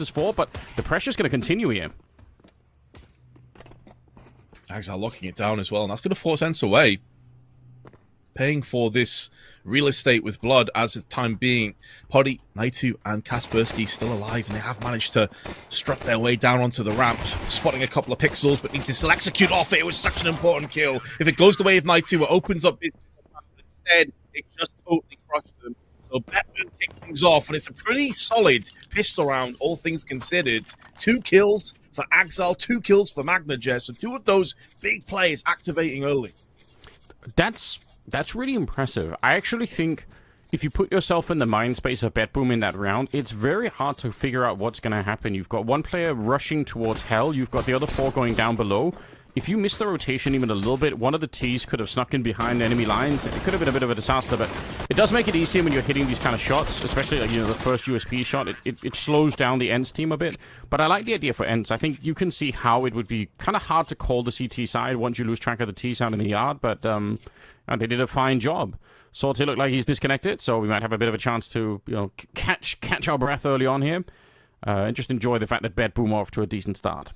for, but the pressure's going to continue here. Exile locking it down as well, and that's going to force ENCE away. Paying for this real estate with blood as the time being. Poddy, Naitu, and Kaspersky still alive, and they have managed to strut their way down onto the ramp, spotting a couple of pixels, but need to still execute off it. It was such an important kill. If it goes the way of Naitu, it opens up business, but instead, it just totally crushed them. So BetBoom kicked things off, and it's a pretty solid pistol round, all things considered. 2 kills for Axel, 2 kills for MagnaJet, so 2 of those big players activating early. That's really impressive. I actually think if you put yourself in the mind space of BetBoom in that round, it's very hard to figure out what's going to happen. You've got one player rushing towards Hell, you've got the other 4 going down below. If you miss the rotation even a little bit, one of the T's could have snuck in behind enemy lines. It could have been a bit of a disaster, but it does make it easier when you're hitting these kind of shots, especially like, the first USP shot. It slows down the ENCE team a bit, but I like the idea for ENCE. I think you can see how it would be kind of hard to call the CT side once you lose track of the T side in the yard, but they did a fine job. Sortie looked like he's disconnected, so we might have a bit of a chance to catch our breath early on here, and just enjoy the fact that BetBoom off to a decent start.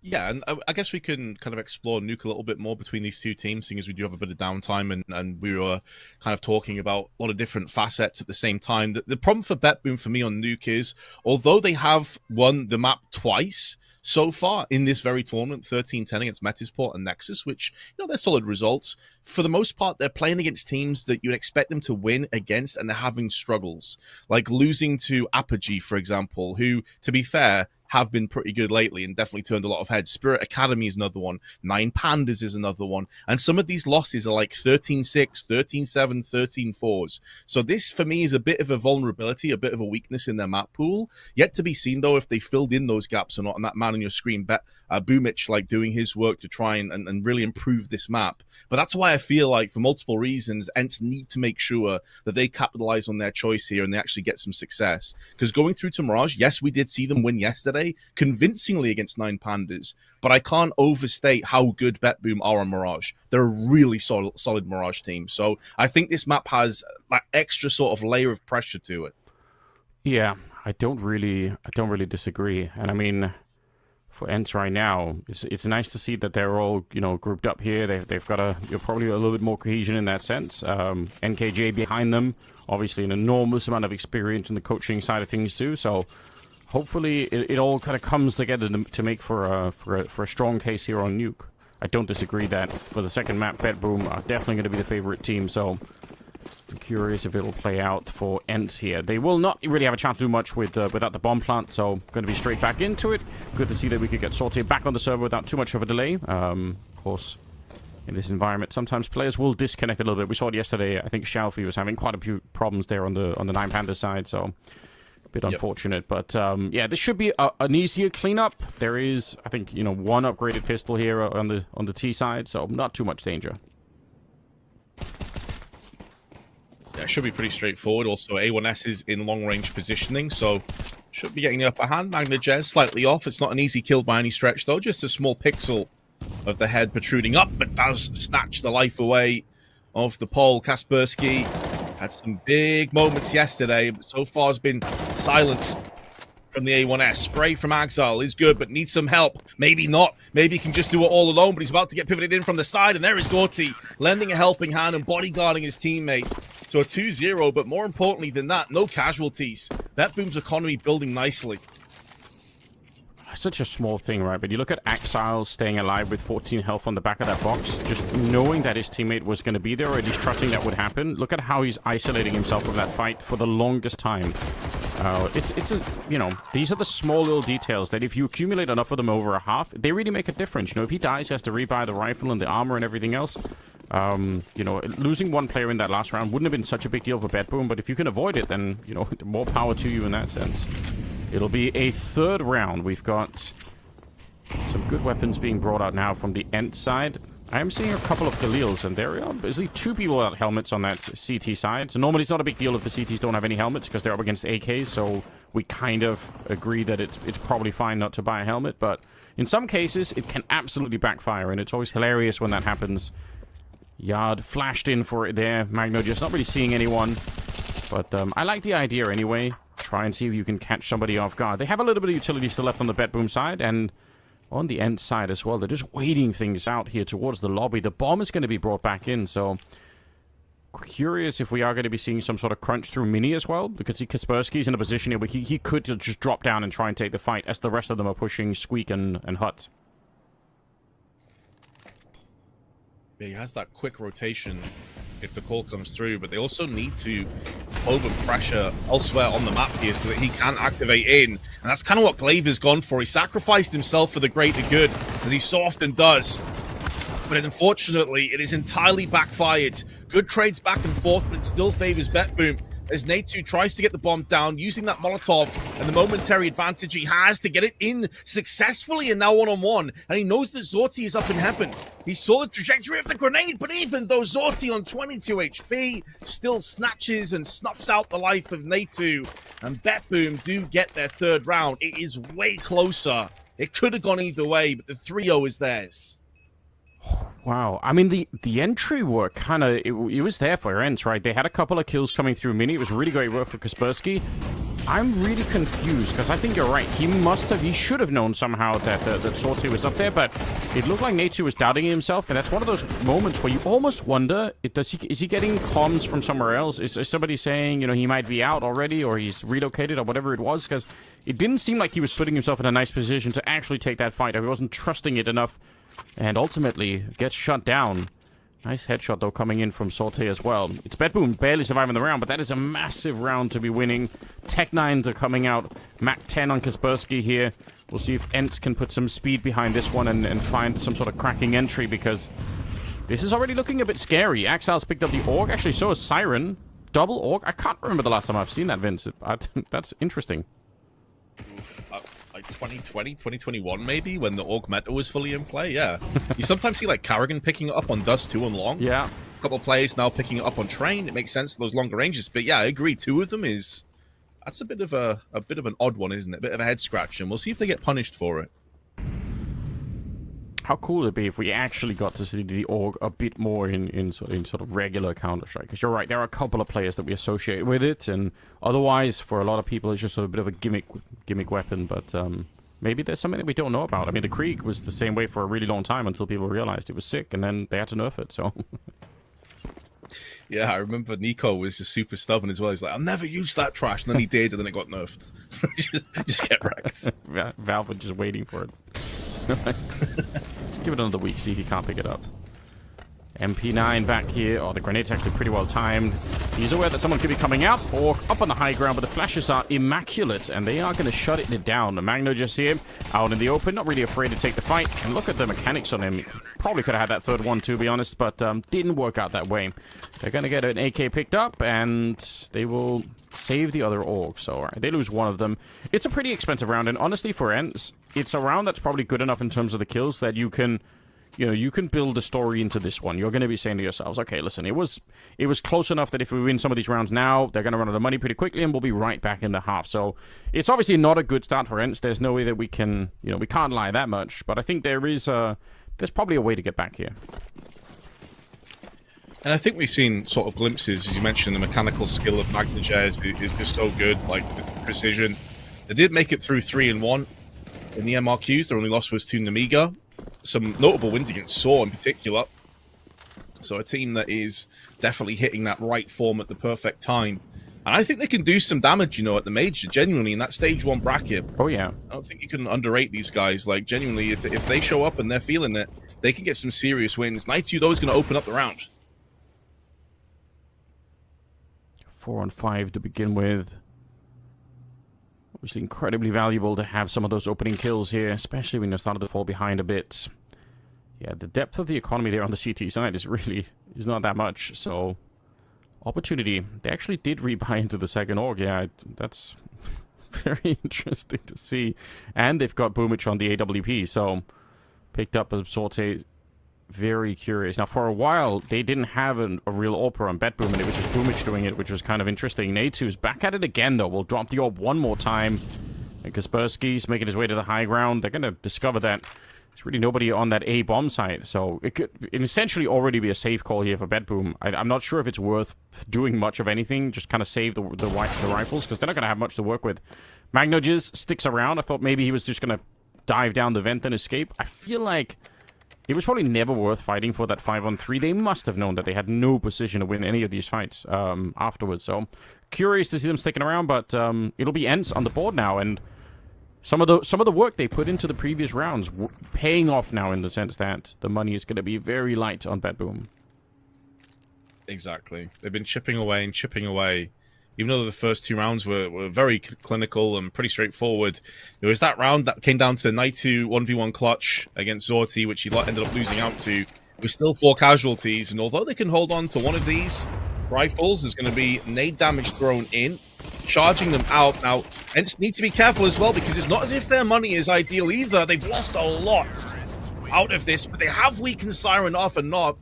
Yeah, and I guess we can kind of explore Nuke a little bit more between these two teams, seeing as we do have a bit of downtime, and we were kind of talking about a lot of different facets at the same time. The problem for BetBoom for me on Nuke is, although they have won the map twice so far in this very tournament, 13-10 against Metisport and Nexus, which, they're solid results. For the most part, they're playing against teams that you'd expect them to win against, and they're having struggles. Like losing to Apogee, for example, who, to be fair, have been pretty good lately and definitely turned a lot of heads. Spirit Academy is another one. 9 Pandas is another one. And some of these losses are like 13-6, 13-7, 13-4s. So this, for me, is a bit of a vulnerability, a bit of a weakness in their map pool. Yet to be seen, though, if they filled in those gaps or not. And that man on your screen, Boomich, like doing his work to try and really improve this map. But that's why I feel like, for multiple reasons, ENCE need to make sure that they capitalize on their choice here and they actually get some success. Because going through to Mirage, yes, we did see them win yesterday, convincingly against 9 Pandas, but I can't overstate how good BetBoom are on Mirage. They're a really solid Mirage team, so I think this map has that extra sort of layer of pressure to it. Yeah, I don't really disagree, and I mean, for ENCE right now, it's nice to see that they're all grouped up here. They've got probably a little bit more cohesion in that sense. NKJ behind them, obviously an enormous amount of experience in the coaching side of things too. So hopefully it all kind of comes together to make for a strong case here on Nuke. I don't disagree that for the second map, BetBoom are definitely going to be the favorite team. So I'm curious if it will play out for ENCE here. They will not really have a chance to do much without the bomb plant, so going to be straight back into it. Good to see that we could get Sortie back on the server without too much of a delay. Of course, in this environment, sometimes players will disconnect a little bit. We saw it yesterday. I think Shalfie was having quite a few problems there on the 9 Panda side, so a bit unfortunate. But yeah, this should be an easier cleanup. There is, I think, one upgraded pistol here on the T side, so not too much danger. Yeah, it should be pretty straightforward. Also, A1S is in long-range positioning, so should be getting the upper hand. MagnaJet slightly off. It's not an easy kill by any stretch, though. Just a small pixel of the head protruding up, but does snatch the life away of the pole. Kaspersky had some big moments yesterday, but so far has been silenced from the A1S. Spray from Exile is good, but needs some help. Maybe not. Maybe he can just do it all alone, but he's about to get pivoted in from the side, and there is Sortie, lending a helping hand and bodyguarding his teammate. So a 2-0, but more importantly than that, no casualties. BetBoom's economy building nicely. Such a small thing, right? But you look at Exile staying alive with 14 health on the back of that box, just knowing that his teammate was going to be there, or at least trusting that would happen. Look at how he's isolating himself from that fight for the longest time. These are the small little details that if you accumulate enough of them over a half, they really make a difference. If he dies, he has to rebuy the rifle and the armor and everything else. Losing one player in that last round wouldn't have been such a big deal for BetBoom, but if you can avoid it, then, more power to you in that sense. It'll be a third round. We've got some good weapons being brought out now from the ENCE side. I am seeing a couple of Galils, and there are basically 2 people without helmets on that CT side. So normally it's not a big deal if the CTs don't have any helmets because they're up against AKs, so we kind of agree that it's probably fine not to buy a helmet. But in some cases, it can absolutely backfire, and it's always hilarious when that happens. Yard flashed in for it there. Magno just not really seeing anyone. But I like the idea anyway. try and see if you can catch somebody off guard. They have a little bit of utility still left on the BetBoom side, and on the ENCE side as well. They're just waiting things out here towards the lobby. The bomb is going to be brought back in, so curious if we are going to be seeing some sort of crunch through Mini as well, because Kaspersky's in a position here where he could just drop down and try and take the fight as the rest of them are pushing Squeak and Hut. Yeah, he has that quick rotation if the call comes through, but they also need to over pressure elsewhere on the map here so that he can activate in, and that's kind of what Glaive has gone for. He sacrificed himself for the greater good, as he so often does. But unfortunately, it is entirely backfired. Good trades back and forth, but it still favors BetBoom as Nate2 tries to get the bomb down using that Molotov and the momentary advantage he has to get it in successfully, and now one-on-one. And he knows that Zorti is up in heaven. He saw the trajectory of the grenade, but even though Zorti on 22 HP still snatches and snuffs out the life of Nate2, and BetBoom do get their third round. It is way closer. It could have gone either way, but the 3-0 is theirs. Wow. I mean, the entry work kind of... It was there for ENCE, right? They had a couple of kills coming through Mini. It was really great work for Kaspersky. I'm really confused, because I think you're right. He should have known somehow that Sorty was up there, but it looked like Nate2 was doubting himself, and that's one of those moments where you almost wonder, is he getting comms from somewhere else? Is somebody saying, you know, he might be out already, or he's relocated, or whatever it was? Because it didn't seem like he was putting himself in a nice position to actually take that fight. He wasn't trusting it enough. And ultimately gets shut down. Nice headshot, though, coming in from Sorte as well. It's BetBoom barely surviving the round, but that is a massive round to be winning. Tech-9s are coming out. Mac 10 on Kaspersky here. We'll see if ENCE can put some speed behind this one and find some sort of cracking entry, because this is already looking a bit scary. Axal's picked up the AUG. Actually, so is Siren. Double AUG. I can't remember the last time I've seen that, Vince. That's interesting. Like 2020, 2021 maybe, when the AUG meta was fully in play, yeah. You sometimes see like Carrigan picking it up on Dust 2 and Long. Yeah. A couple of players now picking it up on Train. It makes sense to those longer ranges. But yeah, I agree. 2 of them is... That's a bit of an odd one, isn't it? A bit of a head scratch, and we'll see if they get punished for it. How cool would it be if we actually got to see the AUG a bit more in sort of regular Counter-Strike? Because you're right, there are a couple of players that we associate with it, and otherwise, for a lot of people, it's just sort of a bit of a gimmick weapon, but maybe there's something that we don't know about. I mean, the Krieg was the same way for a really long time until people realized it was sick, and then they had to nerf it, so... Yeah, I remember Nico was just super stubborn as well. He's like, I'll never use that trash, and then he did, and then it got nerfed. just get wrecked. Valve was just waiting for it. Just give it another week, see if he can't pick it up. MP9 back here. Oh, the grenade's actually pretty well timed. He's aware that someone could be coming out or up on the high ground, but the flashes are immaculate, and they are going to shut it down. The Magno just here, out in the open, not really afraid to take the fight. And look at the mechanics on him. Probably could have had that third one, to be honest, but didn't work out that way. They're going to get an AK picked up, and they will save the other AUG. So, all right, they lose one of them. It's a pretty expensive round, and honestly, for ENCE, it's a round that's probably good enough in terms of the kills that you can... You know, you can build a story into this one. You're going to be saying to yourselves, okay, listen, it was close enough that if we win some of these rounds now, they're going to run out of money pretty quickly, and we'll be right back in the half. So it's obviously not a good start for ENCE. There's no way that we can, you know, we can't lie that much. But I think there's probably a way to get back here. And I think we've seen sort of glimpses, as you mentioned, the mechanical skill of Magnajaz is just so good, like with precision. They did make it through 3-1 in the MRQs. Their only loss was to Namiga. Some notable wins against Saw in particular. So a team that is definitely hitting that right form at the perfect time. And I think they can do some damage, you know, at the Major, genuinely, in that Stage 1 bracket. Oh, yeah. I don't think you can underrate these guys. Like, genuinely, if they show up and they're feeling it, they can get some serious wins. Nightsu, though, is going to open up the round. 4-on-5 to begin with. Obviously incredibly valuable to have some of those opening kills here, especially when you're starting to fall behind a bit. Yeah, the depth of the economy there on the CT side is not that much, so... Opportunity. They actually did rebuy into the second AUG. Yeah, that's very interesting to see. And they've got Boomich on the AWP, so... Picked up a sort of... Very curious. Now, for a while, they didn't have a real AWPer on BetBoom, and it was just Boomich doing it, which was kind of interesting. Nate2's back at it again, though. We'll drop the AWP one more time. And Kaspersky's making his way to the high ground. They're going to discover that there's really nobody on that A bomb site, so it could essentially already be a safe call here for BetBoom. I'm not sure if it's worth doing much of anything, just kind of save the rifles, because they're not going to have much to work with. Magnoges sticks around. I thought maybe he was just going to dive down the vent and escape. I feel like it was probably never worth fighting for that 5-on-3. They must have known that they had no position to win any of these fights afterwards, so curious to see them sticking around, but it'll be ENCE on the board now, and some of the work they put into the previous rounds paying off now, in the sense that the money is going to be very light on BetBoom. Exactly. They've been chipping away and chipping away. Even though the first 2 rounds were very clinical and pretty straightforward, there was that round that came down to the Night 2 1v1 clutch against Zorti, which he ended up losing out to. With still 4 casualties, and although they can hold on to one of these rifles, there's going to be nade damage thrown in, charging them out. Now, ENCE need to be careful as well, because it's not as if their money is ideal either. They've lost a lot out of this, but they have weakened Siren off enough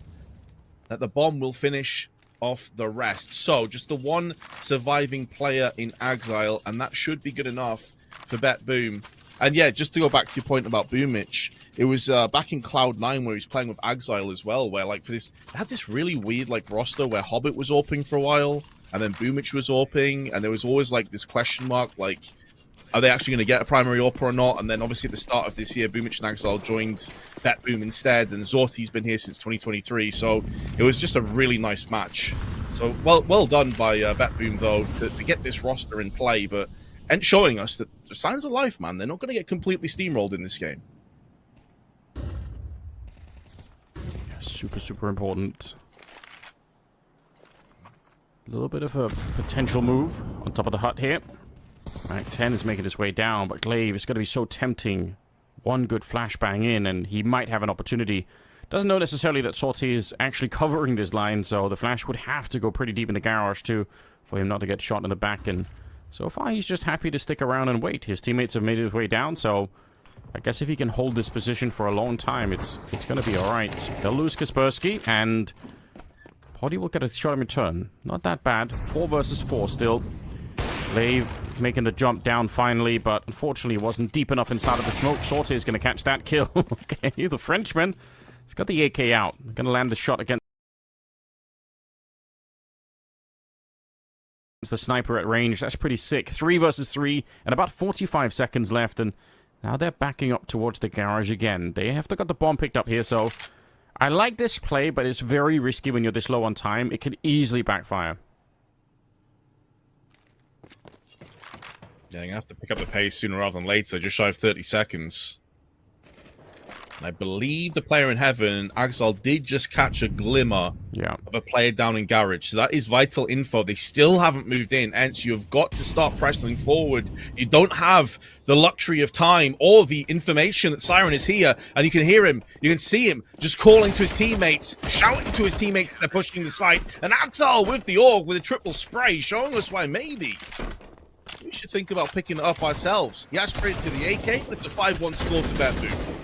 that the bomb will finish off the rest. So, just the one surviving player in Exile, and that should be good enough for BetBoom. And yeah, just to go back to your point about Boomich, it was back in Cloud9 where he was playing with Exile as well, where like for this, they had this really weird like roster where Hobbit was AWPing for a while, and then Boomich was AWPing, and there was always like this question mark, like, are they actually going to get a primary AWP or not? And then obviously at the start of this year, Boomich and Exile joined BetBoom instead, and Zorti's been here since 2023, so it was just a really nice match. So well done by BetBoom though to get this roster in play, but and showing us that the signs of life, man, they're not going to get completely steamrolled in this game. Super important. A little bit of a potential move on top of the hut here. Right, 10 is making his way down, but Glaive is going to be so tempting. One good flashbang in, and he might have an opportunity. Doesn't know necessarily that Sortie is actually covering this line, so the flash would have to go pretty deep in the garage too for him not to get shot in the back. And so far, he's just happy to stick around and wait. His teammates have made his way down, so I guess if he can hold this position for a long time, it's going to be all right. They'll lose Kaspersky, and Poddy will get a shot in return. Not that bad. 4 versus 4 still. Glaive making the jump down finally, but unfortunately it wasn't deep enough inside of the smoke. Sortie is going to catch that kill. Okay, the Frenchman. He's got the AK out. Going to land the shot against the sniper at range. That's pretty sick. 3 versus 3, and about 45 seconds left, and now they're backing up towards the garage again. They have got the bomb picked up here, so I like this play, but it's very risky when you're this low on time. It could easily backfire. Yeah, you're going to have to pick up the pace sooner rather than later, just shy of 30 seconds. And I believe the player in heaven, Exile, did just catch a glimmer of a player down in garage. So that is vital info. They still haven't moved in. ENCE, you have got to start pressing forward. You don't have the luxury of time or the information that Siren is here. And you can hear him. You can see him just calling to his teammates, shouting to his teammates that they're pushing the site. And Exile with the AUG with a triple spray, showing us why maybe we should think about picking it up ourselves. He has sprayed to the AK, but it's a 5-1 score to BetBoom.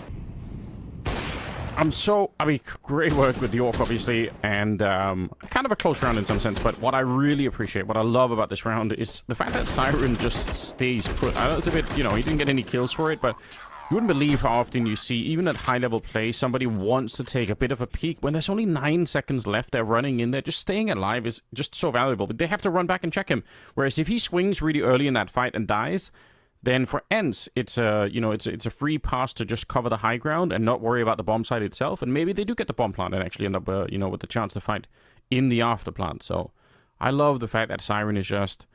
I mean, great work with the AUG, obviously, and kind of a close round in some sense, but what I really appreciate, what I love about this round is the fact that Siren just stays put. I know it's a bit, you know, he didn't get any kills for it, but you wouldn't believe how often you see, even at high-level play, somebody wants to take a bit of a peek. When there's only 9 seconds left, they're running in there. Just staying alive is just so valuable, but they have to run back and check him. Whereas if he swings really early in that fight and dies, then for ENCE, it's a, you know, it's a free pass to just cover the high ground and not worry about the bomb site itself. And maybe they do get the bomb plant and actually end up, you know, with the chance to fight in the after plant. So I love the fact that Siren is just,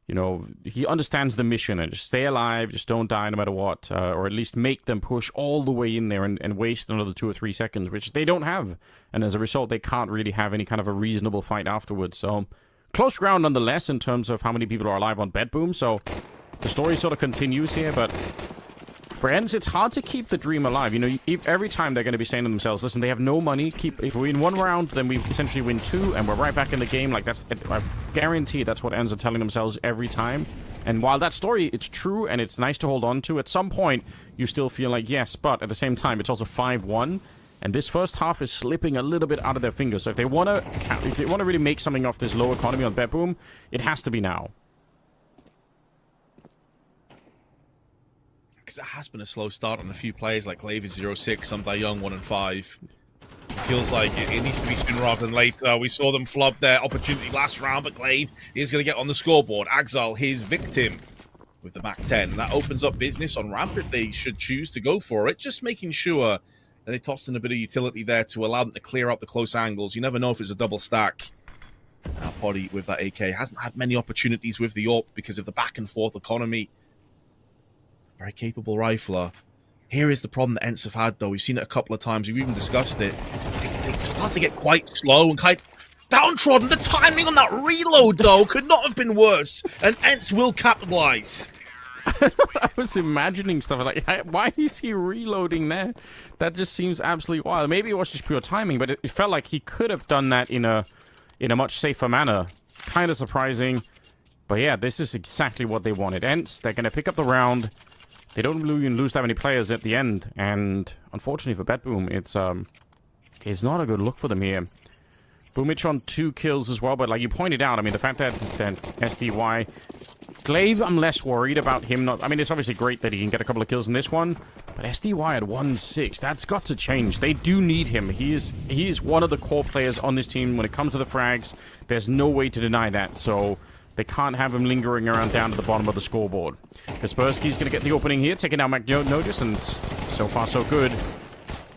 you know, he understands the mission and just stay alive, just don't die no matter what, or at least make them push all the way in there and waste another 2 or 3 seconds, which they don't have. And as a result, they can't really have any kind of a reasonable fight afterwards. So close ground nonetheless in terms of how many people are alive on BetBoom. So the story sort of continues here, but for ENCE, it's hard to keep the dream alive. You know, every time they're going to be saying to themselves, listen, they have no money. If we win 1 round, then we essentially win 2, and we're right back in the game. Like, that's, I guarantee that's what ENCE are telling themselves every time. And while that story, it's true, and it's nice to hold on to, at some point, you still feel like, yes, but at the same time, it's also 5-1. And this first half is slipping a little bit out of their fingers. So if they want to really make something off this low economy on BetBoom, it has to be now. because it has been a slow start on a few players like Glaive is 0-6, some Die Young 1-5. It feels like it needs to be sooner rather than later. We saw them flub their opportunity last round, but Glaive is going to get on the scoreboard. Axile, his victim, with the back 10. And that opens up business on ramp if they should choose to go for it. Just making sure that they toss in a bit of utility there to allow them to clear out the close angles. You never know if it's a double stack. Poddy with that AK hasn't had many opportunities with the AWP because of the back and forth economy. Very capable rifler. Here is the problem that ENCE have had, though. We've seen it a couple of times. We've even discussed it. They start to get quite slow and quite downtrodden. The timing on that reload, though, could not have been worse. And ENCE will capitalize. I was imagining stuff like, why is he reloading there? That just seems absolutely wild. Maybe it was just pure timing, but it felt like he could have done that in a much safer manner. Kind of surprising. But yeah, this is exactly what they wanted. ENCE, they're going to pick up the round. They don't even lose that many players at the end, and unfortunately for BetBoom, it's not a good look for them here. Boomich on 2 kills as well, but like you pointed out, I mean, the fact that SDY... Glaive, I'm less worried about him not... I mean, it's obviously great that he can get a couple of kills in this one, but SDY at 1-6, that's got to change. They do need him. He is one of the core players on this team when it comes to the frags. There's no way to deny that, so... They can't have him lingering around down to the bottom of the scoreboard. Kaspersky's going to get the opening here, taking out McNotice, and so far so good.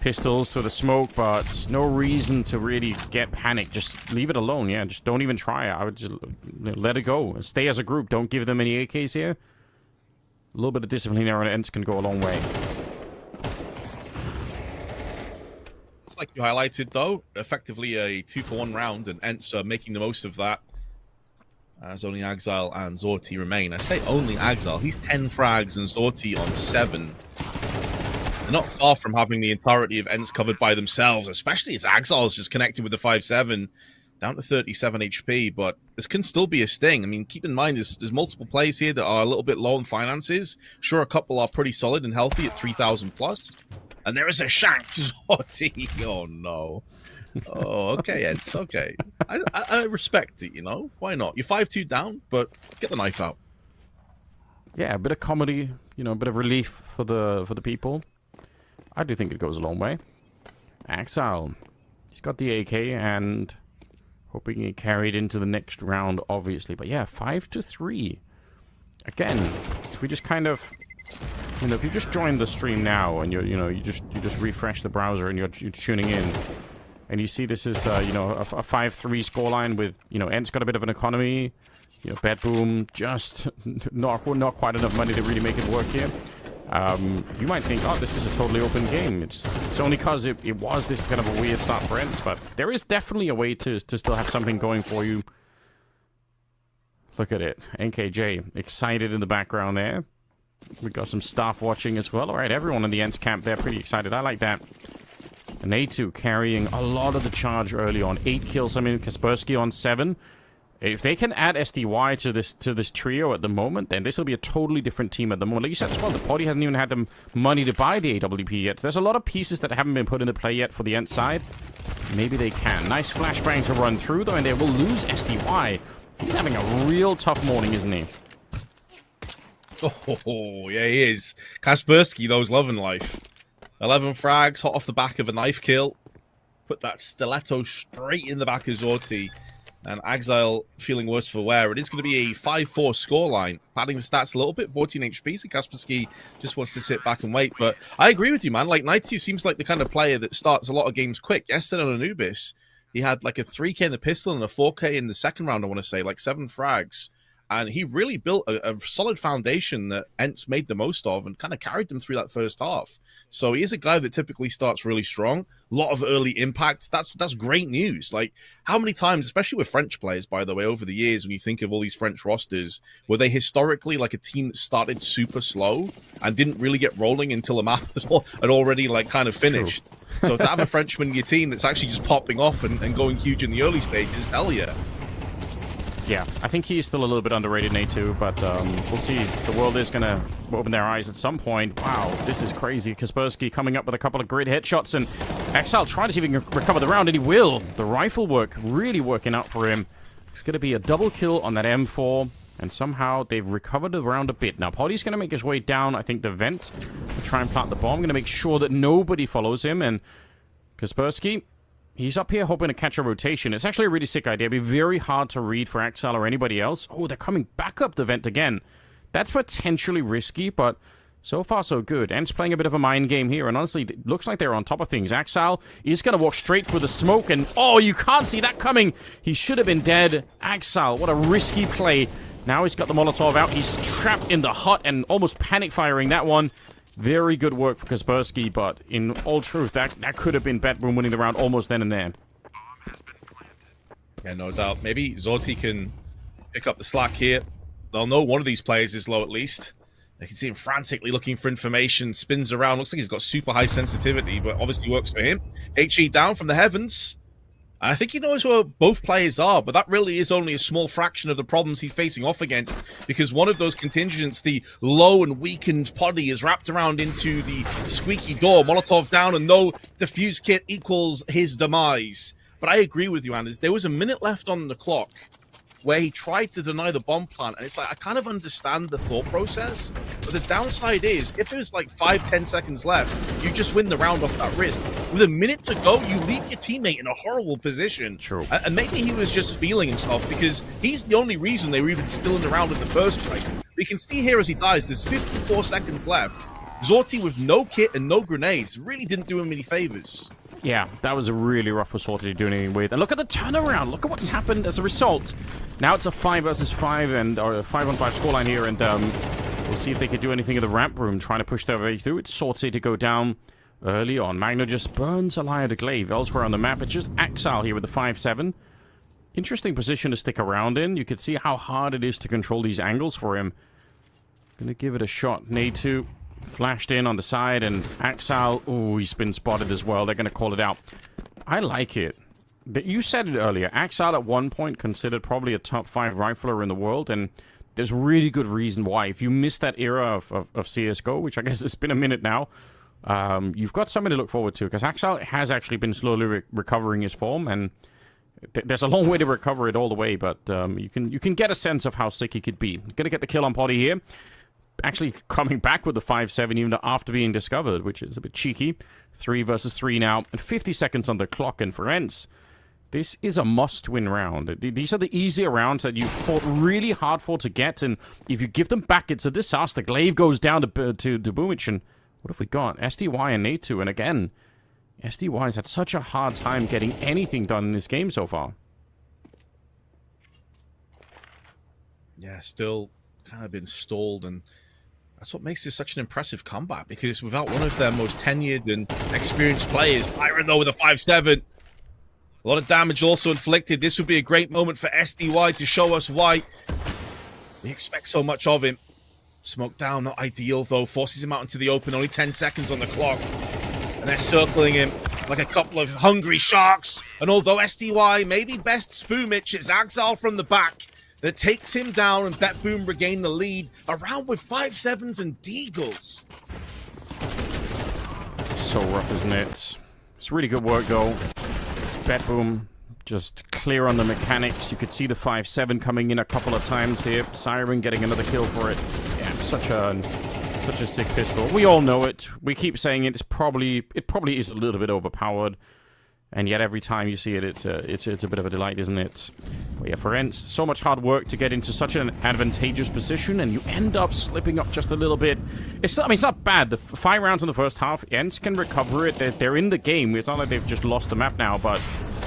Pistols through the smoke, but no reason to really get panicked. Just leave it alone, yeah. Just don't even try it. I would just let it go. Stay as a group. Don't give them any AKs here. A little bit of discipline there on ENCE can go a long way. It's like you highlighted, though. Effectively a 2-for-1 round, and ENCE are making the most of that. As only Axile and Zorti remain. I say only Axile. He's 10 frags and Zorti on 7. They're not far from having the entirety of ENCE covered by themselves, especially as Axile's just connected with the 5-7, down to 37 HP, but this can still be a sting. I mean, keep in mind, there's multiple players here that are a little bit low in finances. Sure, a couple are pretty solid and healthy at 3,000 plus. And there is a shank Zorti. Oh, no. Oh, okay, ENCE, okay. I respect it, you know? Why not? You're 5-2 down, but get the knife out. Yeah, a bit of comedy, you know, a bit of relief for the people. I do think it goes a long way. Axile, he's got the AK and hoping he carried into the next round, obviously. But yeah, 5-3. Again, if we just kind of, you know, if you just join the stream now and you just refresh the browser and you're tuning in. And you see this is, you know, a 5-3 scoreline with, you know, ENCE got a bit of an economy. You know, BetBoom just not quite enough money to really make it work here. You might think, oh, this is a totally open game. It's only because it was this kind of a weird start for ENCE, but there is definitely a way to still have something going for you. Look at it. NKJ, excited in the background there. We got some staff watching as well. All right, everyone in the ENCE camp, they're pretty excited. I like that. And A2 carrying a lot of the charge early on. 8 kills, I mean, Kaspersky on 7. If they can add SDY to this trio at the moment, then this will be a totally different team at the moment. Like you said as well, the Poddy hasn't even had the money to buy the AWP yet. There's a lot of pieces that haven't been put into play yet for the ENCE side. Maybe they can. Nice flashbang to run through, though, and they will lose SDY. He's having a real tough morning, isn't he? Oh, yeah, he is. Kaspersky, though, is loving life. 11 frags, hot off the back of a knife kill. Put that stiletto straight in the back of Zorti. And Axile feeling worse for wear. It is going to be a 5-4 scoreline. Padding the stats a little bit, 14 HP. So Kaspersky just wants to sit back and wait. But I agree with you, man. Like, Nighty seems like the kind of player that starts a lot of games quick. Yesterday on Anubis, he had like a 3K in the pistol and a 4K in the second round, I want to say. Like 7 frags. And he really built a solid foundation that ENCE made the most of and kind of carried them through that first half. So he is a guy that typically starts really strong. A lot of early impact. That's great news. Like, how many times, especially with French players, by the way, over the years, when you think of all these French rosters, were they historically like a team that started super slow and didn't really get rolling until a map had already like kind of finished? So to have a Frenchman in your team that's actually just popping off and going huge in the early stages, hell yeah. Yeah, I think he is still a little bit underrated in A2, but we'll see. The world is going to open their eyes at some point. Wow, this is crazy. Kaspersky coming up with a couple of great headshots, and Axile trying to see if he can recover the round, and he will. The rifle work really working out for him. It's going to be a double kill on that M4. And somehow they've recovered around a bit. Now, Poddy's going to make his way down, I think, the vent to try and plant the bomb. Going to make sure that nobody follows him. And Kaspersky, he's up here hoping to catch a rotation. It's actually a really sick idea. It'd be very hard to read for Axel or anybody else. Oh, they're coming back up the vent again. That's potentially risky, but so far so good. ENCE playing a bit of a mind game here, and honestly, it looks like they're on top of things. Axel is going to walk straight for the smoke, and oh, you can't see that coming. He should have been dead. Axel, what a risky play. Now he's got the Molotov out. He's trapped in the hut and almost panic firing that one. Very good work for Kaspersky, but in all truth, that could have been BetBoom winning the round almost then and there. Yeah, no doubt. Maybe Zorti can pick up the slack here. They'll know one of these players is low at least. They can see him frantically looking for information, spins around. Looks like he's got super high sensitivity, but obviously works for him. HE down from the heavens. And I think he knows where both players are, but that really is only a small fraction of the problems he's facing off against, because one of those contingents, the low and weakened Poddy, is wrapped around into the squeaky door. Molotov down, and no defuse kit equals his demise. But I agree with you, Anders. There was a minute left on the clock where he tried to deny the bomb plant, and it's like, I kind of understand the thought process, but the downside is, if there's like 5-10 seconds left, you just win the round off that risk. With a minute to go, you leave your teammate in a horrible position. True. And maybe he was just feeling himself, because he's the only reason they were even still in the round in the first place. We can see here as he dies, there's 54 seconds left. Zorti with no kit and no grenades really didn't do him any favors. Yeah, that was a really rough for Sorty to do anything with. And look at the turnaround. Look at what's happened as a result. Now it's a 5 versus 5 and or a 5-on-5 scoreline here, and we'll see if they can do anything in the ramp room, trying to push their way through. It's Sorty to go down early on. Magna just burns a lie of the glaive. Elsewhere on the map, it's just Axel here with the 5-7. Interesting position to stick around in. You can see how hard it is to control these angles for him. Gonna give it a shot. Nade 2. Flashed in on the side, and Axel, oh, he's been spotted as well. They're going to call it out. I like it. You said it earlier. Axel at one point considered probably a top 5 rifler in the world, and there's really good reason why. If you missed that era of CSGO, which I guess it's been a minute now, you've got something to look forward to, because Axel has actually been slowly recovering his form, and there's a long way to recover it all the way, but you can get a sense of how sick he could be. Going to get the kill on Poddy here. Actually coming back with the 5-7 even after being discovered, which is a bit cheeky. 3 versus 3 now, and 50 seconds on the clock. And for ENCE, this is a must-win round. These are the easier rounds that you fought really hard for to get, and if you give them back, it's a disaster. Glaive goes down to Boomich, and what have we got? SDY and Nate2, and again, SDY's had such a hard time getting anything done in this game so far. Yeah, still kind of been stalled, and that's what makes this such an impressive comeback, because without one of their most tenured and experienced players, Siren though with a 5-7, a lot of damage also inflicted. This would be a great moment for SDY to show us why we expect so much of him. Smoke down, not ideal though, forces him out into the open, only 10 seconds on the clock, and they're circling him like a couple of hungry sharks. And although SDY maybe best Spoomich, it's Axel from the back that takes him down, and BetBoom regain the lead, around with 5-7s and deagles. So rough, isn't it? It's really good work, though. BetBoom just clear on the mechanics. You could see the 5-7 coming in a couple of times here. Siren getting another kill for it. Yeah, such a sick pistol. We all know it. We keep saying it. It probably is a little bit overpowered. And yet every time you see it, it's a bit of a delight, isn't it? But yeah, for ENCE, so much hard work to get into such an advantageous position, and you end up slipping up just a little bit. It's not bad. The 5 rounds in the first half, ENCE can recover it. They're in the game. It's not like they've just lost the map now, but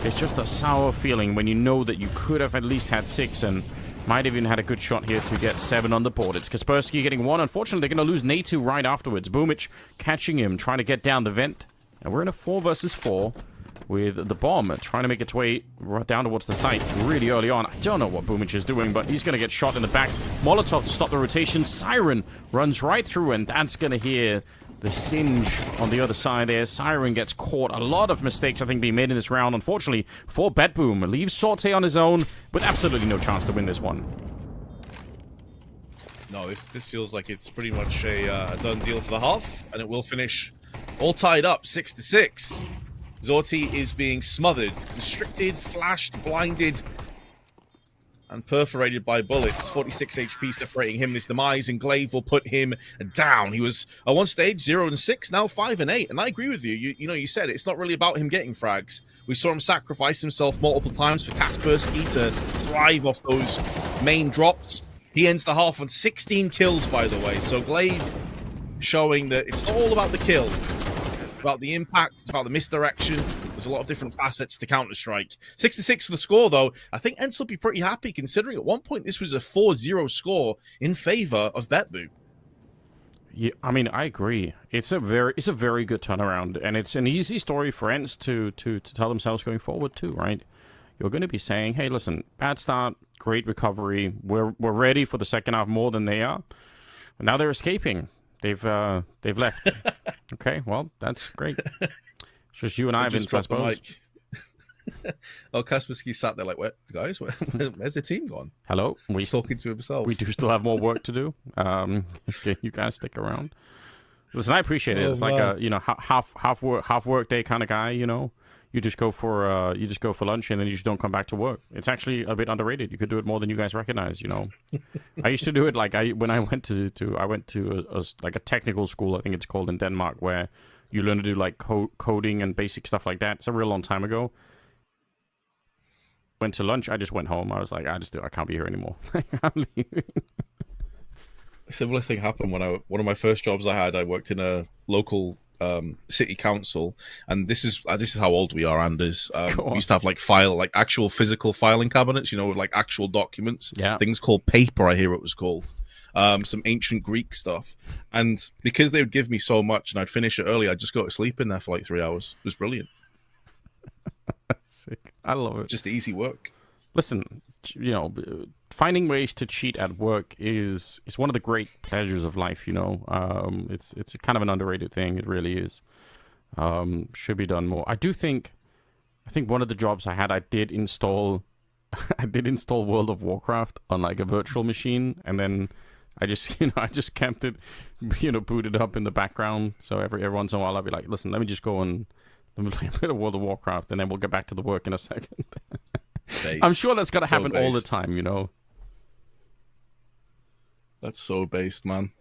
it's just a sour feeling when you know that you could have at least had 6 and might have even had a good shot here to get 7 on the board. It's Kaspersky getting 1. Unfortunately, they're going to lose Nate2 right afterwards. Boomich catching him, trying to get down the vent. And we're in a 4 versus 4. With the bomb trying to make its way right down towards the site really early on. I don't know what Boomich is doing, but he's going to get shot in the back. Molotov to stop the rotation. Siren runs right through, and that's going to hear the singe on the other side there. Siren gets caught. A lot of mistakes, I think, being made in this round, unfortunately, for BetBoom. Leaves Sorte on his own with absolutely no chance to win this one. No, this feels like it's pretty much a done deal for the half, and it will finish all tied up, 6-6. Zorti is being smothered, constricted, flashed, blinded. and perforated by bullets. 46 HP separating him and his demise, and Glaive will put him down. He was at one stage 0-6, now 5-8. And I agree with you. You know, you said it's not really about him getting frags. We saw him sacrifice himself multiple times for Kaspersky to drive off those main drops. He ends the half on 16 kills, by the way. So Glaive showing that it's not all about the kills. It's about the impact, it's about the misdirection. There's a lot of different facets to Counter-Strike. 6-6 for the score, though. I think ENCE will be pretty happy, considering at one point this was a 4-0 score in favor of BetBoom. Yeah, I mean, I agree. It's a very good turnaround, and it's an easy story for ENCE to tell themselves going forward too, right? You're going to be saying, hey, listen, bad start, great recovery. We're ready for the second half more than they are. And now they're escaping. They've left. Okay, well, that's great. It's just you and I, Vince, I suppose. Oh, Kaspersky sat there like, guys, where's the team gone? Hello? He's talking to himself. We do still have more work to do. Okay, you guys stick around. Listen, I appreciate it. It's like a half work day kind of guy, you know. You just go for lunch and then you just don't come back to work. It's actually a bit underrated. You could do it more than you guys recognize, you know. I used to do it like when I went to a technical school, I think it's called, in Denmark, where you learn to do like coding and basic stuff like that. It's a real long time ago. Went to lunch, I just went home. I was like, I can't be here anymore. I'm leaving. A similar thing happened when one of my first jobs I had. I worked in a local city council, and this is how old we are, Anders. We used to have like actual physical filing cabinets, you know, with like actual documents. Yeah. Things called paper, I hear it was called. Some ancient Greek stuff. And because they would give me so much and I'd finish it early, I'd just go to sleep in there for like 3 hours. It was brilliant. Sick. I love it. Just easy work. Listen, you know, finding ways to cheat at work is one of the great pleasures of life, you know. It's a kind of an underrated thing. It really is. Should be done more. I think one of the jobs I had, I did install World of Warcraft on like a virtual machine, and then I just kept it, booted up in the background. So every once in a while I'd be like, listen, let me play a bit of World of Warcraft, and then we'll get back to the work in a second. I'm sure that's going to happen all the time, you know. That's so based, man.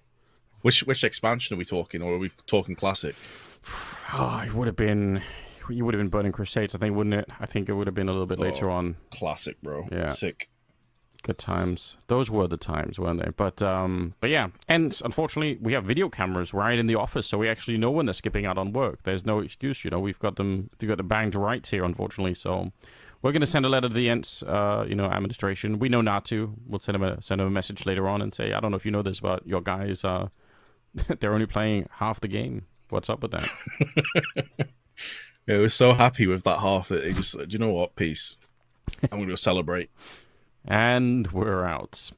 Which expansion are we talking, or are we talking classic? Oh, you would have been Burning Crusades, I think, wouldn't it? I think it would have been a little bit later on. Classic, bro. Yeah. Sick. Good times. Those were the times, weren't they? But yeah. And unfortunately, we have video cameras right in the office, so we actually know when they're skipping out on work. There's no excuse, you know. We've got the banged rights here, unfortunately. So we're going to send a letter to the ENCE, administration. We know not to. We'll send them a message later on and say, I don't know if you know this, but your guys, they're only playing half the game. What's up with that? Yeah, we're so happy with that half that they just said, you know what, peace. I'm going to go celebrate. And we're out.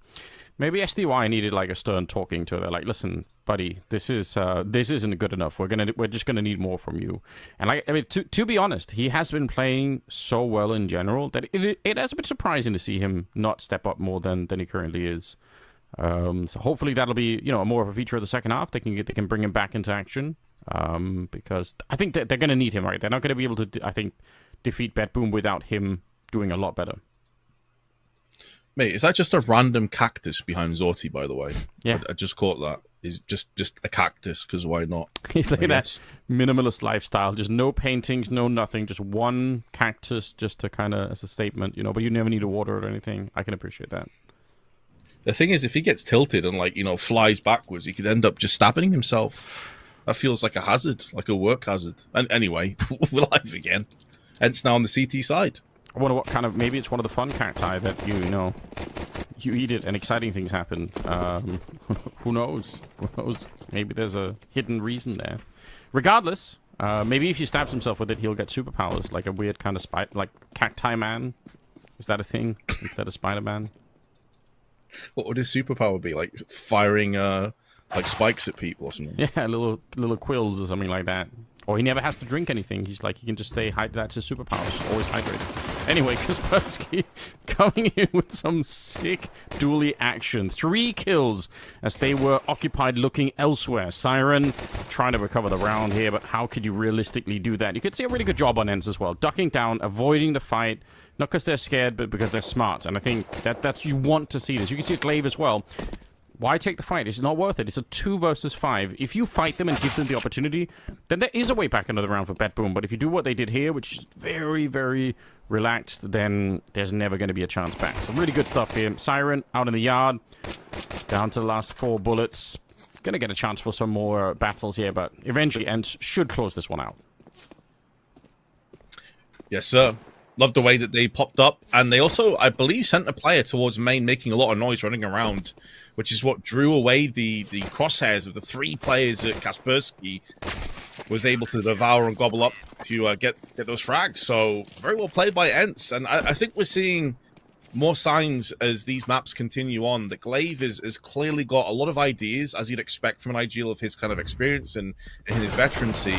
Maybe SDY needed like a stern talking to. They're like, listen, buddy, this isn't good enough. We're just gonna need more from you. And like, I mean, to be honest, he has been playing so well in general that it has been surprising to see him not step up more than he currently is. So hopefully that'll be more of a feature of the second half. They can bring him back into action. Because I think that they're gonna need him, right? They're not gonna be able to, I think, defeat BetBoom without him doing a lot better. Mate, is that just a random cactus behind Zorti, by the way? Yeah. I just caught that. It's just a cactus, because why not? He's like that minimalist lifestyle. Just no paintings, no nothing. Just one cactus just to kind of, as a statement, but you never need to water it or anything. I can appreciate that. The thing is, if he gets tilted and, flies backwards, he could end up just stabbing himself. That feels like a hazard, like a work hazard. And anyway, we're live again. ENCE now on the CT side. I wonder what kind of, maybe it's one of the fun cacti that you eat it and exciting things happen. Who knows? Who knows? Maybe there's a hidden reason there. Regardless, maybe if he stabs himself with it, he'll get superpowers, like a weird kind of like cacti man. Is that a thing instead of Spider-Man? What would his superpower be? Like firing like spikes at people or something? Yeah, little quills or something like that. Or he never has to drink anything. He's like, he can just stay hydrated. That's his superpower. Just always hydrated. Anyway, Kaspersky coming in with some sick dually action. 3 kills as they were occupied looking elsewhere. Siren trying to recover the round here, but how could you realistically do that? You could see a really good job on ENCE as well. Ducking down, avoiding the fight, Not because they're scared, but because they're smart. And I think that's you want to see this. You can see it Glaive as well. Why take the fight? It's not worth it. It's a 2 versus 5. If you fight them and give them the opportunity, then there is a way back into the round for BetBoom. But if you do what they did here, which is very, very relaxed, then there's never going to be a chance back. So really good stuff here. Siren out in the yard. Down to the last 4 bullets. Going to get a chance for some more battles here, but eventually ENCE should close this one out. Yes, sir. Love the way that they popped up. And they also, I believe, sent a player towards main, making a lot of noise running around, which is what drew away the crosshairs of the 3 players that Kaspersky was able to devour and gobble up to get those frags. So very well played by ENCE. And I think we're seeing more signs as these maps continue on that Glaive has clearly got a lot of ideas, as you'd expect from an IGL of his kind of experience and his veterancy.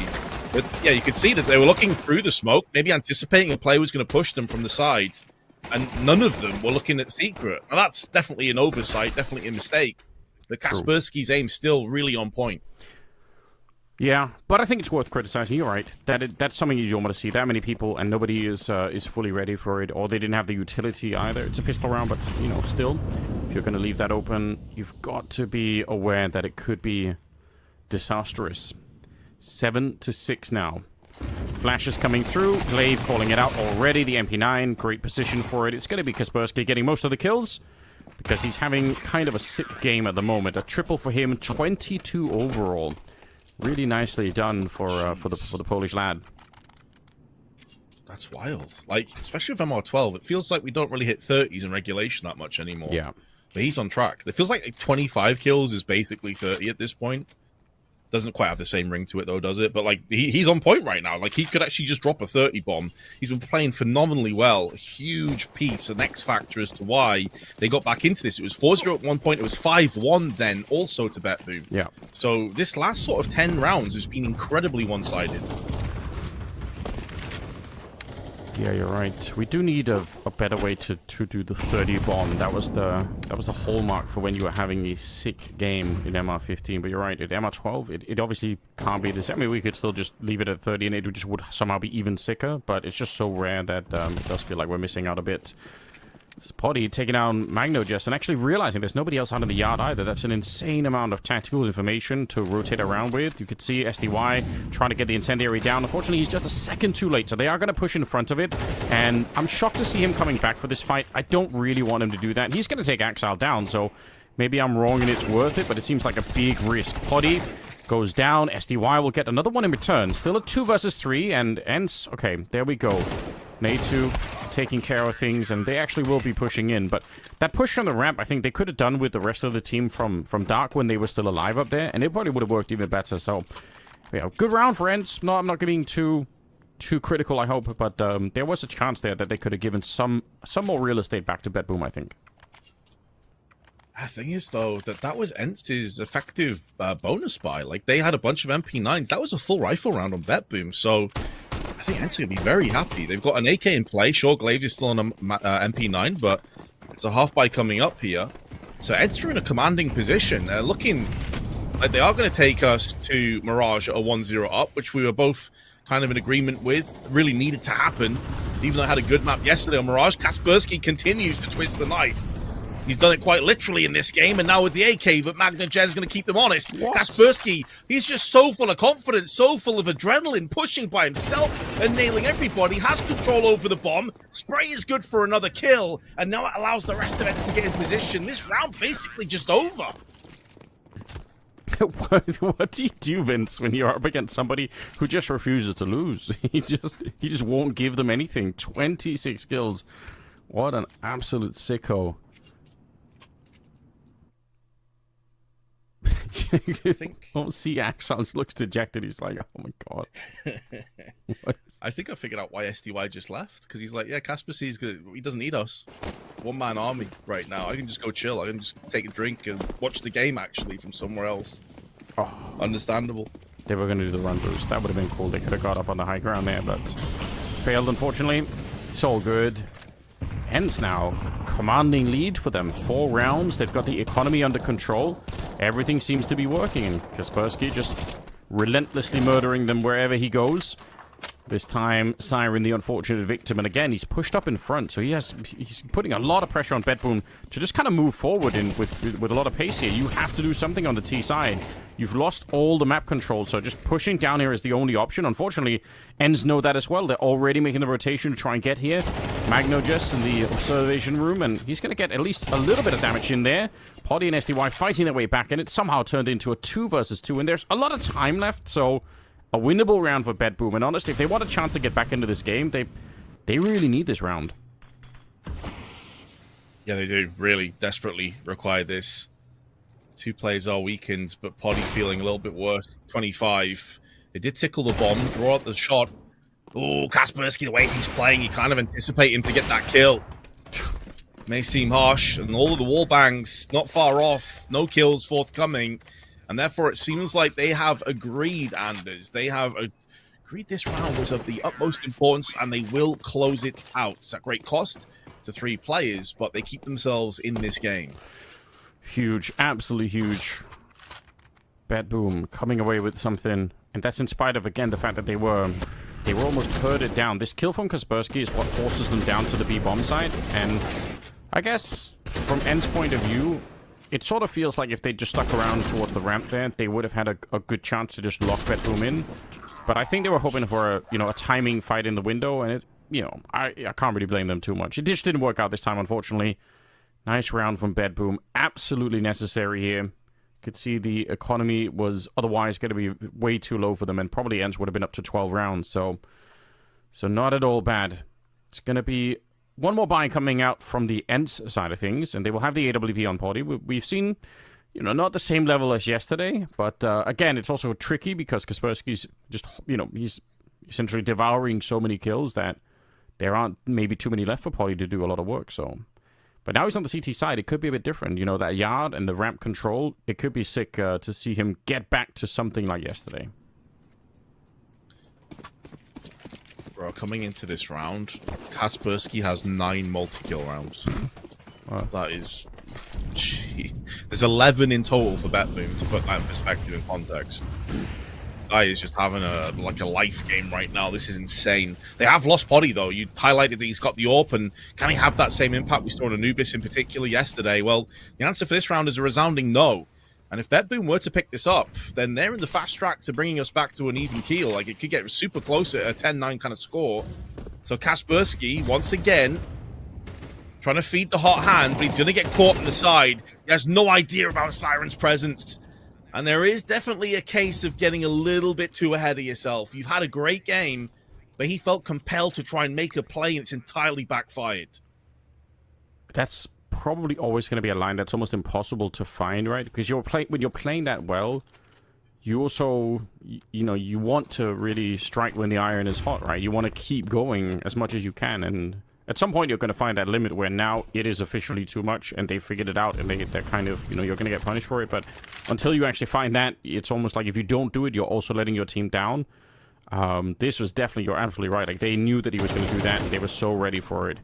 But yeah, you could see that they were looking through the smoke, maybe anticipating a player was going to push them from the side, and none of them were looking at Secret. Now that's definitely an oversight, definitely a mistake. But Kaspersky's aim still really on point. Yeah, but I think it's worth criticizing. You're right. That's something you don't want to see. That many people, and nobody is fully ready for it, or they didn't have the utility either. It's a pistol round, but, you know, still, if you're going to leave that open, you've got to be aware that it could be disastrous. 7-6 now. Flash is coming through. Glaive calling it out already. The MP9, great position for it. It's going to be Kaspersky getting most of the kills, because he's having kind of a sick game at the moment. A triple for him, 22 overall. Really nicely done for the Polish lad. That's wild. Like, especially with MR12, it feels like we don't really hit 30s in regulation that much anymore. Yeah. But he's on track. It feels like 25 kills is basically 30 at this point. Doesn't quite have the same ring to it, though, does it? But, like, he's on point right now. Like, he could actually just drop a 30 bomb. He's been playing phenomenally well. A huge piece, an X factor as to why they got back into this. It was 4-0 at one point. It was 5-1 then, also to BetBoom. Yeah. So this last sort of 10 rounds has been incredibly one-sided. Yeah, you're right. We do need a better way to do the 30 bomb. That was the hallmark for when you were having a sick game in MR15. But you're right, at MR12, it obviously can't be this. I mean, we could still just leave it at 30 and it just would somehow be even sicker. But it's just so rare that it does feel like we're missing out a bit. Potty taking down Magno just and actually realizing there's nobody else out in the yard either. That's an insane amount of tactical information to rotate around with. You could see SDY trying to get the incendiary down. Unfortunately, he's just a second too late, so they are going to push in front of it. And I'm shocked to see him coming back for this fight. I don't really want him to do that. He's going to take Axile down, so maybe I'm wrong and it's worth it, but it seems like a big risk. Potty goes down. SDY will get another one in return. Still a 2 versus 3, and ENCE, okay, there we go. Natu taking care of things, and they actually will be pushing in. But that push from the ramp, I think they could have done with the rest of the team from Dark when they were still alive up there, and it probably would have worked even better. So, yeah, good round for ENCE. No, I'm not getting too critical, I hope, but there was a chance there that they could have given some more real estate back to BetBoom, I think. The thing is, though, that was ENCE's effective bonus buy. Like, they had a bunch of MP9s. That was a full rifle round on BetBoom, so I think ENCE will be very happy. They've got an AK in play. Sure, Glaive is still on a MP9, but it's a half buy coming up here. So ENCE are in a commanding position. They're looking like they are going to take us to Mirage at a 1-0 up, which we were both kind of in agreement with. Really needed to happen. Even though I had a good map yesterday on Mirage, Kaspersky continues to twist the knife. He's done it quite literally in this game, and now with the AK, but Magna Jez is going to keep them honest. What? Kaspersky, he's just so full of confidence, so full of adrenaline, pushing by himself and nailing everybody, has control over the bomb. Spray is good for another kill, and now it allows the rest of ENCE to get in position. This round basically just over. What do you do, Vince, when you're up against somebody who just refuses to lose? He just won't give them anything. 26 kills. What an absolute sicko. I think. Don't see Axel looks dejected. He's like, oh my god. I think I figured out why SDY just left, because he's like, yeah, Kaspersky's good. He doesn't need us. One-man army right now. I can just go chill. I can just take a drink and watch the game actually from somewhere else. Oh, understandable. They were going to do the run boost. That would have been cool. They could have got up on the high ground there, but failed unfortunately. It's all good. ENCE now commanding lead for them. 4 rounds. They've got the economy under control. Everything seems to be working, and Kaspersky just relentlessly murdering them wherever he goes. This time, Siren, the unfortunate victim, and again, he's pushed up in front, so he's putting a lot of pressure on BetBoom to just kind of move forward with a lot of pace here. You have to do something on the T side. You've lost all the map control, so just pushing down here is the only option. Unfortunately, ENCE know that as well. They're already making the rotation to try and get here. Magno just in the observation room, and he's going to get at least a little bit of damage in there. Poddy and SDY fighting their way back, and it somehow turned into a 2 versus 2, and there's a lot of time left, so a winnable round for BetBoom. And honestly, if they want a chance to get back into this game, they really need this round. Yeah, they do really desperately require this. 2 players are weakened, but Poddy feeling a little bit worse. 25. They did tickle the bomb, draw out the shot. Oh, Kaspersky, the way he's playing, you kind of anticipate him to get that kill. May seem harsh, and all of the wall bangs not far off. No kills forthcoming. And therefore, it seems like they have agreed, Anders. They have agreed this round was of the utmost importance, and they will close it out. It's at great cost to 3 players, but they keep themselves in this game. Huge, absolutely huge. BetBoom coming away with something, and that's in spite of, again, the fact that they were almost herded down. This kill from Kaspersky is what forces them down to the B bomb site, and I guess from ENCE's point of view, it sort of feels like if they just stuck around towards the ramp there, they would have had a good chance to just lock BetBoom in. But I think they were hoping for a timing fight in the window, and I can't really blame them too much. It just didn't work out this time, unfortunately. Nice round from BetBoom, absolutely necessary here. Could see the economy was otherwise going to be way too low for them, and probably ENCE would have been up to 12 rounds. So not at all bad. It's going to be one more buy coming out from the ENCE side of things, and they will have the AWP on Poddy. We've seen, not the same level as yesterday, but again, it's also tricky because Kaspersky's just, he's essentially devouring so many kills that there aren't maybe too many left for Poddy to do a lot of work, so. But now he's on the CT side, it could be a bit different. That yard and the ramp control, it could be sick to see him get back to something like yesterday. Bro, coming into this round, Kaspersky has 9 multi-kill rounds. Wow. That is... Gee. There's 11 in total for BetBoom, to put that in perspective and context. Guy is just having a life game right now. This is insane. They have lost Poddy, though. You highlighted that he's got the AWP, and can he have that same impact we saw on Anubis in particular yesterday? Well, the answer for this round is a resounding no. And if BetBoom were to pick this up, then they're in the fast track to bringing us back to an even keel. Like, it could get super close at a 10-9 kind of score. So Kaspersky, once again, trying to feed the hot hand, but he's going to get caught on the side. He has no idea about Siren's presence. And there is definitely a case of getting a little bit too ahead of yourself. You've had a great game, but he felt compelled to try and make a play, and it's entirely backfired. That's probably always going to be a line that's almost impossible to find, right? Because when you're playing that well, you also, you want to really strike when the iron is hot, right? You want to keep going as much as you can, and at some point you're going to find that limit where now it is officially too much, and they figured it out, and they're kind of, you're going to get punished for it. But until you actually find that, it's almost like if you don't do it, you're also letting your team down. This was definitely, you're absolutely right. Like, they knew that he was going to do that, and they were so ready for it.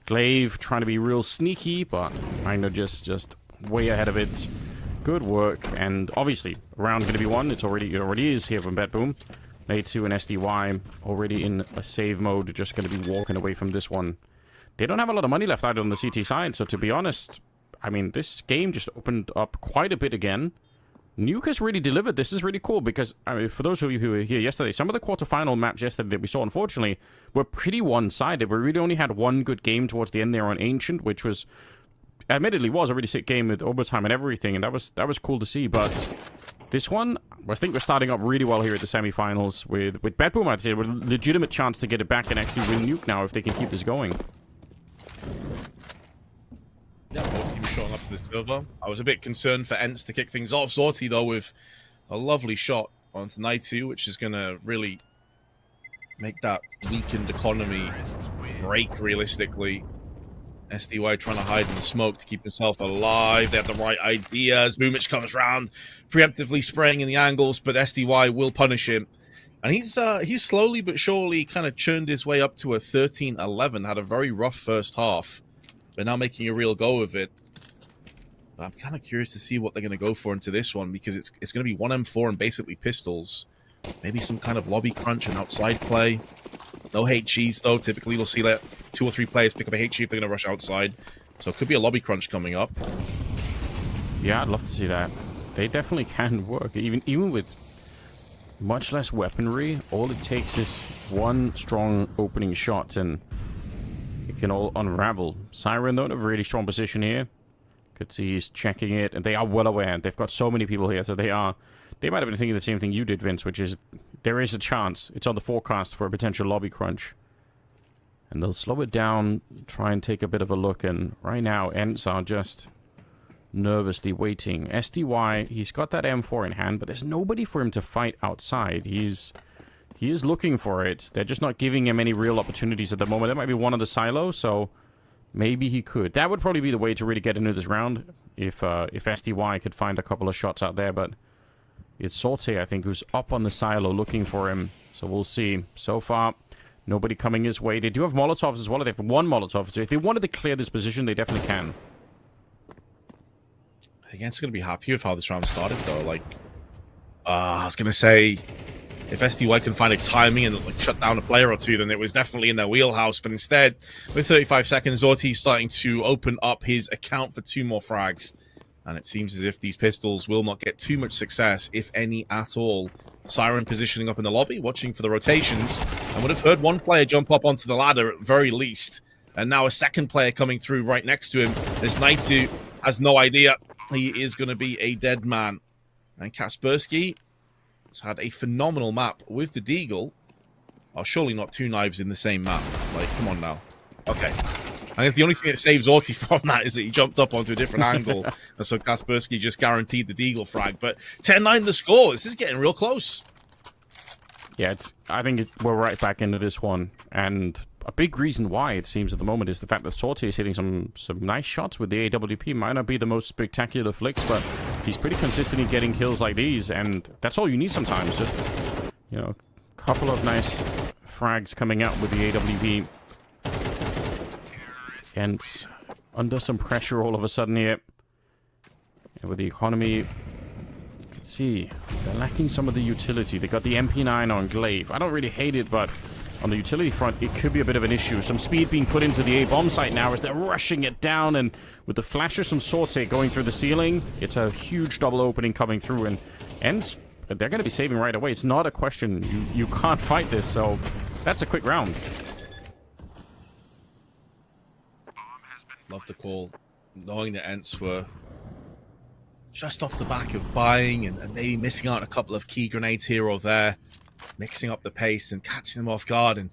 Glaive trying to be real sneaky, but kind of just way ahead of it. Good work, and obviously, round going to be won. It already is here from BetBoom. A2 and SDY already in a save mode, just going to be walking away from this one. They don't have a lot of money left either on the CT side, so to be honest, I mean, this game just opened up quite a bit again. Nuke has really delivered. This is really cool because, I mean, for those of you who were here yesterday, some of the quarterfinal maps yesterday that we saw, unfortunately, were pretty one-sided. We really only had one good game towards the end there on Ancient, which was, admittedly, was a really sick game with overtime and everything, and that was cool to see. But this one, I think we're starting up really well here at the semifinals with BetBoom. I'd say, with a legitimate chance to get it back and actually win Nuke now if they can keep this going. Yeah, both teams showing up to the server. I was a bit concerned for ENCE to kick things off. Zorti, though, with a lovely shot onto Night2, which is going to really make that weakened economy break realistically. SDY trying to hide in the smoke to keep himself alive. They have the right ideas. Boomich comes round, preemptively spraying in the angles, but SDY will punish him. And he's slowly but surely kind of churned his way up to a 13-11. Had a very rough first half. They're now making a real go of it. I'm kind of curious to see what they're going to go for into this one, because it's going to be 1M4 and basically pistols. Maybe some kind of lobby crunch and outside play. No HGs, though. Typically, you'll see that 2 or 3 players pick up a HG if they're going to rush outside. So it could be a lobby crunch coming up. Yeah, I'd love to see that. They definitely can work. Even with much less weaponry, all it takes is one strong opening shot, and it can all unravel. Siren, though, in a really strong position here. Could see he's checking it, and they are well aware. They've got so many people here, so they might have been thinking the same thing you did, Vince, which is there is a chance. It's on the forecast for a potential lobby crunch. And they'll slow it down, try and take a bit of a look, and right now, ENCE are just nervously waiting. SDY, he's got that M4 in hand, but there's nobody for him to fight outside. He is looking for it. They're just not giving him any real opportunities at the moment. That might be one of the silos, so maybe he could. That would probably be the way to really get into this round, if SDY could find a couple of shots out there, but it's Sorte, I think, who's up on the silo looking for him, so we'll see. So far, nobody coming his way. They do have Molotovs as well. They have one Molotov, so if they wanted to clear this position, they definitely can. I think ENCE going to be happy with how this round started, though. Like, I was going to say, if SDY can find a timing and like shut down a player or two, then it was definitely in their wheelhouse. But instead, with 35 seconds, Zorti's starting to open up his account for 2 more frags. And it seems as if these pistols will not get too much success, if any at all. Siren positioning up in the lobby, watching for the rotations. And would have heard one player jump up onto the ladder at very least. And now a second player coming through right next to him. This Naitu has no idea. He is going to be a dead man. And Kaspersky has had a phenomenal map with the Deagle. Oh, surely not 2 knives in the same map. Like, come on now. Okay. I guess the only thing that saves Orti from that is that he jumped up onto a different angle. And so Kaspersky just guaranteed the Deagle frag. But 10-9 the score. This is getting real close. Yeah, I think we're right back into this one. And a big reason why, it seems at the moment, is the fact that Sorte is hitting some nice shots with the AWP. Might not be the most spectacular flicks, but he's pretty consistently getting kills like these, and that's all you need sometimes. Just, you know, a couple of nice frags coming out with the AWP. And under some pressure all of a sudden here. And with the economy, you can see they're lacking some of the utility. They got the MP9 on Glaive. I don't really hate it, but on the utility front, it could be a bit of an issue. Some speed being put into the A-bomb site now as they're rushing it down, and with the flashes from Sorte going through the ceiling, it's a huge double opening coming through, and ENCE, they're going to be saving right away. It's not a question. You can't fight this, so that's a quick round. Love the call, knowing that ENCE were just off the back of buying and maybe missing out on a couple of key grenades here or there, mixing up the pace and catching them off guard. And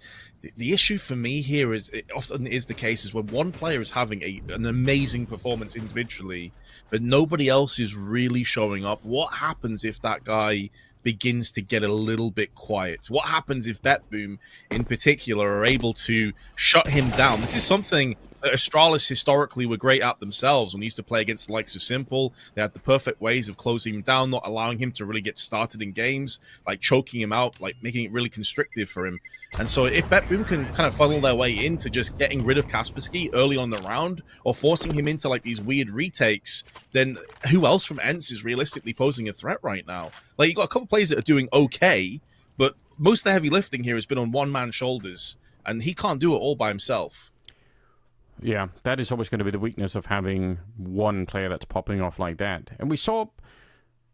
the issue for me here is, it often is the case, is when one player is having an amazing performance individually, but nobody else is really showing up. What happens if that guy begins to get a little bit quiet? What happens if BetBoom in particular are able to shut him down? This is something that Astralis historically were great at themselves when they used to play against the likes of Simple. They had the perfect ways of closing him down, not allowing him to really get started in games, like choking him out, like making it really constrictive for him. And so if BetBoom can kind of funnel their way into just getting rid of Kaspersky early on the round, or forcing him into like these weird retakes, then who else from ENCE is realistically posing a threat right now? Like, you got a couple players that are doing okay, but most of the heavy lifting here has been on one man's shoulders, and he can't do it all by himself. Yeah, that is always going to be the weakness of having one player that's popping off like that. And we saw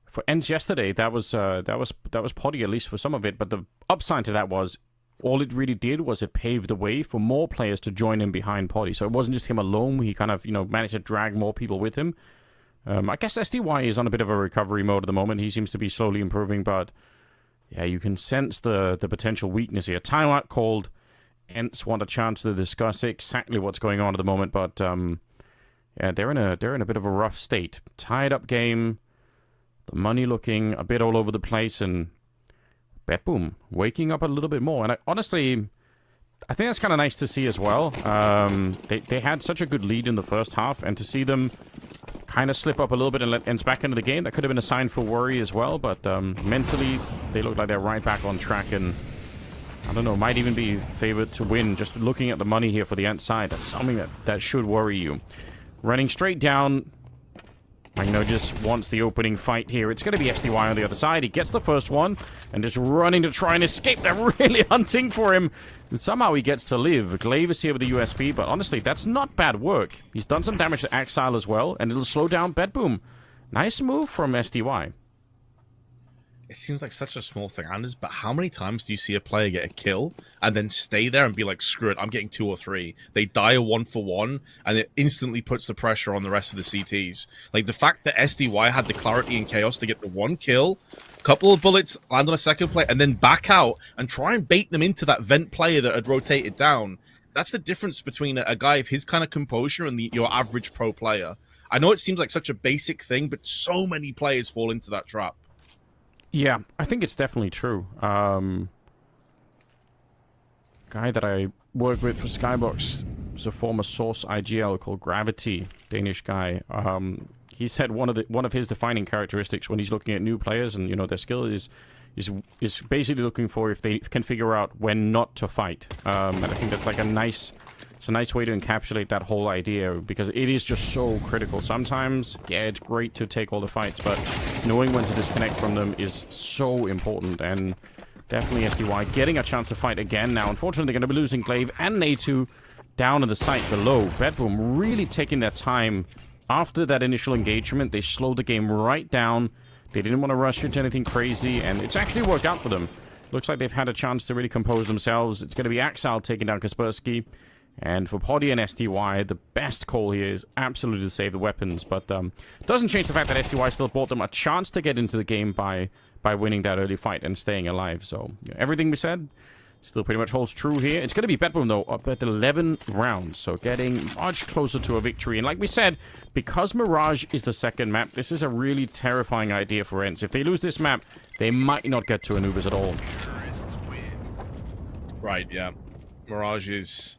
for ENCE yesterday, that was potty, at least for some of it. But the upside to that was, all it really did was it paved the way for more players to join him behind potty. So it wasn't just him alone. He kind of, managed to drag more people with him. I guess SDY is on a bit of a recovery mode at the moment. He seems to be slowly improving, but yeah, you can sense the potential weakness here. Timeout called. ENCE want a chance to discuss exactly what's going on at the moment, but yeah, they're in a bit of a rough state. Tied up game, the money looking a bit all over the place, and BetBoom waking up a little bit more. And I think that's kind of nice to see as well. They had such a good lead in the first half, and to see them kind of slip up a little bit and let ENCE back into the game, that could have been a sign for worry as well. But mentally, they look like they're right back on track, and I don't know, might even be favored to win. Just looking at the money here for the ENCE side, that's something that should worry you. Running straight down, Magno just wants the opening fight here. It's going to be SDY on the other side. He gets the first one and is running to try and escape. They're really hunting for him. And somehow he gets to live. Glaive is here with the USP, but honestly, that's not bad work. He's done some damage to Axile as well, and it'll slow down BetBoom. Nice move from SDY. It seems like such a small thing, Anders, but how many times do you see a player get a kill and then stay there and be like, screw it, I'm getting 2 or 3. They die a 1-for-1, and it instantly puts the pressure on the rest of the CTs. Like, the fact that SDY had the clarity and chaos to get the 1 kill, couple of bullets, land on a second play, and then back out and try and bait them into that vent player that had rotated down. That's the difference between a guy of his kind of composure and your average pro player. I know it seems like such a basic thing, but so many players fall into that trap. Yeah, I think it's definitely true. Guy that I work with for Skybox is a former Source IGL called Gravity, Danish guy. He said one of his defining characteristics when he's looking at new players and, you know, their skill is basically looking for if they can figure out when not to fight. And I think that's like a nice way to encapsulate that whole idea, because it is just so critical. Sometimes, yeah, it's great to take all the fights, but knowing when to disconnect from them is so important. And definitely SDY getting a chance to fight again now. Unfortunately, they're going to be losing Glaive and A2 down in the site below. BetBoom really taking their time after that initial engagement. They slowed the game right down. They didn't want to rush into anything crazy, and it's actually worked out for them. Looks like they've had a chance to really compose themselves. It's going to be Axile taking down Kaspersky. And for Poddy and SDY, the best call here is absolutely to save the weapons. But doesn't change the fact that SDY still bought them a chance to get into the game by winning that early fight and staying alive. So everything we said still pretty much holds true here. It's going to be BetBoom, though, up at 11 rounds. So getting much closer to a victory. And like we said, because Mirage is the second map, this is a really terrifying idea for ENCE. If they lose this map, they might not get to Anubis at all. Right, yeah. Mirage is...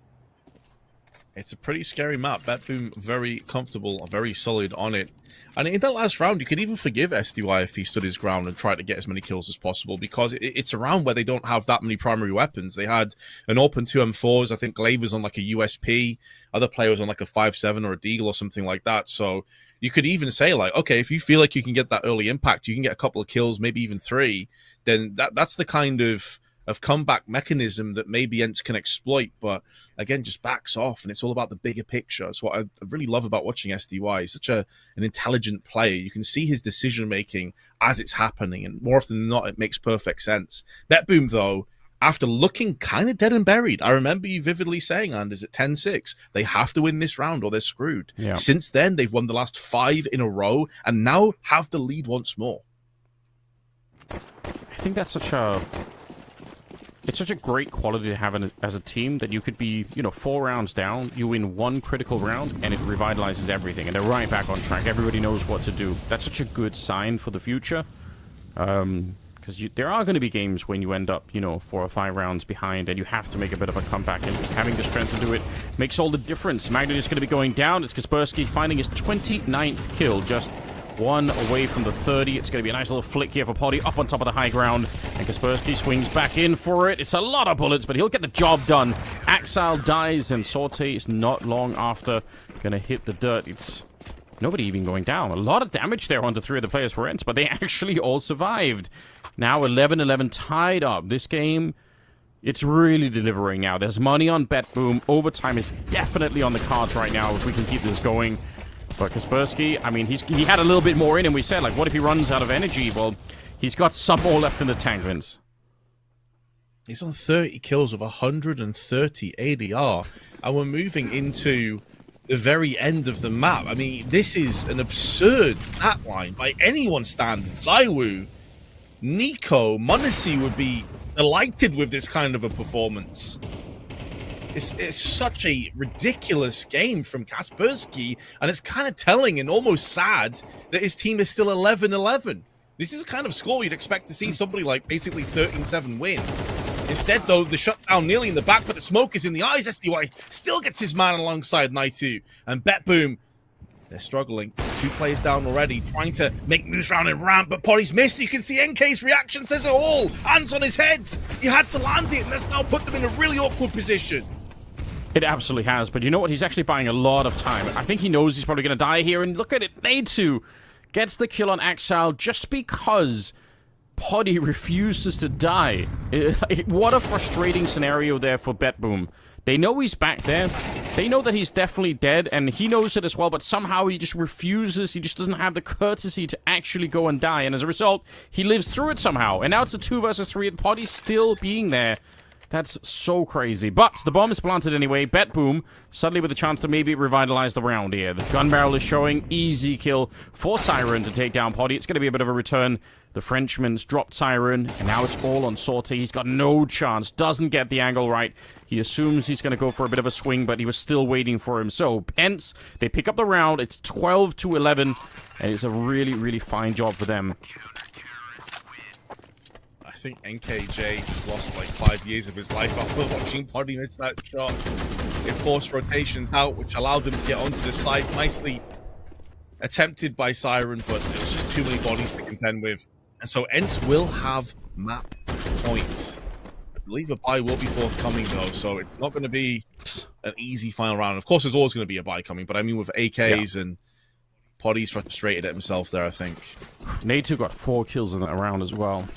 It's a pretty scary map. BetBoom very comfortable, very solid on it. And in that last round, you could even forgive SDY if he stood his ground and tried to get as many kills as possible, because it's a round where they don't have that many primary weapons. They had an open 2 M4s. I think Glaive was on like a USP. Other players on like a 5.7 or a Deagle or something like that. So you could even say like, okay, if you feel like you can get that early impact, you can get a couple of kills, maybe even 3, then that's the kind of comeback mechanism that maybe ENCE can exploit, but again, just backs off, and it's all about the bigger picture. It's what I really love about watching SDY. He's such an intelligent player. You can see his decision-making as it's happening, and more often than not, it makes perfect sense. BetBoom, though, after looking kind of dead and buried, I remember you vividly saying, Anders, at 10-6, they have to win this round or they're screwed. Yeah. Since then, they've won the last 5 in a row, and now have the lead once more. I think that's such a... It's such a great quality to have as a team, that you could be, 4 rounds down, you win 1 critical round, and it revitalizes everything, and they're right back on track. Everybody knows what to do. That's such a good sign for the future, because there are going to be games when you end up, 4 or 5 rounds behind, and you have to make a bit of a comeback, and having the strength to do it makes all the difference. Magnet is going to be going down. It's Kaspersky finding his 29th kill, just 1 away from the 30. It's going to be a nice little flick here for Poddy up on top of the high ground. And Kaspersky swings back in for it. It's a lot of bullets, but he'll get the job done. Axile dies, and Sorte is not long after going to hit the dirt. It's nobody even going down. A lot of damage there onto 3 of the players for ENCE, but they actually all survived. Now 11-11 tied up. This game, it's really delivering now. There's money on BetBoom. Overtime is definitely on the cards right now if we can keep this going. But Kaspersky, I mean, he had a little bit more in him. We said, like, what if he runs out of energy? Well, he's got some more left in the tank, Vince. He's on 30 kills of 130 ADR. And we're moving into the very end of the map. I mean, this is an absurd stat line by anyone's standards. Zaiwu, Nico, Monesi would be delighted with this kind of a performance. It's such a ridiculous game from Kaspersky, and it's kind of telling and almost sad that his team is still 11-11. This is the kind of score you'd expect to see somebody like basically 13-7 win. Instead, though, the shutdown nearly in the back, but the smoke is in the eyes. SDY still gets his man alongside Naitu, and BetBoom, they're struggling. 2 players down already, trying to make moves around and ramp, but Poddy's missed. You can see NK's reaction says it all. Hands on his head. He had to land it, and that's now put them in a really awkward position. It absolutely has, but you know what? He's actually buying a lot of time. I think he knows he's probably going to die here, and look at it. Naitu gets the kill on Axile just because Poddy refuses to die. What a frustrating scenario there for BetBoom. They know he's back there. They know that he's definitely dead, and he knows it as well, but somehow he just refuses. He just doesn't have the courtesy to actually go and die, and as a result, he lives through it somehow. And now it's a 2 versus 3, and Poddy still being there. That's so crazy. But the bomb is planted anyway. BetBoom suddenly with a chance to maybe revitalize the round here. The gun barrel is showing. Easy kill for Siren to take down Poddy. It's going to be a bit of a return. The Frenchman's dropped Siren, and now it's all on Sortie. He's got no chance. Doesn't get the angle right. He assumes he's going to go for a bit of a swing, but he was still waiting for him. So, ENCE, they pick up the round. It's 12-11, and it's a really, really fine job for them. I think NKJ just lost like 5 years of his life after watching Poddy miss that shot. It forced rotations out, which allowed them to get onto the site. Nicely attempted by Siren, but it was just too many bodies to contend with. And so ENCE will have map points. I believe a buy will be forthcoming, though, so it's not going to be an easy final round. Of course, there's always going to be a buy coming, but I mean with AKs and Poddy's frustrated at himself there, I think. Natu got 4 kills in that round as well.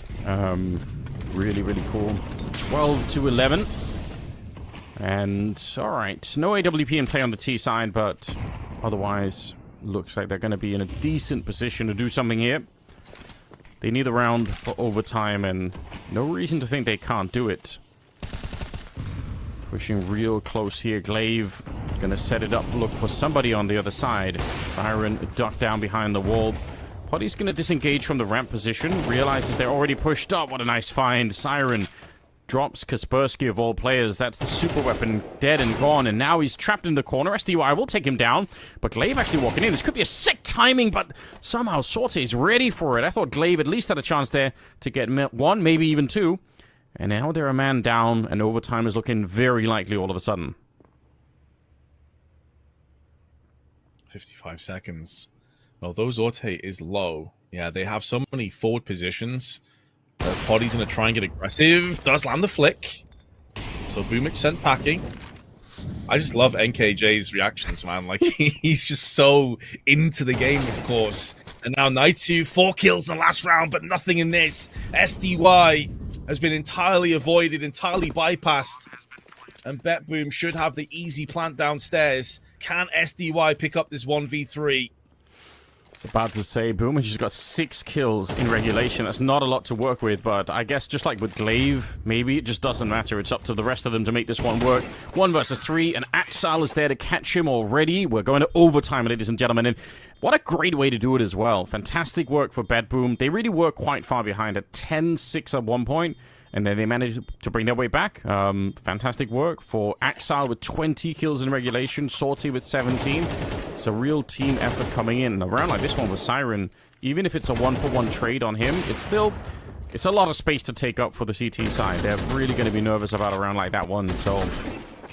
Really, really cool. 12-11. And, alright, no AWP in play on the T side, but otherwise, looks like they're going to be in a decent position to do something here. They need the round for overtime, and no reason to think they can't do it. Pushing real close here. Glaive gonna set it up, look for somebody on the other side. Siren ducked down behind the wall. Poddy's gonna disengage from the ramp position. Realizes they're already pushed up. What a nice find. Siren drops Kaspersky of all players. That's the super weapon dead and gone, and now he's trapped in the corner. SDY will take him down, but Glaive actually walking in. This could be a sick timing, but somehow Sortie is ready for it. I thought Glaive at least had a chance there to get 1, maybe even 2. And now they're a man down, and overtime is looking very likely all of a sudden. 55 seconds. Although Zorte is low, yeah, they have so many forward positions. Poddy's going to try and get aggressive. Does land the flick. So Boomich sent packing. I just love NKJ's reactions, man. Like, he's just so into the game, of course. And now Naitu, 4 kills in the last round, but nothing in this. SDY has been entirely avoided, entirely bypassed. And BetBoom should have the easy plant downstairs. Can SDY pick up this 1v3? I was about to say, Boomer just got 6 kills in regulation. That's not a lot to work with, but I guess just like with Glaive, maybe it just doesn't matter. It's up to the rest of them to make this one work. 1 versus 3, and Axile is there to catch him already. We're going to overtime, ladies and gentlemen, and what a great way to do it as well. Fantastic work for BetBoom. They really were quite far behind at 10-6 at one point, and then they managed to bring their way back. Fantastic work for Axile with 20 kills in regulation, Sortie with 17. It's a real team effort coming in. A round like this one with Siren, even if it's a 1-for-1 trade on him, it's a lot of space to take up for the CT side. They're really going to be nervous about a round like that one. So,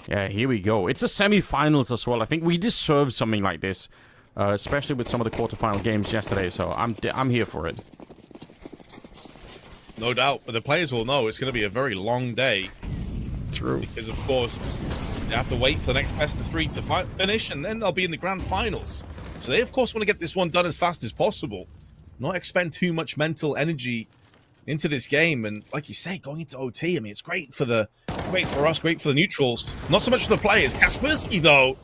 yeah, here we go. It's a semi-finals as well. I think we deserve something like this, especially with some of the quarterfinal games yesterday. So I'm here for it. No doubt, but the players will know it's going to be a very long day. True. Because, of course, they have to wait for the next best of 3 to finish, and then they'll be in the grand finals. So they, of course, want to get this one done as fast as possible. Not expend too much mental energy into this game. And like you say, going into OT, I mean, it's great for us, great for the neutrals. Not so much for the players. Kaspersky, though,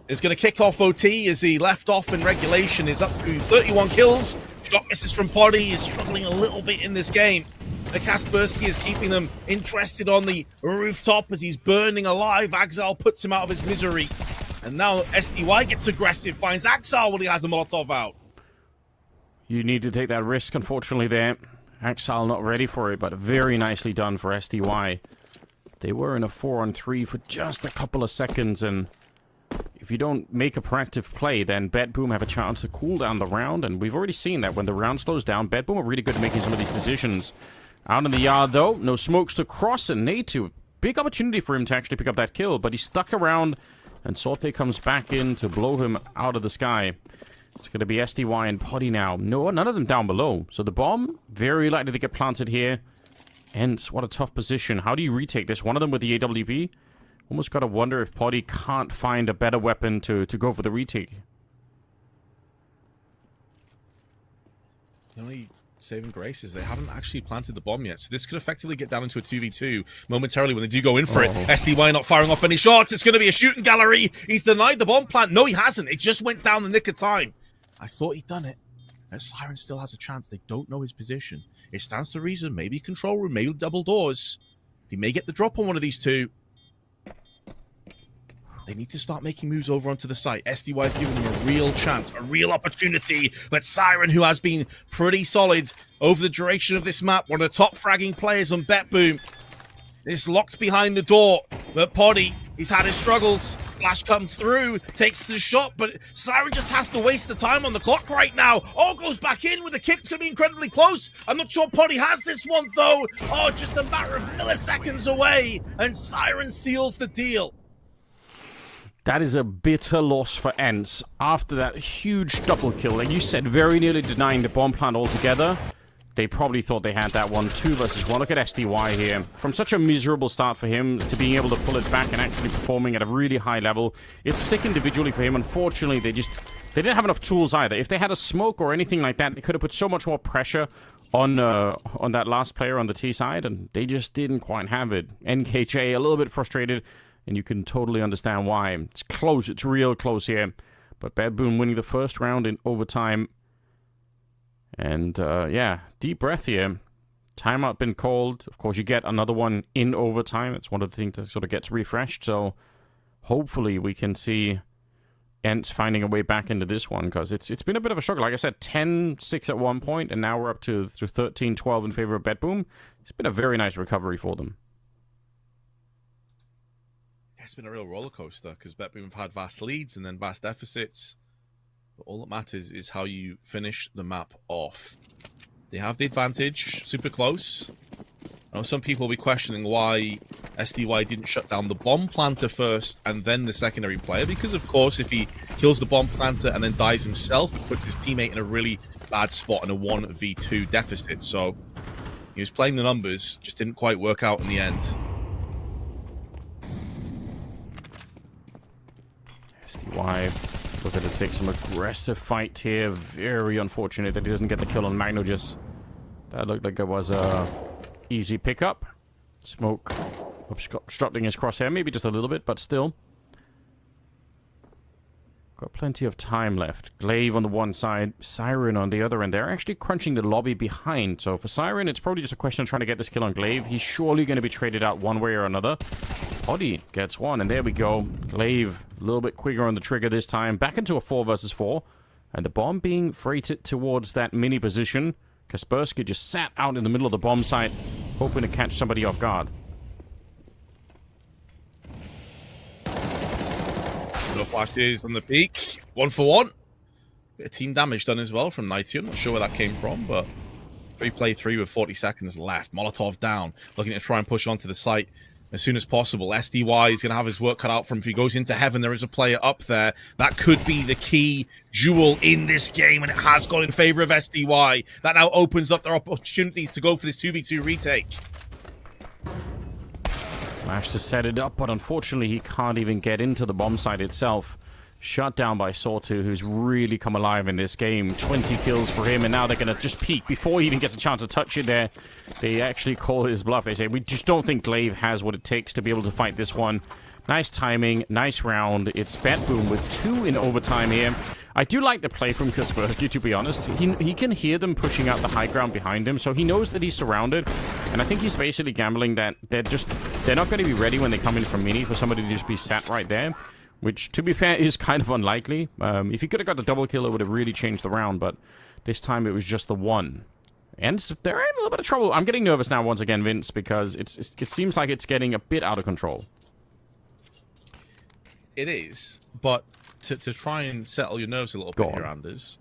is going to kick off OT as he left off in regulation. Is up to 31 kills. Shot misses from Poddy. Is struggling a little bit in this game. The Kaspersky is keeping them interested on the rooftop as he's burning alive. Axile puts him out of his misery. And now SDY gets aggressive, finds Axile when he has a Molotov out. You need to take that risk, unfortunately, there. Axile not ready for it, but very nicely done for SDY. They were in a 4-on-3 for just a couple of seconds, and if you don't make a proactive play, then BetBoom have a chance to cool down the round, and we've already seen that when the round slows down, BetBoom are really good at making some of these decisions. Out in the yard, though, no smokes to cross, and Natu, big opportunity for him to actually pick up that kill, but he's stuck around, and Sortie comes back in to blow him out of the sky. It's going to be SDY and Poddy now. No, none of them down below. So the bomb, very likely to get planted here. ENCE, what a tough position. How do you retake this? One of them with the AWP? Almost got to wonder if Poddy can't find a better weapon to go for the retake. The only saving grace is they haven't actually planted the bomb yet. So this could effectively get down into a 2v2 momentarily when they do go in for it. SDY not firing off any shots. It's going to be a shooting gallery. He's denied the bomb plant. No, he hasn't. It just went down the nick of time. I thought he'd done it. Siren still has a chance. They don't know his position. It stands to reason. Maybe control room, maybe double doors. He may get the drop on one of these two. They need to start making moves over onto the site. SDY is giving them a real chance, a real opportunity. But Siren, who has been pretty solid over the duration of this map, one of the top fragging players on BetBoom, is locked behind the door. But Poddy, he's had his struggles. Flash comes through, takes the shot, but Siren just has to waste the time on the clock right now. Oh, goes back in with a kick. It's going to be incredibly close. I'm not sure Poddy has this one, though. Oh, just a matter of milliseconds away, and Siren seals the deal. That is a bitter loss for ENCE after that huge double kill. Like you said, very nearly denying the bomb plant altogether. They probably thought they had that one 2 versus 1. Look at SDY here. From such a miserable start for him to being able to pull it back and actually performing at a really high level. It's sick individually for him. Unfortunately, they didn't have enough tools either. If they had a smoke or anything like that, they could have put so much more pressure on that last player on the T side, and they just didn't quite have it. NKJ a little bit frustrated, and you can totally understand why. It's close. It's real close here. But BetBoom winning the first round in overtime. And, yeah, deep breath here. Timeout been called. Of course, you get another one in overtime. It's one of the things that sort of gets refreshed. So, hopefully, we can see ENCE finding a way back into this one. Because it's been a bit of a struggle. Like I said, 10-6 at one point. And now we're up to 13-12 in favor of BetBoom. It's been a very nice recovery for them. It's been a real roller coaster because BetBoom have had vast leads and then vast deficits. But all that matters is how you finish the map off. They have the advantage, super close. I know some people will be questioning why SDY didn't shut down the bomb planter first and then the secondary player. Because, of course, if he kills the bomb planter and then dies himself, it puts his teammate in a really bad spot in a 1v2 deficit. So he was playing the numbers, just didn't quite work out in the end. SDY looking to take some aggressive fight here. Very unfortunate that he doesn't get the kill on Magnogis. That looked like it was a easy pickup. Smoke obstructing his crosshair, maybe just a little bit, but still. Got plenty of time left. Glaive on the one side, Siren on the other, and they're actually crunching the lobby behind. So for Siren, it's probably just a question of trying to get this kill on Glaive. He's surely going to be traded out one way or another. Poddy gets one, and there we go. Glaive, a little bit quicker on the trigger this time. Back into a 4 versus 4. And the bomb being freighted towards that mini position. Kaspersky just sat out in the middle of the bomb site, hoping to catch somebody off guard. No flashes on the peak. 1 for 1. Bit of team damage done as well from Nighty. I'm not sure where that came from, but 3-play-3 with 40 seconds left. Molotov down, looking to try and push onto the site as soon as possible. SDY is going to have his work cut out for him. If he goes into heaven, there is a player up there. That could be the key jewel in this game, and it has gone in favor of SDY. That now opens up their opportunities to go for this 2v2 retake. Flash to set it up, but unfortunately he can't even get into the bomb site itself. Shut down by Sawtooth, who's really come alive in this game. 20 kills for him, and now they're going to just peek. Before he even gets a chance to touch it there, they actually call his bluff. They say, we just don't think Glaive has what it takes to be able to fight this one. Nice timing, nice round. It's BetBoom with 2 in overtime here. I do like the play from Kaspersky, to be honest. He can hear them pushing out the high ground behind him, so he knows that he's surrounded. And I think he's basically gambling that they're not going to be ready when they come in from mini for somebody to just be sat right there. Which, to be fair, is kind of unlikely. If he could have got the double kill, it would have really changed the round, but this time it was just the 1. And they're in a little bit of trouble. I'm getting nervous now once again, Vince, because it seems like it's getting a bit out of control. It is, but to try and settle your nerves a little bit here, Anders,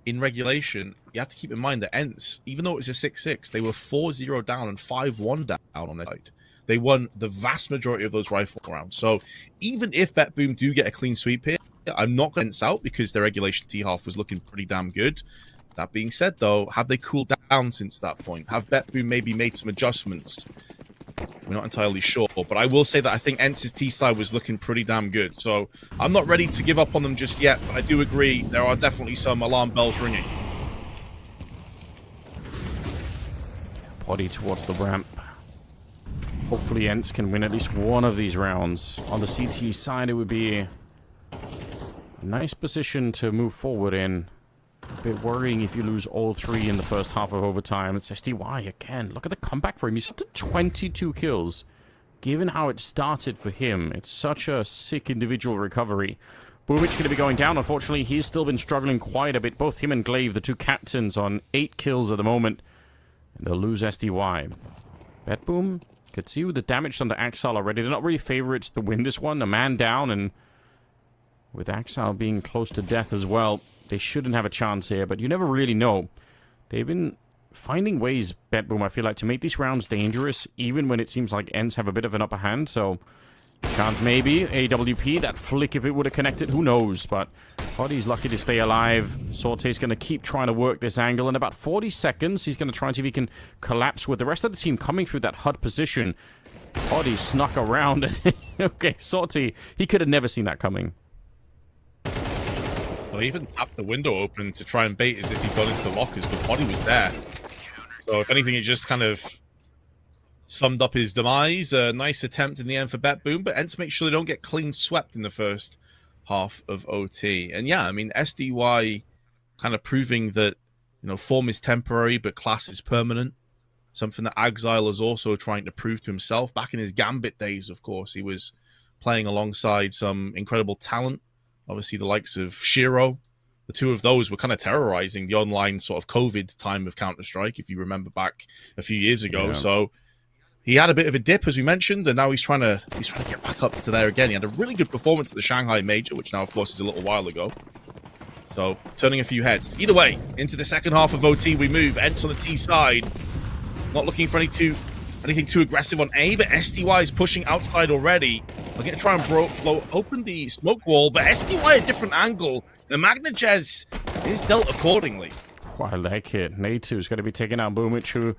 in regulation, you have to keep in mind that ENCE, even though it was a 6-6, they were 4-0 down and 5-1 down on their side. They won the vast majority of those rifle rounds. So even if BetBoom do get a clean sweep here, I'm not going to ENCE out because their regulation T-half was looking pretty damn good. That being said, though, have they cooled down since that point? Have BetBoom maybe made some adjustments? We're not entirely sure, but I will say that I think ENCE's T-side was looking pretty damn good. So I'm not ready to give up on them just yet, but I do agree there are definitely some alarm bells ringing. Body towards the ramp. Hopefully ENCE can win at least one of these rounds. On the CT side, it would be a nice position to move forward in. A bit worrying if you lose all 3 in the first half of overtime. It's SDY again. Look at the comeback for him. He's up to 22 kills. Given how it started for him, it's such a sick individual recovery. Boomich going to be going down. Unfortunately, he's still been struggling quite a bit. Both him and Glaive, the 2 captains, on 8 kills at the moment. And they'll lose SDY. BetBoom could see with the damage done to Axal already. They're not really favorites to win this one. A man down, and with Axal being close to death as well, they shouldn't have a chance here. But you never really know. They've been finding ways, BetBoom, I feel like, to make these rounds dangerous, even when it seems like ENCE have a bit of an upper hand. So, chance maybe. AWP, that flick, if it would have connected, who knows? But Body's lucky to stay alive. Sorte's going to keep trying to work this angle. In about 40 seconds, he's going to try and see if he can collapse with the rest of the team coming through that HUD position. Body snuck around. Okay, Sorte, he could have never seen that coming. Well, he even tapped the window open to try and bait as if he got into the lockers, but Body was there. So, if anything, he just kind of summed up his demise. A nice attempt in the end for BetBoom, but ENCE make sure they don't get clean swept in the first half of OT. And yeah, I mean, SDY kind of proving that, you know, form is temporary, but class is permanent. Something that Exile is also trying to prove to himself. Back in his Gambit days, of course, he was playing alongside some incredible talent. Obviously, the likes of Shiro. The 2 of those were kind of terrorizing the online sort of COVID time of Counter-Strike, if you remember back a few years ago. Yeah. So he had a bit of a dip, as we mentioned, and now he's trying to get back up to there again. He had a really good performance at the Shanghai Major, which now, of course, is a little while ago. So turning a few heads. Either way, into the second half of OT we move. ENCE on the T side. Not looking for anything too aggressive on A, but SDY is pushing outside already. We're going to try and blow open the smoke wall, but SDY a different angle. The Magnachess is dealt accordingly. Oh, I like it. Natu is going to be taking out Boomich, who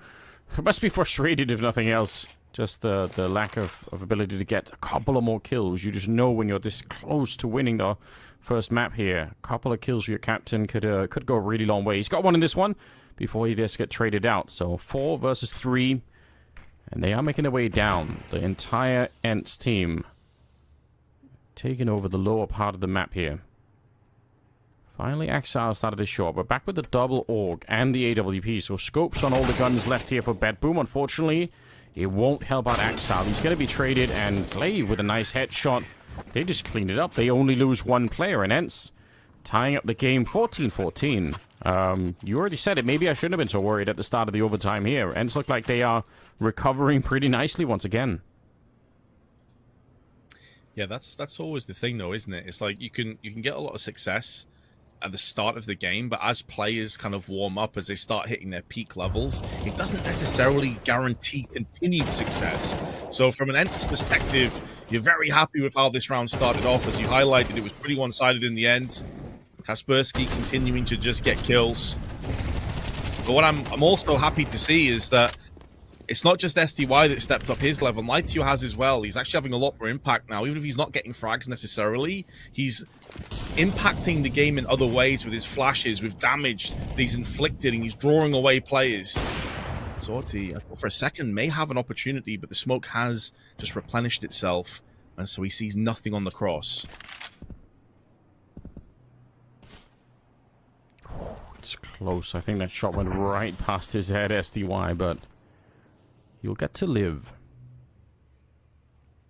must be frustrated if nothing else. Just the lack of ability to get a couple of more kills. You just know when you're this close to winning the first map here. A couple of kills for your captain could go a really long way. He's got one in this one before he just get traded out. So 4 versus 3. And they are making their way down. The entire ENCE team taking over the lower part of the map here. Finally, Axile started this shot. We're back with the double AUG and the AWP. So scopes on all the guns left here for BetBoom. Unfortunately, it won't help out Axile. He's going to be traded, and Glaive with a nice headshot. They just cleaned it up. They only lose 1 player, and ENCE tying up the game 14-14. You already said it. Maybe I shouldn't have been so worried at the start of the overtime here. ENCE look like they are recovering pretty nicely once again. Yeah, that's always the thing, though, isn't it? It's like you can get a lot of success at the start of the game, but as players kind of warm up, as they start hitting their peak levels, it doesn't necessarily guarantee continued success. So from an ENCE perspective, you're very happy with how this round started off. As you highlighted, it was pretty one-sided in the end. Kaspersky continuing to just get kills. But what I'm also happy to see is that it's not just SDY that stepped up his level. Nitio has as well. He's actually having a lot more impact now. Even if he's not getting frags necessarily, he's impacting the game in other ways with his flashes, with damage that he's inflicted, and he's drawing away players. Sorte, for a second, may have an opportunity, but the smoke has just replenished itself, and so he sees nothing on the cross. It's close. I think that shot went right past his head, SDY, but you'll get to live.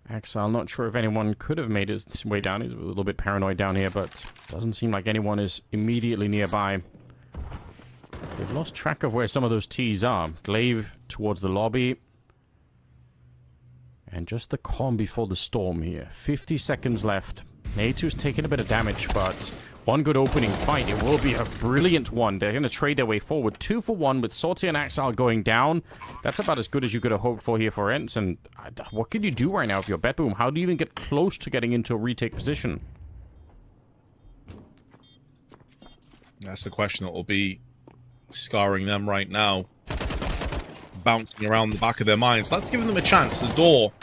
Axel, not sure if anyone could have made his way down. He's a little bit paranoid down here, but doesn't seem like anyone is immediately nearby. They've lost track of where some of those T's are. Glaive towards the lobby. And just the calm before the storm here. 50 seconds left. Natu's taking a bit of damage, but one good opening fight. It will be a brilliant one. They're going to trade their way forward. 2 for 1 with Sorte and Axel going down. That's about as good as you could have hoped for here for ENCE. And what can you do right now if you're BetBoom? How do you even get close to getting into a retake position? That's the question that will be scarring them right now. Bouncing around the back of their minds. That's giving them a chance. The door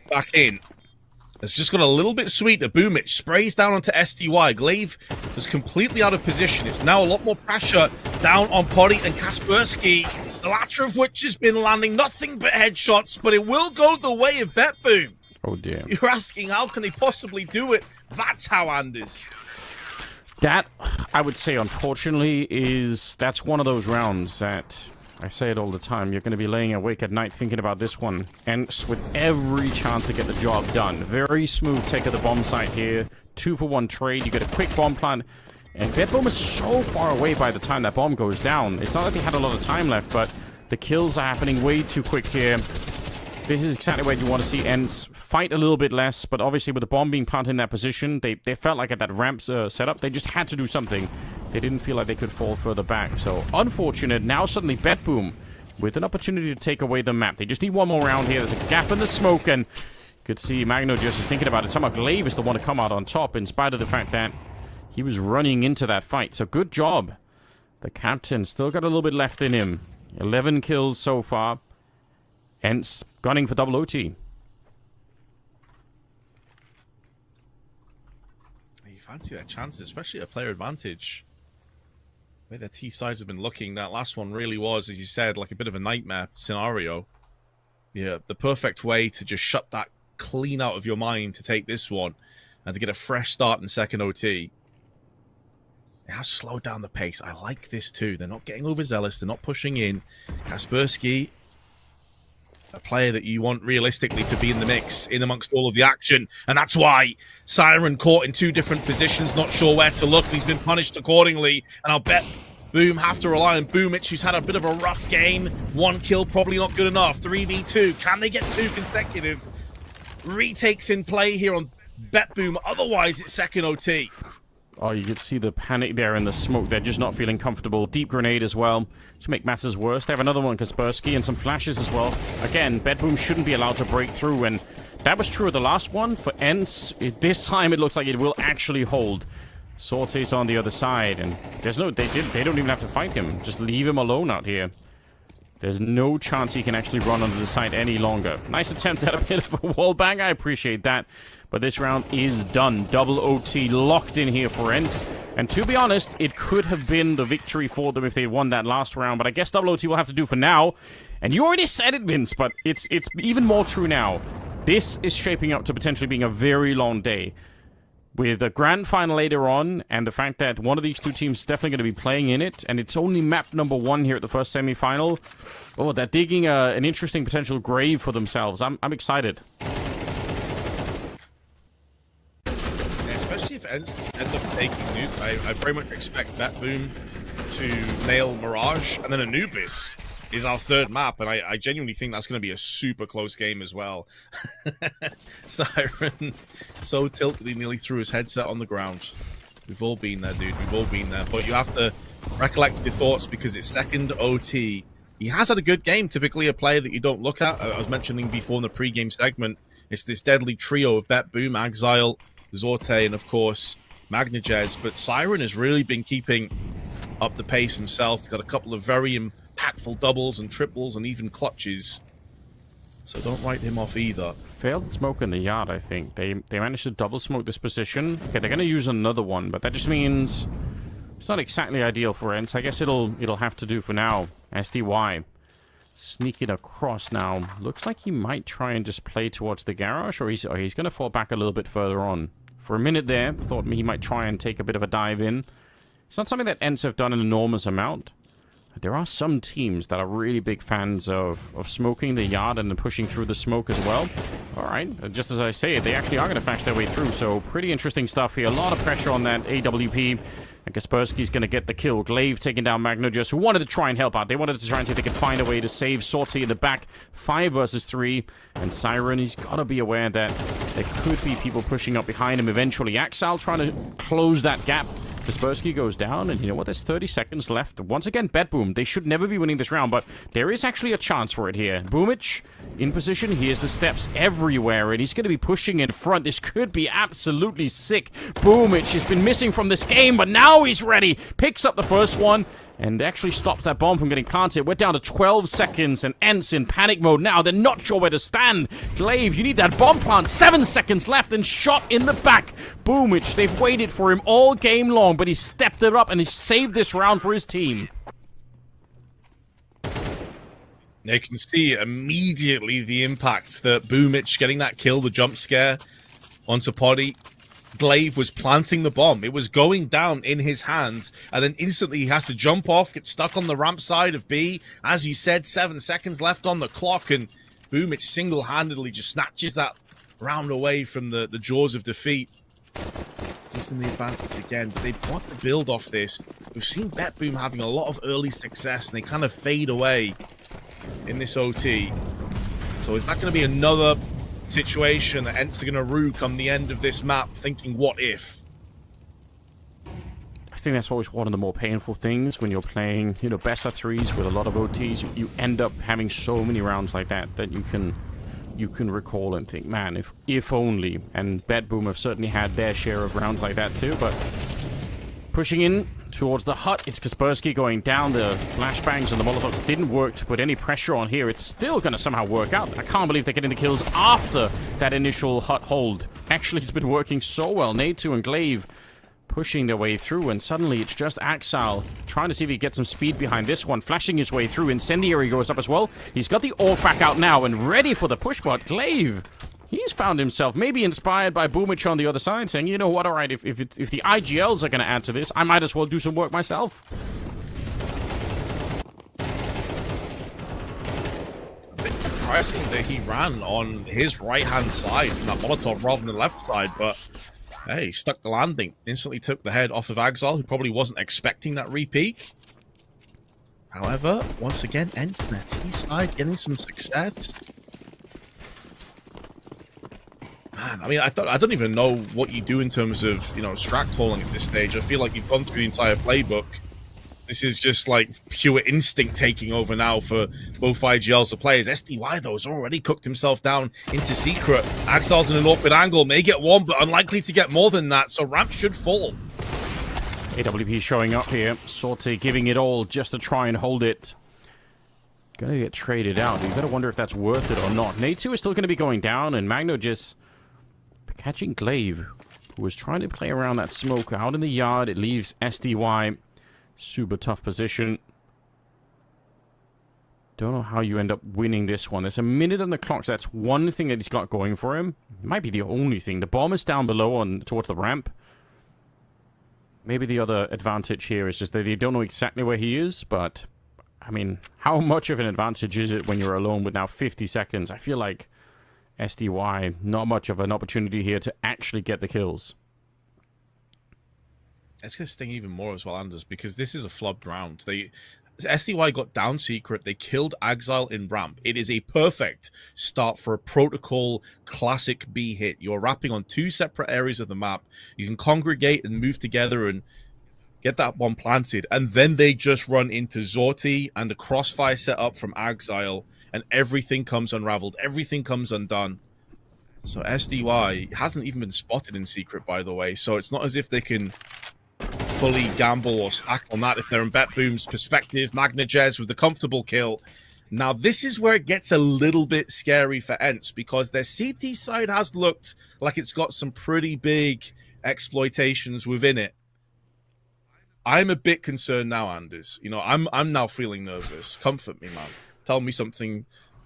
back in. It's just got a little bit sweeter. Boomich sprays down onto SDY. Glaive was completely out of position. It's now a lot more pressure down on Poddy and Kaspersky. the latter of which has been landing nothing but headshots, but it will go the way of BetBoom. Oh, dear. You're asking, how can they possibly do it? That's how Anders. That, I would say, unfortunately, that's one of those rounds that, I say it all the time, you're going to be laying awake at night thinking about this one. ENCE with every chance to get the job done. Very smooth take of the bomb site here. 2-for-1 trade. You get a quick bomb plant. And BetBoom is so far away by the time that bomb goes down. It's not like they had a lot of time left, but the kills are happening way too quick here. This is exactly what you want to see ENCE fight a little bit less, but obviously with the bomb being planted in that position, they felt like at that ramp setup, they just had to do something. They didn't feel like they could fall further back. So, unfortunate. Now suddenly BetBoom with an opportunity to take away the map. They just need one more round here. There's a gap in the smoke, and you could see Magno just is thinking about it. Somehow Glaive is the one to come out on top, in spite of the fact that he was running into that fight. So, good job. The captain still got a little bit left in him. 11 kills so far. ENCE gunning for double OT. You fancy their chances, especially a player advantage. The way their T sides have been looking, that last one really was, as you said, like a bit of a nightmare scenario. Yeah, the perfect way to just shut that clean out of your mind to take this one and to get a fresh start in second OT. It has slowed down the pace. I like this too. They're not getting overzealous. They're not pushing in. Kaspersky, a player that you want realistically to be in the mix, in amongst all of the action. And that's why Siren caught in two different positions, not sure where to look. He's been punished accordingly. And I'll bet Boom have to rely on Boomich, who's had a bit of a rough game. One kill, probably not good enough. 3v2. Can they get two consecutive retakes in play here on BetBoom? Otherwise, it's second OT. Oh, you could see the panic there in the smoke. They're just not feeling comfortable. Deep grenade as well to make matters worse. They have another one, Kaspersky, and some flashes as well. Again, BetBoom shouldn't be allowed to break through, and that was true of the last one. For ENCE, this time it looks like it will actually hold. Sorte's on the other side, and there's no... They don't even have to fight him. Just leave him alone out here. There's no chance he can actually run under the site any longer. Nice attempt at a bit of a wall bang. I appreciate that. But this round is done. Double OT locked in here for ENCE. And to be honest, it could have been the victory for them if they won that last round. But I guess double OT will have to do for now. And you already said it, Vince, but it's even more true now. This is shaping up to potentially being a very long day. With a grand final later on, and the fact that one of these two teams is definitely going to be playing in it, and it's only map number 1 here at the first semi-final. Oh, they're digging an interesting potential grave for themselves. I'm excited. If ENCE end up taking Nuke, I very much expect BetBoom to nail Mirage, and then Anubis is our third map, and I genuinely think that's going to be a super close game as well. Siren, so tilted he nearly threw his headset on the ground. We've all been there, dude. We've all been there. But you have to recollect your thoughts because it's second OT. He has had a good game, typically a player that you don't look at. I was mentioning before in the pre-game segment, it's this deadly trio of BetBoom, Exile, Zorte, and of course Magnajez, but Siren has really been keeping up the pace himself. He's got a couple of very impactful doubles and triples and even clutches, so don't write him off either. Failed smoke in the yard, I think. They managed to double smoke this position. Okay, they're going to use another one, but that just means it's not exactly ideal for ENCE. I guess it'll have to do for now. SDY sneaking across now. Looks like he might try and just play towards the garage, or he's going to fall back a little bit further on. For a minute there, thought he might try and take a bit of a dive in. It's not something that ENCE have done an enormous amount. There are some teams that are really big fans of smoking the yard and then pushing through the smoke as well. All right, just as I say, they actually are going to flash their way through, so pretty interesting stuff here. A lot of pressure on that AWP. And Kaspersky's going to get the kill. Glaive taking down Magnajez, who wanted to try and help out. They wanted to try and see if they could find a way to save Sorte in the back. 5 versus 3. And Siren, he's got to be aware that there could be people pushing up behind him eventually. Axel trying to close that gap. Kaspersky goes down, and you know what? There's 30 seconds left. Once again, BetBoom. They should never be winning this round, but there is actually a chance for it here. Boomich in position. Here's the steps everywhere, and he's going to be pushing in front. This could be absolutely sick. Boomich has been missing from this game, but now he's ready. Picks up the first one, and actually stops that bomb from getting planted. We're down to 12 seconds, and ENCE in panic mode now. They're not sure where to stand. Glaive, you need that bomb plant. 7 seconds left, and shot in the back. Boomich, they've waited for him all game long, but he stepped it up, and he saved this round for his team. They can see immediately the impact that Boomich getting that kill, the jump scare onto Poddy. Glaive was planting the bomb. It was going down in his hands, and then instantly he has to jump off, get stuck on the ramp side of B. As you said, 7 seconds left on the clock, and Boomich single-handedly just snatches that round away from the jaws of defeat. Gives them the advantage again, but they've got to build off this. We've seen BetBoom having a lot of early success, and they kind of fade away in this OT. So is that going to be another situation that ENCE are going to rook on the end of this map, thinking, what if? I think that's always one of the more painful things when you're playing, you know, best of threes with a lot of OTs. You end up having so many rounds like that that you can recall and think, man, if only. And BetBoom have certainly had their share of rounds like that too, but pushing in towards the hut, it's Kaspersky going down. The flashbangs and the Molotovs didn't work to put any pressure on here. It's still going to somehow work out. I can't believe they're getting the kills after that initial hut hold. Actually, it's been working so well. Natu and Glaive pushing their way through, and suddenly it's just Axile trying to see if he gets some speed behind this one, flashing his way through. Incendiary goes up as well. He's got the orc back out now and ready for the push, but Glaive, he's found himself maybe inspired by Boomich on the other side, saying, you know what, all right, if the IGLs are going to add to this, I might as well do some work myself. A bit surprising that he ran on his right-hand side from that Molotov rather than the left side, but hey, he stuck the landing. Instantly took the head off of Axile, who probably wasn't expecting that repeak. However, once again, ENCE on their T side getting some success. Man, I mean, I don't even know what you do in terms of, you know, strat calling at this stage. I feel like you've gone through the entire playbook. This is just like pure instinct taking over now for both IGLs to players. SDY, though, has already cooked himself down into secret. Axile's in an awkward angle, may get one, but unlikely to get more than that, so ramp should fall. AWP showing up here. Sorte giving it all just to try and hold it. Gonna get traded out. You gotta wonder if that's worth it or not. Natu is still gonna be going down, and Magno just catching Glaive, who was trying to play around that smoke out in the yard. It leaves SDY. Super tough position. Don't know how you end up winning this one. There's a minute on the clock, so that's one thing that he's got going for him. It might be the only thing. The bomb is down below on towards the ramp. Maybe the other advantage here is just that they don't know exactly where he is, but I mean, how much of an advantage is it when you're alone with now 50 seconds? I feel like SDY, not much of an opportunity here to actually get the kills. It's going to sting even more as well, Anders, because this is a flubbed round. SDY got down secret. They killed Axile in ramp. It is a perfect start for a protocol classic B hit. You're wrapping on 2 separate areas of the map. You can congregate and move together and get that one planted. And then they just run into Zorti and the crossfire set up from Axile, and everything comes unraveled. Everything comes undone. So SDY hasn't even been spotted in secret, by the way. So it's not as if they can fully gamble or stack on that if they're in BetBoom's perspective. Magnajez with the comfortable kill. Now, this is where it gets a little bit scary for ENCE, because their CT side has looked like it's got some pretty big exploitations within it. I'm a bit concerned now, Anders. You know, I'm now feeling nervous. Comfort me, man. Tell me something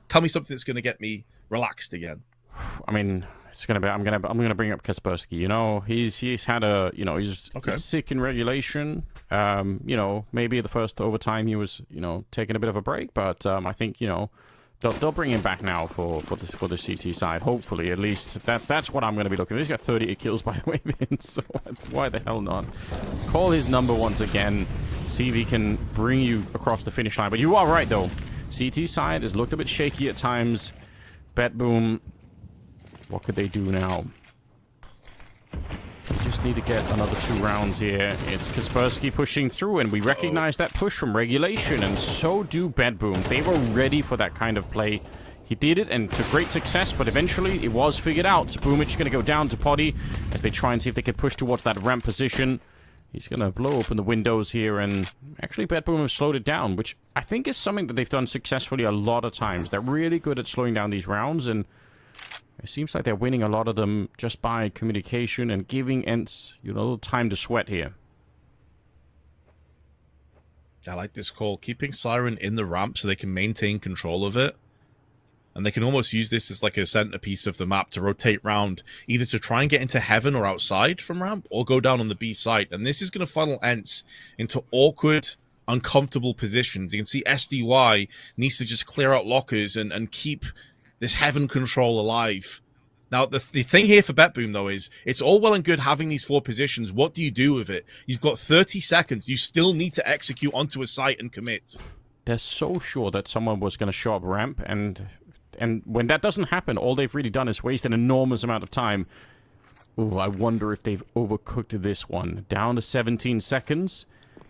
that's going to get me relaxed again. I mean, it's gonna be. I'm gonna bring up Kaspersky. You know, he's had a. You know, he's sick in regulation. You know, maybe the first overtime he was, you know, taking a bit of a break, but I think, you know, they'll bring him back now for the CT side. Hopefully, at least that's what I'm gonna be looking. He's got 38 kills, by the way, Vince. So why the hell not? Call his number once again. See if he can bring you across the finish line. But you are right though. CT side has looked a bit shaky at times. BetBoom. What could they do now? We just need to get another 2 rounds here. It's Kaspersky pushing through, and we recognize that push from regulation, and so do BetBoom. They were ready for that kind of play. He did it, and to great success, but eventually it was figured out. Boomich going to go down to Poddy as they try and see if they can push towards that ramp position. He's going to blow open the windows here, and actually BetBoom have slowed it down, which I think is something that they've done successfully a lot of times. They're really good at slowing down these rounds, and it seems like they're winning a lot of them just by communication and giving ENCE, you know, a little time to sweat here. I like this call. Keeping Siren in the ramp so they can maintain control of it. And they can almost use this as like a centerpiece of the map to rotate round, either to try and get into heaven or outside from ramp, or go down on the B side. And this is going to funnel ENCE into awkward, uncomfortable positions. You can see SDY needs to just clear out lockers and keep this heaven control alive. Now, the thing here for BetBoom, though, is it's all well and good having these 4 positions. What do you do with it? You've got 30 seconds. You still need to execute onto a site and commit. They're so sure that someone was going to show up ramp, and when that doesn't happen, all they've really done is waste an enormous amount of time. Ooh, I wonder if they've overcooked this one. Down to 17 seconds.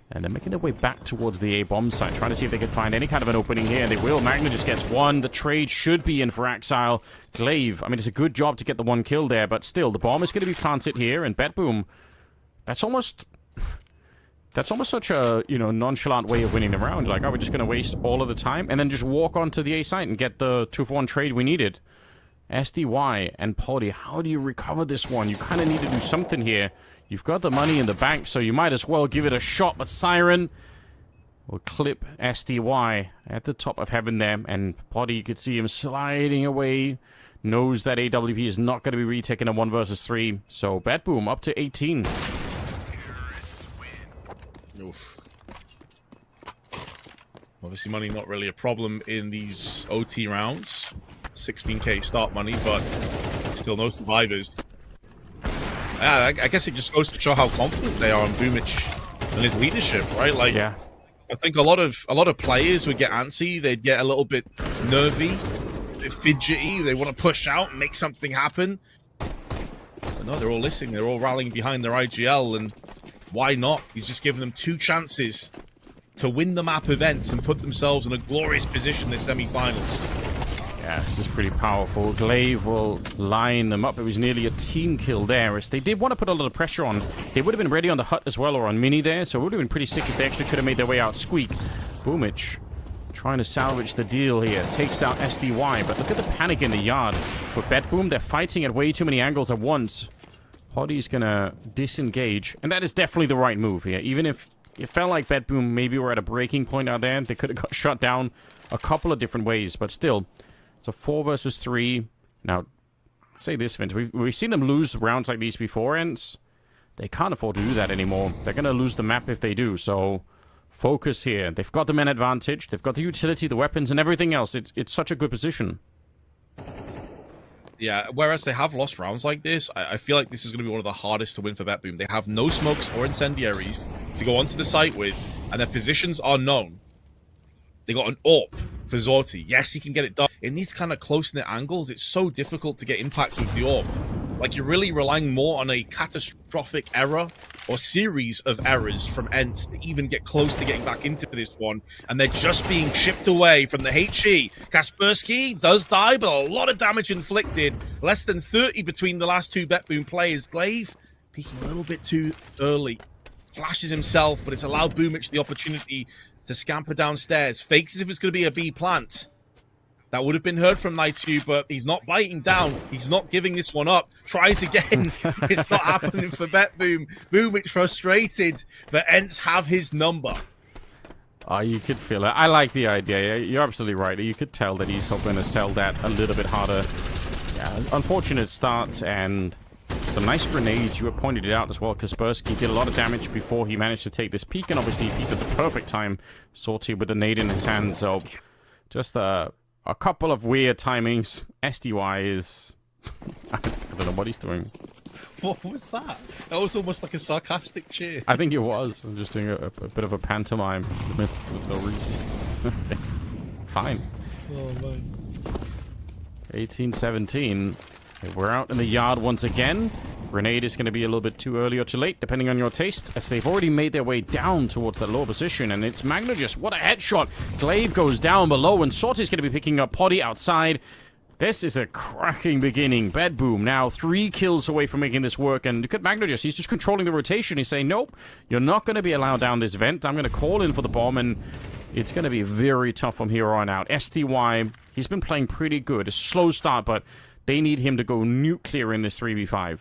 And they're making their way back towards the A-bomb site, trying to see if they can find any kind of an opening here. And they will. Magna just gets one. The trade should be in for Exile. Glaive, I mean, it's a good job to get the one kill there, but still, the bomb is going to be planted here. And BetBoom, that's almost such a, nonchalant way of winning the round. Like, oh, we're just going to waste all of the time and then just walk onto the A site and get the 2-for-1 trade we needed. SDY and Poddy, how do you recover this one? You kind of need to do something here. You've got the money in the bank, so you might as well give it a shot. But Siren will clip SDY at the top of heaven there. And Poddy, you could see him sliding away. Knows that AWP is not going to be retaken in 1 versus 3. So BetBoom up to 18. Oof. Obviously, money not really a problem in these OT rounds. 16k start money, but still no survivors. Yeah, I guess it just goes to show how confident they are on Boomich and his leadership, right? Like, yeah. I think a lot of players would get antsy. They'd get a little bit nervy, a bit fidgety. They want to push out and make something happen. But no, they're all listening. They're all rallying behind their IGL, and why not? He's just given them 2 chances to win the map events and put themselves in a glorious position in the semi-finals. Yeah, this is pretty powerful. Glaive will line them up. It was nearly a team kill there. As they did want to put a lot of pressure on. They would have been ready on the hut as well, or on Mini there, so it would have been pretty sick if they actually could have made their way out. Squeak. Boomich trying to salvage the deal here. Takes down SDY, but look at the panic in the yard. For BetBoom, they're fighting at way too many angles at once. Poddy's gonna disengage, and that is definitely the right move here. Even if it felt like BetBoom maybe were at a breaking point out there, they could have got shut down a couple of different ways, but still. It's a 4 versus 3. Now, say this, Vince. We've seen them lose rounds like these before, and they can't afford to do that anymore. They're going to lose the map if they do, so focus here. They've got the men advantage. They've got the utility, the weapons, and everything else. It's such a good position. Yeah, whereas they have lost rounds like this, I feel like this is going to be one of the hardest to win for BetBoom. They have no smokes or incendiaries to go onto the site with, and their positions are known. They got an AWP for Zorti. Yes, he can get it done. In these kind of close-knit angles, it's so difficult to get impact with the AWP. Like, you're really relying more on a catastrophic error or series of errors from ENCE to even get close to getting back into this one. And they're just being chipped away from the HE. Kaspersky does die, but a lot of damage inflicted. Less than 30 between the last 2 BetBoom players. Glaive peeking a little bit too early. Flashes himself, but it's allowed Boomich the opportunity to scamper downstairs. Fakes as if it's going to be a B plant. That would have been heard from Nightu, but he's not biting down. He's not giving this one up. Tries again. It's not happening for BetBoom. Boomich frustrated, but ENCE have his number. Oh, you could feel it. I like the idea. You're absolutely right. You could tell that he's hoping to sell that a little bit harder. Yeah, unfortunate start, and some nice grenades. You had pointed it out as well. Kaspersky did a lot of damage before he managed to take this peek, and obviously he peeked at the perfect time. Sortie with the nade in his hand, so just a couple of weird timings. SDY is... I don't know what he's doing. What was that? That was almost like a sarcastic cheer. I think it was. I'm just doing a bit of a pantomime with no reason. Fine. Oh, man. 18-17. We're out in the yard once again. Grenade is going to be a little bit too early or too late, depending on your taste, as they've already made their way down towards the low position, and it's Magna just... What a headshot! Glaive goes down below, and Sortie's going to be picking up Poddy outside. This is a cracking beginning. BetBoom now 3 kills away from making this work, and look at Magna just... He's just controlling the rotation. He's saying, nope, you're not going to be allowed down this vent. I'm going to call in for the bomb, and it's going to be very tough from here on out. SDY, he's been playing pretty good. A slow start, but they need him to go nuclear in this 3v5.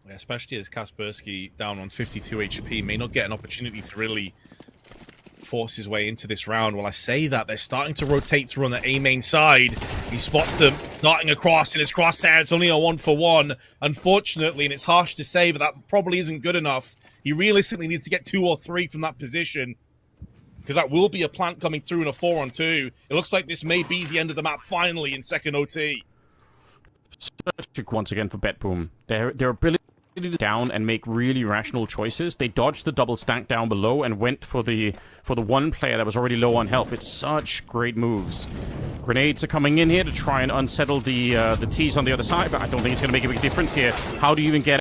Especially as Kaspersky down on 52 HP may not get an opportunity to really force his way into this round. While I say that, they're starting to rotate through on the A main side. He spots them darting across in his crosshair. It's only a 1-for-1, unfortunately, and it's harsh to say, but that probably isn't good enough. He realistically needs to get 2 or 3 from that position, because that will be a plant coming through in a 4-on-2. It looks like this may be the end of the map finally in second OT. Once again for BetBoom. Their ability to down and make really rational choices. They dodged the double stack down below and went for the one player that was already low on health. It's such great moves. Grenades are coming in here to try and unsettle the T's on the other side, but I don't think it's going to make a big difference here. How do you even get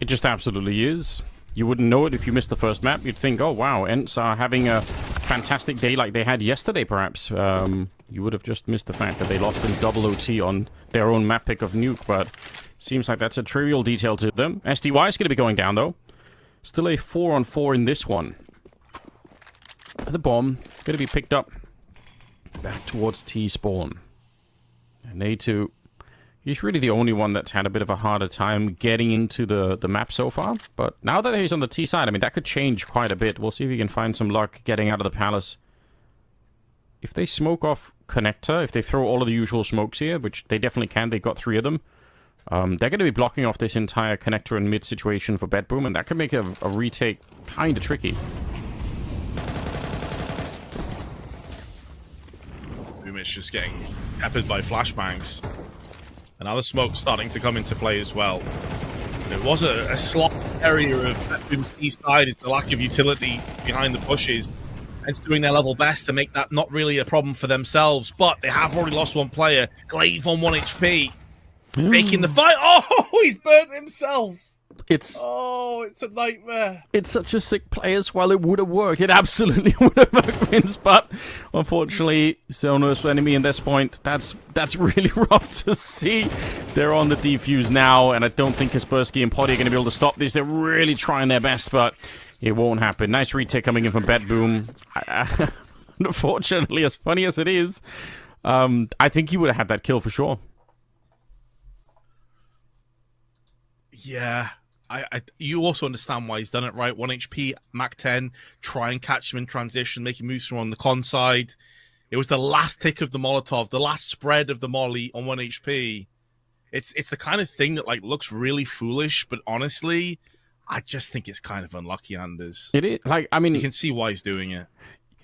It just absolutely is. You wouldn't know it if you missed the first map. You'd think, oh wow, ENCE are having a fantastic day like they had yesterday, perhaps. You would have just missed the fact that they lost in double OT on their own map pick of Nuke, but seems like that's a trivial detail to them. SDY is going to be going down, though. Still a 4-on-4 in this one. The bomb going to be picked up back towards T-spawn. And A2, he's really the only one that's had a bit of a harder time getting into the map so far. But now that he's on the T side, I mean, that could change quite a bit. We'll see if he can find some luck getting out of the palace. If they smoke off connector, if they throw all of the usual smokes here, which they definitely can, they've got 3 of them, they're going to be blocking off this entire connector and mid situation for BetBoom, and that could make a retake kind of tricky. Boom is just getting peppered by flashbangs. And now the smoke's starting to come into play as well. There was a slot area of BetBoom's east side is the lack of utility behind the bushes. And doing their level best to make that not really a problem for themselves. But they have already lost 1 player. Glaive on 1 HP. Making the fight. Oh, he's burnt himself. It's a nightmare. It's such a sick play as well. It would have worked. It absolutely would have worked, Vince, but unfortunately, Sonos enemy in this point. That's really rough to see. They're on the defuse now, and I don't think Kaspersky and Potty are going to be able to stop this. They're really trying their best, but it won't happen. Nice retake coming in from BetBoom. Unfortunately, as funny as it is, I think he would have had that kill for sure. Yeah. You also understand why he's done it, right? 1 HP, Mac 10, try and catch him in transition, making moves from on the con side. It was the last tick of the Molotov, the last spread of the Molly on 1 HP. It's the kind of thing that like looks really foolish, but honestly, I just think it's kind of unlucky, Anders. It is. Like, I mean, you can see why he's doing it.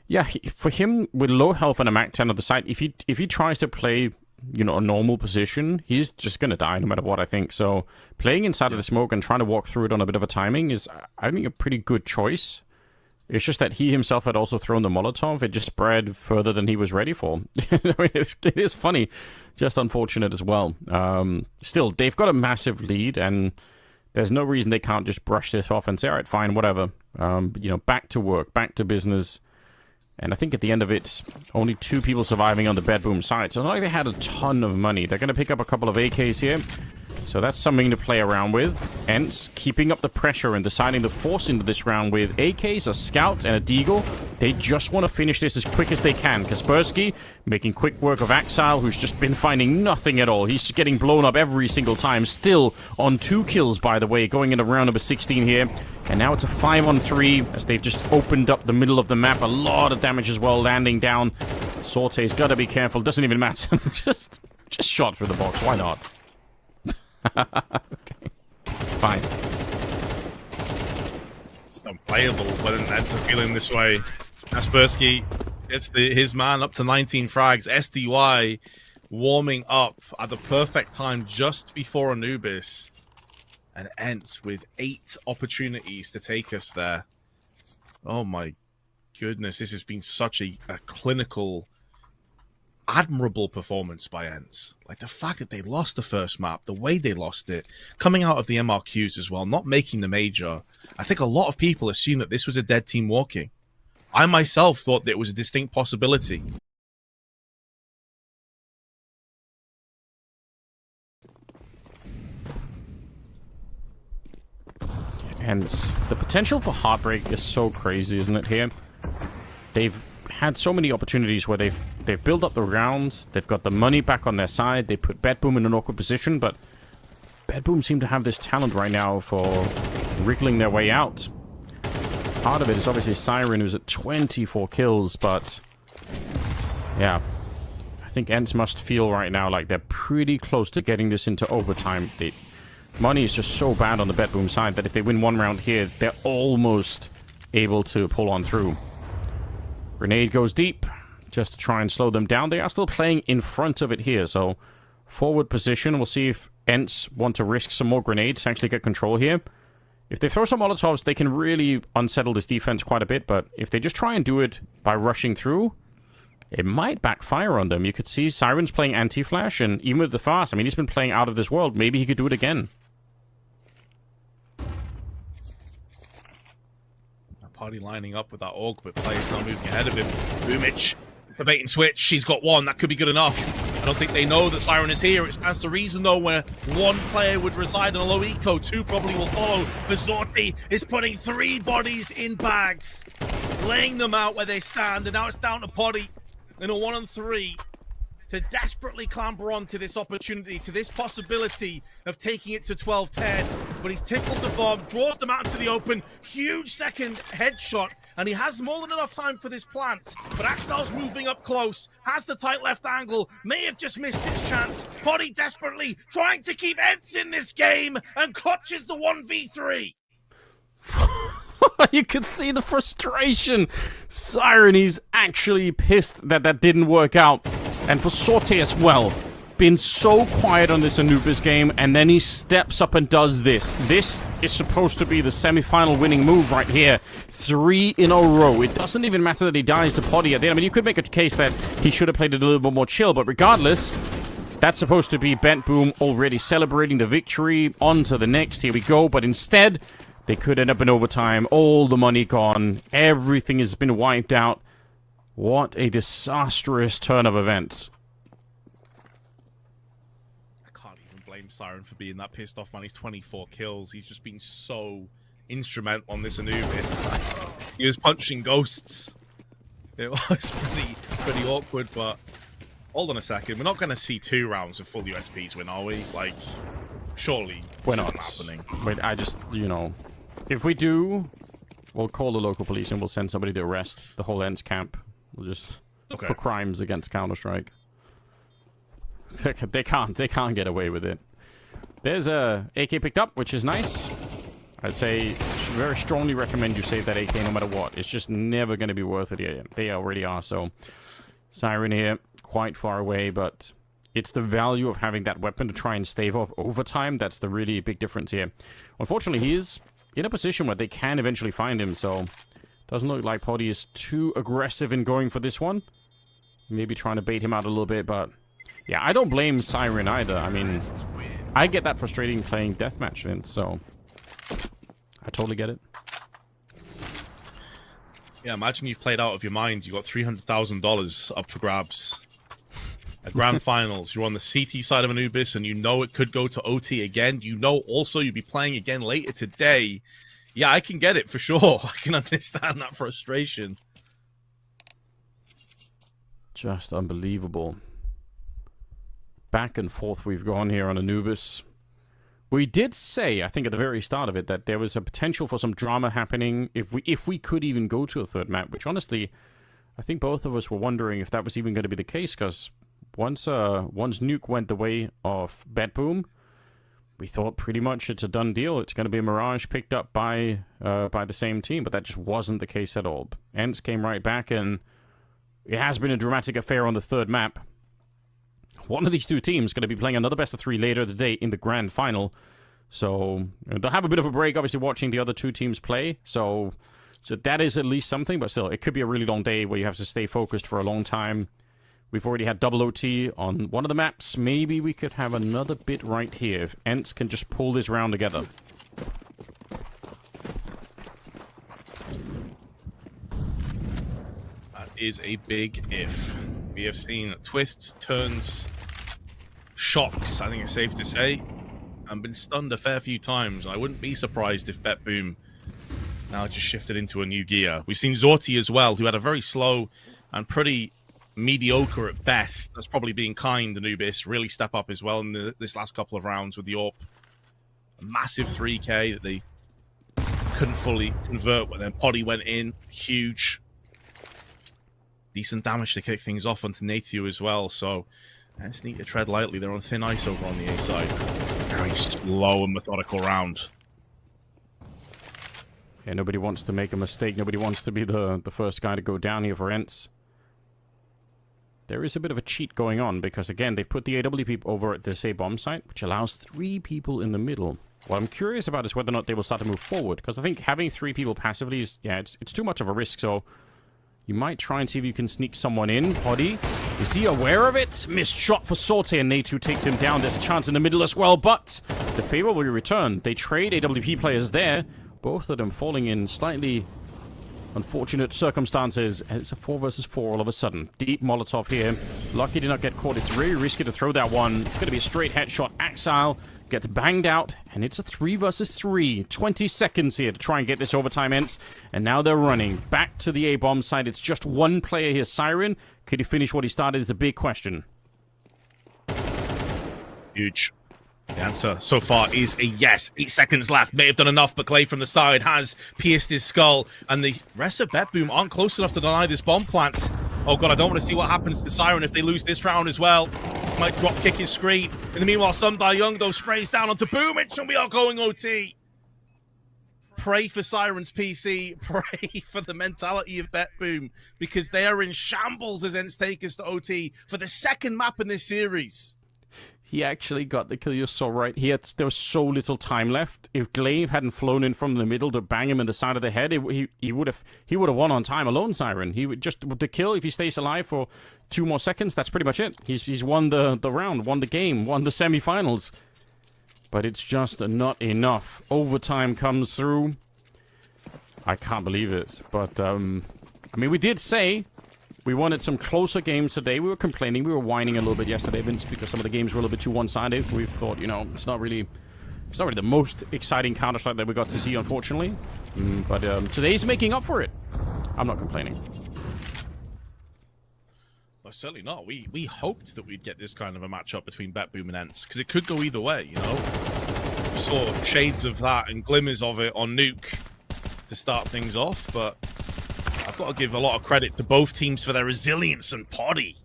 Yeah, for him with low health and a Mac 10 on the side, if he tries to play, you know, a normal position, he's just going to die no matter what, I think. So playing inside of the smoke and trying to walk through it on a bit of a timing is, I think, a pretty good choice. It's just that he himself had also thrown the Molotov. It just spread further than he was ready for. I mean, it is funny, just unfortunate as well. Still, they've got a massive lead, and there's no reason they can't just brush this off and say, all right, fine, whatever. You know, back to work, back to business. And I think at the end of it, only 2 people surviving on the BetBoom side. So it's not like they had a ton of money. They're going to pick up a couple of AKs here. So that's something to play around with. ENCE keeping up the pressure and deciding to force into this round with AKs, a Scout, and a Deagle. They just want to finish this as quick as they can. Kaspersky making quick work of Axile, who's just been finding nothing at all. He's just getting blown up every single time. Still on 2 kills, by the way, going into round number 16 here. And now it's a 5-on-3 as they've just opened up the middle of the map. A lot of damage as well landing down. Sorte's got to be careful. Doesn't even matter. just shot through the box. Why not? Okay. Fine. It's unplayable when ENCE are feeling this way. Kaspersky, it's his man up to 19 frags. SDY warming up at the perfect time just before Anubis. And ENCE with 8 opportunities to take us there. Oh my goodness, this has been such a clinical, admirable performance by ENCE. Like the fact that they lost the first map, the way they lost it, coming out of the MRQs as well, not making the major. I think a lot of people assume that this was a dead team walking. I myself thought that it was a distinct possibility. And the potential for heartbreak is so crazy, isn't it, here? They've had so many opportunities where they've built up the round, they've got the money back on their side, they put BetBoom in an awkward position, but BetBoom seem to have this talent right now for wriggling their way out. Part of it is obviously Siren, who's at 24 kills, but yeah, I think ENCE must feel right now like they're pretty close to getting this into overtime. Money is just so bad on the BetBoom side that if they win one round here, they're almost able to pull on through. Grenade goes deep, just to try and slow them down. They are still playing in front of it here, so forward position. We'll see if ENCE want to risk some more grenades to actually get control here. If they throw some Molotovs, they can really unsettle this defense quite a bit, but if they just try and do it by rushing through, it might backfire on them. You could see Siren's playing anti-flash, and even with the fast, I mean, he's been playing out of this world. Maybe he could do it again. Party lining up with that org, but players now moving ahead of him. Boomich, it's the bait and switch. He's got one. That could be good enough. I don't think they know that Siren is here. It stands to reason, though, where one player would reside in a low eco. Two probably will follow. Zorti is putting 3 bodies in bags, laying them out where they stand, and now it's down to Potty in a 1-on-3 to desperately clamber onto this opportunity, to this possibility of taking it to 12-10. But he's tickled the bomb, draws them out into the open. Huge second headshot, and he has more than enough time for this plant. But Axel's moving up close, has the tight left angle, may have just missed his chance. Potty desperately trying to keep ENCE in this game, and clutches the 1v3. You could see the frustration. Siren, he's actually pissed that that didn't work out. And for Sorte as well, been so quiet on this Anubis game, and then he steps up and does this. This is supposed to be the semi-final winning move right here. 3 in a row. It doesn't even matter that he dies to Potty at the end. I mean, you could make a case that he should have played it a little bit more chill, but regardless, that's supposed to be BetBoom already celebrating the victory. On to the next. Here we go. But instead, they could end up in overtime. All the money gone. Everything has been wiped out. What a disastrous turn of events. I can't even blame Siren for being that pissed off, man. He's 24 kills. He's just been so instrumental on this Anubis. He was punching ghosts. It was pretty awkward, but hold on a second. We're not going to see 2 rounds of full USPs win, are we? Like, surely we're this not isn't happening. Wait, I just, you know, if we do, we'll call the local police and we'll send somebody to arrest the whole ENCE camp. We'll just for crimes against Counter-Strike. They can't get away with it. There's a AK picked up, which is nice. I'd say very strongly recommend you save that AK no matter what. It's just never going to be worth it. They already are. So Siren here, quite far away, but it's the value of having that weapon to try and stave off overtime. That's the really big difference here. Unfortunately, he is in a position where they can eventually find him, so doesn't look like Potty is too aggressive in going for this one. Maybe trying to bait him out a little bit, but yeah, I don't blame Siren either. I mean, I get that frustrating playing deathmatch, Vince, so I totally get it. Yeah, imagine you've played out of your mind. You got $300,000 up for grabs. At Grand Finals, you're on the CT side of Anubis, and you know it could go to OT again. You know also you'll be playing again later today. Yeah, I can get it for sure. I can understand that frustration. Just unbelievable. Back and forth we've gone here on Anubis. We did say, I think at the very start of it, that there was a potential for some drama happening if we could even go to a third map, which honestly, I think both of us were wondering if that was even going to be the case, because once Nuke went the way of BetBoom, we thought pretty much it's a done deal. It's going to be a Mirage picked up by the same team, but that just wasn't the case at all. ENCE came right back, and it has been a dramatic affair on the third map. One of these two teams is going to be playing another best of 3 later today in the grand final. So they'll have a bit of a break, obviously, watching the other two teams play. So that is at least something, but still, it could be a really long day where you have to stay focused for a long time. We've already had double OT on one of the maps. Maybe we could have another bit right here if ENCE can just pull this round together. That is a big if. We have seen twists, turns, shocks, I think it's safe to say, and been stunned a fair few times. I wouldn't be surprised if BetBoom now just shifted into a new gear. We've seen Zorti as well, who had a very slow and pretty mediocre at best. That's probably being kind. Anubis really step up as well in this last couple of rounds with the AWP. A massive 3K that they couldn't fully convert, but then Potty went in, huge. Decent damage to kick things off onto Natio as well, so I just need to tread lightly. They're on thin ice over on the A side. Very slow and methodical round. Yeah, nobody wants to make a mistake. Nobody wants to be the first guy to go down here for ENCE. There is a bit of a cheat going on, because again, they've put the AWP over at this A bomb site, which allows 3 people in the middle. What I'm curious about is whether or not they will start to move forward, because I think having 3 people passively is, yeah, it's too much of a risk, so you might try and see if you can sneak someone in. Potty, is he aware of it? Missed shot for Sorte, and Natu takes him down. There's a chance in the middle as well, but the favor will be returned. They trade AWP players there, both of them falling in slightly unfortunate circumstances. And it's a 4 versus 4 all of a sudden. Deep Molotov here. Lucky did not get caught. It's very risky to throw that one. It's going to be a straight headshot. Axile gets banged out, and it's a 3 versus 3. 20 seconds here to try and get this overtime ENCE. And now they're running back to the A-bomb side. It's just one player here, Siren. Could he finish what he started is the big question. Huge. The answer so far is a yes. 8 seconds left. May have done enough, but Clay from the side has pierced his skull. And the rest of BetBoom aren't close enough to deny this bomb plant. Oh god, I don't want to see what happens to Siren if they lose this round as well. Might drop kick his screen. In the meanwhile, Sundar Young, though, sprays down onto Boom, and we are going OT. Pray for Siren's PC. Pray for the mentality of BetBoom, because they are in shambles as ENCE take us to OT for the second map in this series. He actually got the kill you saw right here. There was so little time left. If Glaive hadn't flown in from the middle to bang him in the side of the head, he would have won on time alone, Siren. He would just with the kill, if he stays alive for 2 more seconds, that's pretty much it. He's won the round, won the game, won the semifinals. But it's just not enough. Overtime comes through. I can't believe it. But I mean, we did say we wanted some closer games today. We were complaining. We were whining a little bit yesterday, Vince, because some of the games were a little bit too one-sided. We've thought, you know, it's not really the most exciting Counter-Strike that we got to see, unfortunately. But today's making up for it. I'm not complaining. Well, certainly not. We hoped that we'd get this kind of a matchup between BetBoom and ENCE, because it could go either way, you know? We saw shades of that and glimmers of it on Nuke to start things off, but I've got to give a lot of credit to both teams for their resilience and Poddy.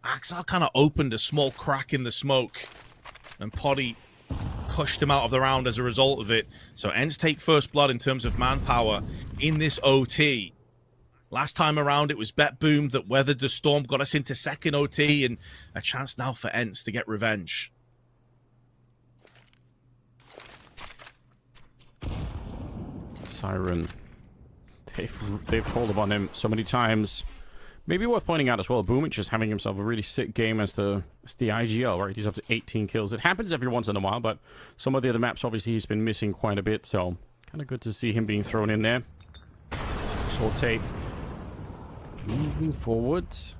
Axel kind of opened a small crack in the smoke, and Poddy pushed him out of the round as a result of it. So ENCE take first blood in terms of manpower in this OT. Last time around, it was BetBoom that weathered the storm, got us into second OT, and a chance now for ENCE to get revenge. Siren. They've called upon him so many times. Maybe worth pointing out as well, Boomich is having himself a really sick game as the IGL, right? He's up to 18 kills. It happens every once in a while, but some of the other maps, obviously, he's been missing quite a bit, so kind of good to see him being thrown in there. Saute. Moving forwards.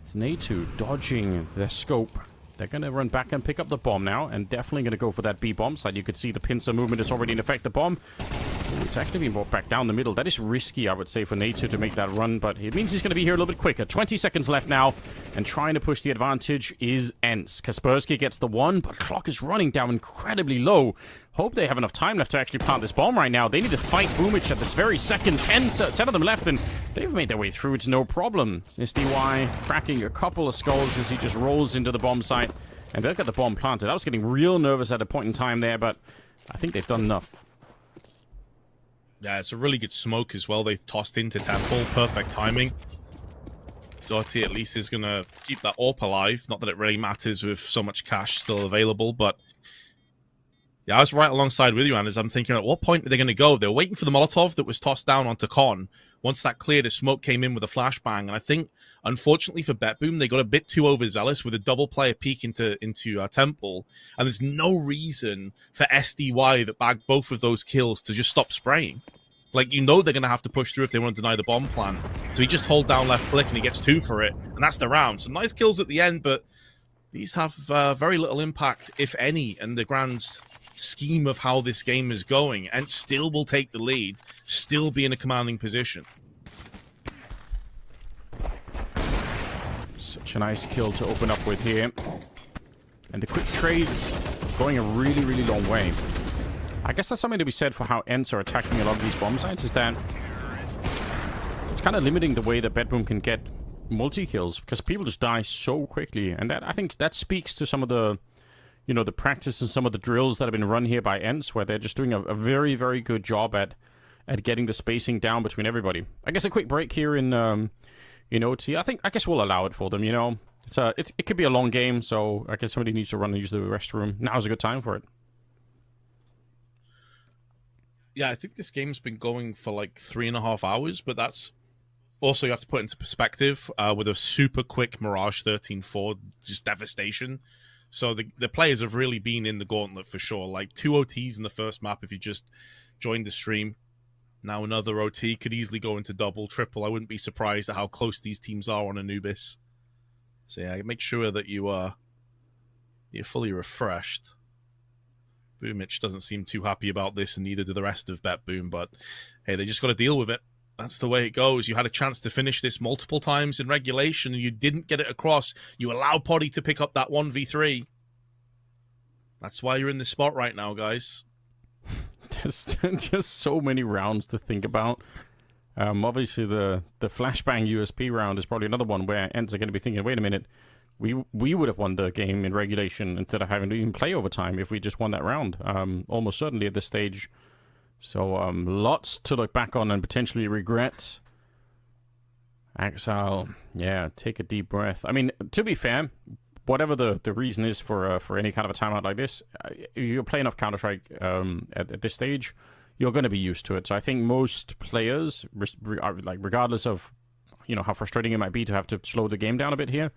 It's Natu dodging their scope. They're going to run back and pick up the bomb now, and definitely going to go for that B bomb side. You could see the pincer movement is already in effect. The bomb, it's actually being brought back down the middle. That is risky, I would say, for Natu to make that run, but it means he's going to be here a little bit quicker. 20 seconds left now, and trying to push the advantage is ENCE. Kaspersky gets the one, but clock is running down incredibly low. Hope they have enough time left to actually plant this bomb right now. They need to fight Boomich at this very second. 10 of them left, and they've made their way through. It's no problem. SDY cracking a couple of skulls as he just rolls into the bomb site, and they've got the bomb planted. I was getting real nervous at a point in time there, but I think they've done enough. Yeah, it's a really good smoke as well. They've tossed into Temple. Perfect timing. Zorti at least is going to keep that AWP alive. Not that it really matters with so much cash still available, but yeah, I was right alongside with you, Anders. I'm thinking, at what point are they going to go? They were waiting for the Molotov that was tossed down onto Con. Once that cleared, a smoke came in with a flashbang. And I think, unfortunately for BetBoom, they got a bit too overzealous with a double player peek into Temple. And there's no reason for SDY that bagged both of those kills to just stop spraying. Like, you know they're going to have to push through if they want to deny the bomb plant. So he just hold down left click and he gets 2 for it. And that's the round. Some nice kills at the end, but these have very little impact, if any, in the grand scheme of how this game is going, and still will take the lead, still be in a commanding position. Such a nice kill to open up with here. And the quick trades going a really, really long way. I guess that's something to be said for how ENCE are attacking a lot of these bomb sites, is that it's kind of limiting the way that BetBoom can get multi-kills, because people just die so quickly. And that, I think that speaks to some of the, you know, the practice and some of the drills that have been run here by ENCE, where they're just doing a very, very good job at getting the spacing down between everybody. I guess a quick break here in OT. I guess we'll allow it for them, you know. It could be a long game, so I guess somebody needs to run and use the restroom. Now's a good time for it. Yeah, I think this game's been going for like 3.5 hours, but that's also, you have to put into perspective with a super quick Mirage 13-4, just devastation. So the players have really been in the gauntlet for sure. Like 2 OTs in the first map if you just joined the stream. Now another OT could easily go into double, triple. I wouldn't be surprised at how close these teams are on Anubis. So yeah, make sure that you're fully refreshed. Boomich doesn't seem too happy about this, and neither do the rest of BetBoom, but hey, they just got to deal with it. That's the way it goes. You had a chance to finish this multiple times in regulation, and you didn't get it across. You allowed Poddy to pick up that 1v3. That's why you're in this spot right now, guys. There's just so many rounds to think about. Obviously, the flashbang USP round is probably another one where ENCE are going to be thinking, wait a minute, we would have won the game in regulation instead of having to even play overtime if we just won that round. Almost certainly at this stage. So lots to look back on and potentially regret. Exile, yeah, take a deep breath. I mean, to be fair, whatever the reason is for any kind of a timeout like this, you're playing off Counter-Strike at this stage, you're going to be used to it. So I think most players, regardless of how frustrating it might be to have to slow the game down a bit here,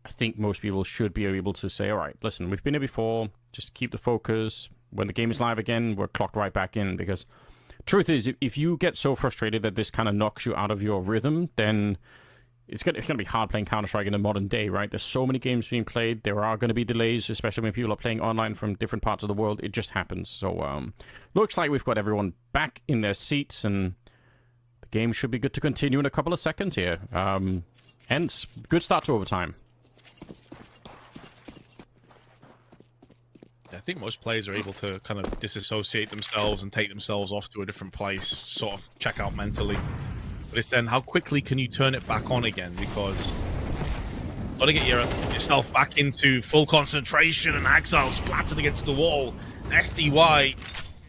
I think most people should be able to say, all right, listen, we've been here before, just keep the focus. When the game is live again, we're clocked right back in. Because truth is, if you get so frustrated that this kind of knocks you out of your rhythm, then it's going to be hard playing Counter-Strike in the modern day, right? There's so many games being played. There are going to be delays, especially when people are playing online from different parts of the world. It just happens. So looks like we've got everyone back in their seats, and the game should be good to continue in a couple of seconds here. ENCE, good start to overtime. I think most players are able to kind of disassociate themselves and take themselves off to a different place, sort of check out mentally. But it's then how quickly can you turn it back on again? Because you've got to get yourself back into full concentration, and Exile splattered against the wall. SDY,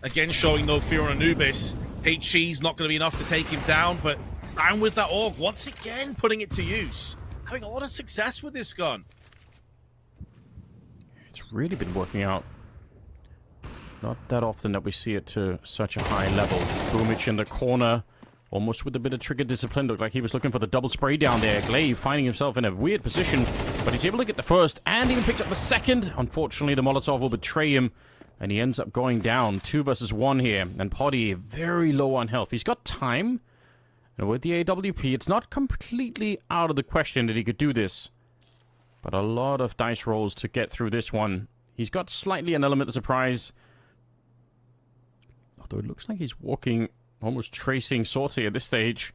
again showing no fear on Anubis. HE's not going to be enough to take him down, but down with that AUG, once again putting it to use. Having a lot of success with this gun. It's really been working out. Not that often that we see it to such a high level. Boomich in the corner, almost with a bit of trigger discipline. Looked like he was looking for the double spray down there. Glaive finding himself in a weird position, but he's able to get the first and even picked up the second. Unfortunately, the Molotov will betray him, and he ends up going down. 2 versus 1 here, and Poddy very low on health. He's got time, and with the AWP, it's not completely out of the question that he could do this, but a lot of dice rolls to get through this one. He's got slightly an element of surprise, although it looks like he's walking, almost tracing Sortie at this stage.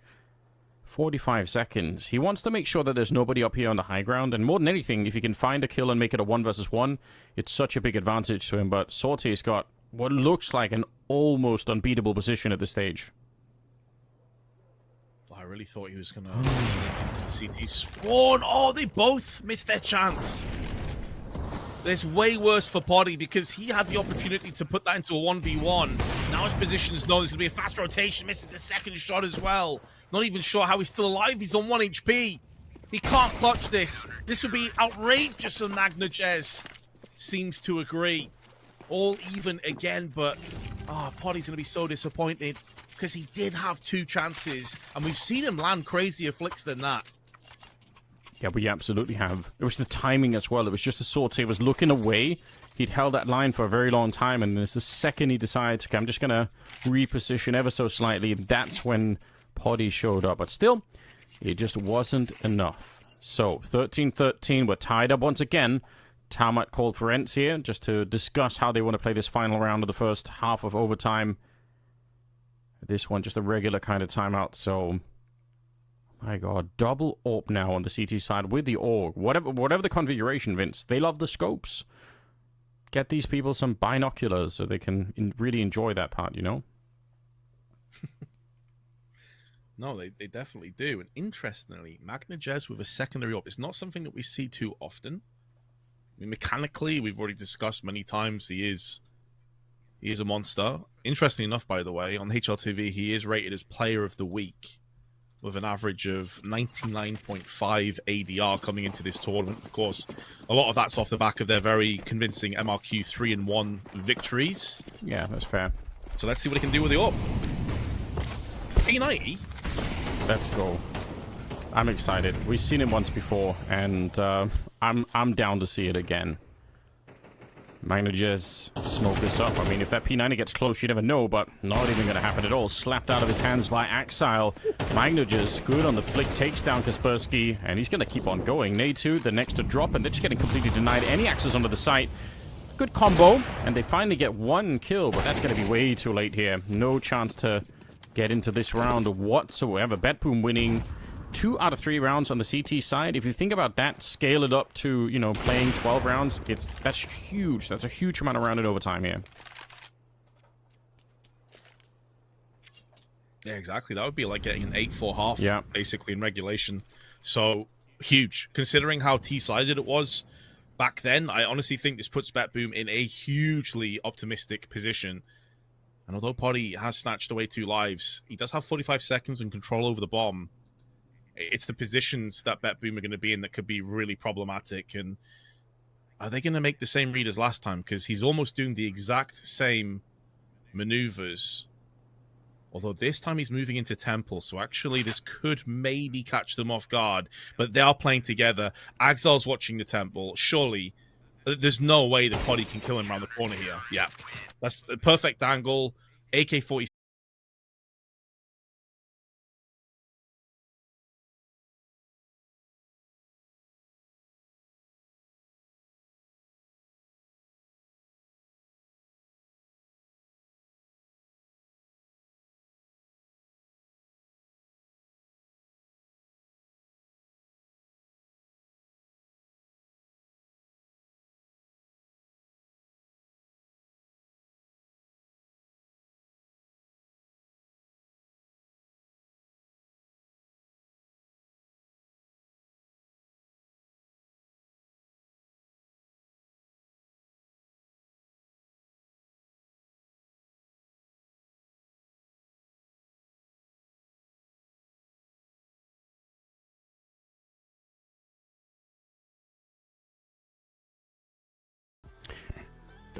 45 seconds. He wants to make sure that there's nobody up here on the high ground, and more than anything, if he can find a kill and make it a 1 versus 1, it's such a big advantage to him. But Sortie's got what looks like an almost unbeatable position at this stage. I really thought he was going to sneak into the CT spawn. Oh, they both missed their chance. It's way worse for Poddy because he had the opportunity to put that into a 1v1. Now his position's known. There's going to be a fast rotation. Misses the second shot as well. Not even sure how he's still alive. He's on 1 HP. He can't clutch this. This would be outrageous, and Magnajez seems to agree. All even again, but Poddy's going to be so disappointed because he did have 2 chances, and we've seen him land crazier flicks than that. Yeah, we absolutely have. It was the timing as well. It was just a Sortie was looking away. He'd held that line for a very long time, and it's the second he decided to, I'm just going to reposition ever so slightly, that's when Poddy showed up. But still, it just wasn't enough. So, 13-13, we're tied up once again. Timeout called for ENCE here, just to discuss how they want to play this final round of the first half of overtime. This one, just a regular kind of timeout, so... My god, double AWP now on the CT side with the AUG. Whatever the configuration, Vince, they love the scopes. Get these people some binoculars so they can really enjoy that part, you know? No, they definitely do. And interestingly, Magnajez with a secondary AWP is not something that we see too often. I mean, mechanically, we've already discussed many times, he is a monster. Interestingly enough, by the way, on HLTV, he is rated as Player of the Week, with an average of 99.5 ADR coming into this tournament. Of course, a lot of that's off the back of their very convincing MRQ 3-1 victories. Yeah, that's fair. So let's see what he can do with the AWP. P90? Let's go. I'm excited. We've seen it once before, and I'm down to see it again. Manages smoke this up. I mean, if that P90 gets close, you never know, but not even going to happen at all. Slapped out of his hands by Axile. Manages good on the flick, takes down Kaspersky, and he's going to keep on going. Nade2, the next to drop, and they're just getting completely denied any access onto the site. Good combo, and they finally get one kill, but that's going to be way too late here. No chance to get into this round whatsoever. BetBoom winning 2 out of 3 rounds on the CT side. If you think about that, scale it up to, you know, playing 12 rounds, that's huge. That's a huge amount of round in overtime here. Yeah, exactly. That would be like getting an 8-4 half, yeah, basically, in regulation. So, huge. Considering how T-sided it was back then, I honestly think this puts BetBoom in a hugely optimistic position. And although Poddy has snatched away 2 lives, he does have 45 seconds and control over the bomb. It's the positions that BetBoom are going to be in that could be really problematic. And are they going to make the same read as last time? Because he's almost doing the exact same maneuvers. Although this time he's moving into Temple. So actually this could maybe catch them off guard. But they are playing together. Axel's watching the Temple. Surely there's no way that Poddy can kill him around the corner here. Yeah, that's a perfect angle. AK-47.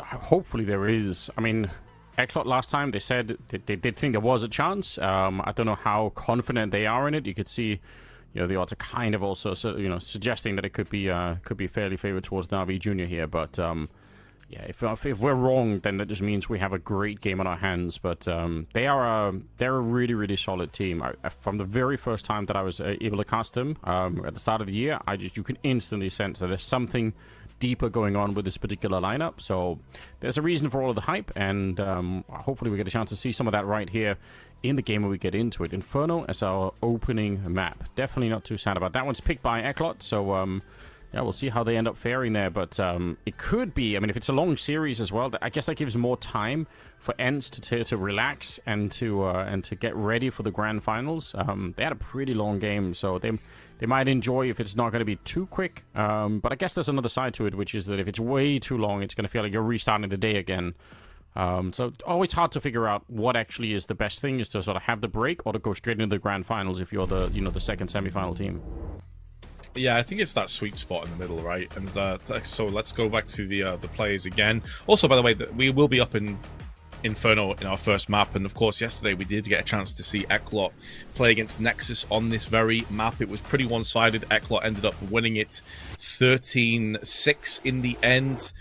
Hopefully there is. I mean, ECLOT last time, they said they did think there was a chance. I don't know how confident they are in it. You could see, you know, the odds are kind of also, you know, suggesting that it could be fairly favored towards NAVI Junior here. But yeah, if we're wrong, then that just means we have a great game on our hands. But they're a really, really solid team. From the very first time that I was able to cast them at the start of the year, you can instantly sense that there's something deeper going on with this particular lineup. So there's a reason for all of the hype, and hopefully we get a chance to see some of that right here in the game when we get into it. Inferno as our opening map. Definitely not too sad about that. One's picked by ECLOT, so yeah, we'll see how they end up faring there. But it could be, I mean, if it's a long series as well, I guess that gives more time for ENCE to relax and to get ready for the grand finals. They had a pretty long game, so they might enjoy if it's not going to be too quick. But I guess there's another side to it, which is that if it's way too long, it's going to feel like you're restarting the day again. So always hard to figure out what actually is the best thing, is to sort of have the break or to go straight into the grand finals if you're the, you know, the second semi-final team. Yeah, I think it's that sweet spot in the middle, right? And so let's go back to the players again. Also, by the way, we will be up in Inferno in our first map, and of course yesterday we did get a chance to see ECLOT play against Nexus on this very map. It was pretty one-sided. ECLOT ended up winning it 13-6 in the end.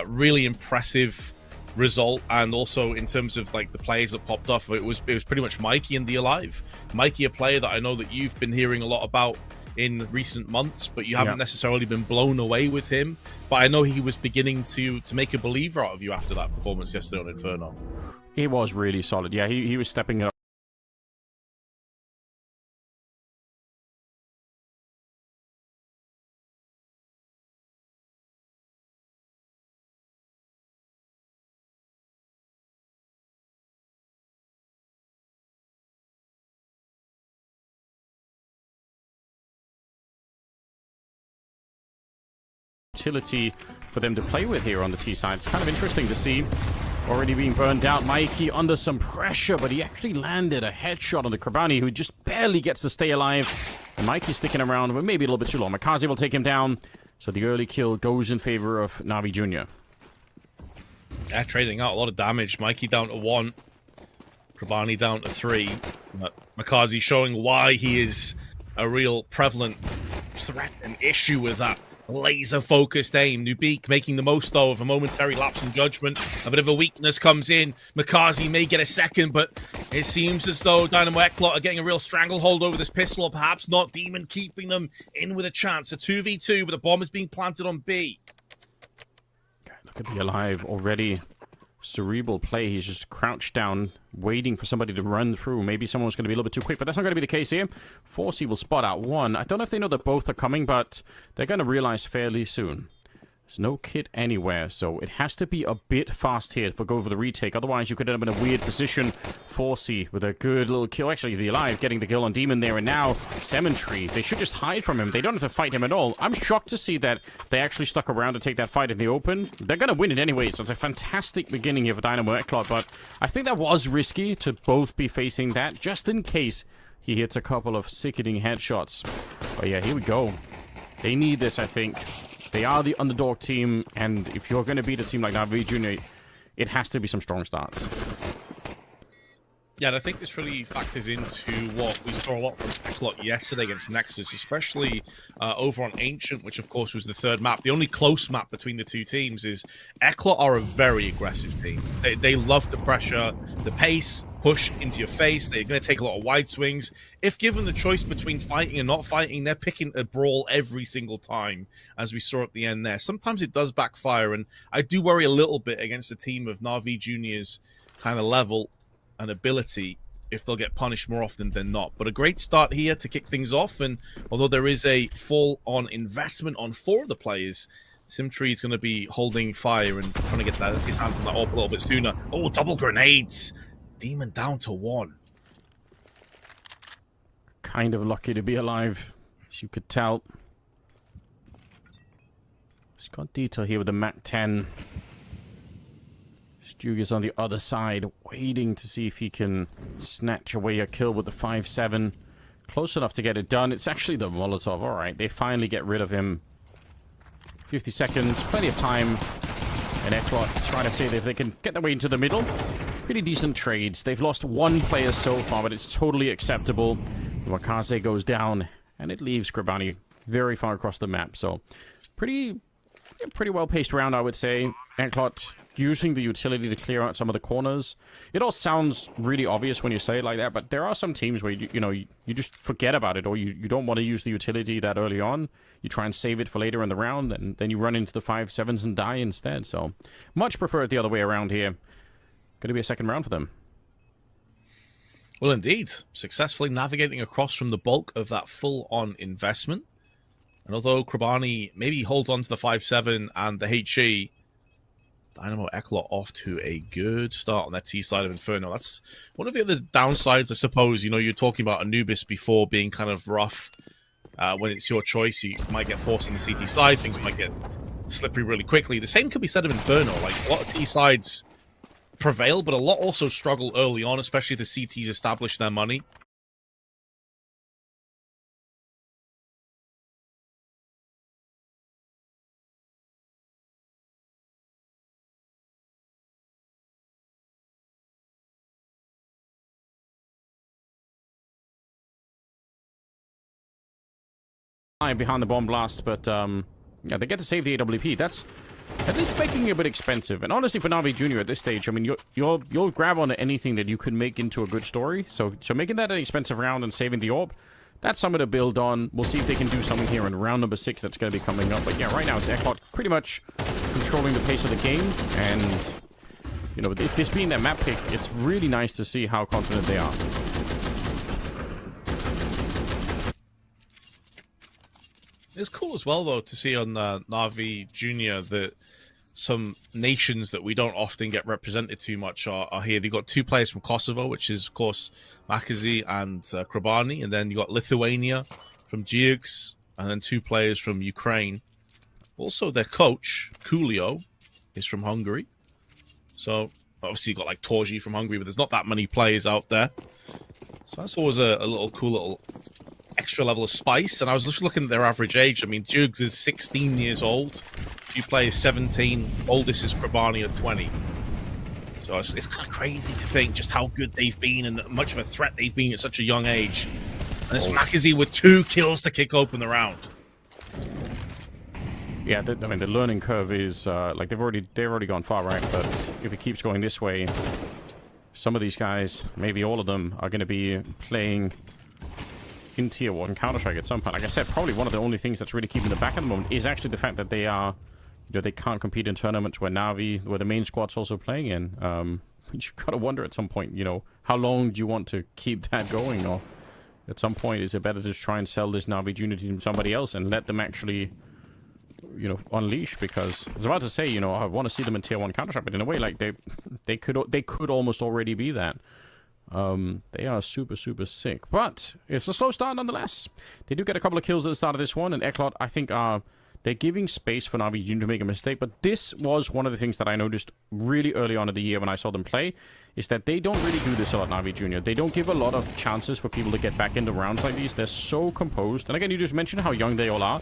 Really impressive result, and also in terms of like the players that popped off, it was pretty much Mikey and the Alive. Mikey, a player that I know that you've been hearing a lot about in recent months, but you haven't necessarily been blown away with him. But I know he was beginning to make a believer out of you after that performance yesterday on Inferno. He was really solid. Yeah, he was stepping up. Utility for them to play with here on the T side. It's kind of interesting to see. Already being burned out. Mikey under some pressure, but he actually landed a headshot on the Krabani, who just barely gets to stay alive. And Mikey sticking around, but maybe a little bit too long. Makazi will take him down, so the early kill goes in favor of NAVI Junior. Yeah, trading out a lot of damage. Mikey down to 1, Krabani down to 3. But Makazi showing why he is a real prevalent threat and issue with that laser-focused aim. Nuke making the most, though, of a momentary lapse in judgment. A bit of a weakness comes in. Makazi may get a second, but it seems as though Dynamo ECLOT are getting a real stranglehold over this pistol, or perhaps not. Demon keeping them in with a chance. A 2v2, but the bomb is being planted on B. Look at the Alive already. Cerebral play. He's just crouched down, waiting for somebody to run through. Maybe someone's going to be a little bit too quick, but that's not going to be the case here. Forsey will spot out one. I don't know if they know that both are coming, but they're going to realize fairly soon. There's no kit anywhere, so it has to be a bit fast here for go for the retake. Otherwise, you could end up in a weird position. Forsey with a good little kill. Actually, the Alive getting the kill on Demon there, and now Cemetery. They should just hide from him. They don't have to fight him at all. I'm shocked to see that they actually stuck around to take that fight in the open. They're going to win it anyway, so it's a fantastic beginning here for Dynamo ECLOT, but I think that was risky to both be facing that, just in case he hits a couple of sickening headshots. But yeah, here we go. They need this, I think. They are the underdog team, and if you're going to beat a team like NAVI Junior, it has to be some strong starts. Yeah, and I think this really factors into what we saw a lot from ECLOT yesterday against Nexus, especially over on Ancient, which of course was the third map. The only close map between the two teams is ECLOT are a very aggressive team. They love the pressure, the pace, push into your face. They're going to take a lot of wide swings. If given the choice between fighting and not fighting, they're picking a brawl every single time, as we saw at the end there. Sometimes it does backfire, and I do worry a little bit against a team of NAVI Junior's kind of level and ability if they'll get punished more often than not. But a great start here to kick things off, and although there is a full-on investment on 4 of the players, Simtree is going to be holding fire and trying to get his hands on that AWP a little bit sooner. Oh, double grenades! Demon down to 1. Kind of lucky to be alive, as you could tell. He's got detail here with the MAC-10. Stug is on the other side, waiting to see if he can snatch away a kill with the 5-7. Close enough to get it done. It's actually the Molotov. All right, they finally get rid of him. 50 seconds, plenty of time. And ECLOT trying to see if they can get their way into the middle. Pretty decent trades. They've lost 1 player so far, but it's totally acceptable. Wakaze goes down, and it leaves Krabani very far across the map. So, pretty well-paced round, I would say. ECLOT using the utility to clear out some of the corners. It all sounds really obvious when you say it like that, but there are some teams where you just forget about it, or you don't want to use the utility that early on. You try and save it for later in the round, and then you run into the 5-7s and die instead. So much prefer it the other way around here. Going to be a second round for them. Well, indeed. Successfully navigating across from the bulk of that full-on investment. And although Krabani maybe holds on to the 5-7 and the HE, Dynamo ECLOT off to a good start on that T side of Inferno. That's one of the other downsides, I suppose. You know, you're talking about Anubis before being kind of rough. When it's your choice, you might get forced on the CT side. Things might get slippery really quickly. The same could be said of Inferno. Like, a lot of T sides prevail, but a lot also struggle early on, especially if the CTs establish their money. Behind the bomb blast, but yeah, they get to save the AWP. That's at least making it a bit expensive. And honestly, for NAVI Junior at this stage, I mean, you'll grab on anything that you can make into a good story. So making that an expensive round and saving the AWP, that's something to build on. We'll see if they can do something here in round number 6 that's going to be coming up. But yeah, right now it's ECLOT pretty much controlling the pace of the game. And you know, with this being their map pick, it's really nice to see how confident they are. It's cool as well, though, to see on NAVI Junior that some nations that we don't often get represented too much are here. They've got 2 players from Kosovo, which is, of course, Makazi and Krabani. And then you got Lithuania from Giux, and then 2 players from Ukraine. Also, their coach, Coolio, is from Hungary. So, obviously, you got like Torji from Hungary, but there's not that many players out there. So that's always a little cool little extra level of spice. And I was just looking at their average age. I mean, Jugs is 16 years old. Few players 17. Oldest is Krabani at 20. So it's kind of crazy to think just how good they've been and much of a threat they've been at such a young age. And it's Makazi with 2 kills to kick open the round. Yeah, I mean, the learning curve is, like, they've already gone far, right? But if it keeps going this way, some of these guys, maybe all of them, are going to be playing in Tier 1 Counter-Strike at some point. Like I said, probably one of the only things that's really keeping them back at the moment is actually the fact that they are, you know, they can't compete in tournaments where NAVI, where the main squad's also playing in. You gotta wonder at some point, you know, how long do you want to keep that going? Or at some point, is it better to just try and sell this NAVI junior team to somebody else and let them actually, you know, unleash? Because I was about to say, you know, I want to see them in Tier 1 Counter-Strike, but in a way, like, they could almost already be that. They are super, super sick. But it's a slow start nonetheless. They do get a couple of kills at the start of this one, and ECLOT, I think, they're giving space for NAVI Junior to make a mistake, but this was one of the things that I noticed really early on in the year when I saw them play, is that they don't really do this a lot, NAVI Junior. They don't give a lot of chances for people to get back into rounds like these. They're so composed. And again, you just mentioned how young they all are.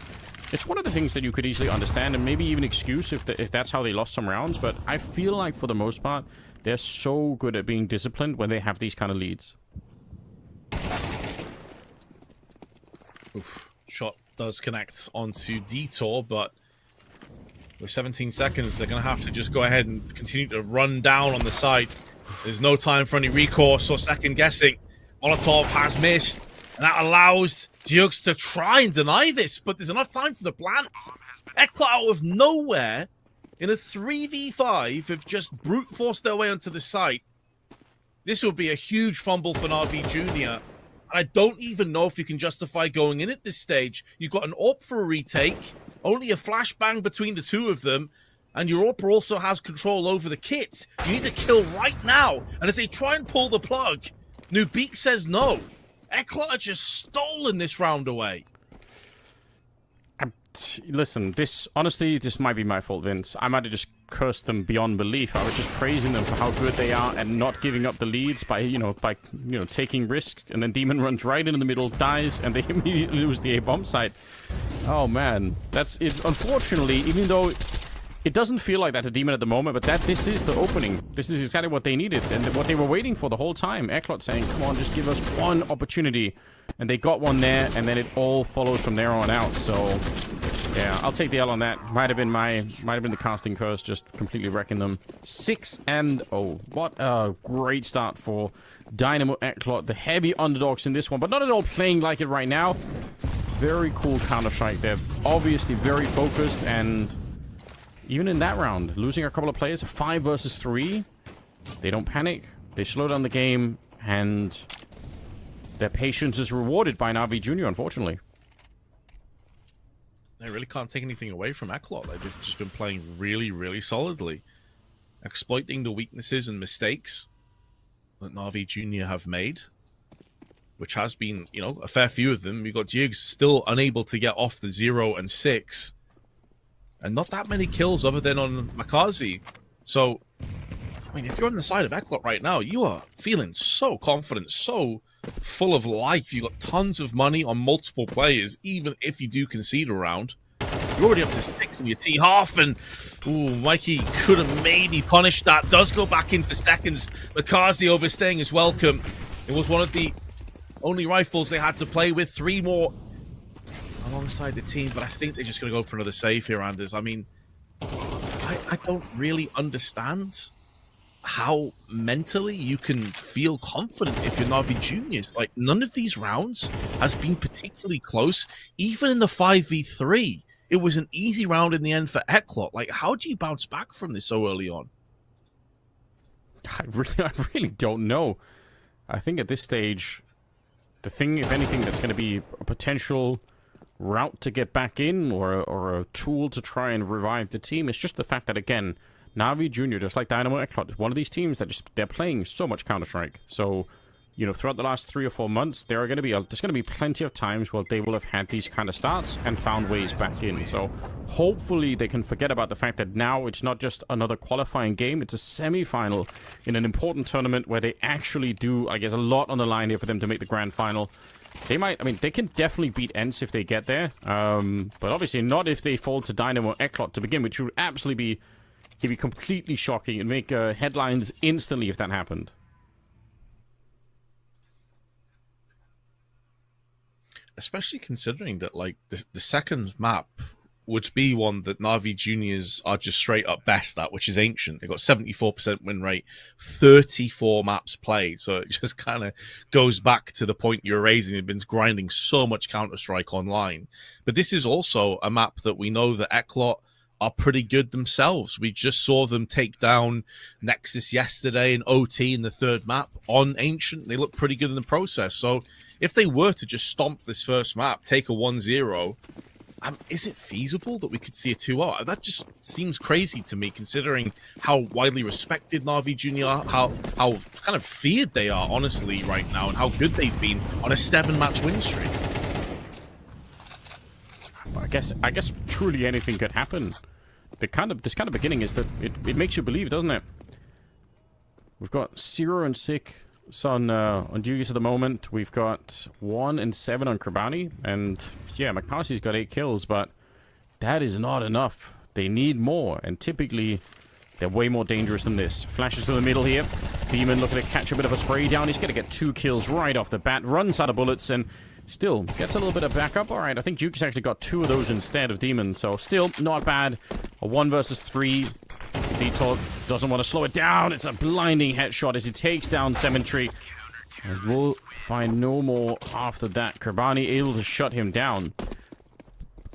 It's one of the things that you could easily understand and maybe even excuse if that's how they lost some rounds, but I feel like for the most part, they're so good at being disciplined when they have these kind of leads. Oof. Shot does connect onto Detour, but with 17 seconds, they're going to have to just go ahead and continue to run down on the site. There's no time for any recourse or second guessing. Molotov has missed, and that allows Dukes to try and deny this, but there's enough time for the plant. ECLOT out of nowhere, in a 3v5, have just brute forced their way onto the site. This will be a huge fumble for NAVI Junior. I don't even know if you can justify going in at this stage. You've got an AWP for a retake, only a flashbang between the two of them, and your AWP also has control over the kit. You need to kill right now. And as they try and pull the plug, Nuke says no. ECLOT are just stolen this round away. Listen, this might be my fault, Vince. I might have just cursed them beyond belief. I was just praising them for how good they are and not giving up the leads by taking risks. And then Demon runs right in the middle, dies, and they immediately lose the A-bomb site. Oh man, that's it. Unfortunately, even though it doesn't feel like that to Demon at the moment, but this is the opening. This is exactly what they needed and what they were waiting for the whole time. ECLOT saying, "Come on, just give us one opportunity." And they got one there, and then it all follows from there on out. So, yeah, I'll take the L on that. Might have been the casting curse, just completely wrecking them. 6-0. What a great start for Dynamo ECLOT, the heavy underdogs in this one, but not at all playing like it right now. Very cool Counter-Strike. They're obviously very focused, and even in that round, losing a couple of players, 5 versus 3, they don't panic. They slow down the game, and their patience is rewarded by NAVI Junior, unfortunately. They really can't take anything away from ECLOT. They've just been playing really, really solidly, exploiting the weaknesses and mistakes that NAVI Junior have made, which has been, you know, a fair few of them. We've got Jigs still unable to get off the 0 and 6, and not that many kills other than on Makazi. So, I mean, if you're on the side of ECLOT right now, you are feeling so confident, so full of life. You got tons of money on multiple players, even if you do concede a round. You're already up to 6 in your T-half, and ooh, Mikey could have maybe punished that. Does go back in for seconds. Makazi overstaying his welcome. It was one of the only rifles they had to play with. 3 more alongside the team, but I think they're just going to go for another save here, Anders. I mean, I don't really understand how mentally you can feel confident if you're NAVI Juniors. Like, none of these rounds has been particularly close. Even in the 5v3, it was an easy round in the end for ECLOT. Like, how do you bounce back from this so early on? I really don't know. I think at this stage, the thing, if anything, that's going to be a potential route to get back in or a tool to try and revive the team is just the fact that, again, NAVI Junior, just like Dynamo ECLOT, is one of these teams that they're playing so much Counter-Strike. So, you know, throughout the last 3 or 4 months, there's going to be plenty of times where they will have had these kind of starts and found ways back in. So, hopefully they can forget about the fact that now it's not just another qualifying game, it's a semi-final in an important tournament where they actually do, I guess, a lot on the line here for them to make the grand final. They might, I mean, they can definitely beat ENCE if they get there, but obviously not if they fall to Dynamo ECLOT to begin, which would absolutely be completely shocking and make headlines instantly if that happened. Especially considering that, like, the second map would be one that Navi juniors are just straight up best at, which is Ancient. They got 74% win rate, 34 maps played. So it just kind of goes back to the point you're raising. They've been grinding so much Counter-Strike online. But this is also a map that we know that ECLOT are pretty good themselves. We just saw them take down Nexus yesterday in OT in the third map on Ancient. They look pretty good in the process. So if they were to just stomp this first map, take a 1-0, is it feasible that we could see a 2-0? That just seems crazy to me, considering how widely respected Navi Junior are, how kind of feared they are, honestly, right now, and how good they've been on a 7-match win streak. I guess truly anything could happen. This kind of beginning is that it makes you believe, doesn't it? We've got 0 and 6 on duties at the moment. We've got 1 and 7 on Krabani, and yeah, McParcy's got 8 kills, but that is not enough. They need more, and typically they're way more dangerous than this. Flashes to the middle here. Demon looking to catch a bit of a spray down. He's going to get 2 kills right off the bat. Runs out of bullets and still gets a little bit of backup. All right, I think Duke's actually got 2 of those instead of Demon, so still not bad. A 1 versus 3. Detour doesn't want to slow it down. It's a blinding headshot as he takes down Cemetery. And we'll find no more after that. Krabani able to shut him down.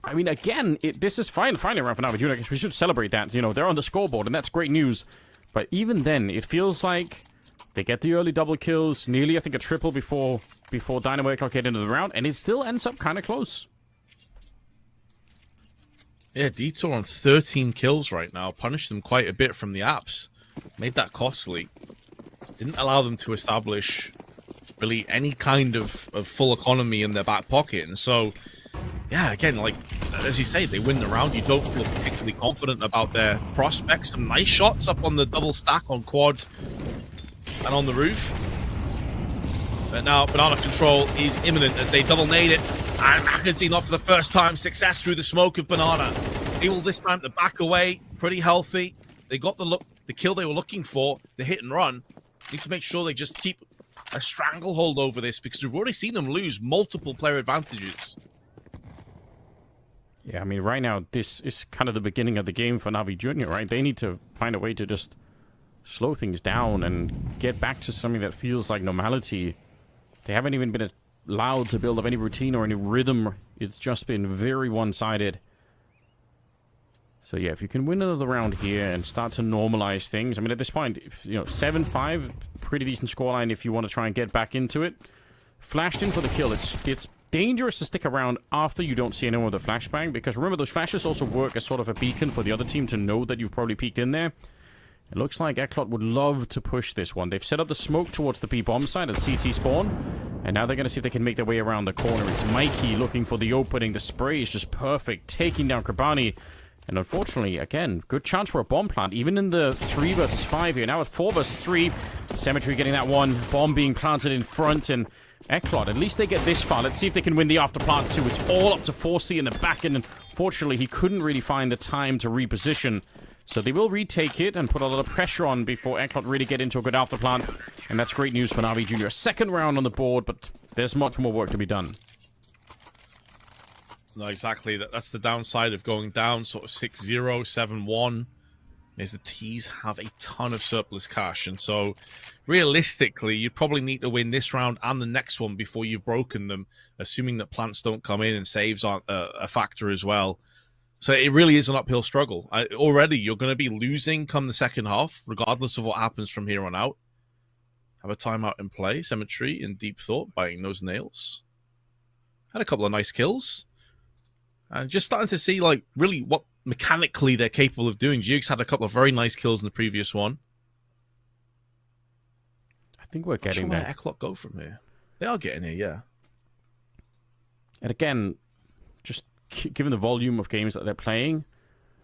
I mean, again, this is finally around for Navi Junior. I guess we should celebrate that. You know, they're on the scoreboard, and that's great news. But even then, it feels like they get the early double kills. Nearly, I think, a triple before Dynamo ECLOT get into the round. And it still ends up kind of close. Yeah, Detour on 13 kills right now. Punished them quite a bit from the apps. Made that costly. Didn't allow them to establish really any kind of full economy in their back pocket. And so, yeah, again, like, as you say, they win the round. You don't feel particularly confident about their prospects. Some nice shots up on the double stack on quad and on the roof. But now Banana Control is imminent as they double nade it. And McKenzie, not for the first time, success through the smoke of Banana. Able this time to back away, pretty healthy. They got the kill they were looking for, the hit and run. Need to make sure they just keep a stranglehold over this, because we've already seen them lose multiple player advantages. Yeah, I mean, right now, this is kind of the beginning of the game for Navi Junior, right? They need to find a way to just slow things down and get back to something that feels like normality. They haven't even been allowed to build up any routine or any rhythm. It's just been very one-sided. So yeah, if you can win another round here and start to normalize things. I mean, at this point, 7-5, pretty decent scoreline if you want to try and get back into it. Flashed in for the kill. It's dangerous to stick around after you don't see anyone with a flashbang, because remember, those flashes also work as sort of a beacon for the other team to know that you've probably peeked in there. It looks like ECLOT would love to push this one. They've set up the smoke towards the B-bomb side at CT spawn, and now they're going to see if they can make their way around the corner. It's Mikey looking for the opening. The spray is just perfect, taking down Krabani. And unfortunately, again, good chance for a bomb plant, even in the 3 versus 5 here. Now it's 4 versus 3. Cemetery getting that one. Bomb being planted in front, and ECLOT, at least they get this far. Let's see if they can win the after plant too. It's all up to 4C in the back end, and unfortunately, he couldn't really find the time to reposition. So they will retake it and put a lot of pressure on before ECLOT really get into a good after plant. And that's great news for Navi Junior. Second round on the board, but there's much more work to be done. No, exactly. That's the downside of going down sort of 6-0, 7-1, is the T's have a ton of surplus cash. And so realistically, you probably need to win this round and the next one before you've broken them, assuming that plants don't come in and saves aren't a factor as well. So it really is an uphill struggle. Already, you're going to be losing come the second half, regardless of what happens from here on out. Have a timeout in play. Cemetery in deep thought, biting those nails. Had a couple of nice kills. And just starting to see, like, really what mechanically they're capable of doing. Jukes had a couple of very nice kills in the previous one. I think we're getting there. there. Where ECLOT go from here? They are getting here, yeah. And again, just given the volume of games that they're playing,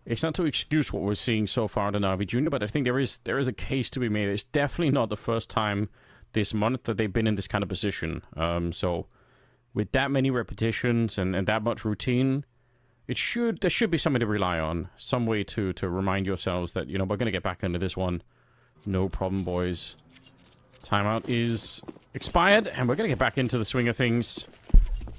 it's not to excuse what we're seeing so far in the Navi Junior, but I think there is a case to be made. It's definitely not the first time this month that they've been in this kind of position. So with that many repetitions and that much routine, there should be something to rely on, some way to remind yourselves that, we're going to get back into this one. No problem, boys. Timeout is expired, and we're going to get back into the swing of things.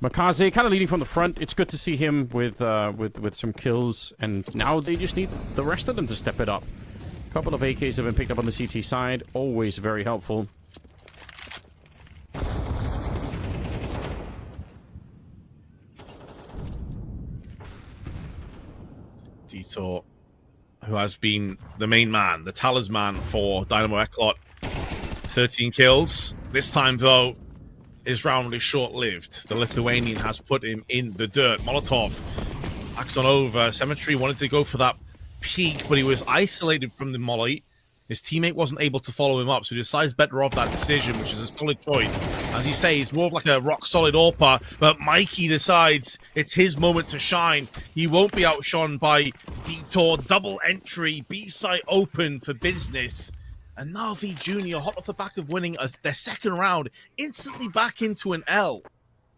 Makaze kind of leading from the front. It's good to see him with some kills, and now they just need the rest of them to step it up. A couple of AKs have been picked up on the CT side, always very helpful. Detour, who has been the main man, the talisman for Dynamo ECLOT. 13 kills. This time, though, his round is short-lived. The Lithuanian has put him in the dirt. Molotov acts on over. Cemetery wanted to go for that peak, but he was isolated from the molly. His teammate wasn't able to follow him up, so he decides better off that decision, which is a solid choice. As you say, it's more of like a rock-solid AWP, but Mikey decides it's his moment to shine. He won't be outshone by Detour. Double entry, B-site open for business. And NAVI Jr., hot off the back of winning their second round, instantly back into an L.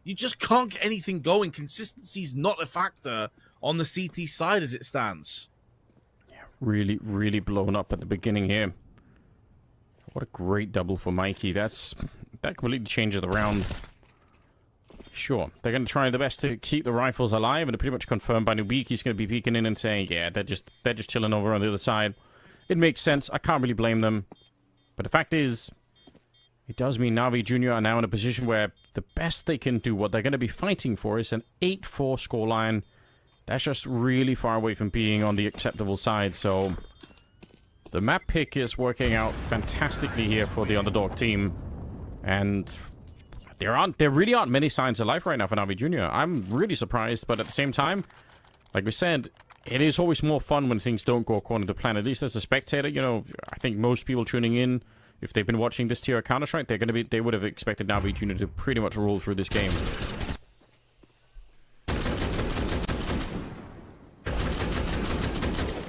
You just can't get anything going. Consistency's not a factor on the CT side as it stands. Really, really blown up at the beginning here. What a great double for Mikey. That completely changes the round. Sure, they're going to try their best to keep the rifles alive, and it's pretty much confirmed by Nuke. He's going to be peeking in and saying, yeah, they're just chilling over on the other side. It makes sense. I can't really blame them. But the fact is, it does mean NAVI Jr. are now in a position where the best they can do, what they're going to be fighting for, is an 8-4 scoreline. That's just really far away from being on the acceptable side. So the map pick is working out fantastically here for the underdog team. And there really aren't many signs of life right now for NAVI Jr. I'm really surprised, but at the same time, like we said, it is always more fun when things don't go according to plan. At least as a spectator, you know, I think most people tuning in, if they've been watching this tier of Counter-Strike, they would have expected NAVI Jr. to pretty much roll through this game.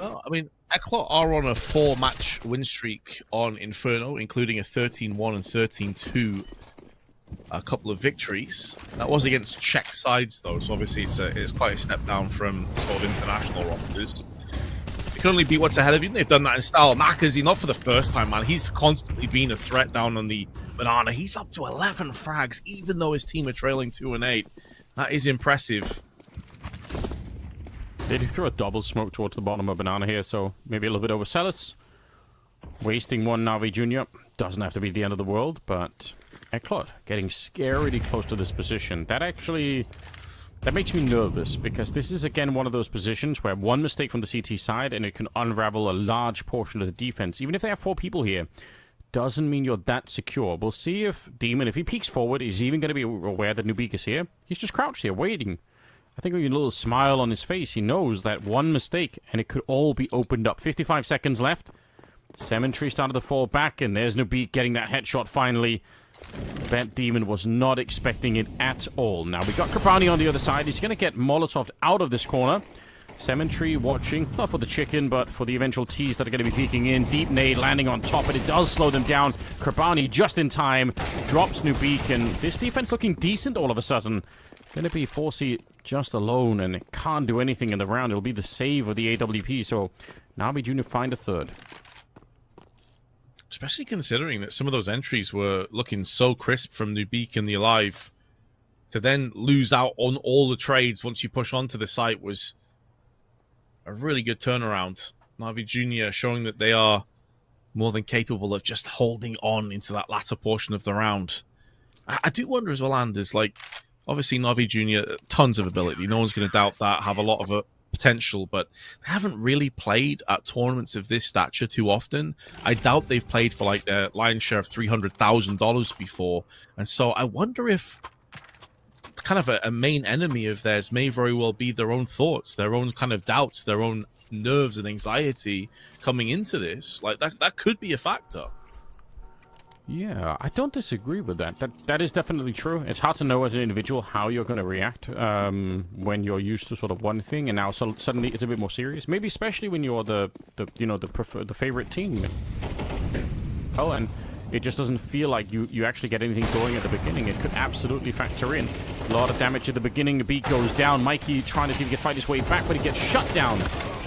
Well, I mean, ECLOT are on a 4-match win streak on Inferno, including a 13-1 and 13-2. A couple of victories. That was against Czech sides, though, so obviously it's quite a step down from sort of international rosters. You can only beat what's ahead of you. They've done that in style. Makazi, not for the first time, man. He's constantly been a threat down on the banana. He's up to 11 frags, even though his team are trailing 2-8. That is impressive. They threw a double smoke towards the bottom of banana here, so maybe a little bit overzealous. Wasting one NAVI Jr. Doesn't have to be the end of the world, but ECLOT getting scarily close to this position. That makes me nervous, because this is again one of those positions where one mistake from the CT side and it can unravel a large portion of the defense. Even if they have 4 people here, doesn't mean you're that secure. We'll see if Demon, if he peeks forward, is even going to be aware that Nuke is here. He's just crouched here, waiting. I think with a little smile on his face, he knows that one mistake and it could all be opened up. 55 seconds left. Cemetery started to fall back, and there's Nuke getting that headshot finally. Bet Demon was not expecting it at all. Now we got Krapani on the other side. He's going to get Molotov out of this corner. Cemetery watching, not for the chicken, but for the eventual tees that are going to be peeking in. Deep nade landing on top, but it does slow them down. Krapani just in time drops Nuke, and this defense looking decent all of a sudden. Going to be 4C just alone, and it can't do anything in the round. It'll be the save of the AWP, so NAVI Jr. find a third. Especially considering that some of those entries were looking so crisp from Nuke and the Alive. To then lose out on all the trades once you push onto the site was a really good turnaround. NAVI Jr. showing that they are more than capable of just holding on into that latter portion of the round. I do wonder as well, Anders, like, obviously NAVI Jr., tons of ability. No one's going to doubt that, have a lot of potential, but they haven't really played at tournaments of this stature too often. I doubt they've played for like their lion's share of $300,000 before. And so I wonder if kind of a main enemy of theirs may very well be their own thoughts, their own kind of doubts, their own nerves and anxiety coming into this. Like that could be a factor. Yeah, I don't disagree with that. That is definitely true. It's hard to know as an individual how you're going to react when you're used to sort of one thing, and now suddenly it's a bit more serious. Maybe especially when you're the favorite team. Oh, and it just doesn't feel like you actually get anything going at the beginning. It could absolutely factor in. A lot of damage at the beginning. The beat goes down. Mikey trying to see if he can fight his way back, but he gets shut down.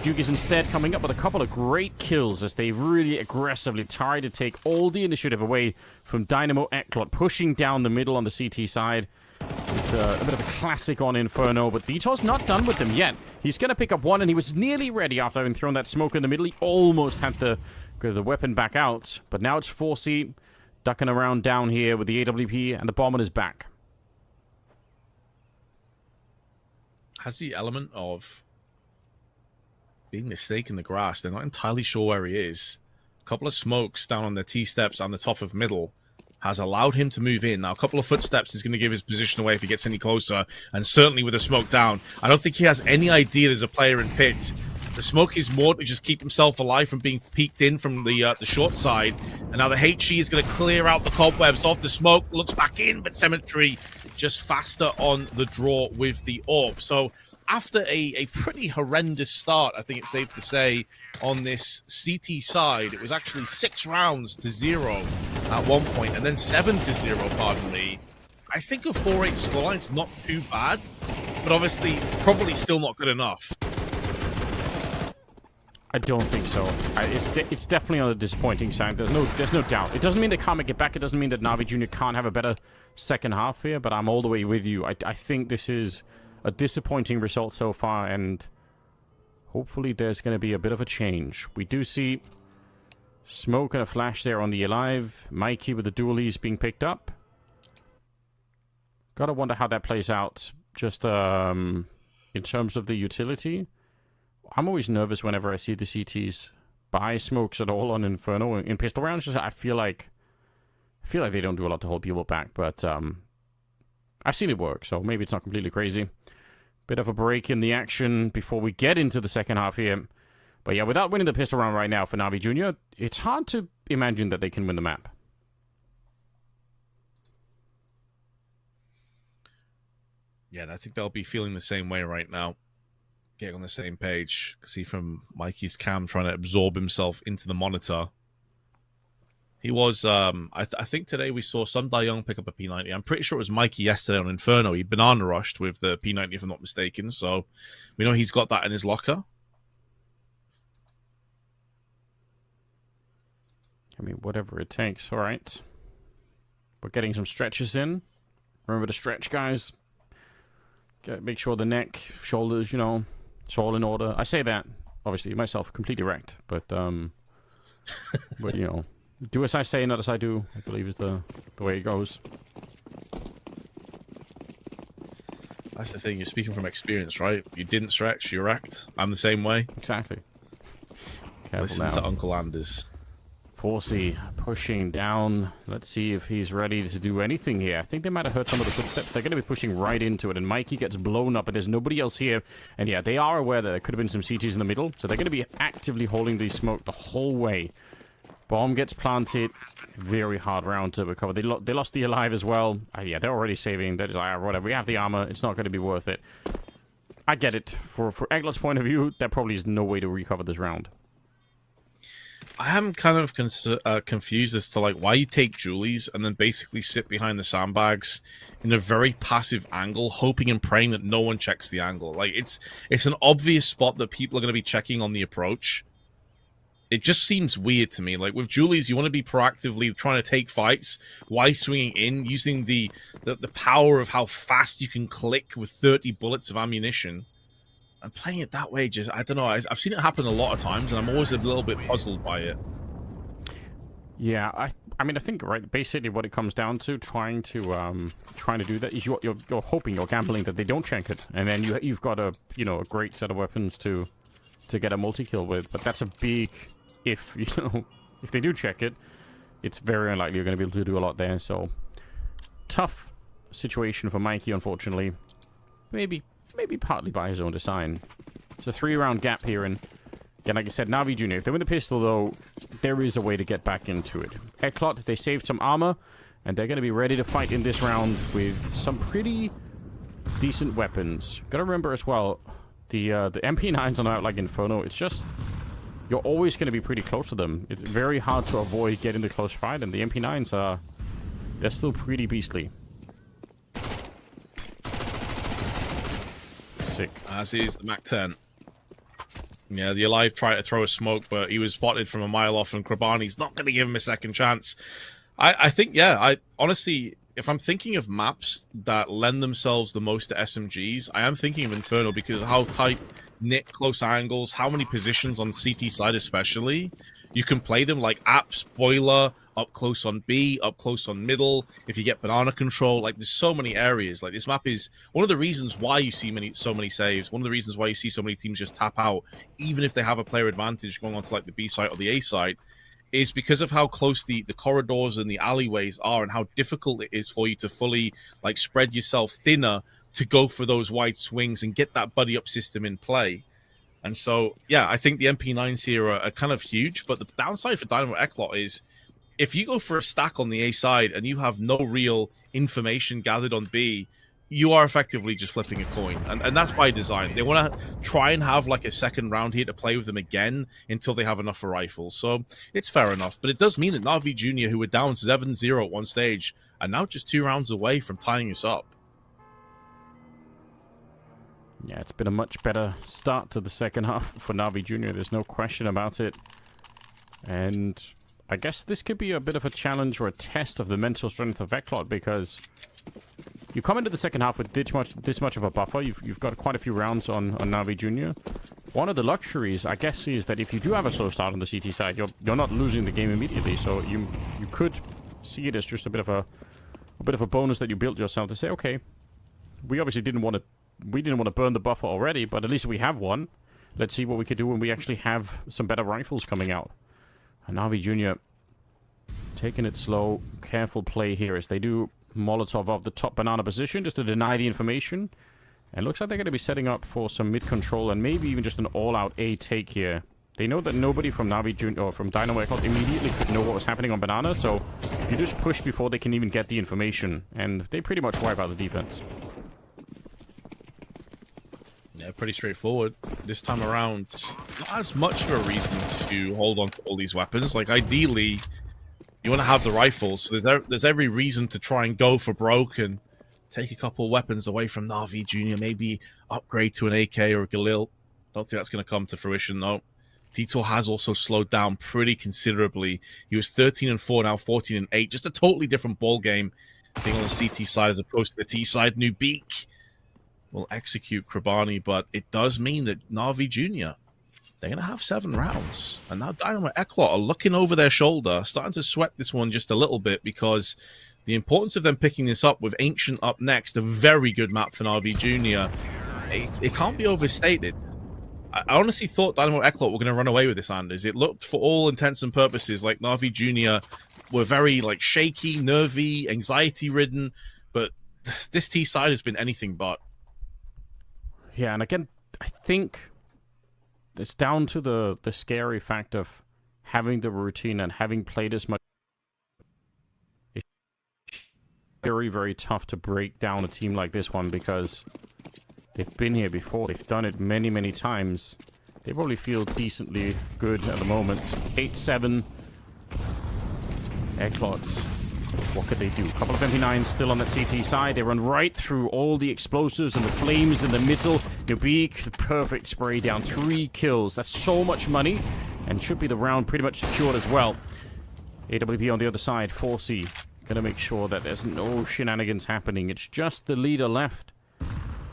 Duke is instead coming up with a couple of great kills as they really aggressively try to take all the initiative away from Dynamo ECLOT, pushing down the middle on the CT side. It's a bit of a classic on Inferno, but Vitor's not done with them yet. He's going to pick up one, and he was nearly ready after having thrown that smoke in the middle. He almost had the weapon back out, but now it's 4C ducking around down here with the AWP, and the bomb on his back. Has the element of being the snake in the grass. They're not entirely sure where he is. A couple of smokes down on the T-steps on the top of middle has allowed him to move in. Now, a couple of footsteps is going to give his position away if he gets any closer, and certainly with a smoke down. I don't think he has any idea there's a player in pit. The smoke is more to just keep himself alive from being peeked in from the short side. And now the HE is going to clear out the cobwebs off the smoke. Looks back in, but Cemetery just faster on the draw with the AWP. So after a pretty horrendous start, I think it's safe to say, on this CT side, it was actually 6 rounds to 0 at one point, and then 7 to 0, pardon me. I think a 4-8 scoreline's not too bad, but obviously probably still not good enough. I don't think so. It's definitely on the disappointing side. There's no doubt. It doesn't mean they can't make it back. It doesn't mean that NAVI Jr. can't have a better second half here, but I'm all the way with you. I think this is a disappointing result so far, and hopefully there's going to be a bit of a change. We do see smoke and a flash there on the Alive. Mikey with the dualies being picked up. Gotta wonder how that plays out, just in terms of the utility. I'm always nervous whenever I see the CTs buy smokes at all on Inferno. In pistol rounds, I feel like they don't do a lot to hold people back, but I've seen it work, so maybe it's not completely crazy. Bit of a break in the action before we get into the second half here. But yeah, without winning the pistol round right now for NAVI Jr., it's hard to imagine that they can win the map. Yeah, I think they'll be feeling the same way right now. Getting on the same page. See from Mikey's cam trying to absorb himself into the monitor. He was, I think today we saw some Young pick up a P90. I'm pretty sure it was Mikey yesterday on Inferno. He banana rushed with the P90 if I'm not mistaken. So we know he's got that in his locker. I mean, whatever it takes. All right. We're getting some stretches in. Remember to stretch, guys. Make sure the neck, shoulders, it's all in order. I say that, obviously, myself, completely wrecked. But, but do as I say, not as I do, I believe is the way it goes. That's the thing. You're speaking from experience, right? You didn't stretch, you're wrecked. I'm the same way. Exactly. Careful Listen now. to Uncle Anders. 4C pushing down. Let's see if he's ready to do anything here. I think they might have heard some of the footsteps. They're going to be pushing right into it, and Mikey gets blown up, and there's nobody else here. And yeah, they are aware that there could have been some CTs in the middle, so they're going to be actively holding the smoke the whole way. Bomb gets planted. Very hard round to recover. They lost the Alive as well. Yeah, they're already saving. They're just like, whatever. We have the armor. It's not going to be worth it. I get it. For ECLOT's point of view, there probably is no way to recover this round. I am kind of confused as to why you take Julies and then basically sit behind the sandbags in a very passive angle, hoping and praying that no one checks the angle. It's an obvious spot that people are going to be checking on the approach. It just seems weird to me. With Julies, you want to be proactively trying to take fights. Why swinging in, using the power of how fast you can click with 30 bullets of ammunition? And playing it that way, just, I don't know. I've seen it happen a lot of times, and I'm always a little bit puzzled by it. Yeah, I mean, I think, right, basically what it comes down to, trying to do that, is you're hoping, you're gambling that they don't check it. And then you've got a great set of weapons to get a multi-kill with. But that's a big if, if they do check it, it's very unlikely you're going to be able to do a lot there. So, tough situation for Mikey, unfortunately. Maybe partly by his own design. It's a 3-round gap here, and again, like I said, NAVI Jr., if they win the pistol, though, there is a way to get back into it. ECLOT, they saved some armor, and they're going to be ready to fight in this round with some pretty decent weapons. Gotta remember as well, the MP9s are not like Inferno. It's just, you're always going to be pretty close to them. It's very hard to avoid getting the close fight, and the MP9s they're still pretty beastly. Sick. As is the MAC-10. Yeah, the Alive tried to throw a smoke, but he was spotted from a mile off, and Krabani's not going to give him a second chance. I think, yeah, honestly, if I'm thinking of maps that lend themselves the most to SMGs, I am thinking of Inferno because of how tight knit, close angles, how many positions on the CT side especially. You can play them like apps, boiler, up close on B, up close on middle. If you get banana control, like there's so many areas. Like this map is one of the reasons why you see so many saves. One of the reasons why you see so many teams just tap out, even if they have a player advantage going on to like the B side or the A side, is because of how close the corridors and the alleyways are and how difficult it is for you to fully like spread yourself thinner to go for those wide swings and get that buddy up system in play. And so, yeah, I think the MP9s here are kind of huge, but the downside for Dynamo ECLOT is if you go for a stack on the A side and you have no real information gathered on B, you are effectively just flipping a coin. And that's by design. They want to try and have like a second round here to play with them again until they have enough for rifles. So it's fair enough. But it does mean that NAVI Jr., who were down 7-0 at one stage, are now just 2 rounds away from tying us up. Yeah, it's been a much better start to the second half for NAVI Jr. There's no question about it. And I guess this could be a bit of a challenge or a test of the mental strength of ECLOT, because you come into the second half with this much of a buffer. You've got quite a few rounds on NAVI Jr. One of the luxuries, I guess, is that if you do have a slow start on the CT side, you're not losing the game immediately. So you could see it as just a bit of a bonus that you built yourself to say, okay, we obviously didn't want to burn the buffer already, but at least we have one. Let's see what we could do when we actually have some better rifles coming out. And NAVI Jr. taking it slow, careful play here as they do Molotov off the top banana position just to deny the information. And looks like they're going to be setting up for some mid control and maybe even just an all-out A take here. They know that nobody from NAVI Jr. or from Dynamo ECLOT immediately could know what was happening on banana, so you just push before they can even get the information, and they pretty much wipe out the defense. Yeah, pretty straightforward. This time around, not as much of a reason to hold on to all these weapons. Like, ideally, you want to have the rifles, so there's every reason to try and go for broke and take a couple weapons away from NAVI Jr., maybe upgrade to an AK or a Galil. Don't think that's going to come to fruition, though. Tito has also slowed down pretty considerably. He was 13-4, now 14-8. Just a totally different ball game being on the CT side as opposed to the T side. New Beak will execute Krabani, but it does mean that NAVI Jr., they're going to have 7 rounds. And now Dynamo ECLOT are looking over their shoulder, starting to sweat this one just a little bit, because the importance of them picking this up with Ancient up next, a very good map for NAVI Jr., it can't be overstated. I honestly thought Dynamo ECLOT were going to run away with this, Anders. It looked, for all intents and purposes, like NAVI Jr. were very like shaky, nervy, anxiety-ridden, but this T side has been anything but. Yeah, and again, I think it's down to the scary fact of having the routine and having played as much. It's very, very tough to break down a team like this one because they've been here before. They've done it many, many times. They probably feel decently good at the moment. 8-7. ECLOT. What could they do? A couple of MP9s still on that CT side. They run right through all the explosives and the flames in the middle. Nuke, the perfect spray down. 3 kills. That's so much money. And should be the round pretty much secured as well. AWP on the other side. 4C. Gonna make sure that there's no shenanigans happening. It's just the leader left.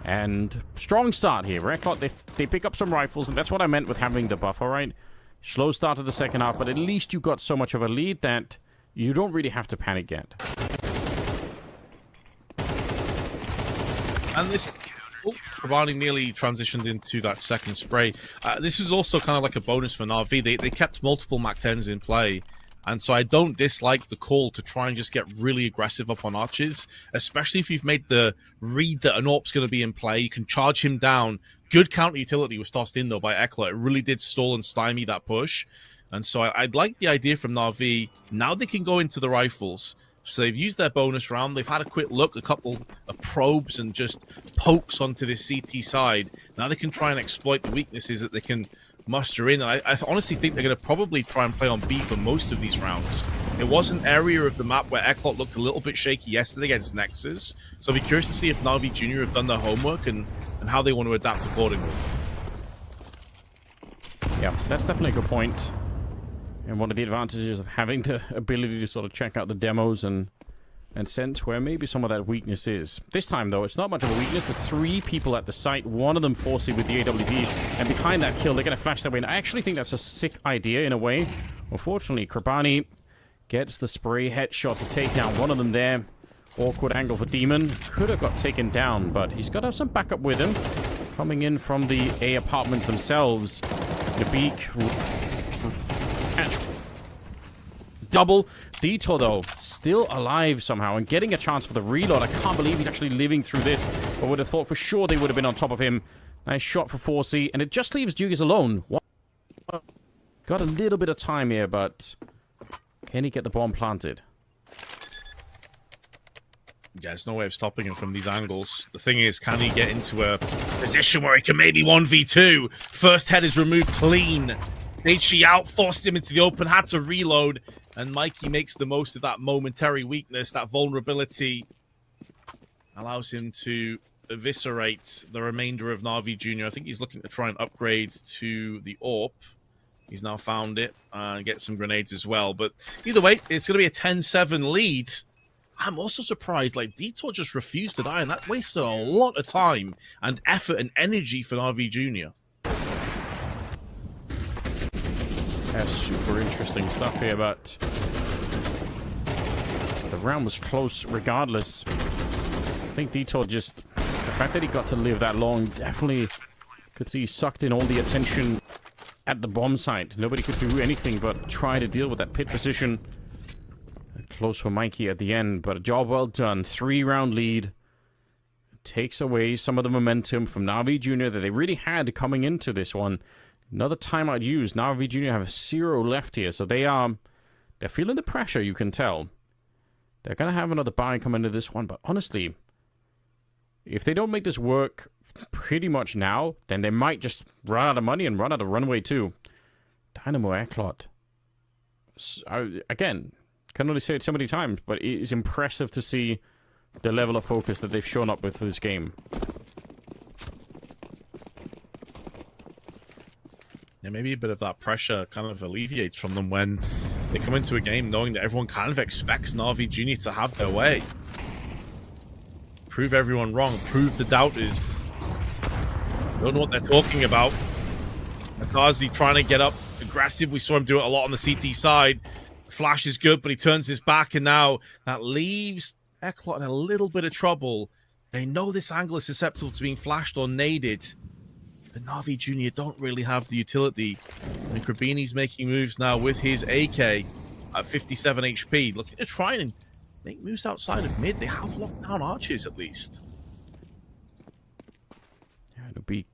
And strong start here. ECLOT, they pick up some rifles, and that's what I meant with having the buff, alright? Slow start to the second half, but at least you got so much of a lead that you don't really have to panic yet. And this... Oh, Krabani nearly transitioned into that second spray. This is also kind of like a bonus for NAVI. They kept multiple MAC-10s in play. And so I don't dislike the call to try and just get really aggressive up on arches, especially if you've made the read that an AWP's going to be in play. You can charge him down. Good counter utility was tossed in, though, by ECLOT. It really did stall and stymie that push. And so I'd like the idea from NAVI. Now they can go into the rifles. So they've used their bonus round. They've had a quick look, a couple of probes and just pokes onto this CT side. Now they can try and exploit the weaknesses that they can muster in. And I honestly think they're going to probably try and play on B for most of these rounds. It was an area of the map where ECLOT looked a little bit shaky yesterday against Nexus. So I'll be curious to see if NAVI Jr. have done their homework and how they want to adapt accordingly. Yeah, that's definitely a good point. And one of the advantages of having the ability to sort of check out the demos and and sense where maybe some of that weakness is. This time, though, it's not much of a weakness. There's 3 people at the site, one of them forcing with the AWP, and behind that kill, they're going to flash their way in. I actually think that's a sick idea in a way. Unfortunately, Krabani gets the spray headshot to take down one of them there. Awkward angle for Demon. Could have got taken down, but he's got to have some backup with him. Coming in from the A apartments themselves. The beak. Double. Detour, though, still alive somehow and getting a chance for the reload. I can't believe he's actually living through this. I would have thought for sure they would have been on top of him. Nice shot for 4C, and it just leaves Dugas alone. Got a little bit of time here, but can he get the bomb planted? Yeah, there's no way of stopping him from these angles. The thing is, can he get into a position where he can maybe 1v2? First head is removed clean. HG out, forced him into the open, had to reload, and Mikey makes the most of that momentary weakness, that vulnerability, allows him to eviscerate the remainder of NAVI Jr. I think he's looking to try and upgrade to the AWP. He's now found it and get some grenades as well. But either way, it's going to be a 10-7 lead. I'm also surprised, like, Detour just refused to die, and that wasted a lot of time and effort and energy for NAVI Jr. That's super interesting stuff here, but the round was close regardless. I think Detour just, the fact that he got to live that long, definitely could see he sucked in all the attention at the bomb site. Nobody could do anything but try to deal with that pit position. Close for Mikey at the end, but a job well done. 3-round lead. Takes away some of the momentum from NAVI Jr. that they really had coming into this one. Another timeout used. NAVI Jr. have 0 left here, so they're feeling the pressure, you can tell. They're going to have another buy come into this one, but honestly, if they don't make this work pretty much now, then they might just run out of money and run out of runway too. Dynamo ECLOT. Again, can only say it so many times, but it is impressive to see the level of focus that they've shown up with for this game. Yeah, maybe a bit of that pressure kind of alleviates from them when they come into a game knowing that everyone kind of expects NAVI Jr. to have their way. Prove everyone wrong. Prove the doubters. Don't know what they're talking about. Akazi trying to get up aggressive. We saw him do it a lot on the CT side. Flash is good, but he turns his back, and now that leaves ECLOT in a little bit of trouble. They know this angle is susceptible to being flashed or naded. But NAVI Jr. don't really have the utility. And Krabini's making moves now with his AK at 57 HP. Looking to try and make moves outside of mid. They have locked down archers at least. Yeah, Nuke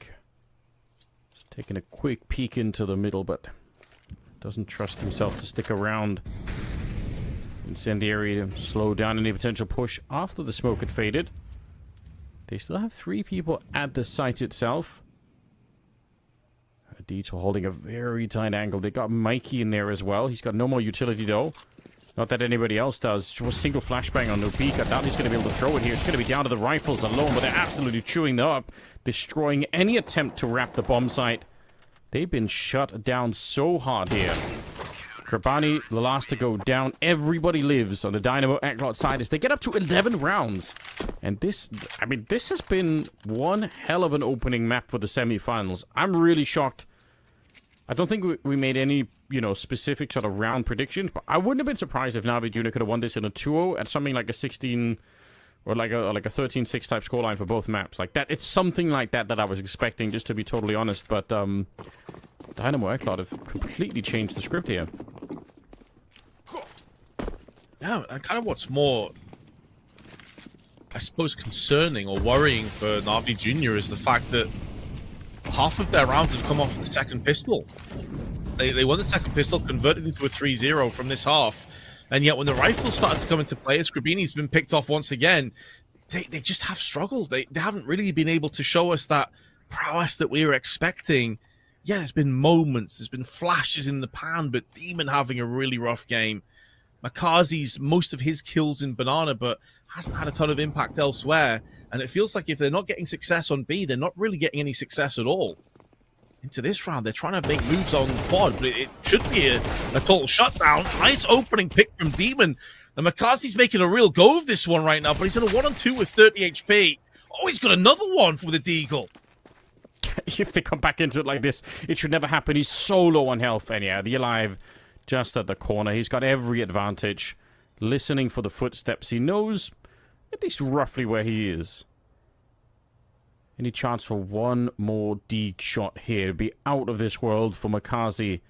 just taking a quick peek into the middle, but doesn't trust himself to stick around. Incendiary to slow down any potential push after the smoke had faded. They still have 3 people at the site itself. Detour holding a very tight angle. They got Mikey in there as well. He's got no more utility though. Not that anybody else does. Just a single flashbang on Nuke. I doubt he's going to be able to throw it here. It's going to be down to the rifles alone, but they're absolutely chewing them up, destroying any attempt to wrap the bomb site. They've been shut down so hard here. Krabani, the last to go down. Everybody lives on the Dynamo ECLOT side as they get up to 11 rounds. And this, I mean, this has been one hell of an opening map for the semifinals. I'm really shocked. I don't think we made any, you know, specific sort of round predictions, but I wouldn't have been surprised if NAVI Jr. could have won this in a 2-0 at something like a 16 or like a 13-6 type scoreline for both maps. Like that, it's something like that that I was expecting, just to be totally honest. But Dynamo ECLOT have completely changed the script here. Yeah, and kind of what's more, I suppose, concerning or worrying for NAVI Jr. is the fact that half of their rounds have come off the second pistol. They won the second pistol, converted into a 3-0 from this half, and yet when the rifles started to come into play, as Krabini's been picked off once again, they just have struggled. They haven't really been able to show us that prowess that we were expecting. Yeah, there's been moments, there's been flashes in the pan, but Demon having a really rough game. Makazi's most of his kills in Banana, but hasn't had a ton of impact elsewhere. And it feels like if they're not getting success on B, they're not really getting any success at all. Into this round, they're trying to make moves on quad, but it should be a total shutdown. Nice opening pick from Demon. And McCarthy's making a real go of this one right now, but he's in a 1-on-2 with 30 HP. Oh, he's got another one with a deagle. If they come back into it like this, it should never happen. He's so low on health. And yeah, the Alive just at the corner. He's got every advantage. Listening for the footsteps. He knows at least roughly where he is. Any chance for one more deke shot here? It'd be out of this world for Makazi.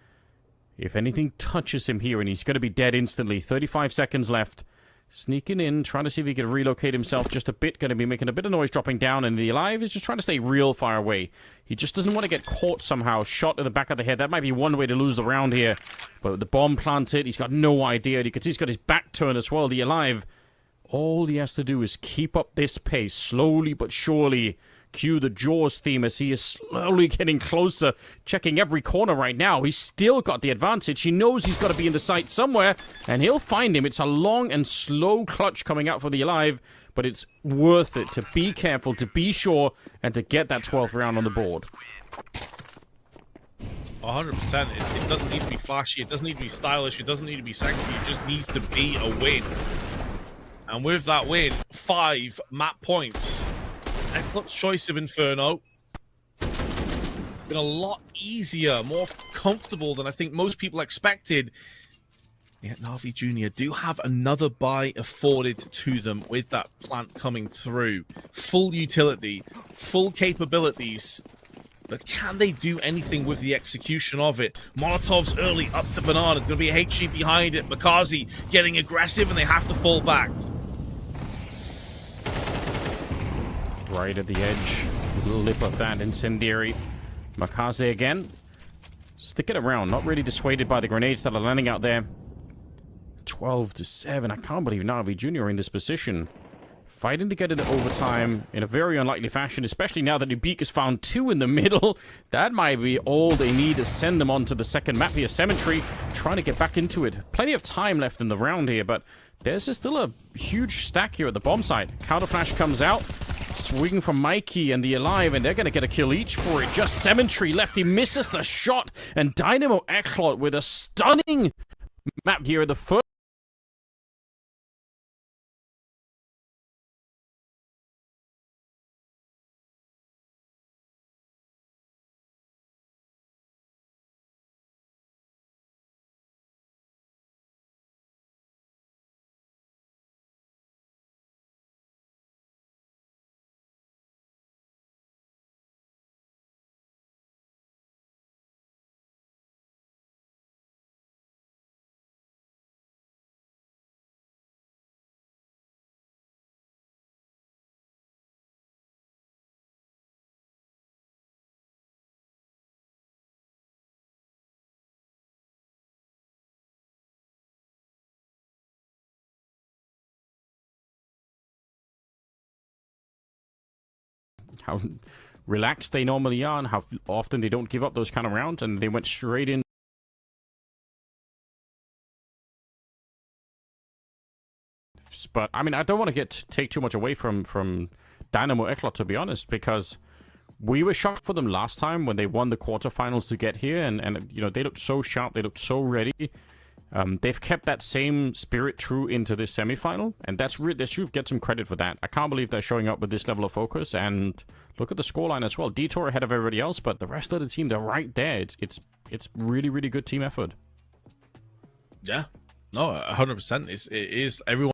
If anything touches him here, and he's going to be dead instantly. 35 seconds left. Sneaking in, trying to see if he can relocate himself just a bit. Going to be making a bit of noise dropping down. And the Alive is just trying to stay real far away. He just doesn't want to get caught somehow. Shot in the back of the head. That might be one way to lose the round here. But with the bomb planted, he's got no idea. You can see he's got his back turned as well. The Alive, all he has to do is keep up this pace. Slowly but surely. Cue the Jaws theme as he is slowly getting closer, checking every corner right now. He's still got the advantage. He knows he's got to be in the site somewhere, and he'll find him. It's a long and slow clutch coming out for the Alive, but it's worth it to be careful, to be sure, and to get that 12th round on the board. 100%. It doesn't need to be flashy. It doesn't need to be stylish. It doesn't need to be sexy. It just needs to be a win. And with that win, 5 map points. ECLOT's choice of Inferno. Been a lot easier, more comfortable than I think most people expected. Yet NAVI Jr. do have another buy afforded to them with that plant coming through. Full utility, full capabilities. But can they do anything with the execution of it? Molotov's early up to Banana. There's going to be a HG behind it. Makazi getting aggressive, and they have to fall back. Right at the edge. Lip of that incendiary. Makaze again. Sticking around. Not really dissuaded by the grenades that are landing out there. 12-7. I can't believe NAVI Jr. in this position. Fighting to get into overtime in a very unlikely fashion, especially now that Nuke has found 2 in the middle. That might be all they need to send them on to the second map here. Cemetery trying to get back into it. Plenty of time left in the round here, but there's still a huge stack here at the bomb site. Counter flash comes out. Swing from Mikey and the Alive, and they're going to get a kill each for it. Just Cemetery left. He misses the shot, and Dynamo ECLOT with a stunning map here at the first. How relaxed they normally are and how often they don't give up those kind of rounds, and they went straight in. But I mean, I don't want to take too much away from Dynamo ECLOT, to be honest, because we were shocked for them last time when they won the quarterfinals to get here, and you know, they looked so sharp, they looked so ready. They've kept that same spirit true into this semifinal, and they should get some credit for that. I can't believe they're showing up with this level of focus, and look at the scoreline as well. Detour ahead of everybody else, but the rest of the team, they're right there. It's really, really good team effort. Yeah, no, 100%. It is everyone.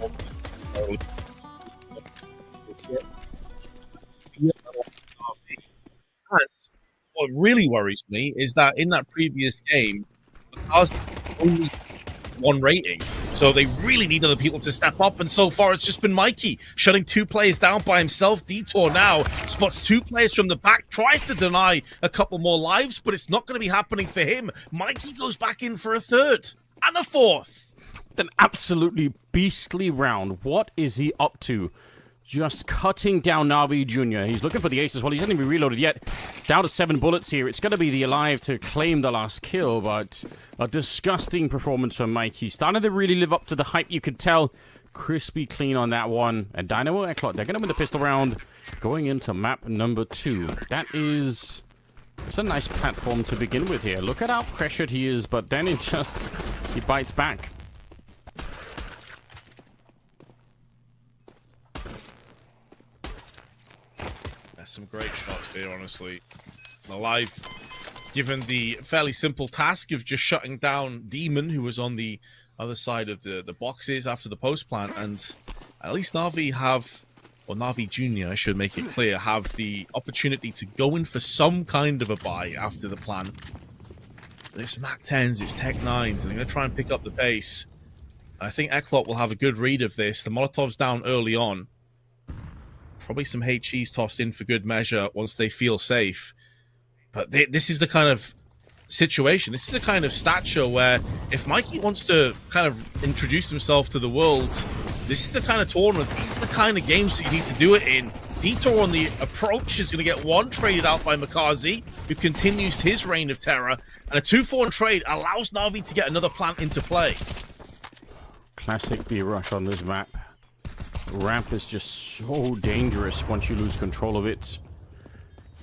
And what really worries me is that in that previous game, the cars only one rating. So they really need other people to step up, and so far it's just been Mikey shutting 2 players down by himself. Detour now spots 2 players from the back, tries to deny a couple more lives, but it's not going to be happening for him. Mikey goes back in for a 3rd and a 4th. An absolutely beastly round. What is he up to? Just cutting down Navi Jr. He's looking for the ace as well. He hasn't even reloaded yet. Down to 7 bullets here. It's going to be the Alive to claim the last kill, but a disgusting performance from Mike. He's starting to really live up to the hype, you could tell. Crispy clean on that one. And Dynamo, ECLOT, they're going to win the pistol round going into map number 2. It's a nice platform to begin with here. Look at how pressured he is, but then he bites back. Some great shots there, honestly. Alive, given the fairly simple task of just shutting down Demon, who was on the other side of the boxes after the post plant, and at least Navi or Navi Jr., I should make it clear, have the opportunity to go in for some kind of a buy after the plant. But it's Mac 10s, it's Tech 9s, and they're going to try and pick up the pace. I think ECLOT will have a good read of this. The Molotov's down early on. Probably some HEs tossed in for good measure once they feel safe. But this is the kind of situation. This is the kind of stature where if Mikey wants to kind of introduce himself to the world, this is the kind of tournament, these are the kind of games that you need to do it in. Detour on the approach is going to get 1 traded out by Makazi, who continues his reign of terror. And a 2-4 trade allows Navi to get another plant into play. Classic B-rush on this map. Ramp is just so dangerous once you lose control of it.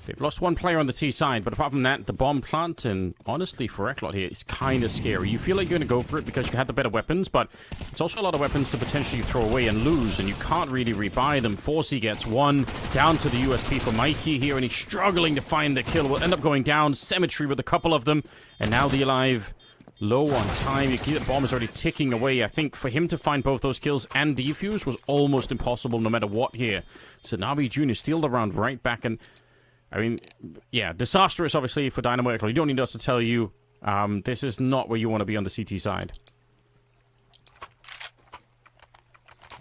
They've lost 1 player on the T side, but apart from that, the bomb plant, and honestly for ECLOT here, it's kind of scary. You feel like you're going to go for it because you had the better weapons, but it's also a lot of weapons to potentially throw away and lose, and you can't really rebuy them. Forsey gets 1 down to the USP for Mikey here, and he's struggling to find the kill. Will end up going down. Cemetery with a couple of them, and now the Alive low on time. You can see the bomb is already ticking away. I think for him to find both those kills and defuse was almost impossible no matter what here. So Navi Jr. steal the round right back, and I mean, yeah, disastrous obviously for Dynamo. You don't need us to tell you, this is not where you want to be on the CT side.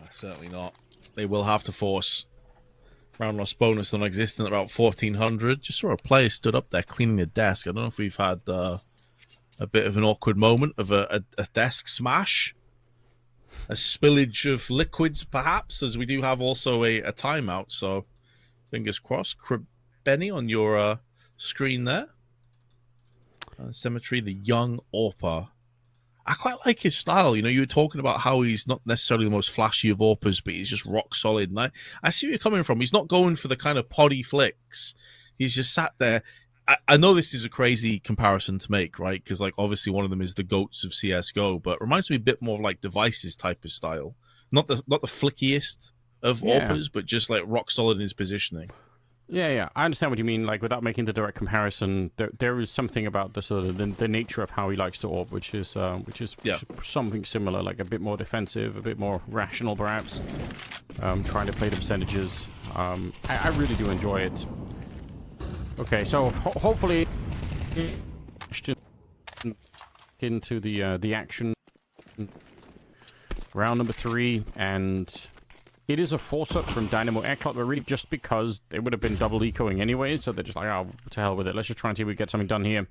Certainly not. They will have to force round loss bonus non-existent at about 1400. Just saw a player stood up there cleaning a desk. I don't know if we've had a bit of an awkward moment of a desk smash. A spillage of liquids, perhaps, as we do have also a timeout. So, fingers crossed. Benny on your screen there. Cemetery, the young AWPer. I quite like his style. You know, you were talking about how he's not necessarily the most flashy of AWPers, but he's just rock solid. And I see where you're coming from. He's not going for the kind of poddy flicks. He's just sat there. I know this is a crazy comparison to make, right? Because, like, obviously one of them is the GOATs of CSGO, but it reminds me a bit more of, like, Devices type of style. Not the flickiest of AWPers, but just, like, rock solid in his positioning. Yeah, I understand what you mean. Like, without making the direct comparison, there is something about the sort of the nature of how he likes to AWP, which is something similar, like a bit more defensive, a bit more rational, perhaps. Trying to play the percentages. I really do enjoy it. Okay, so hopefully into the action. Round number 3, and it is a force-up from Dynamo ECLOT, but really just because it would have been double ecoing anyway, so they're just like, oh, to hell with it. Let's just try and see if we get something done here.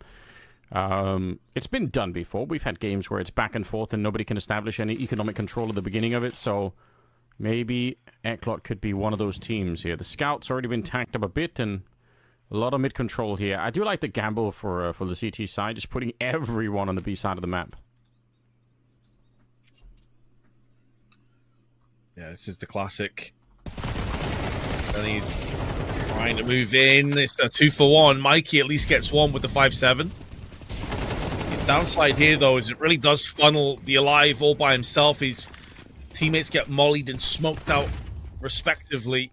It's been done before. We've had games where it's back and forth and nobody can establish any economic control at the beginning of it, so maybe ECLOT could be one of those teams here. The scout's already been tanked up a bit, and a lot of mid-control here. I do like the gamble for the CT side, just putting everyone on the B side of the map. Yeah, this is the classic. Really trying to move in. It's a 2-for-1. Mikey at least gets 1 with the 5-7. The downside here, though, is it really does funnel the Alive all by himself. His teammates get mollied and smoked out, respectively.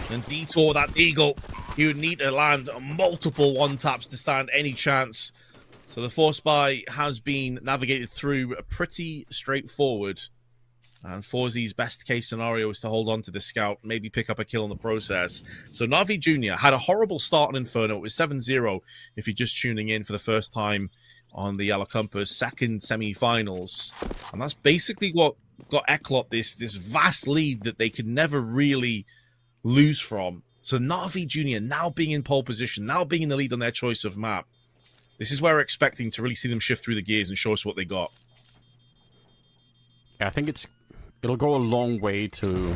And Detour, that Eagle, he would need to land multiple one-taps to stand any chance. So the force buy has been navigated through pretty straightforward. And Forzy's best case scenario is to hold on to the scout, maybe pick up a kill in the process. So Navi Jr. had a horrible start on Inferno. It was 7-0 if you're just tuning in for the first time on the YaLLa Compass second semi-finals. And that's basically what got ECLOT this vast lead that they could never really lose from. So Navi Jr. now being in pole position, now being in the lead on their choice of map. This is where we're expecting to really see them shift through the gears and show us what they got. Yeah, I think it'll go a long way to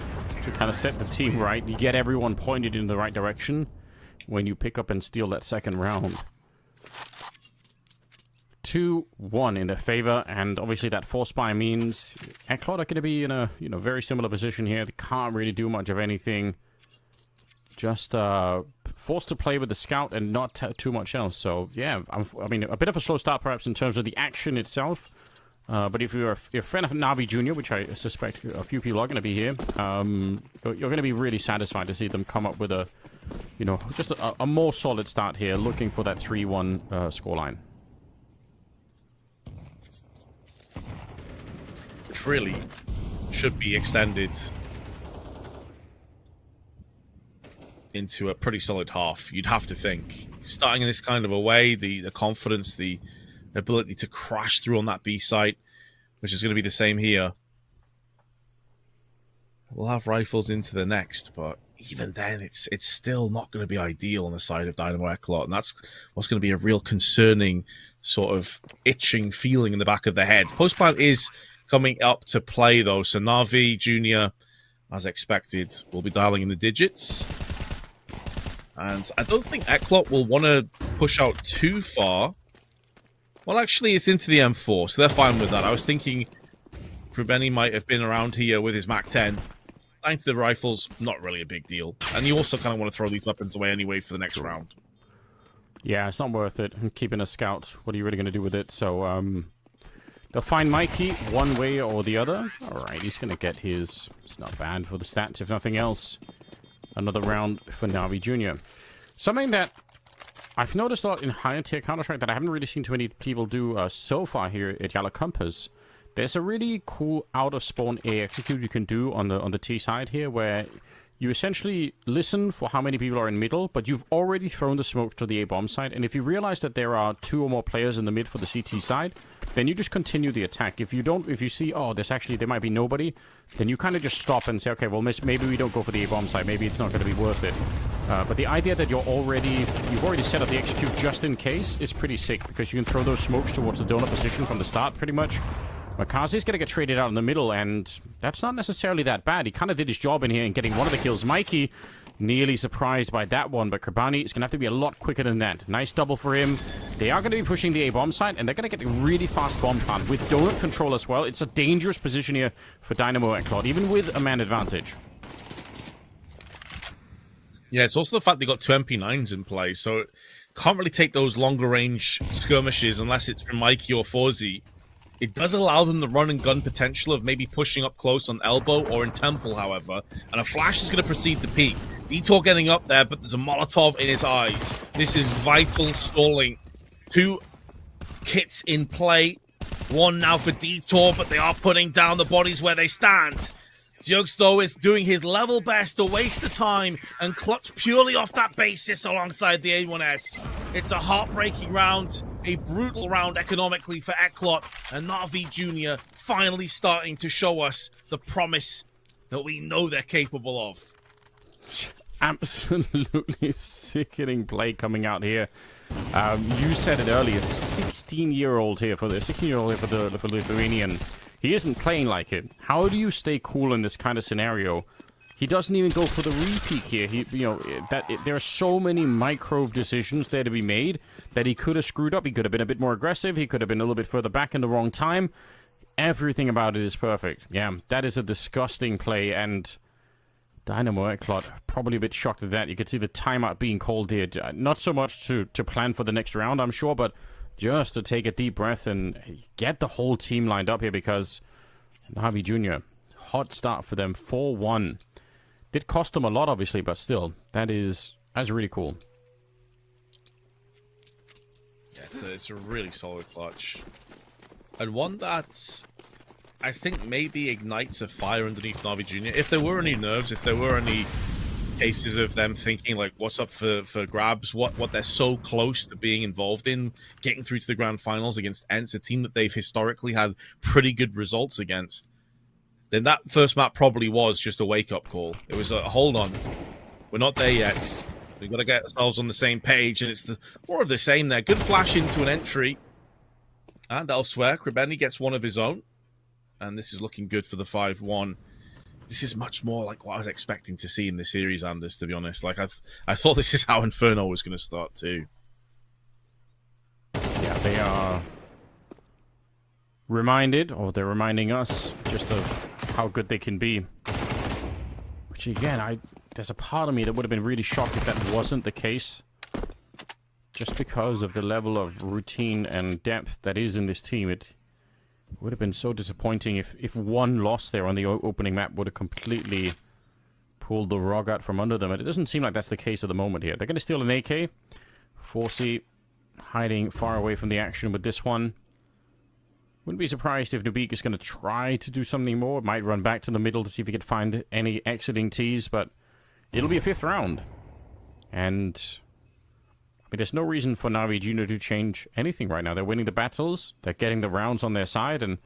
kind of set the team right. You get everyone pointed in the right direction when you pick up and steal that second round. 2-1 in their favor, and obviously that force buy means ECLOT are going to be in a very similar position here. They can't really do much of anything. Just forced to play with the scout and not too much else. So yeah, I mean a bit of a slow start perhaps in terms of the action itself. But if you're a fan of Navi Jr., which I suspect a few people are going to be here, you're going to be really satisfied to see them come up with a, just a more solid start here, looking for that 3-1 scoreline. Which really should be extended into a pretty solid half, you'd have to think. Starting in this kind of a way, the confidence, the ability to crash through on that B site, which is going to be the same here. We'll have rifles into the next, but even then, it's still not going to be ideal on the side of Dynamo ECLOT, and that's what's going to be a real concerning sort of itching feeling in the back of the head. Post-plant is coming up to play, though, so Navi Jr., as expected, will be dialing in the digits. And I don't think ECLOT will want to push out too far. Well, actually, it's into the M4, so they're fine with that. I was thinking Krubeni might have been around here with his MAC-10. Dying to the rifles, not really a big deal. And you also kind of want to throw these weapons away anyway for the next round. Yeah, it's not worth it. Keeping a scout, what are you really going to do with it? So, they'll find Mikey one way or the other. Alright, he's going to get his... It's not bad for the stats, if nothing else. Another round for Navi Jr. Something that I've noticed a lot in higher tier Counter-Strike that I haven't really seen too many people do so far here at YaLLa Compass. There's a really cool out-of-spawn A execute you can do on the T side here, where you essentially listen for how many people are in middle, but you've already thrown the smoke to the A bomb side, and if you realize that there are 2 or more players in the mid for the CT side, then you just continue the attack. If you see, oh, there might be nobody, then you kind of just stop and say, okay, well, maybe we don't go for the A bomb side, maybe it's not going to be worth it. But the idea that you've already set up the execute just in case is pretty sick, because you can throw those smokes towards the donut position from the start, pretty much. Makazi's going to get traded out in the middle, and that's not necessarily that bad. He kind of did his job in here in getting one of the kills. Mikey, nearly surprised by that one, but Krubani is going to have to be a lot quicker than that. Nice double for him. They are going to be pushing the A-bomb site, and they're going to get a really fast bomb plant with donut control as well. It's a dangerous position here for Dynamo ECLOT, even with a man advantage. Yeah, it's also the fact they got 2 MP9s in play, so can't really take those longer range skirmishes unless it's from Mikey or Forzy. It does allow them the run and gun potential of maybe pushing up close on elbow or in temple, however, and a flash is going to proceed to peak. Detour getting up there, but there's a Molotov in his eyes. This is vital stalling. 2 kits in play. 1 now for Detour, but they are putting down the bodies where they stand. Jugs, though, is doing his level best to waste the time and clutch purely off that basis alongside the A1S. It's a heartbreaking round, a brutal round economically for ECLOT, and Navi Jr. finally starting to show us the promise that we know they're capable of. Absolutely sickening play coming out here. You said it earlier, 16-year-old here for the 16-year-old here for the Lithuanian. He isn't playing like it. How do you stay cool in this kind of scenario? He doesn't even go for the repeat here. There are so many micro decisions there to be made that he could have screwed up. He could have been a bit more aggressive. He could have been a little bit further back in the wrong time. Everything about it is perfect. Yeah, that is a disgusting play, and Dynamo ECLOT probably a bit shocked at that. You could see the timeout being called here. Not so much to plan for the next round, I'm sure, but just to take a deep breath and get the whole team lined up here, because Navi Jr., hot start for them, 4-1. Did cost them a lot, obviously, but still, that's really cool. Yeah, it's a really solid clutch. And one that I think maybe ignites a fire underneath Navi Jr. If there were any nerves, if there were any cases of them thinking like what's up for grabs, what they're so close to being involved in, getting through to the grand finals against ENCE, a team that they've historically had pretty good results against, then that first map probably was just a wake-up call. It was a hold on, we're not there yet, we've got to get ourselves on the same page, and it's more of the same there. Good flash into an entry, and elsewhere Kribeni gets one of his own, and this is looking good for the 5-1. This is much more like what I was expecting to see in the series, Anders, to be honest. Like, I thought this is how Inferno was going to start, too. Yeah, they are reminded, or they're reminding us, just of how good they can be. Which, again, there's a part of me that would have been really shocked if that wasn't the case. Just because of the level of routine and depth that is in this team, it would have been so disappointing if one loss there on the opening map would have completely pulled the rug out from under them. And it doesn't seem like that's the case at the moment here. They're going to steal an AK. Forsey hiding far away from the action with this one. Wouldn't be surprised if Nuke is going to try to do something more. Might run back to the middle to see if he could find any exiting tees, but it'll be a 5th round. And there's no reason for NAVI Jr. to change anything right now. They're winning the battles, they're getting the rounds on their side, and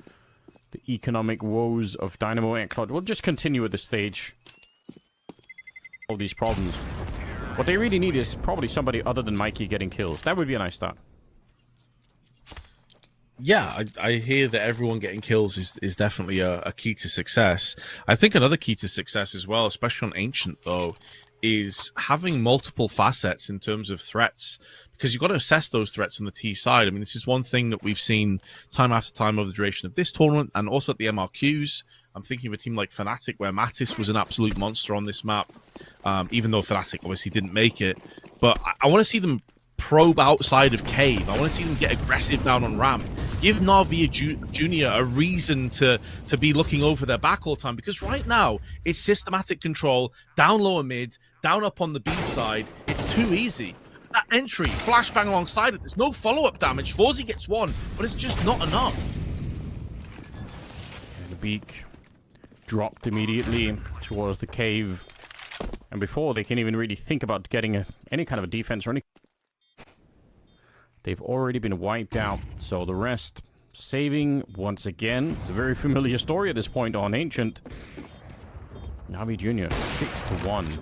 the economic woes of Dynamo and ECLOT will just continue at this stage. All these problems. What they really need is probably somebody other than Mikey getting kills. That would be a nice start. Yeah, I hear that everyone getting kills is definitely a key to success. I think another key to success as well, especially on Ancient, though, is having multiple facets in terms of threats, because you've got to assess those threats on the T side. I mean, this is one thing that we've seen time after time over the duration of this tournament, and also at the MRQs. I'm thinking of a team like Fnatic, where Mattis was an absolute monster on this map, even though Fnatic obviously didn't make it. But I want to see them probe outside of Cave. I want to see them get aggressive down on ramp. Give Navi Jr. a reason to be looking over their back all the time, because right now it's systematic control, down lower mid, down up on the B side. It's too easy. That entry, flashbang alongside it, there's no follow-up damage. Forsey gets one, but it's just not enough. And the beak dropped immediately towards the cave, and before they can even really think about getting any kind of a defense or anything, they've already been wiped out. So the rest saving once again. It's a very familiar story at this point on Ancient. NAVI Jr. 6-1.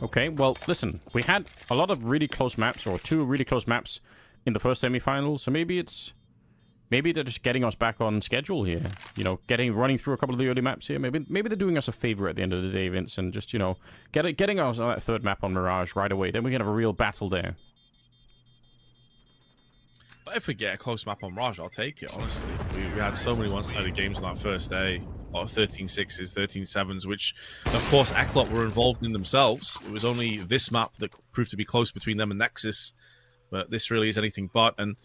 Okay, well, listen, we had a lot of really close maps, or 2 really close maps in the first semi-final, so maybe they're just getting us back on schedule here. You know, running through a couple of the early maps here. Maybe they're doing us a favor at the end of the day, Vince, and just, you know, getting us on that 3rd map on Mirage right away. Then we can have a real battle there. But if we get a close map on Mirage, I'll take it, honestly. We had so many one-sided games on that first day. A lot of 13-6s, 13-7s, which, of course, ECLOT were involved in themselves. It was only this map that proved to be close between them and Nexus, but this really is anything but. And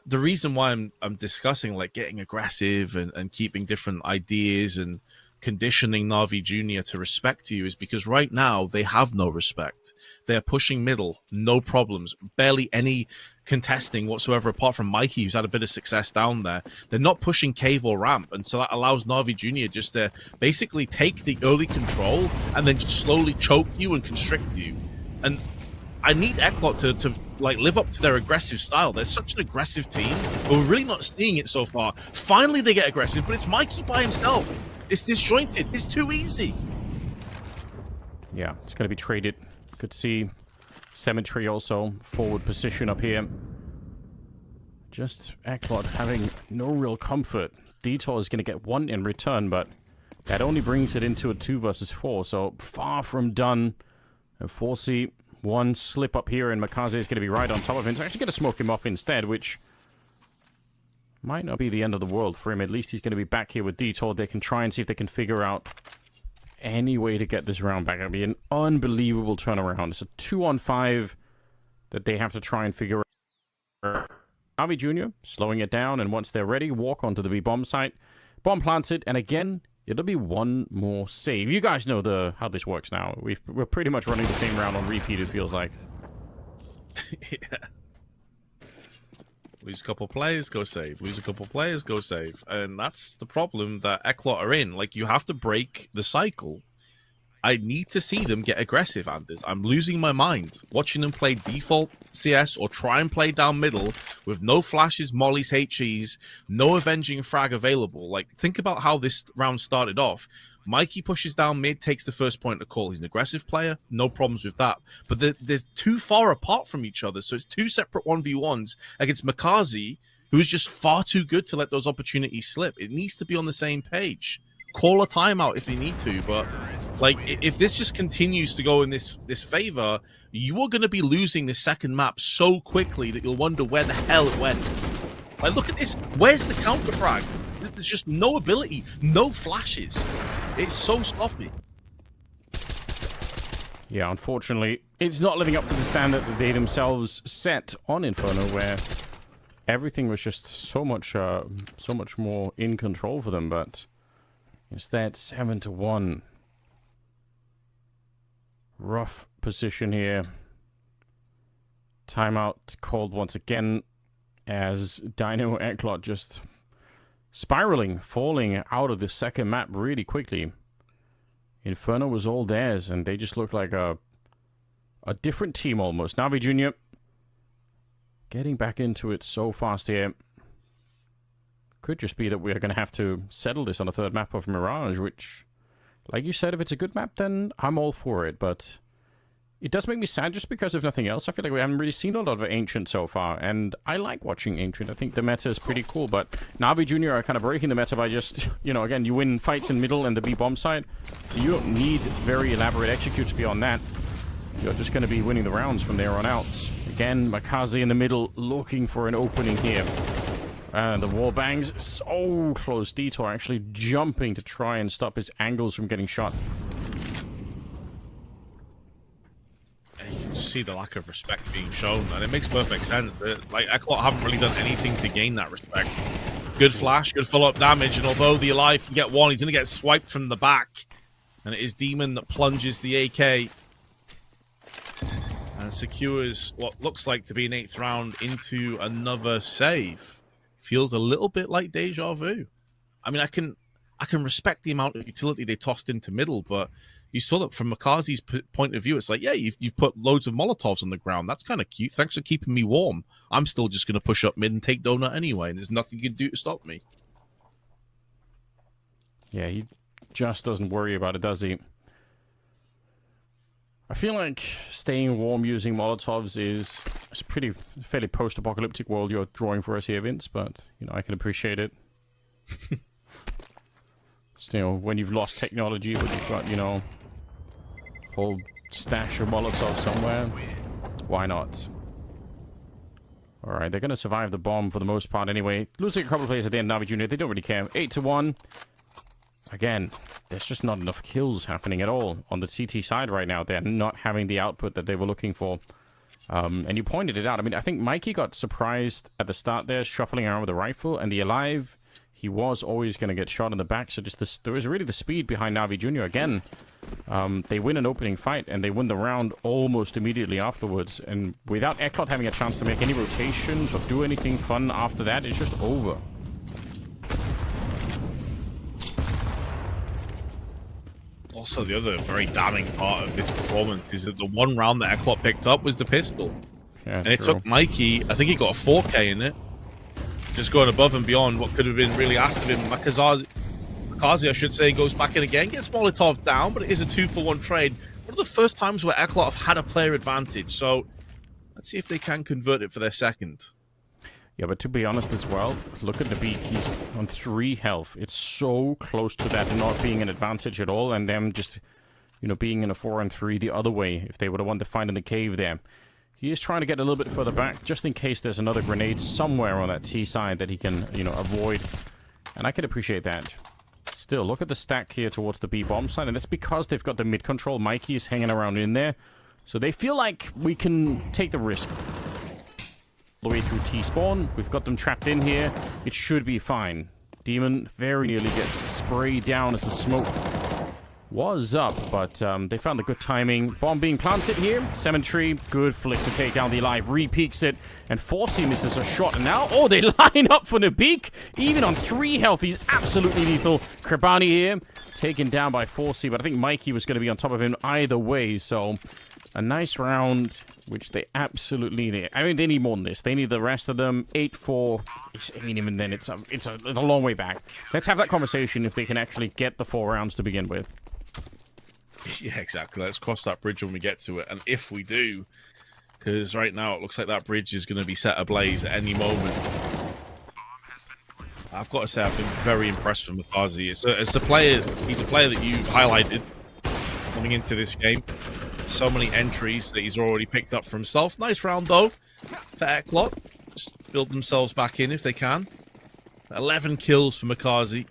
the reason why I'm discussing, like, getting aggressive and keeping different ideas and conditioning Navi Jr. to respect you is because right now they have no respect. They are pushing middle, no problems, barely any contesting whatsoever, apart from Mikey, who's had a bit of success down there. They're not pushing cave or ramp, and so that allows Navi Jr. just to basically take the early control and then just slowly choke you and constrict you. And I need ECLOT to like live up to their aggressive style. They're such an aggressive team, but we're really not seeing it so far. Finally they get aggressive, but it's Mikey by himself. It's disjointed. It's too easy. Yeah, it's going to be traded. Good to see Cemetery also. Forward position up here. Just ECLOT having no real comfort. Detour is going to get 1 in return, but that only brings it into a 2 versus 4. So far from done. And Forsey, 1 slip up here, and Makaze is going to be right on top of him. So actually going to smoke him off instead, which might not be the end of the world for him. At least he's going to be back here with Detour. They can try and see if they can figure out any way to get this round back. It'll be an unbelievable turnaround. It's a 2-on-5 that they have to try and figure out. NAVI Jr. slowing it down, and once they're ready, walk onto the B-bomb site. Bomb planted, and again, it'll be 1 more save. You guys know how this works now. We're pretty much running the same round on repeat, it feels like. Yeah. Lose a couple players, go save. Lose a couple players, go save. And that's the problem that ECLOT are in. Like, you have to break the cycle. I need to see them get aggressive, Anders. I'm losing my mind watching them play default CS or try and play down middle with no flashes, mollies, HEs, no avenging frag available. Like, think about how this round started off. Mikey pushes down mid, takes the first point of call. He's an aggressive player, no problems with that. But they're too far apart from each other, so it's two separate 1v1s against Makazi, who's just far too good to let those opportunities slip. It needs to be on the same page. Call a timeout if you need to, but like, if this just continues to go in this favor, you are going to be losing this second map so quickly that you'll wonder where the hell it went. Like, look at this. Where's the counter frag? There's just no ability, no flashes. It's so sloppy. Yeah, unfortunately, it's not living up to the standard that they themselves set on Inferno, where everything was just so much more in control for them. But instead, 7-1. Rough position here. Timeout called once again as Dynamo ECLOT just spiraling, falling out of the second map really quickly. Inferno was all theirs, and they just looked like a different team almost. NAVI Jr. getting back into it so fast here. Could just be that we're going to have to settle this on a third map of Mirage, which, like you said, if it's a good map, then I'm all for it. But it does make me sad just because of nothing else. I feel like we haven't really seen a lot of Ancient so far, and I like watching Ancient. I think the meta is pretty cool, but NAVI Jr. are kind of breaking the meta by just, you know, again, you win fights in middle and the B-bomb side. You don't need very elaborate executes beyond that. You're just going to be winning the rounds from there on out. Again, Makazi in the middle looking for an opening here. And the wall bangs, so close. Detour actually jumping to try and stop his angles from getting shot. You can just see the lack of respect being shown, and it makes perfect sense. That, like, ECLOT haven't really done anything to gain that respect. Good flash, good follow-up damage, and although the Alive can get one, he's going to get swiped from the back. And it is Demon that plunges the AK and secures what looks like to be an 8th round into another save. Feels a little bit like deja vu. I mean, I can respect the amount of utility they tossed into middle, but you saw that from Makazi's point of view. It's like, yeah, you've put loads of Molotovs on the ground. That's kind of cute. Thanks for keeping me warm. I'm still just going to push up mid and take Donut anyway, and there's nothing you can do to stop me. Yeah, he just doesn't worry about it, does he? I feel like staying warm using Molotovs is a pretty fairly post-apocalyptic world you're drawing for us here, Vince, but, you know, I can appreciate it. Still, when you've lost technology, but you've got, you know, a whole stash of Molotovs somewhere, why not? Alright, they're going to survive the bomb for the most part anyway. Losing a couple of players at the end, NAVI Jr., they don't really care. 8-1. Again, there's just not enough kills happening at all on the CT side right now. They're not having the output that they were looking for. And you pointed it out. I mean, I think Mikey got surprised at the start there, shuffling around with a rifle. And the Alive, he was always going to get shot in the back. So just this, there was really the speed behind NAVI Jr. Again, they win an opening fight, and they win the round almost immediately afterwards. And without ECLOT having a chance to make any rotations or do anything fun after that, it's just over. Also, the other very damning part of this performance is that the one round that ECLOT picked up was the pistol. Yeah, and it took Mikey, I think he got a 4K in it. Just going above and beyond what could have been really asked of him. Makazi, I should say, goes back in again, gets Molotov down, but it is a 2-for-1 trade. One of the first times where ECLOT have had a player advantage, so let's see if they can convert it for their second. Yeah, but to be honest as well, look at the beat. He's on 3 health. It's so close to that not being an advantage at all, and them just, you know, being in a 4-on-3 the other way if they would have wanted to find in the cave there. He is trying to get a little bit further back, just in case there's another grenade somewhere on that T side that he can, you know, avoid. And I can appreciate that. Still, look at the stack here towards the B-bomb side, and that's because they've got the mid control. Mikey is hanging around in there, so they feel like we can take the risk. The way through T-spawn, we've got them trapped in here. It should be fine. Demon very nearly gets sprayed down as the smoke was up, but they found the good timing. Bomb being planted here. Cemetery, good flick to take down the Alive. Re-peeks it, and Forsey misses a shot. And now, oh, they line up for Nuke. Even on 3 health, he's absolutely lethal. Krabani here, taken down by Forsey, but I think Mikey was going to be on top of him either way, so a nice round, which they absolutely need. I mean, they need more than this. They need the rest of them. 8-4. I mean, even then, it's a long way back. Let's have that conversation if they can actually get the 4 rounds to begin with. Yeah, exactly. Let's cross that bridge when we get to it. And if we do, because right now it looks like that bridge is going to be set ablaze at any moment. I've got to say, I've been very impressed with Makazi. He's a player that you highlighted coming into this game. So many entries that he's already picked up for himself. Nice round, though. For ECLOT. Just build themselves back in if they can. 11 kills for Makazi.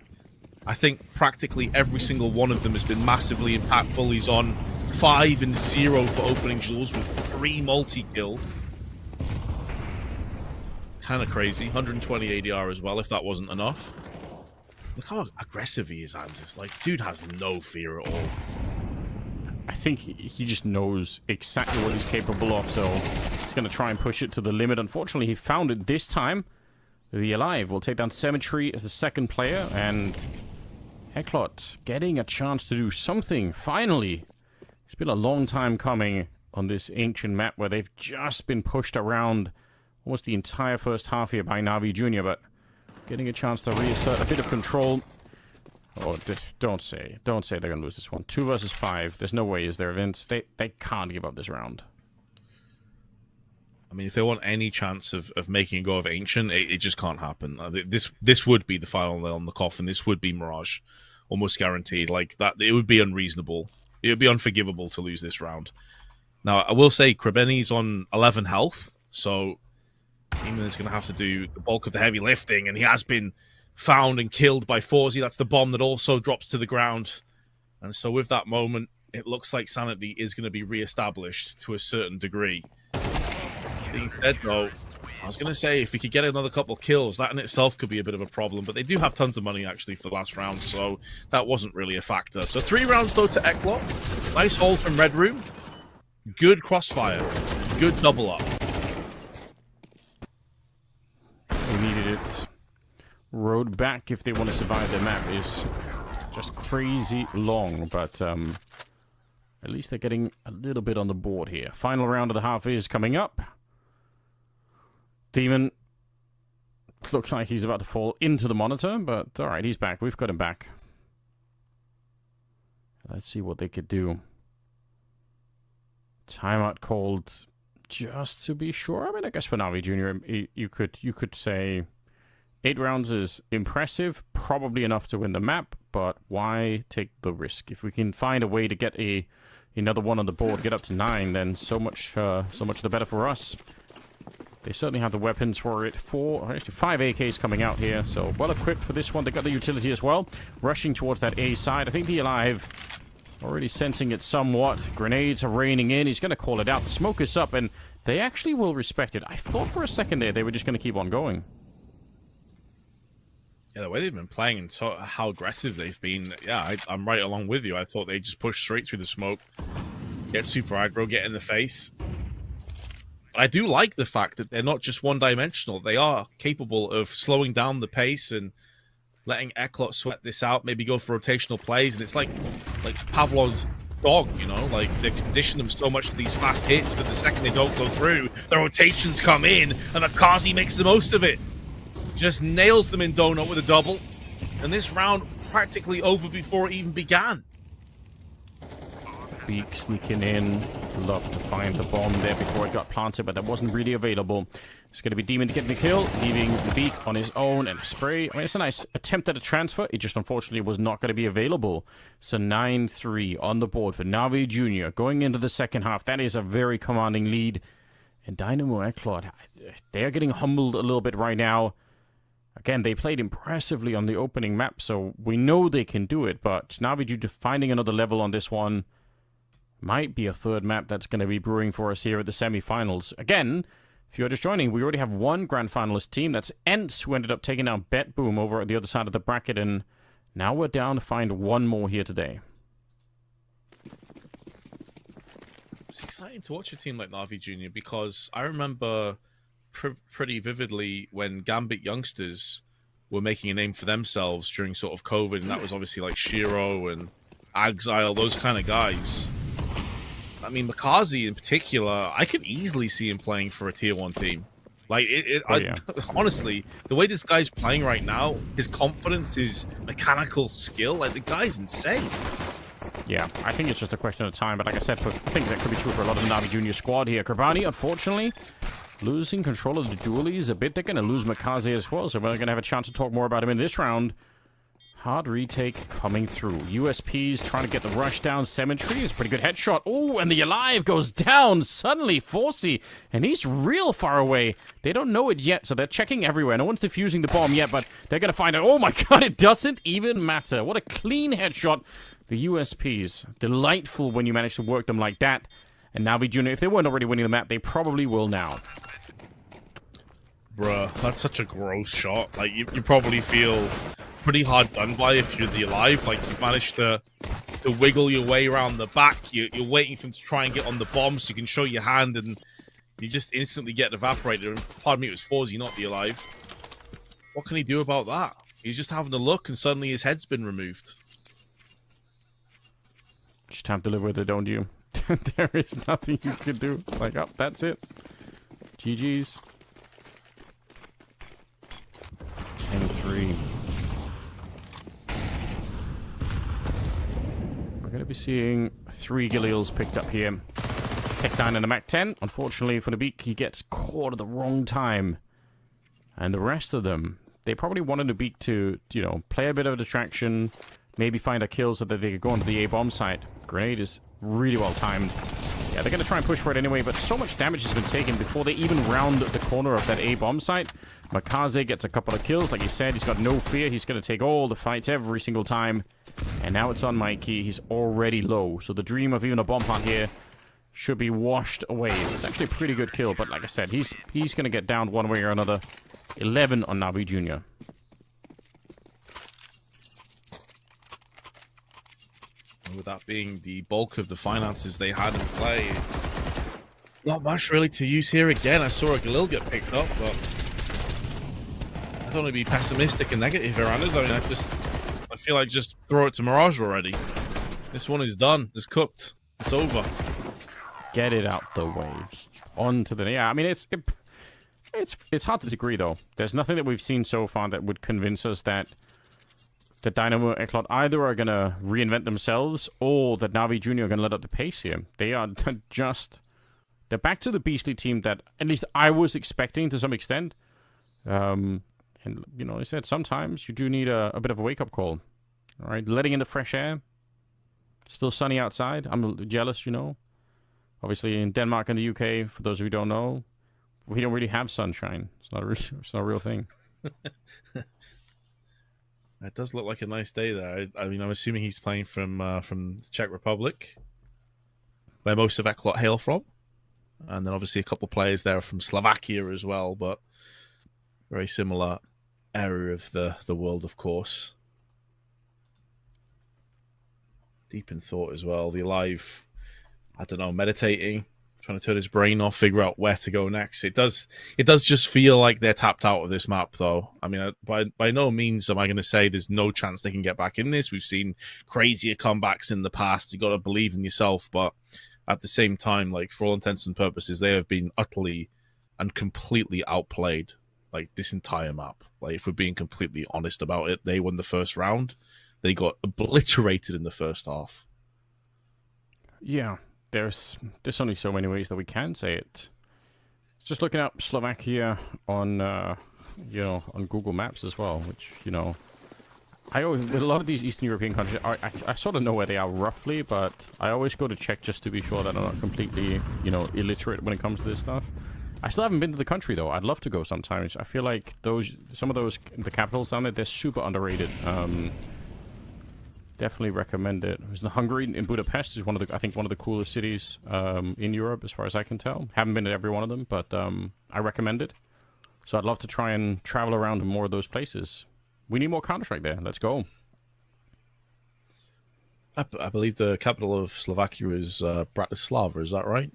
I think practically every single one of them has been massively impactful. He's on 5 and 0 for opening duels with 3 multi-kill. Kind of crazy. 120 ADR as well, if that wasn't enough. Look how aggressive he is, I'm just like, dude has no fear at all. I think he just knows exactly what he's capable of, so he's going to try and push it to the limit. Unfortunately, he found it this time. The Alive will take down Cemetery as the second player, and ECLOT getting a chance to do something, finally. It's been a long time coming on this ancient map where they've just been pushed around almost the entire first half here by NAVI Jr., but getting a chance to reassert a bit of control. Oh, don't say they're going to lose this one. 2 versus 5. There's no way, is there, Vince? They can't give up this round. I mean, if they want any chance of making a go of Ancient, it just can't happen. This would be the final nail on the coffin. This would be Mirage. Almost guaranteed. Like, that, it would be unreasonable. It would be unforgivable to lose this round. Now, I will say, Krabeni's on 11 health, so Demon is going to have to do the bulk of the heavy lifting, and he has been found and killed by Forsey. That's the bomb that also drops to the ground. And so with that moment, it looks like Sanity is going to be re-established to a certain degree. Being said, though, I was going to say, if we could get another couple kills, that in itself could be a bit of a problem. But they do have tons of money, actually, for the last round, so that wasn't really a factor. So 3 rounds, though, to ECLOT. Nice hold from Red Room. Good crossfire. Good double up. They needed it. Road back, if they want to survive the map, is just crazy long, but at least they're getting a little bit on the board here. Final round of the half is coming up. Demon looks like he's about to fall into the monitor, but alright, he's back. We've got him back. Let's see what they could do. Timeout called just to be sure. I mean, I guess for Navi Jr., you could say 8 rounds is impressive, probably enough to win the map, but why take the risk? If we can find a way to get another one on the board, get up to 9, then so much the better for us. They certainly have the weapons for it. 5 AKs coming out here, so well equipped for this one. They got the utility as well, rushing towards that A side. I think the Alive already sensing it somewhat. Grenades are raining in. He's going to call it out. The smoke is up, and they actually will respect it. I thought for a second there they were just going to keep on going. Yeah, the way they've been playing and how aggressive they've been, yeah, I'm right along with you. I thought they'd just push straight through the smoke, get super aggro, get in the face. But I do like the fact that they're not just one-dimensional. They are capable of slowing down the pace and letting ECLOT sweat this out, maybe go for rotational plays. And it's like Pavlov's dog, you know? Like, they condition them so much to these fast hits that the second they don't go through, the rotations come in, and Akazi makes the most of it. Just nails them in donut with a double. And this round practically over before it even began. Beak sneaking in. Love to find the bomb there before it got planted, but that wasn't really available. It's going to be Demon getting the kill, leaving the Beak on his own and spray. I mean, it's a nice attempt at a transfer. It just unfortunately was not going to be available. So 9-3 on the board for Navi Jr. going into the second half. That is a very commanding lead. And Dynamo ECLOT, they're getting humbled a little bit right now. Again, they played impressively on the opening map, so we know they can do it, but Navi due to finding another level on this one might be a third map that's going to be brewing for us here at the semifinals. Again, if you're just joining, we already have one grand finalist team. That's ENCE, who ended up taking down BetBoom over at the other side of the bracket, and now we're down to find one more here today. It's exciting to watch a team like Navi Junior because I remember pretty vividly when Gambit youngsters were making a name for themselves during sort of COVID, and that was obviously like Shiro and Exile, those kind of guys. I mean, Makazi in particular, I could easily see him playing for a tier 1 team. Like, honestly, the way this guy's playing right now, his confidence, his mechanical skill, like, the guy's insane. Yeah, I think it's just a question of time, but like I said, I think that could be true for a lot of the Navi Junior squad here. Krabani, unfortunately, losing control of the dualies a bit. They're going to lose Makaze as well, so we're going to have a chance to talk more about him in this round. Hard retake coming through. USP's trying to get the rush down. Cemetery is a pretty good headshot. Oh, and the Alive goes down. Suddenly, Forsey, and he's real far away. They don't know it yet, so they're checking everywhere. No one's defusing the bomb yet, but they're going to find out. Oh my god, it doesn't even matter. What a clean headshot. The USPs, delightful when you manage to work them like that. And Navi Junior, if they weren't already winning the map, they probably will now. Bruh, that's such a gross shot. Like, you probably feel pretty hard done by if you're the Alive. Like, you've managed to wiggle your way around the back. You're waiting for him to try and get on the bomb so you can show your hand, and you just instantly get evaporated. And pardon me, it was Forsey, not the Alive. What can he do about that? He's just having a look, and suddenly his head's been removed. Just have to live with it, don't you? There is nothing you can do. Like, oh, that's it. GG's. 10-3. We're going to be seeing 3 Gillials picked up here. Tech 9 and the Mac 10. Unfortunately for Nuke, he gets caught at the wrong time. And the rest of them, they probably wanted Nuke to, you know, play a bit of a distraction, maybe find a kill so that they could go onto the A-bomb site. Grenade is really well timed. Yeah, they're going to try and push for it anyway, but so much damage has been taken before they even round the corner of that A-bomb site. Makaze gets a couple of kills. Like you said, he's got no fear. He's going to take all the fights every single time. And now it's on Mikey. He's already low. So the dream of even a bomb hunt here should be washed away. It's actually a pretty good kill, but like I said, he's going to get down one way or another. 11 on Navi Junior. With that being the bulk of the finances they had in play, not much really to use here. Again, I saw a Galil get picked up, but I don't want to be pessimistic and negative here, Anders. I mean, I feel like just throw it to Mirage already. This one is done. It's cooked. It's over. Get it out the way. On to the... Yeah, I mean, it's hard to disagree, though. There's nothing that we've seen so far that would convince us that the Dynamo ECLOT either are going to reinvent themselves or that Navi Junior are going to let up the pace here. They are just... They're back to the beastly team that at least I was expecting to some extent. And, you know, I said sometimes you do need a bit of a wake-up call. All right, letting in the fresh air. Still sunny outside. I'm jealous, you know. Obviously, in Denmark and the UK, for those of you who don't know, we don't really have sunshine. It's not a real thing. It does look like a nice day there. I mean, I'm assuming he's playing from the Czech Republic, where most of ECLOT hail from. And then obviously a couple of players there from Slovakia as well, but very similar area of the world, of course. Deep in thought as well. The Alive, I don't know, meditating, trying to turn his brain off, figure out where to go next. It does just feel like they're tapped out of this map, though. I mean, by no means am I going to say there's no chance they can get back in this. We've seen crazier comebacks in the past. You got to believe in yourself, but at the same time, like, for all intents and purposes, they have been utterly and completely outplayed, like, this entire map. Like, if we're being completely honest about it, they won the first round. They got obliterated in the first half. Yeah, there's only so many ways that we can say it. Just looking up Slovakia on on Google Maps as well, which, you know, I always, with a lot of these Eastern European countries, I sort of know where they are roughly, but I always go to check just to be sure that I'm not completely, you know, illiterate when it comes to this stuff. I still haven't been to the country, though. I'd love to go sometimes. I feel like some of those, the capitals down there, they're super underrated. Definitely recommend it. Hungary in Budapest is one of the coolest cities in Europe, as far as I can tell. Haven't been to every one of them, but I recommend it. So I'd love to try and travel around to more of those places. We need more Counter-Strike there. Let's go. I believe the capital of Slovakia is Bratislava. Is that right?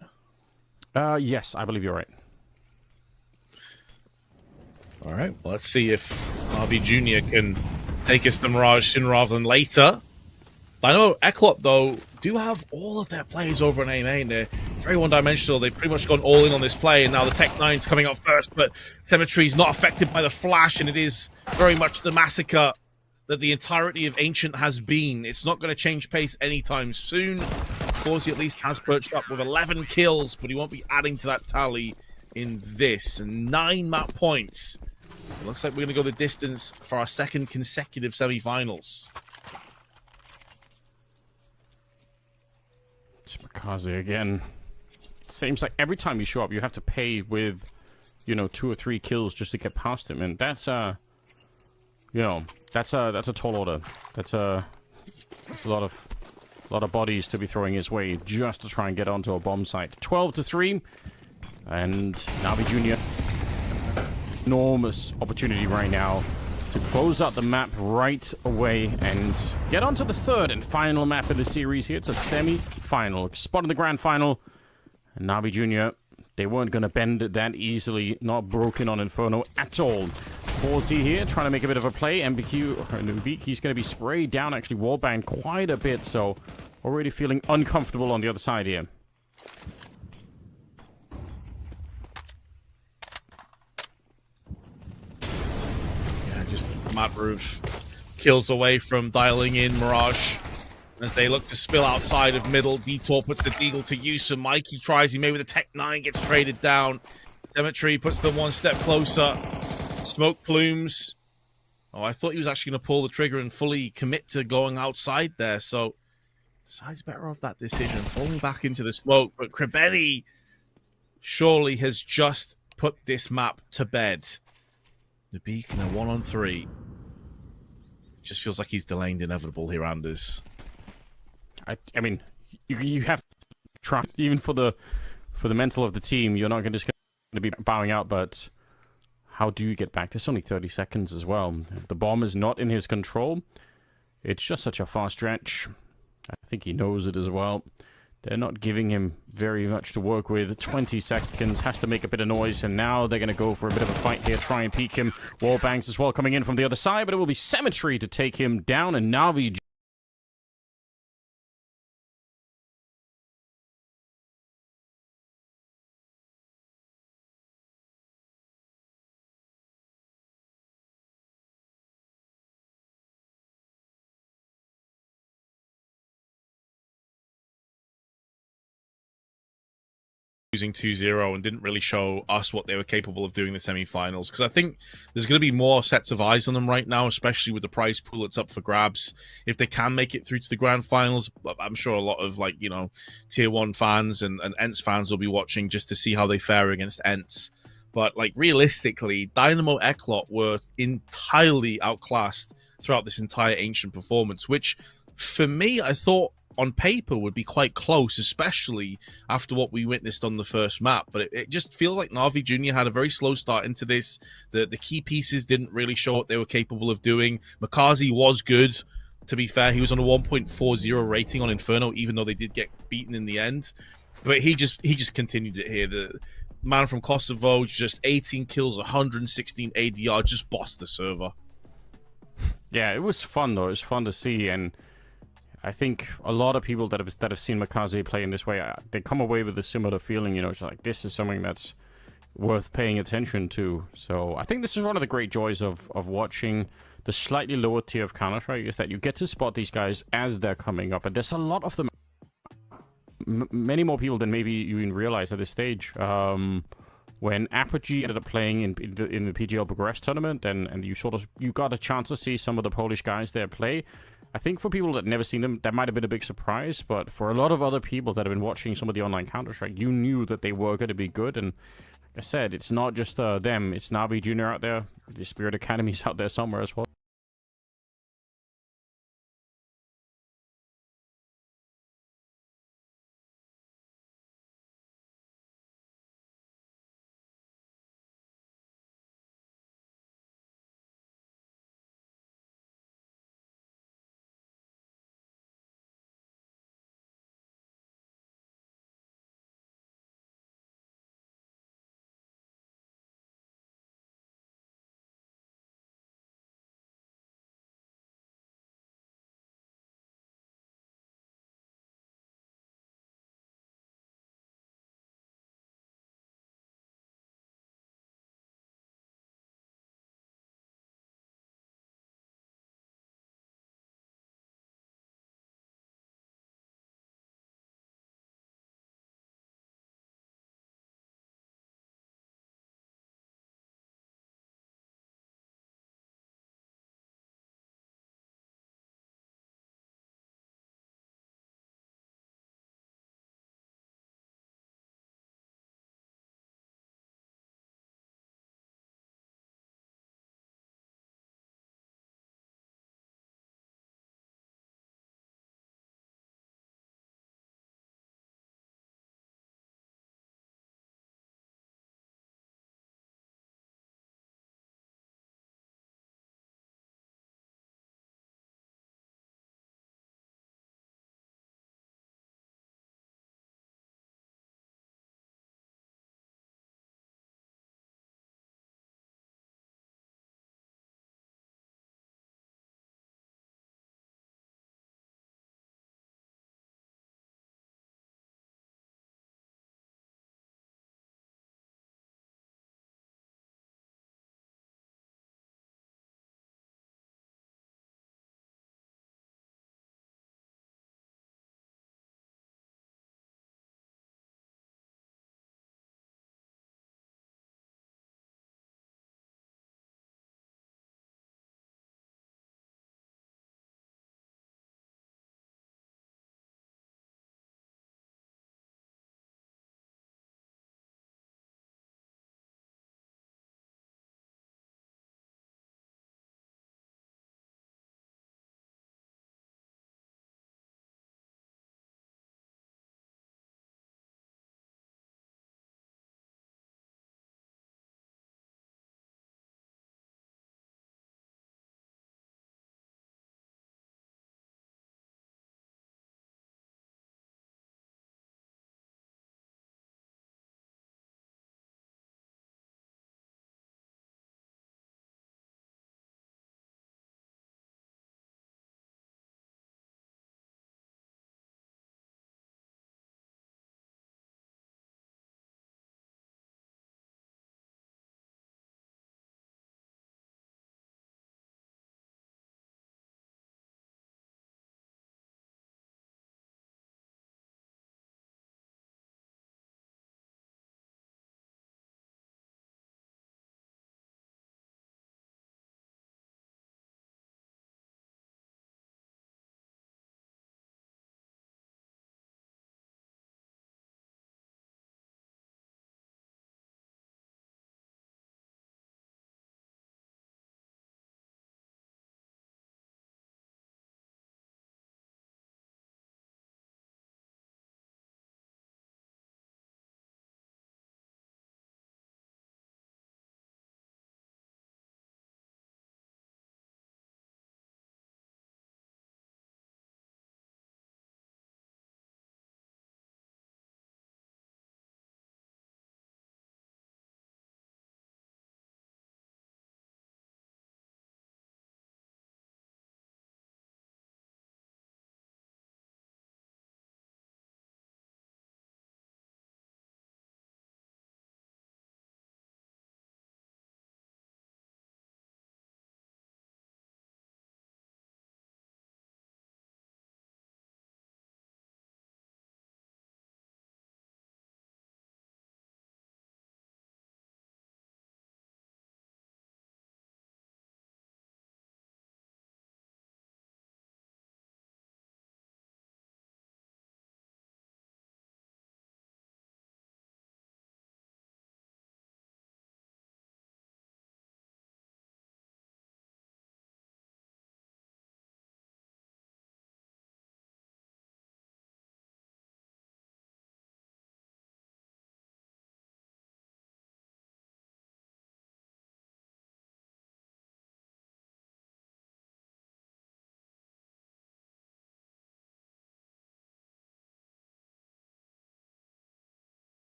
Yes, I believe you're right. All right. Well, let's see if NAVI Jr. can take us to Mirage sooner rather than later. Dynamo ECLOT, though, do have all of their plays over on A main. They're very one-dimensional. They've pretty much gone all in on this play, and now the Tech 9's coming out first, but Symmetry's not affected by the flash, and it is very much the massacre that the entirety of Ancient has been. It's not going to change pace anytime soon. Forzi at least has perched up with 11 kills, but he won't be adding to that tally in this. And 9 map points. It looks like we're going to go the distance for our second consecutive semi-finals. Makaze again. Seems like every time you show up, you have to pay with, 2 or 3 kills just to get past him, and that's that's a tall order. That's a lot of bodies to be throwing his way just to try and get onto a bomb site. 12-3, and Navi Jr. Enormous opportunity right now to close out the map right away and get onto the third and final map of the series here. It's a semi-final. Spot in the grand final. And Navi Jr., they weren't going to bend it that easily. Not broken on Inferno at all. Forzi here, trying to make a bit of a play. Nuke, he's going to be sprayed down, actually wallbanged quite a bit, so already feeling uncomfortable on the other side here. Matt Roof kills away from dialing in Mirage as they look to spill outside of middle. Detour puts the Deagle to use, and Mikey tries. He may with the Tech 9, gets traded down. Cemetery puts them one step closer. Smoke plumes. Oh, I thought he was actually going to pull the trigger and fully commit to going outside there, so decides better off that decision, falling back into the smoke. But Krebeni surely has just put this map to bed. The Beacon a 1-on-3. Just feels like he's delaying the inevitable here, Anders. I mean, you have to try, even for the mental of the team. You're not just going to be bowing out, but how do you get back? There's only 30 seconds as well. The bomb is not in his control. It's just such a far stretch. I think he knows it as well. They're not giving him very much to work with. 20 seconds, has to make a bit of noise, and now they're going to go for a bit of a fight here, try and peek him. Wall bangs as well coming in from the other side, but it will be Cemetery to take him down, and Navi losing 2-0 and didn't really show us what they were capable of doing in the semi-finals, because I think there's going to be more sets of eyes on them right now, especially with the prize pool that's up for grabs. If they can make it through to the grand finals, I'm sure a lot of tier 1 fans and ENCE fans will be watching just to see how they fare against ENCE. But realistically, Dynamo ECLOT were entirely outclassed throughout this entire Ancient performance, which for me, I thought on paper would be quite close, especially after what we witnessed on the first map. But it just feels like Navi Jr. had a very slow start into this. The key pieces didn't really show what they were capable of doing. Makaze was good, to be fair. He was on a 1.40 rating on Inferno, even though they did get beaten in the end. But he just continued it here. The man from Kosovo, just 18 kills, 116 ADR, just bossed the server. Yeah, it was fun though. It was fun to see, and I think a lot of people that have seen Makaze play in this way, they come away with a similar feeling. It's like, this is something that's worth paying attention to. So I think this is one of the great joys of watching the slightly lower tier of Counter-Strike, is that you get to spot these guys as they're coming up, and there's a lot of them. Many more people than maybe you even realize at this stage. When Apogee ended up playing in the PGL Progress tournament, and you got a chance to see some of the Polish guys there play. I think for people that never seen them, that might have been a big surprise, but for a lot of other people that have been watching some of the online Counter-Strike, you knew that they were going to be good, and like I said, it's not just them, it's Navi Jr. out there, the Spirit Academy's out there somewhere as well.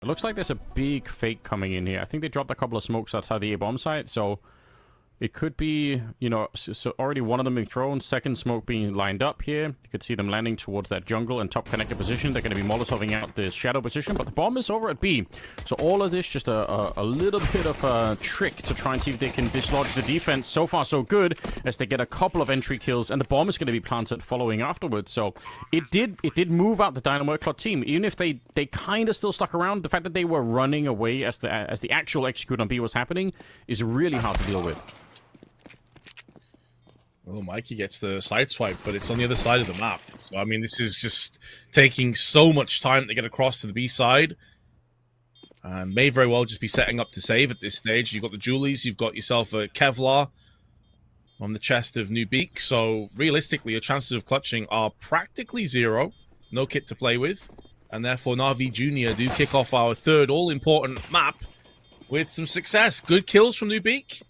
It looks like there's a big fake coming in here. I think they dropped a couple of smokes outside the A-bomb site, so it could be, you know, so already one of them being thrown, second smoke being lined up here. You could see them landing towards that jungle and top connector position. They're going to be molotoving out the shadow position, but the bomb is over at B. So all of this just a little bit of a trick to try and see if they can dislodge the defense. So far, so good, as they get a couple of entry kills, and the bomb is going to be planted following afterwards. So it did move out the Dynamo ECLOT team, even if they kind of still stuck around. The fact that they were running away as the actual execute on B was happening is really hard to deal with. Well, Mikey gets the sideswipe, but it's on the other side of the map. So, I mean, this is just taking so much time to get across to the B side. And may very well just be setting up to save at this stage. You've got the Julies, you've got yourself a Kevlar on the chest of Nuke. So, realistically, your chances of clutching are practically zero. No kit to play with. And therefore, NAVI Jr. do kick off our third all-important map with some success. Good kills from Nuke.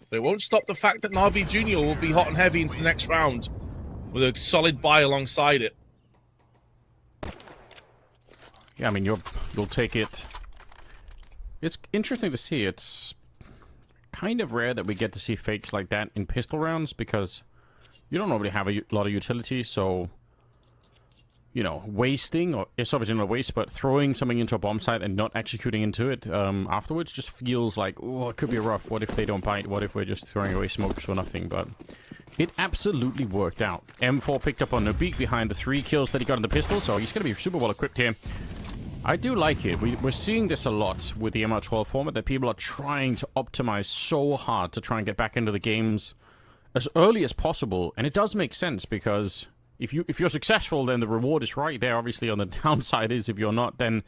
But it won't stop the fact that NAVI Jr. will be hot and heavy into the next round with a solid buy alongside it. Yeah, I mean, you'll take it. It's interesting to see. It's kind of rare that we get to see fakes like that in pistol rounds because you don't normally have a lot of utility, so, you know, wasting, or it's obviously not a waste, but throwing something into a bomb site and not executing into it afterwards just feels like, oh, it could be rough. What if they don't bite? What if we're just throwing away smokes for nothing? But it absolutely worked out. M4 picked up on Nuke behind the 3 kills that he got in the pistol, so he's going to be super well equipped here. I do like it. We're seeing this a lot with the MR12 format, that people are trying to optimize so hard to try and get back into the games as early as possible, and it does make sense because if you're successful, then the reward is right there. Obviously, on the downside is if you're not, then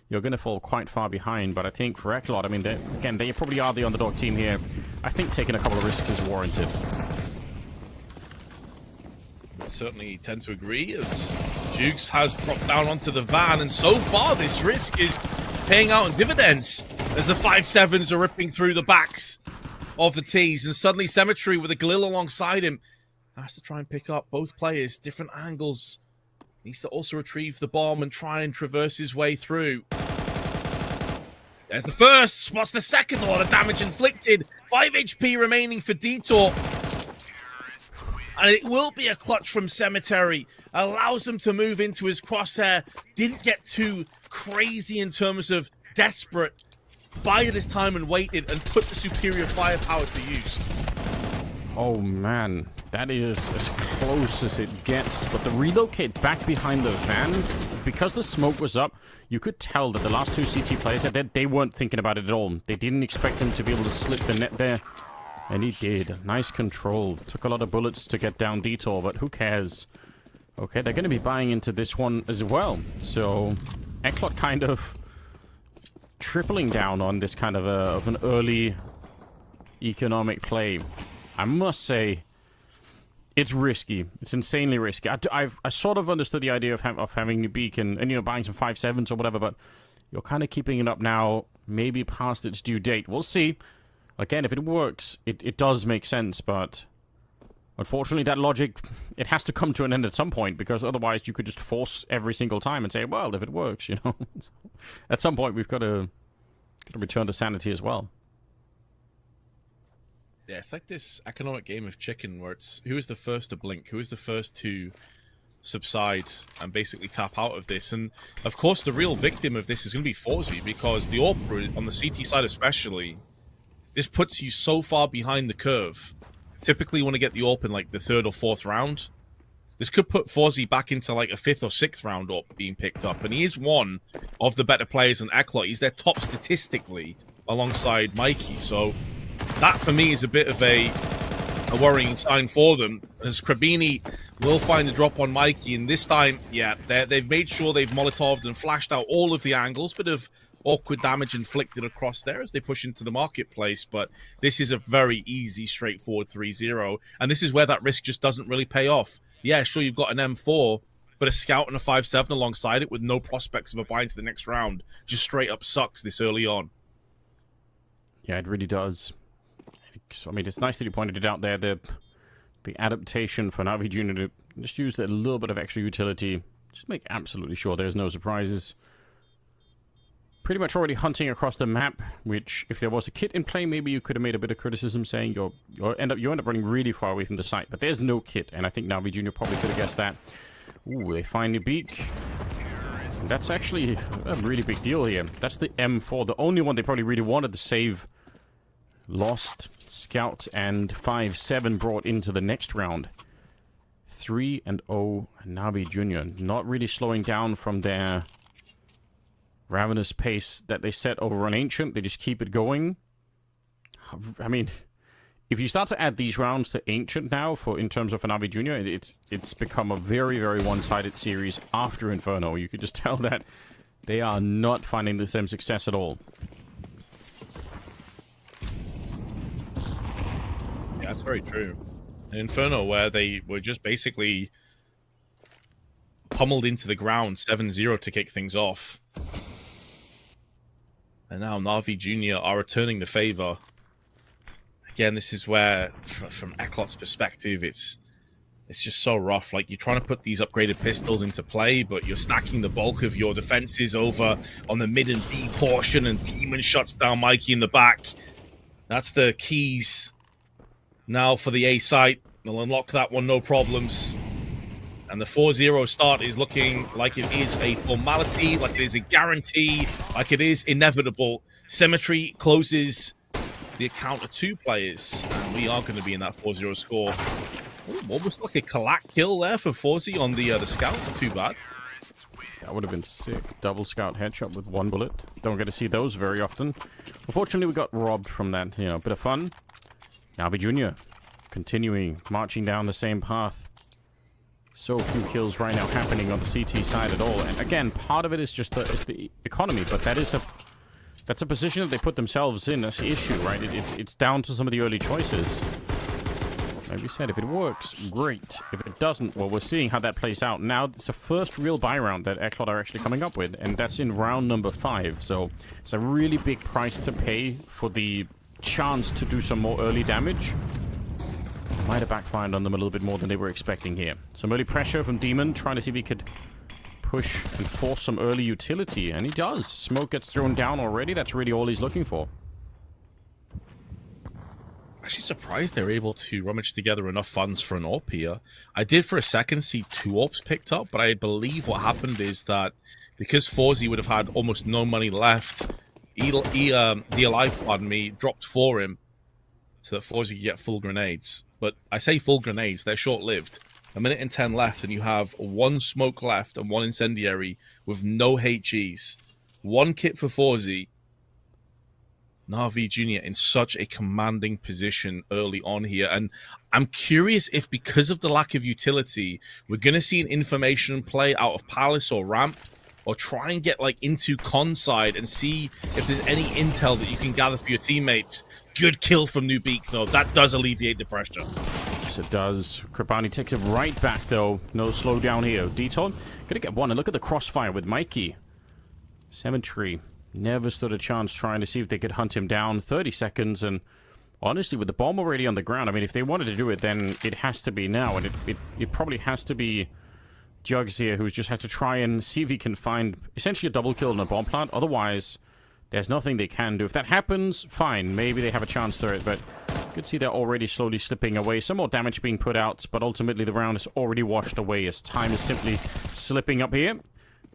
you're going to fall quite far behind. But I think for ECLOT, I mean, again, they probably are the underdog team here. I think taking a couple of risks is warranted. I certainly tend to agree, as Jukes has dropped down onto the van, and so far this risk is paying out in dividends as the 5-7s are ripping through the backs of the T's, and suddenly Cemetery with a Galil alongside him has to try and pick up both players, different angles. Needs to also retrieve the bomb and try and traverse his way through. There's the first. Spots the second. A lot of damage inflicted. 5 HP remaining for Detour. And it will be a clutch from Cemetery. Allows them to move into his crosshair. Didn't get too crazy in terms of desperate. Bided his time and waited and put the superior firepower to use. Oh, man. That is as close as it gets. But the relocate back behind the van, because the smoke was up, you could tell that the last 2 CT players, they weren't thinking about it at all. They didn't expect him to be able to slip the net there. And he did. Nice control. Took a lot of bullets to get down Detour, but who cares? Okay, they're going to be buying into this one as well. So, ECLOT kind of tripling down on this kind of an early economic play. I must say, it's risky. It's insanely risky. I sort of understood the idea of having Nuke and you know, buying some 5-7s or whatever, but you're kind of keeping it up now, maybe past its due date. We'll see. Again, if it works, it does make sense, but unfortunately that logic, it has to come to an end at some point, because otherwise you could just force every single time and say, well, if it works, you know. At some point we've got to return to sanity as well. Yeah, it's like this economic game of chicken where it's who is the first to blink, who is the first to subside and basically tap out of this. And of course the real victim of this is going to be Forzy, because the AWP on the CT side especially, this puts you so far behind the curve. Typically you want to get the AWP in like the 3rd or 4th round. This could put Forzy back into like a 5th or 6th round AWP being picked up, and he is one of the better players in ECLOT. He's their top statistically alongside Mikey, so that, for me, is a bit of a worrying sign for them, as Krabini will find the drop on Mikey, and this time, yeah, they've made sure they've Molotoved and flashed out all of the angles, bit of awkward damage inflicted across there as they push into the marketplace, but this is a very easy, straightforward 3-0, and this is where that risk just doesn't really pay off. Yeah, sure, you've got an M4, but a scout and a 5-7 alongside it with no prospects of a buy into the next round just straight up sucks this early on. Yeah, it really does. I mean, it's nice that you pointed it out there, the adaptation for NAVI Jr. to just use a little bit of extra utility. Just make absolutely sure there's no surprises. pretty much already hunting across the map, which, if there was a kit in play, maybe you could have made a bit of criticism saying you end up running really far away from the site. But there's no kit, and I think NAVI Jr. probably could have guessed that. Ooh, they find the beak. That's actually a really big deal here. That's the M4, the only one they probably really wanted to save. Lost, Scout, and 5-7 brought into the next round. 3-0, NAVI Jr. Not really slowing down from their ravenous pace that they set over on Ancient. They just keep it going. I mean, if you start to add these rounds to Ancient now, in terms of NAVI Jr., it's become a very, very one-sided series after Inferno. You could just tell that they are not finding the same success at all. Yeah, that's very true. In Inferno, where they were just basically pummeled into the ground 7-0 to kick things off. And now NAVI Jr. are returning the favor. Again, this is where, from ECLOT's perspective, it's just so rough. Like, you're trying to put these upgraded pistols into play, but you're stacking the bulk of your defenses over on the mid and B portion, and Demon shuts down Mikey in the back. That's the keys now for the A site. They'll unlock that one, no problems. And the 4-0 start is looking like it is a formality, like it is a guarantee, like it is inevitable. Cemetery closes the account of 2 players, and we are going to be in that 4-0 score. Ooh, almost like a collect kill there for Forzy on the scout. Not too bad. That would have been sick. Double scout headshot with 1 bullet. Don't get to see those very often. Unfortunately, we got robbed from that, bit of fun. NAVI Jr. continuing, marching down the same path. So few kills right now happening on the CT side at all. And again, part of it is just the economy, but that's a position that they put themselves in as the issue, right? It's down to some of the early choices. Like we said, if it works, great. If it doesn't, well, we're seeing how that plays out. Now, it's the first real buy round that ECLOT are actually coming up with, and that's in round number 5. So it's a really big price to pay for the chance to do some more early damage. Might have backfired on them a little bit more than they were expecting here. Some early pressure from Demon, trying to see if he could push and force some early utility, and he does. Smoke gets thrown down already. That's really all he's looking for. Actually surprised they were able to rummage together enough funds for an AWP here. I did for a second see 2 AWPs picked up, but I believe what happened is that because Forzy would have had almost no money left, the Alive, pardon me, dropped for him so that Forzy could get full grenades. But I say full grenades, they're short-lived. 1 minute and 10 left, and you have 1 smoke left and 1 incendiary with no HEs. 1 kit for Forzy. NAVI Jr. in such a commanding position early on here. And I'm curious if, because of the lack of utility, we're going to see an information play out of Palace or Ramp, or try and get into con side and see if there's any intel that you can gather for your teammates. Good kill from Nuke, though. That does alleviate the pressure. Yes, it does. Krabani takes it right back, though. No slowdown here. Deton gonna get 1, and look at the crossfire with Mikey. Cemetery never stood a chance trying to see if they could hunt him down. 30 seconds, and honestly, with the bomb already on the ground, I mean, if they wanted to do it, then it has to be now, and it probably has to be Jugs here, who's just had to try and see if he can find essentially a double kill in a bomb plant. Otherwise, there's nothing they can do. If that happens, fine. Maybe they have a chance to it, but you can see they're already slowly slipping away. Some more damage being put out, but ultimately the round is already washed away as time is simply slipping up here.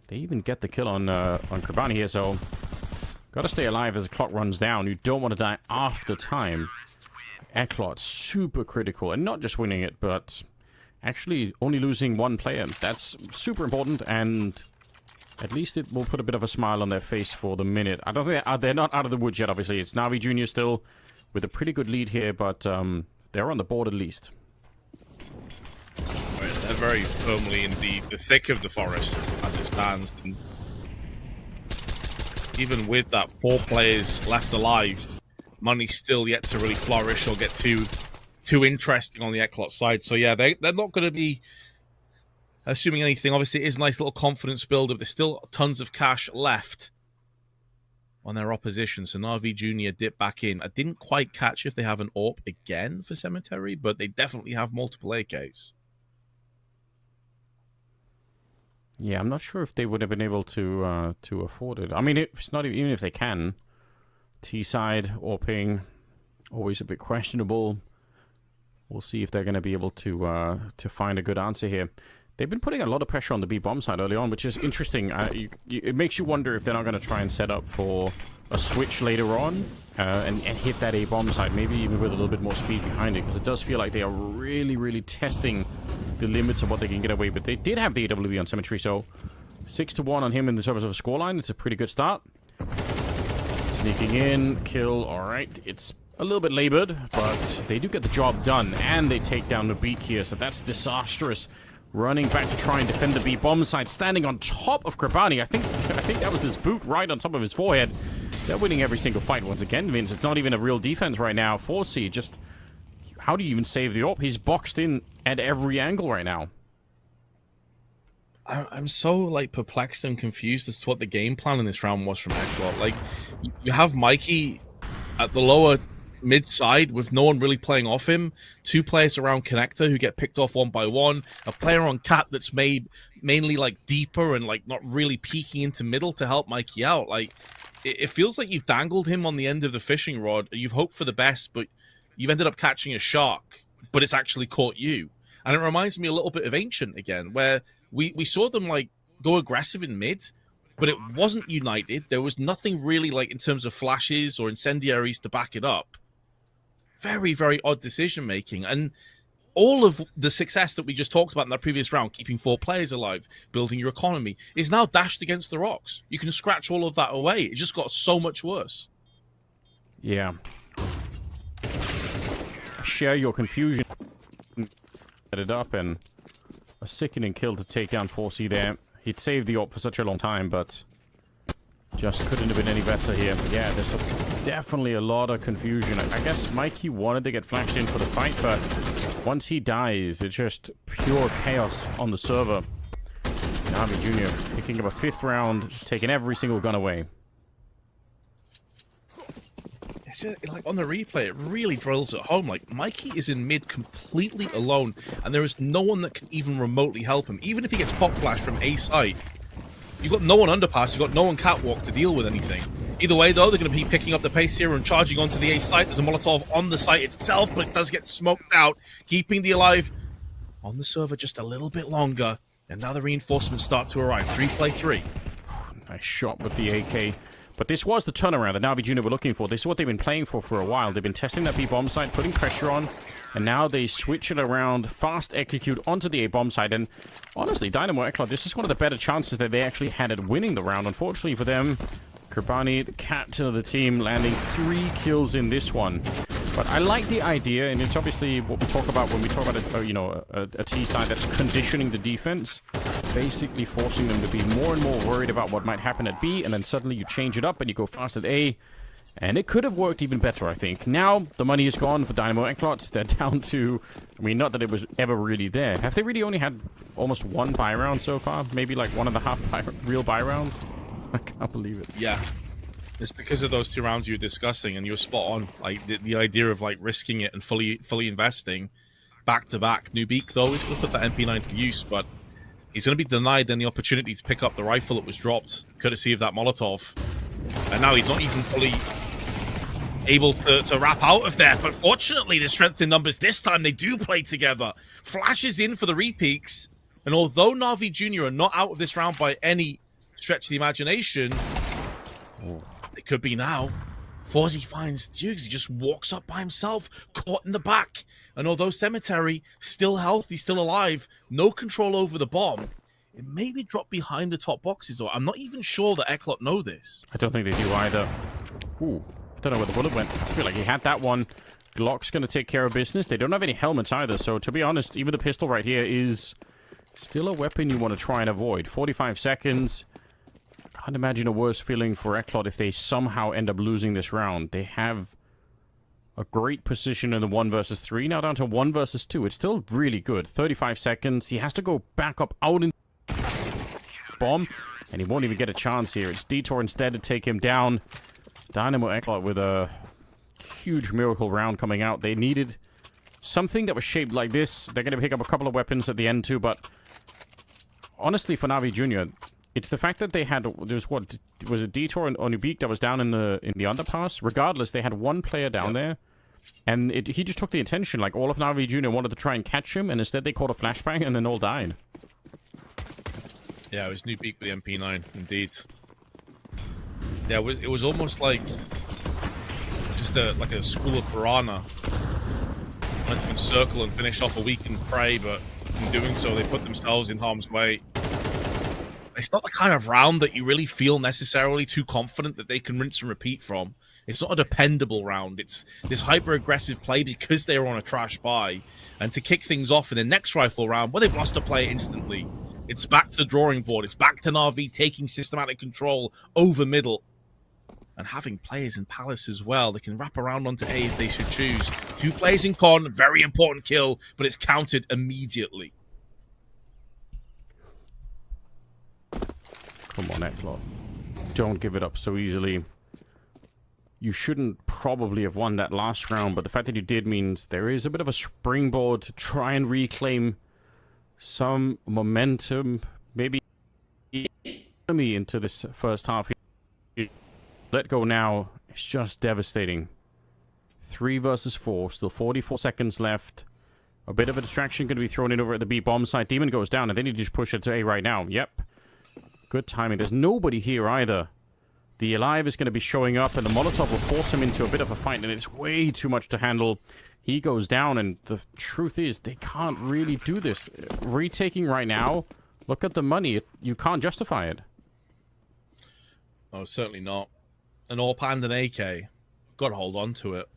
They even get the kill on Krabani here, so gotta stay alive as the clock runs down. You don't want to die after time. ECLOT, super critical, and not just winning it, but actually only losing 1 player. That's super important, and at least it will put a bit of a smile on their face for the minute. I don't think they're not out of the woods yet, obviously. It's NAVI Jr. still with a pretty good lead here, but they're on the board at least. Right, they're very firmly in the thick of the forest as it stands. And even with that 4 players left alive, money's still yet to really flourish or get too interesting on the ECLOT side. So yeah, they're not going to be assuming anything. Obviously, it is a nice little confidence builder. There's still tons of cash left on their opposition. So NAVI Jr. dip back in. I didn't quite catch if they have an AWP again for Cemetery, but they definitely have multiple AKs. Yeah, I'm not sure if they would have been able to afford it. I mean, it's not even if they can. T-side or ping, always a bit questionable. We'll see if they're going to be able to find a good answer here. They've been putting a lot of pressure on the B bomb side early on, which is interesting. It makes you wonder if they're not going to try and set up for a switch later on and hit that A bomb side, maybe even with a little bit more speed behind it, because it does feel like they are really, really testing the limits of what they can get away with. They did have the AWB on Symmetry, so 6-1 on him in the terms of a scoreline. It's a pretty good start. Sneaking in, kill, alright. It's a little bit labored, but they do get the job done, and they take down the beat here, so that's disastrous. Running back to try and defend the B bomb side, standing on top of Krabani. I think that was his boot right on top of his forehead. They're winning every single fight once again, Vince. It's not even a real defense right now. 4C, just how do you even save the AWP? He's boxed in at every angle right now. I'm so like perplexed and confused as to what the game plan in this round was from ECLOT. Like, you have Mikey at the lower mid side with no one really playing off him. 2 players around connector who get picked off one by one. A player on cat that's made mainly like deeper and like not really peeking into middle to help Mikey out. Like, it feels like you've dangled him on the end of the fishing rod. You've hoped for the best, but you've ended up catching a shark, but it's actually caught you. And it reminds me a little bit of Ancient again, where we saw them like go aggressive in mid, but it wasn't united. There was nothing really like in terms of flashes or incendiaries to back it up. Very, very odd decision making. And all of the success that we just talked about in that previous round, keeping 4 players alive, building your economy, is now dashed against the rocks. You can scratch all of that away. It just got so much worse. Yeah. Share your confusion. Set it up, and a sickening kill to take down 4C there. He'd saved the AWP for such a long time, but just couldn't have been any better here. Yeah, there's definitely a lot of confusion. I guess Mikey wanted to get flashed in for the fight, but once he dies, it's just pure chaos on the server. NAVI Jr. picking up a 5th round, taking every single gun away. It's just, like, on the replay, it really drills it home. Like, Mikey is in mid completely alone, and there is no one that can even remotely help him. Even if he gets pop flash from A site, you've got no one underpass, you've got no one catwalk to deal with anything. Either way, though, they're going to be picking up the pace here and charging onto the A site. There's a Molotov on the site itself, but it does get smoked out, keeping the alive on the server just a little bit longer. And now the reinforcements start to arrive. 3-play-3. Nice shot with the AK. But this was the turnaround that NAVI Jr. were looking for. This is what they've been playing for a while. They've been testing that B-bomb site, putting pressure on, and now they switch it around, fast execute onto the A-bomb site. And honestly, Dynamo ECLOT, this is one of the better chances that they actually had at winning the round. Unfortunately for them, Krabani, the captain of the team, landing 3 kills in this one. But I like the idea, and it's obviously what we talk about when we talk about a T side that's conditioning the defense, basically forcing them to be more and more worried about what might happen at B, and then suddenly you change it up and you go fast at A, and it could have worked even better, I think. Now the money is gone for Dynamo ECLOT. They're down to, I mean, not that it was ever really there. Have they really only had almost 1 buy round so far? Maybe like 1.5 real buy rounds? I can't believe it. Yeah. It's because of those 2 rounds you were discussing, and you were spot on. Like, the idea of, like, risking it and fully investing back-to-back. Nuke, though, is going to put that MP9 to use, but he's going to be denied then the opportunity to pick up the rifle that was dropped, courtesy of that Molotov. And now he's not even fully able to wrap out of there. But fortunately, the strength in numbers this time, they do play together. Flashes in for the repeaks, and although NAVI Jr. are not out of this round by any stretch of the imagination, it could be now. Fawzi finds Dukes. He just walks up by himself, caught in the back. And although Cemetery, still healthy, still alive, no control over the bomb, it may be dropped behind the top boxes. Or I'm not even sure that ECLOT know this. I don't think they do either. Ooh, I don't know where the bullet went. I feel like he had that one. Glock's going to take care of business. They don't have any helmets either, so to be honest, even the pistol right here is still a weapon you want to try and avoid. 45 seconds. Can't imagine a worse feeling for ECLOT if they somehow end up losing this round. They have a great position in the 1 versus 3, now down to 1 versus 2. It's still really good. 35 seconds. He has to go back up out in bomb, and he won't even get a chance here. It's Detour instead to take him down. Dynamo ECLOT with a huge miracle round coming out. They needed something that was shaped like this. They're going to pick up a couple of weapons at the end too, but honestly, for Navi Junior, it's the fact that they had, there's what, was it Detour and Nuke that was down in the underpass? Regardless, they had one player down there, and he just took the attention. Like, all of Navi Junior wanted to try and catch him, and instead they caught a flashbang, and then all died. Yeah, it was Nuke with the MP9, indeed. Yeah, it was almost like just like a school of piranha. Wanted to encircle and finish off a weakened prey, but in doing so, they put themselves in harm's way. It's not the kind of round that you really feel necessarily too confident that they can rinse and repeat from. It's not a dependable round. It's this hyper-aggressive play because they were on a trash buy. And to kick things off in the next rifle round, well, they've lost a player instantly. It's back to the drawing board. It's back to NAVI taking systematic control over middle. And having players in Palace as well. They can wrap around onto A if they should choose. 2 players in con, very important kill, but it's counted immediately. Come on, ECLOT. Don't give it up so easily. You shouldn't probably have won that last round, but the fact that you did means there is a bit of a springboard to try and reclaim some momentum, maybe into this first half. Let go now. It's just devastating. 3 versus 4, still 44 seconds left. A bit of a distraction going to be thrown in over at the B bomb site. Demon goes down, and then you just push it to A right now. Yep. Good timing. There's nobody here either. The Alive is going to be showing up, and the Molotov will force him into a bit of a fight, and it's way too much to handle. He goes down, and the truth is, they can't really do this. Retaking right now, look at the money. You can't justify it. Oh, certainly not. An AWP and an AK. Got to hold on to it.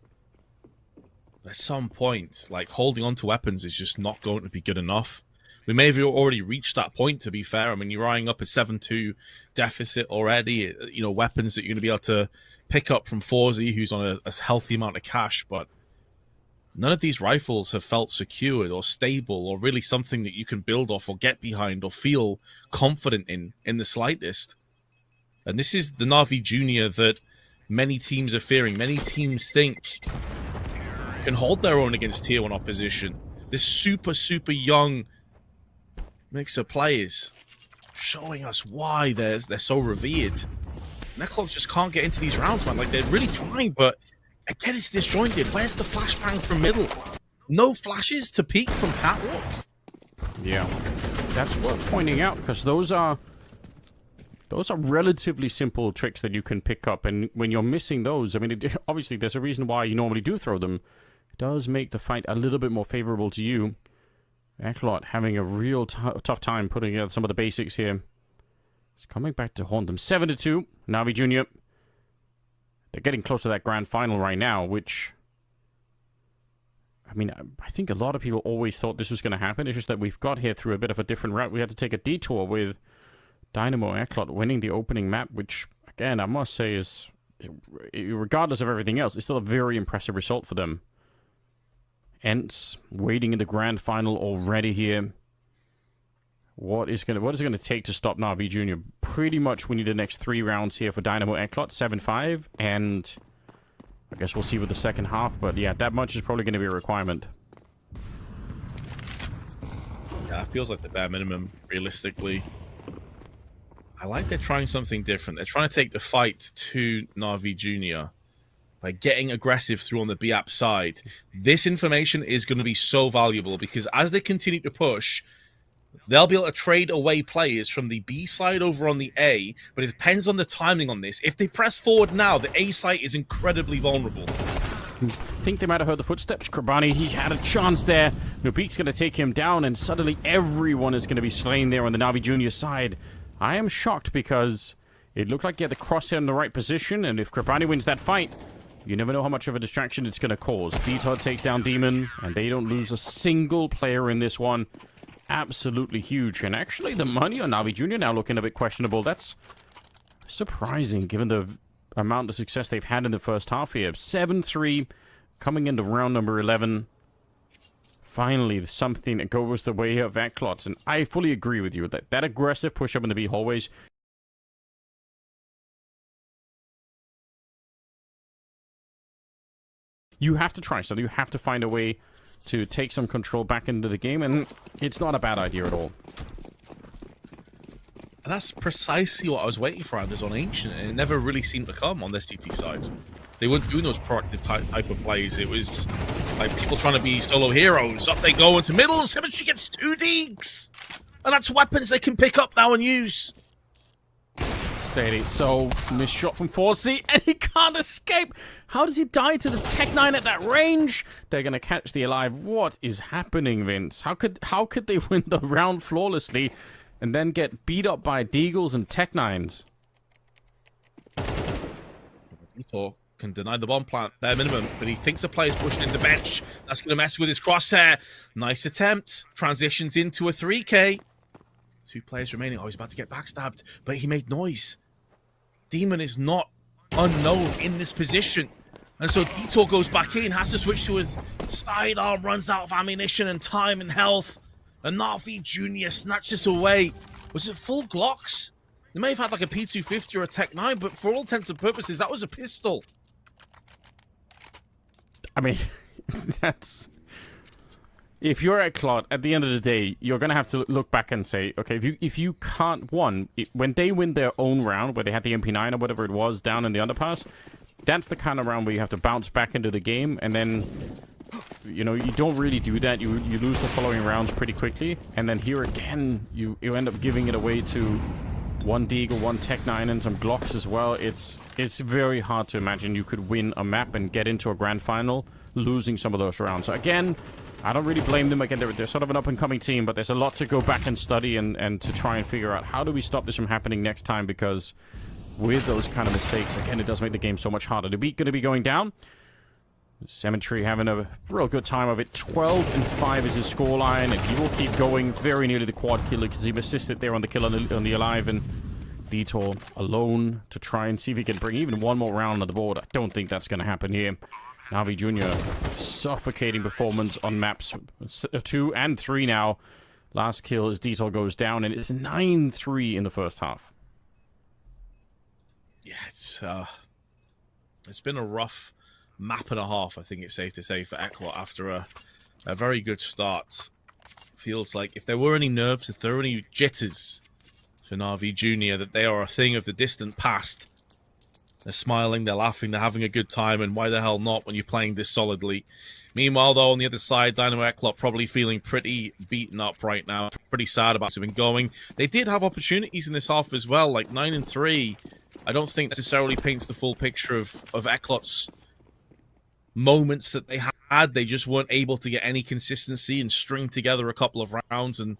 At some point, like, holding on to weapons is just not going to be good enough. We may have already reached that point, to be fair. I mean, you're eyeing up a 7-2 deficit already. You know, weapons that you're going to be able to pick up from Forzy, who's on a healthy amount of cash, but none of these rifles have felt secured or stable or really something that you can build off or get behind or feel confident in the slightest. And this is the Navi Junior that many teams are fearing. Many teams think can hold their own against tier 1 opposition. This super, super young mix of players showing us why they're so revered. ECLOT just can't get into these rounds, man. Like, they're really trying, but again, it's disjointed. Where's the flashbang from middle? No flashes to peek from catwalk. Yeah, that's worth pointing out, because those are relatively simple tricks that you can pick up, and when you're missing those, I mean, obviously there's a reason why you normally do throw them. It does make the fight a little bit more favorable to you. ECLOT having a real tough time putting together some of the basics here. It's coming back to haunt them. 7-2, Navi Junior. They're getting close to that grand final right now, which, I mean, I think a lot of people always thought this was going to happen. It's just that we've got here through a bit of a different route. We had to take a detour with Dynamo ECLOT winning the opening map, which, again, I must say is, regardless of everything else, it's still a very impressive result for them. ENCE waiting in the grand final already here. What is it going to take to stop Navi Junior? Pretty much we need the next 3 rounds here for Dynamo ECLOT, 7-5, and I guess we'll see with the second half, but yeah, that much is probably going to be a requirement. Yeah, it feels like the bare minimum, realistically. I like they're trying something different. They're trying to take the fight to Navi Junior by getting aggressive through on the B-app side. This information is going to be so valuable because as they continue to push, they'll be able to trade away players from the B side over on the A, but it depends on the timing on this. If they press forward now, the A site is incredibly vulnerable. I think they might have heard the footsteps. Krabani, he had a chance there. Nuke's going to take him down, and suddenly everyone is going to be slain there on the Navi Junior side. I am shocked because it looked like he had the crosshair in the right position, and if Krabani wins that fight, you never know how much of a distraction it's going to cause. Detour takes down Demon, and they don't lose a single player in this one. Absolutely huge. And actually, the money on Navi Junior now looking a bit questionable. That's surprising, given the amount of success they've had in the first half here. 7-3, coming into round number 11. Finally, something that goes the way of ECLOT. And I fully agree with you. That aggressive push-up in the B hallways, you have to try something. You have to find a way to take some control back into the game, and it's not a bad idea at all. And that's precisely what I was waiting for on Ancient, and it never really seemed to come on their CT side. They weren't doing those proactive type of plays. It was like people trying to be solo heroes. Up they go into middle. Symmetry gets 2 deeks. And that's weapons they can pick up now and use. Sadie, so missed shot from 4C, and he can't escape. How does he die to the Tech 9 at that range? They're gonna catch the Alive. What is happening, Vince? How could they win the round flawlessly and then get beat up by Deagles and Tech 9s? Can deny the bomb plant, bare minimum, but he thinks a player's pushed into bench. That's going to mess with his crosshair. Nice attempt. Transitions into a 3K. 2 players remaining. Oh, he's about to get backstabbed, but he made noise. Demon is not unknown in this position. And so Detour goes back in, has to switch to his sidearm, runs out of ammunition and time and health. And NAVI Jr. snatches away. Was it full Glocks? They may have had like a P250 or a Tech 9, but for all intents and purposes, that was a pistol. I mean, that's... If you're at ECLOT, at the end of the day, you're going to have to look back and say, okay, if you can't... when they win their own round, where they had the MP9 or whatever it was down in the underpass, that's the kind of round where you have to bounce back into the game, and then, you know, you don't really do that. You lose the following rounds pretty quickly, and then here again, you end up giving it away to 1 Deagle, 1 Tech 9, and some Glocks as well. It's very hard to imagine you could win a map and get into a grand final losing some of those rounds. So again, I don't really blame them. Again, they're sort of an up-and-coming team, but there's a lot to go back and study and to try and figure out how do we stop this from happening next time, because with those kind of mistakes, again, it does make the game so much harder. The beat going to be going down. Cemetery having a real good time of it. 12-5 is his scoreline, and he will keep going very nearly the quad killer because he assisted there on the kill on the Alive, and Detour alone to try and see if he can bring even one more round on the board. I don't think that's going to happen here. NAVI Jr. suffocating performance on maps 2 and 3 now. Last kill as Detour goes down, and it's 9-3 in the first half. Yeah, it's been a rough map and a half, I think it's safe to say, for ECLOT after a very good start. Feels like if there were any nerves, if there were any jitters for NAVI Jr., that they are a thing of the distant past. They're smiling, they're laughing, they're having a good time, and why the hell not when you're playing this solidly? Meanwhile, though, on the other side, Dynamo ECLOT probably feeling pretty beaten up right now, pretty sad about what's been going. They did have opportunities in this half as well, like 9-3. I don't think necessarily paints the full picture of ECLOT's moments that they had. They just weren't able to get any consistency and string together a couple of rounds and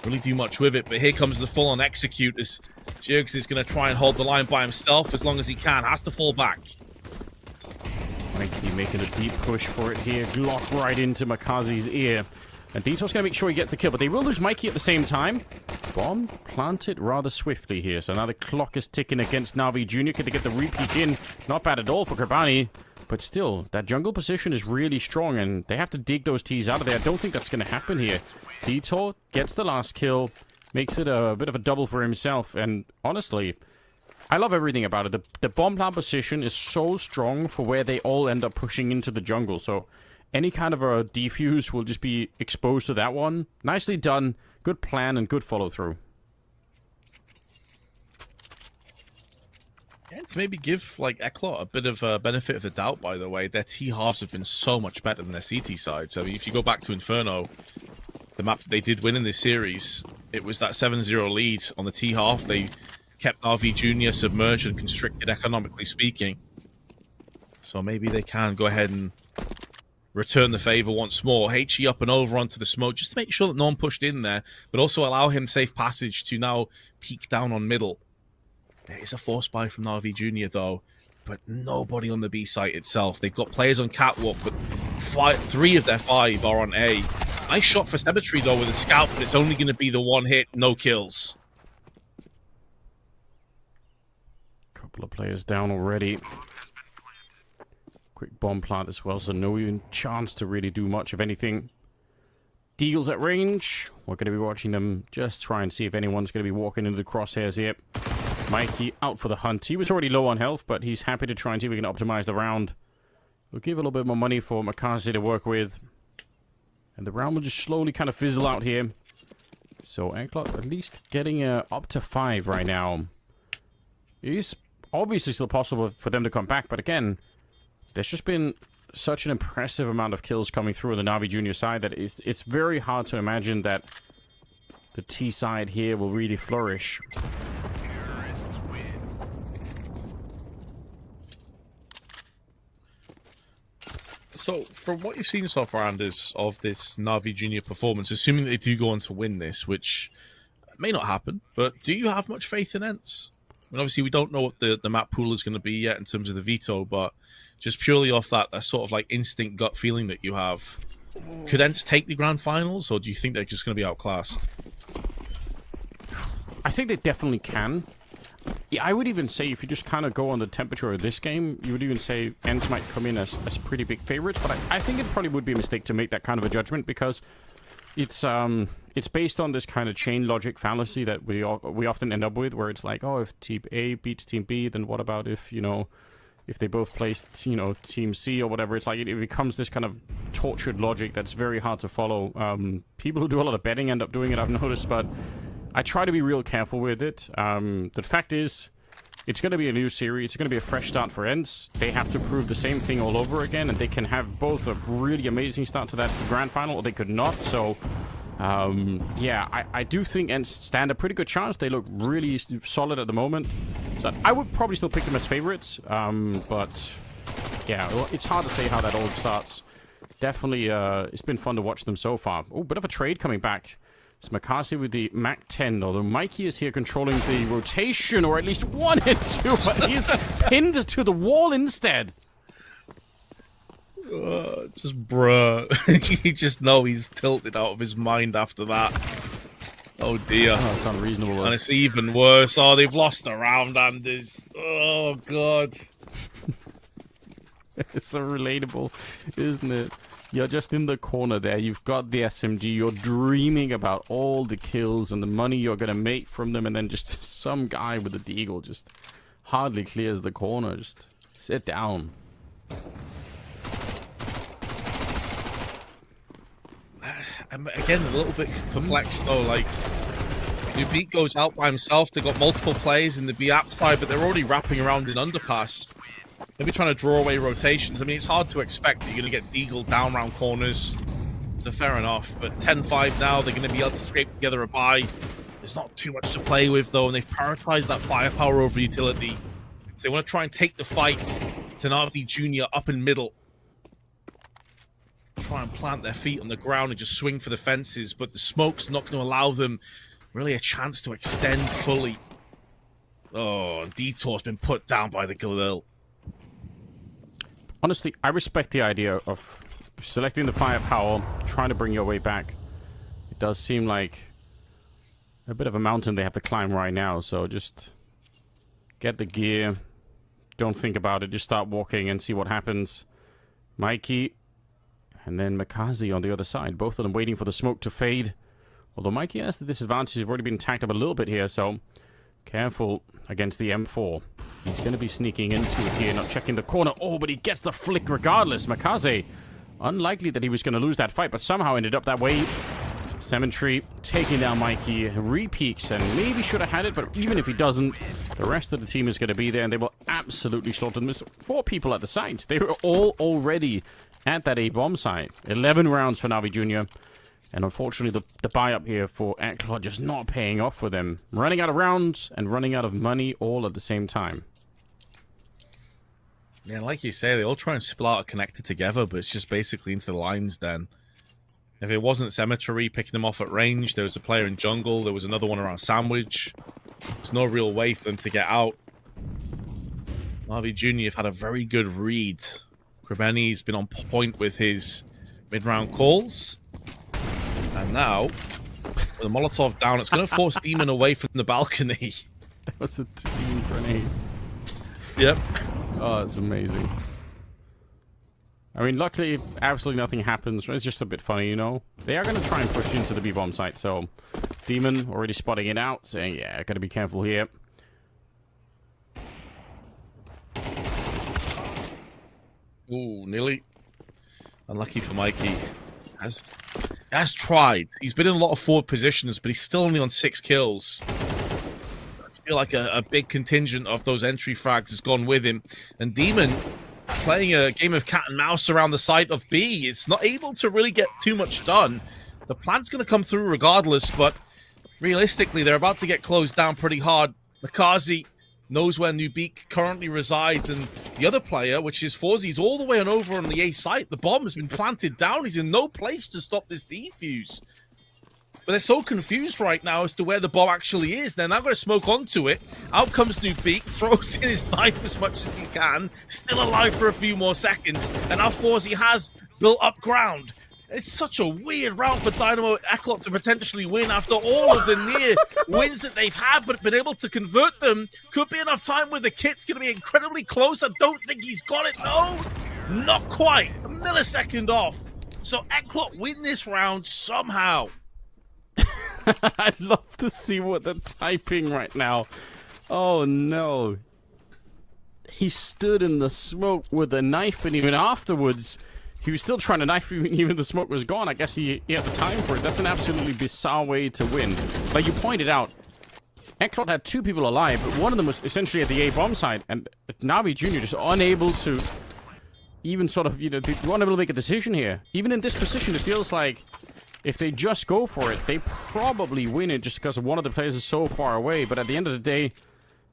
really do much with it. But here comes the full-on execute as Jerks is going to try and hold the line by himself as long as he can. Has to fall back. Mikey making a deep push for it here. Glock right into Makazi's ear. And Detour's going to make sure he gets the kill, but they will lose Mikey at the same time. Bomb planted rather swiftly here. So now the clock is ticking against NAVI Jr. Can they get the repeat in? Not bad at all for Kerbani. But still, that jungle position is really strong, and they have to dig those T's out of there. I don't think that's going to happen here. Detour gets the last kill, makes it a bit of a double for himself, and honestly, I love everything about it. The bomb plant position is so strong for where they all end up pushing into the jungle, so any kind of a defuse will just be exposed to that one. Nicely done, good plan, and good follow-through. And to maybe give like ECLOT a bit of a benefit of the doubt, by the way, their T halves have been so much better than their CT side. So if you go back to Inferno, the map that they did win in this series, it was that 7-0 lead on the T half. They kept NAVI Jr. submerged and constricted, economically speaking. So maybe they can go ahead and return the favor once more. HE up and over onto the smoke, just to make sure that no one pushed in there, but also allow him safe passage to now peek down on middle. There is a force buy from NAVI Jr. though, but nobody on the B site itself. They've got players on catwalk, but 3 of their 5 are on A. Nice shot for Cemetery though with a scout, but it's only going to be the 1 hit, no kills. Couple of players down already. Quick bomb plant as well, so no even chance to really do much of anything. Deagles at range. We're going to be watching them just try and see if anyone's going to be walking into the crosshairs here. Mikey out for the hunt. He was already low on health, but he's happy to try and see if we can optimize the round. We'll give a little bit more money for Makazi to work with. And the round will just slowly kind of fizzle out here. So ECLOT at least getting up to 5 right now. It is obviously still possible for them to come back, but again, there's just been such an impressive amount of kills coming through on the NAVI Junior side that it's very hard to imagine that the T side here will really flourish. So, from what you've seen so far, Anders, of this NAVI Junior performance, assuming that they do go on to win this, which may not happen, but do you have much faith in ENCE? I mean, obviously, we don't know what the map pool is going to be yet in terms of the veto, but just purely off that sort of like instinct gut feeling that you have, could ENCE take the grand finals, or do you think they're just going to be outclassed? I think they definitely can. Yeah, I would even say if you just kind of go on the temperature of this game, you would even say ENCE might come in as pretty big favorites. But I think it probably would be a mistake to make that kind of a judgment because it's based on this kind of chain logic fallacy that we often end up with, where it's like, oh, if Team A beats Team B, then what about if if they both place Team C or whatever? It's like it becomes this kind of tortured logic that's very hard to follow. People who do a lot of betting end up doing it, I've noticed, but I try to be real careful with it. The fact is, it's going to be a new series. It's going to be a fresh start for ENCE. They have to prove the same thing all over again, and they can have both a really amazing start to that grand final, or they could not. So, yeah, I do think ENCE stand a pretty good chance. They look really solid at the moment. So I would probably still pick them as favorites, but yeah, it's hard to say how that all starts. Definitely, it's been fun to watch them so far. Oh, bit of a trade coming back. It's Makasi with the Mac 10, although Mikey is here controlling the rotation, or at least 1 and 2, but he's pinned to the wall instead. Just bruh. You just know he's tilted out of his mind after that. Oh dear. Oh, that's unreasonable. And it's even worse. Oh, they've lost the round, Anders. Oh, God. It's so relatable, isn't it? You're just in the corner there. You've got the SMG. You're dreaming about all the kills and the money you're going to make from them. And then just some guy with a deagle just hardly clears the corner. Just sit down. I'm, again, a little bit perplexed, though. Like, Nuke goes out by himself. They've got multiple players in the B app side, but they're already wrapping around in underpass. Maybe trying to draw away rotations. I mean, it's hard to expect that you're going to get deagled down round corners. So fair enough. But 10-5 now, they're going to be able to scrape together a buy. There's not too much to play with, though, and they've prioritized that firepower over utility. So they want to try and take the fight to NAVI Junior up in middle. Try and plant their feet on the ground and just swing for the fences, but the smoke's not going to allow them really a chance to extend fully. Oh, Detour's been put down by the Galil. Honestly, I respect the idea of selecting the firepower, trying to bring your way back. It does seem like a bit of a mountain they have to climb right now, so just get the gear, don't think about it, just start walking and see what happens. Mikey, and then Makazi on the other side, both of them waiting for the smoke to fade. Although Mikey has the disadvantage, he's already been tacked up a little bit here, so careful against the M4. He's going to be sneaking into it here, not checking the corner. Oh, but he gets the flick regardless. Makaze, unlikely that he was going to lose that fight, but somehow ended up that way. Cemetery taking down Mikey, re-peeks, and maybe should have had it, but even if he doesn't, the rest of the team is going to be there, and they will absolutely slaughter them. There's 4 people at the site. They were all already at that A-bomb site. 11 rounds for NAVI Junior. And unfortunately, the buy-up here for ECLOT just not paying off for them. Running out of rounds and running out of money all at the same time. Yeah, like you say, they all try and spill out connected together, but it's just basically into the lines then. If it wasn't Cemetery picking them off at range, there was a player in jungle, there was another one around Sandwich. There's no real way for them to get out. NAVI Junior have had a very good read. Krebeni's been on point with his mid-round calls. And now, with the Molotov down, it's going to force Demon away from the balcony. That was a team grenade. Yep. Oh, it's amazing. I mean, luckily, absolutely nothing happens. It's just a bit funny, you know? They are going to try and push into the B-bomb site, so Demon already spotting it out, saying, yeah, got to be careful here. Ooh, nearly. Unlucky for Mikey. has tried. He's been in a lot of forward positions, but he's still only on 6 kills. I feel like a big contingent of those entry frags has gone with him. And Demon, playing a game of cat and mouse around the site of B, it's not able to really get too much done. The plant's going to come through regardless, but realistically, they're about to get closed down pretty hard. Makazi knows where Nuke currently resides, and the other player, which is Forzy's all the way on over on the A site. The bomb has been planted down. He's in no place to stop this defuse. But they're so confused right now as to where the bomb actually is. They're now going to smoke onto it. Out comes Nuke, throws in his knife as much as he can. Still alive for a few more seconds. And now Forzy has built up ground. It's such a weird round for Dynamo ECLOT to potentially win after all of the near wins that they've had, but been able to convert them. Could be enough time where the kit's going to be incredibly close. I don't think he's got it, though. Not quite. A millisecond off. So ECLOT win this round somehow. I'd love to see what they're typing right now. Oh, no. He stood in the smoke with a knife, and even afterwards, he was still trying to knife even the smoke was gone. I guess he had the time for it. That's an absolutely bizarre way to win. Like you pointed out, ECLOT had 2 people alive, but one of them was essentially at the A-bomb side, and NAVI Jr. just unable to even sort of, unable to make a decision here. Even in this position, it feels like if they just go for it, they probably win it just because one of the players is so far away. But at the end of the day,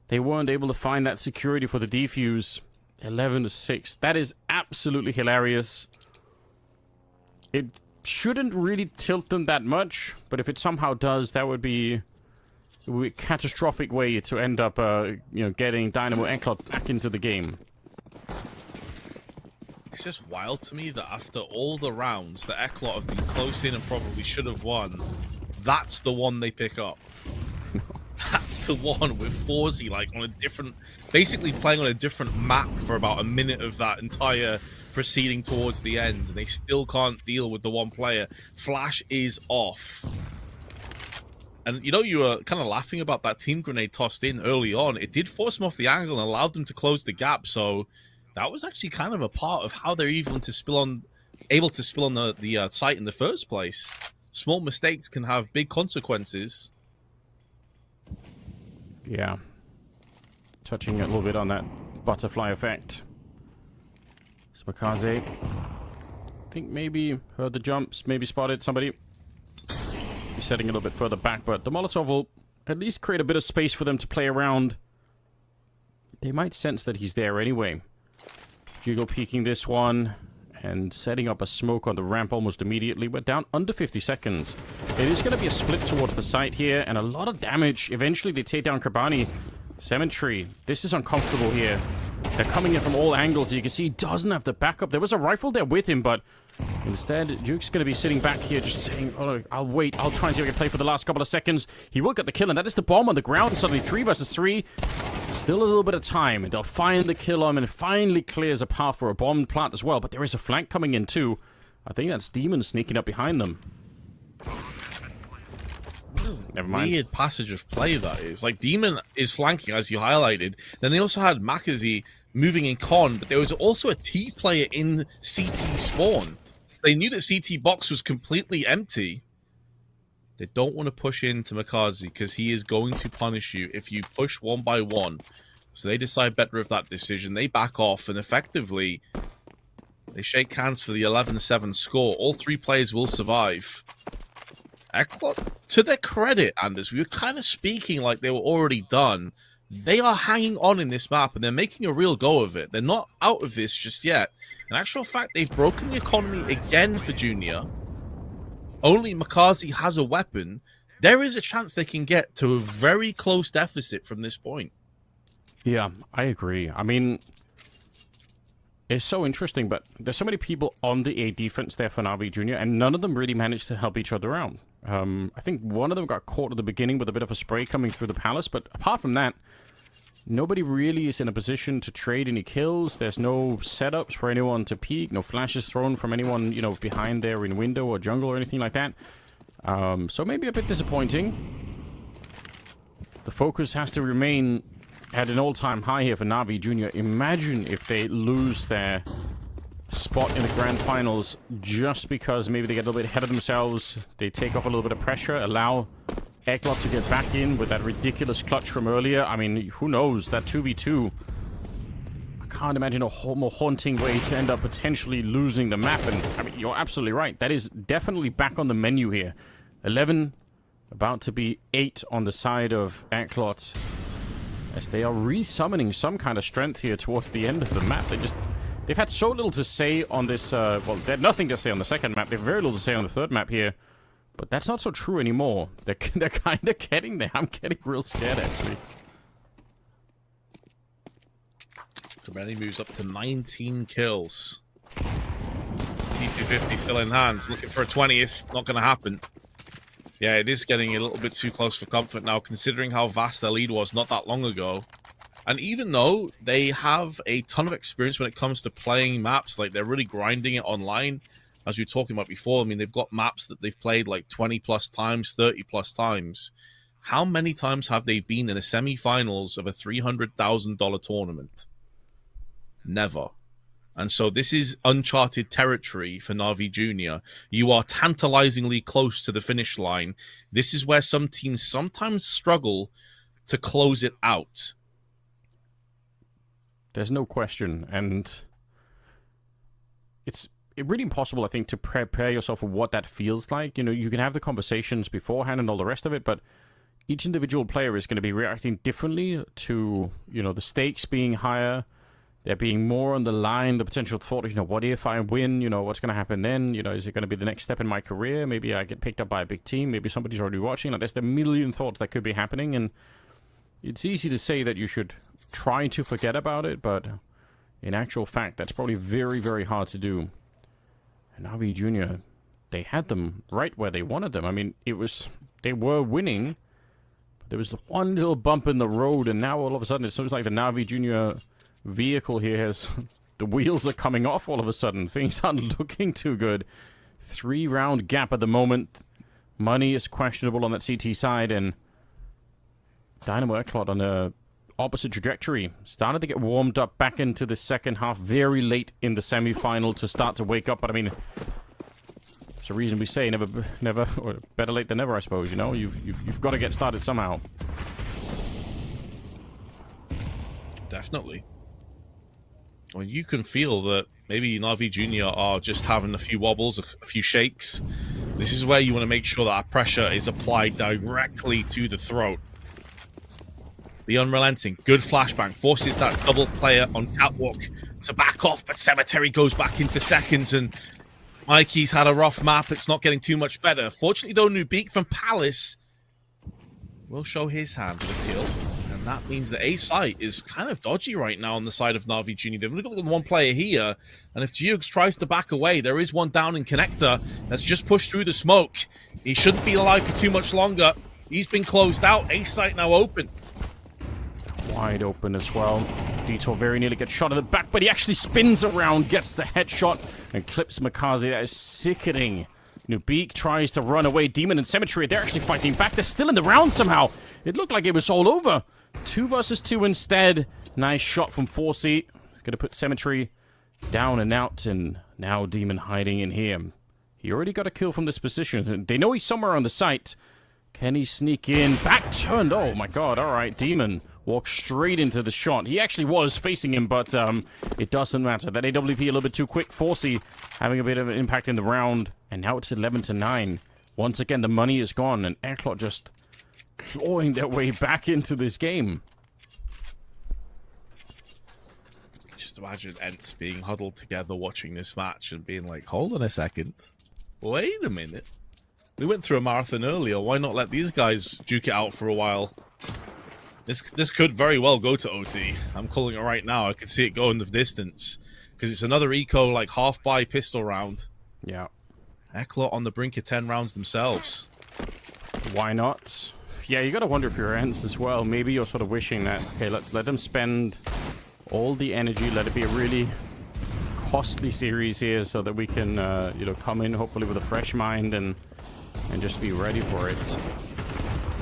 they weren't able to find that security for the defuse. 11-6. That is absolutely hilarious. It shouldn't really tilt them that much, but if it somehow does, that would be a catastrophic way to end up, getting Dynamo ECLOT back into the game. It's just wild to me that after all the rounds that ECLOT have been close in and probably should have won, that's the one they pick up. That's the one with Forzy, like, on a different... Basically playing on a different map for about a minute of that entire proceeding towards the end, and they still can't deal with the one player. Flash is off. And, you were kind of laughing about that team grenade tossed in early on. It did force them off the angle and allowed them to close the gap, so that was actually kind of a part of how they're able to spill on the site in the first place. Small mistakes can have big consequences. Yeah. Touching a little bit on that butterfly effect. Smakaze, I think maybe heard the jumps, maybe spotted somebody. He's setting a little bit further back, but the Molotov will at least create a bit of space for them to play around. They might sense that he's there anyway. Jiggle peeking this one and setting up a smoke on the ramp almost immediately. We're down under 50 seconds. It is going to be a split towards the site here, and a lot of damage. Eventually, they take down Karbani. Cemetery. This is uncomfortable here. They're coming in from all angles. You can see he doesn't have the backup. There was a rifle there with him, but instead, Duke's going to be sitting back here just saying, oh, I'll wait. I'll try and see if I can play for the last couple of seconds. He will get the kill, and that is the bomb on the ground. Suddenly, 3 versus 3. Still a little bit of time, and they'll find the kill on him, and it finally clears a path for a bomb plant as well. But there is a flank coming in, too. I think that's Demon sneaking up behind them. Never mind. Weird passage of play, that is. Like, Demon is flanking, as you highlighted. Then they also had Makazi moving in con, but there was also a T player in CT spawn. So they knew that CT box was completely empty. They don't want to push into Makazi because he is going to punish you if you push one by one. So they decide better of that decision. They back off, and effectively, they shake hands for the 11-7 score. All 3 players will survive. ECLOT, to their credit, Anders, we were kind of speaking like they were already done. They are hanging on in this map, and they're making a real go of it. They're not out of this just yet. In actual fact, they've broken the economy again for Junior. Only Makazi has a weapon. There is a chance they can get to a very close deficit from this point. Yeah, I agree. I mean, it's so interesting, but there's so many people on the A defense there for NAVI Jr., and none of them really managed to help each other out. I think one of them got caught at the beginning with a bit of a spray coming through the palace, but apart from that, nobody really is in a position to trade any kills. There's no setups for anyone to peek, no flashes thrown from anyone, behind there in window or jungle or anything like that. So maybe a bit disappointing. The focus has to remain at an all-time high here for NAVI Jr. Imagine if they lose their spot in the grand finals just because maybe they get a little bit ahead of themselves. They take off a little bit of pressure, allow ECLOT to get back in with that ridiculous clutch from earlier. I mean, who knows? That 2v2. I can't imagine a more haunting way to end up potentially losing the map. And, I mean, you're absolutely right. That is definitely back on the menu here. 11, about to be 8 on the side of ECLOT, as they are resummoning some kind of strength here towards the end of the map. They've had so little to say on this, well, they had nothing to say on the second map. They have very little to say on the third map here. But that's not so true anymore. They're kind of getting there. I'm getting real scared, actually. Kabeni moves up to 19 kills. T250 still in hand. Looking for a 20th. Not going to happen. Yeah, it is getting a little bit too close for comfort now, considering how vast their lead was not that long ago. And even though they have a ton of experience when it comes to playing maps, like they're really grinding it online, as we were talking about before, I mean, they've got maps that they've played like 20 plus times, 30 plus times. How many times have they been in a semi-finals of a $300,000 tournament? Never. And so this is uncharted territory for NAVI Junior. You are tantalizingly close to the finish line. This is where some teams sometimes struggle to close it out. There's no question. And it's really impossible, I think, to prepare yourself for what that feels like. You know, you can have the conversations beforehand and all the rest of it, but each individual player is going to be reacting differently to, you know, the stakes being higher, there being more on the line, the potential thought of, you know, what if I win? You know, what's going to happen then? You know, is it going to be the next step in my career? Maybe I get picked up by a big team. Maybe somebody's already watching. Like, there's a million thoughts that could be happening, and it's easy to say that you should try to forget about it, but in actual fact, that's probably very, very hard to do. And NAVI Junior, they had them right where they wanted them. I mean, they were winning, but there was one little bump in the road, and now all of a sudden it seems like the NAVI Junior vehicle here has... the wheels are coming off all of a sudden. Things aren't looking too good. 3-round gap at the moment. Money is questionable on that CT side, and Dynamo ECLOT on a opposite trajectory. Started to get warmed up back into the second half very late in the semi-final to start to wake up. But I mean, it's a reason we say never, or better late than never, I suppose. You know, you've got to get started somehow. Definitely. Well, you can feel that maybe NAVI Junior are just having a few wobbles, a few shakes. This is where you want to make sure that our pressure is applied directly to the throat. The unrelenting, good flashbang, forces that double player on Catwalk to back off, but Cemetery goes back in for seconds, and Mikey's had a rough map. It's not getting too much better. Fortunately, though, Nuke from Palace will show his hand with the kill, and that means that A site is kind of dodgy right now on the side of NAVI Junior. They've only got the one player here, and if Geogs tries to back away, there is one down in Connector that's just pushed through the smoke. He shouldn't be alive for too much longer. He's been closed out. A site now open. Wide open as well. Detour very nearly gets shot in the back, but he actually spins around, gets the headshot, and clips Makazi. That is sickening. Nuke tries to run away. Demon and Cemetery, they're actually fighting back. They're still in the round somehow. It looked like it was all over. 2 versus 2 instead. Nice shot from 4C. Going to put Cemetery down and out, and now Demon hiding in here. He already got a kill from this position. They know he's somewhere on the site. Can he sneak in? Back turned. Oh my god. All right, Demon walked straight into the shot. He actually was facing him, but it doesn't matter. That AWP a little bit too quick. 4C having a bit of an impact in the round, and now it's 11-9. Once again, the money is gone, and ECLOT just clawing their way back into this game. Just imagine ENCE being huddled together watching this match and being like, hold on a second. Wait a minute. We went through a marathon earlier. Why not let these guys duke it out for a while? This could very well go to OT. I'm calling it right now. I could see it going the distance. Because it's another eco, like, half-buy pistol round. Yeah. ECLOT on the brink of 10 rounds themselves. Why not? Yeah, you gotta wonder if you're ENCE as well. Maybe you're sort of wishing that, okay, let's let them spend all the energy. Let it be a really costly series here so that we can, you know, come in hopefully with a fresh mind and just be ready for it.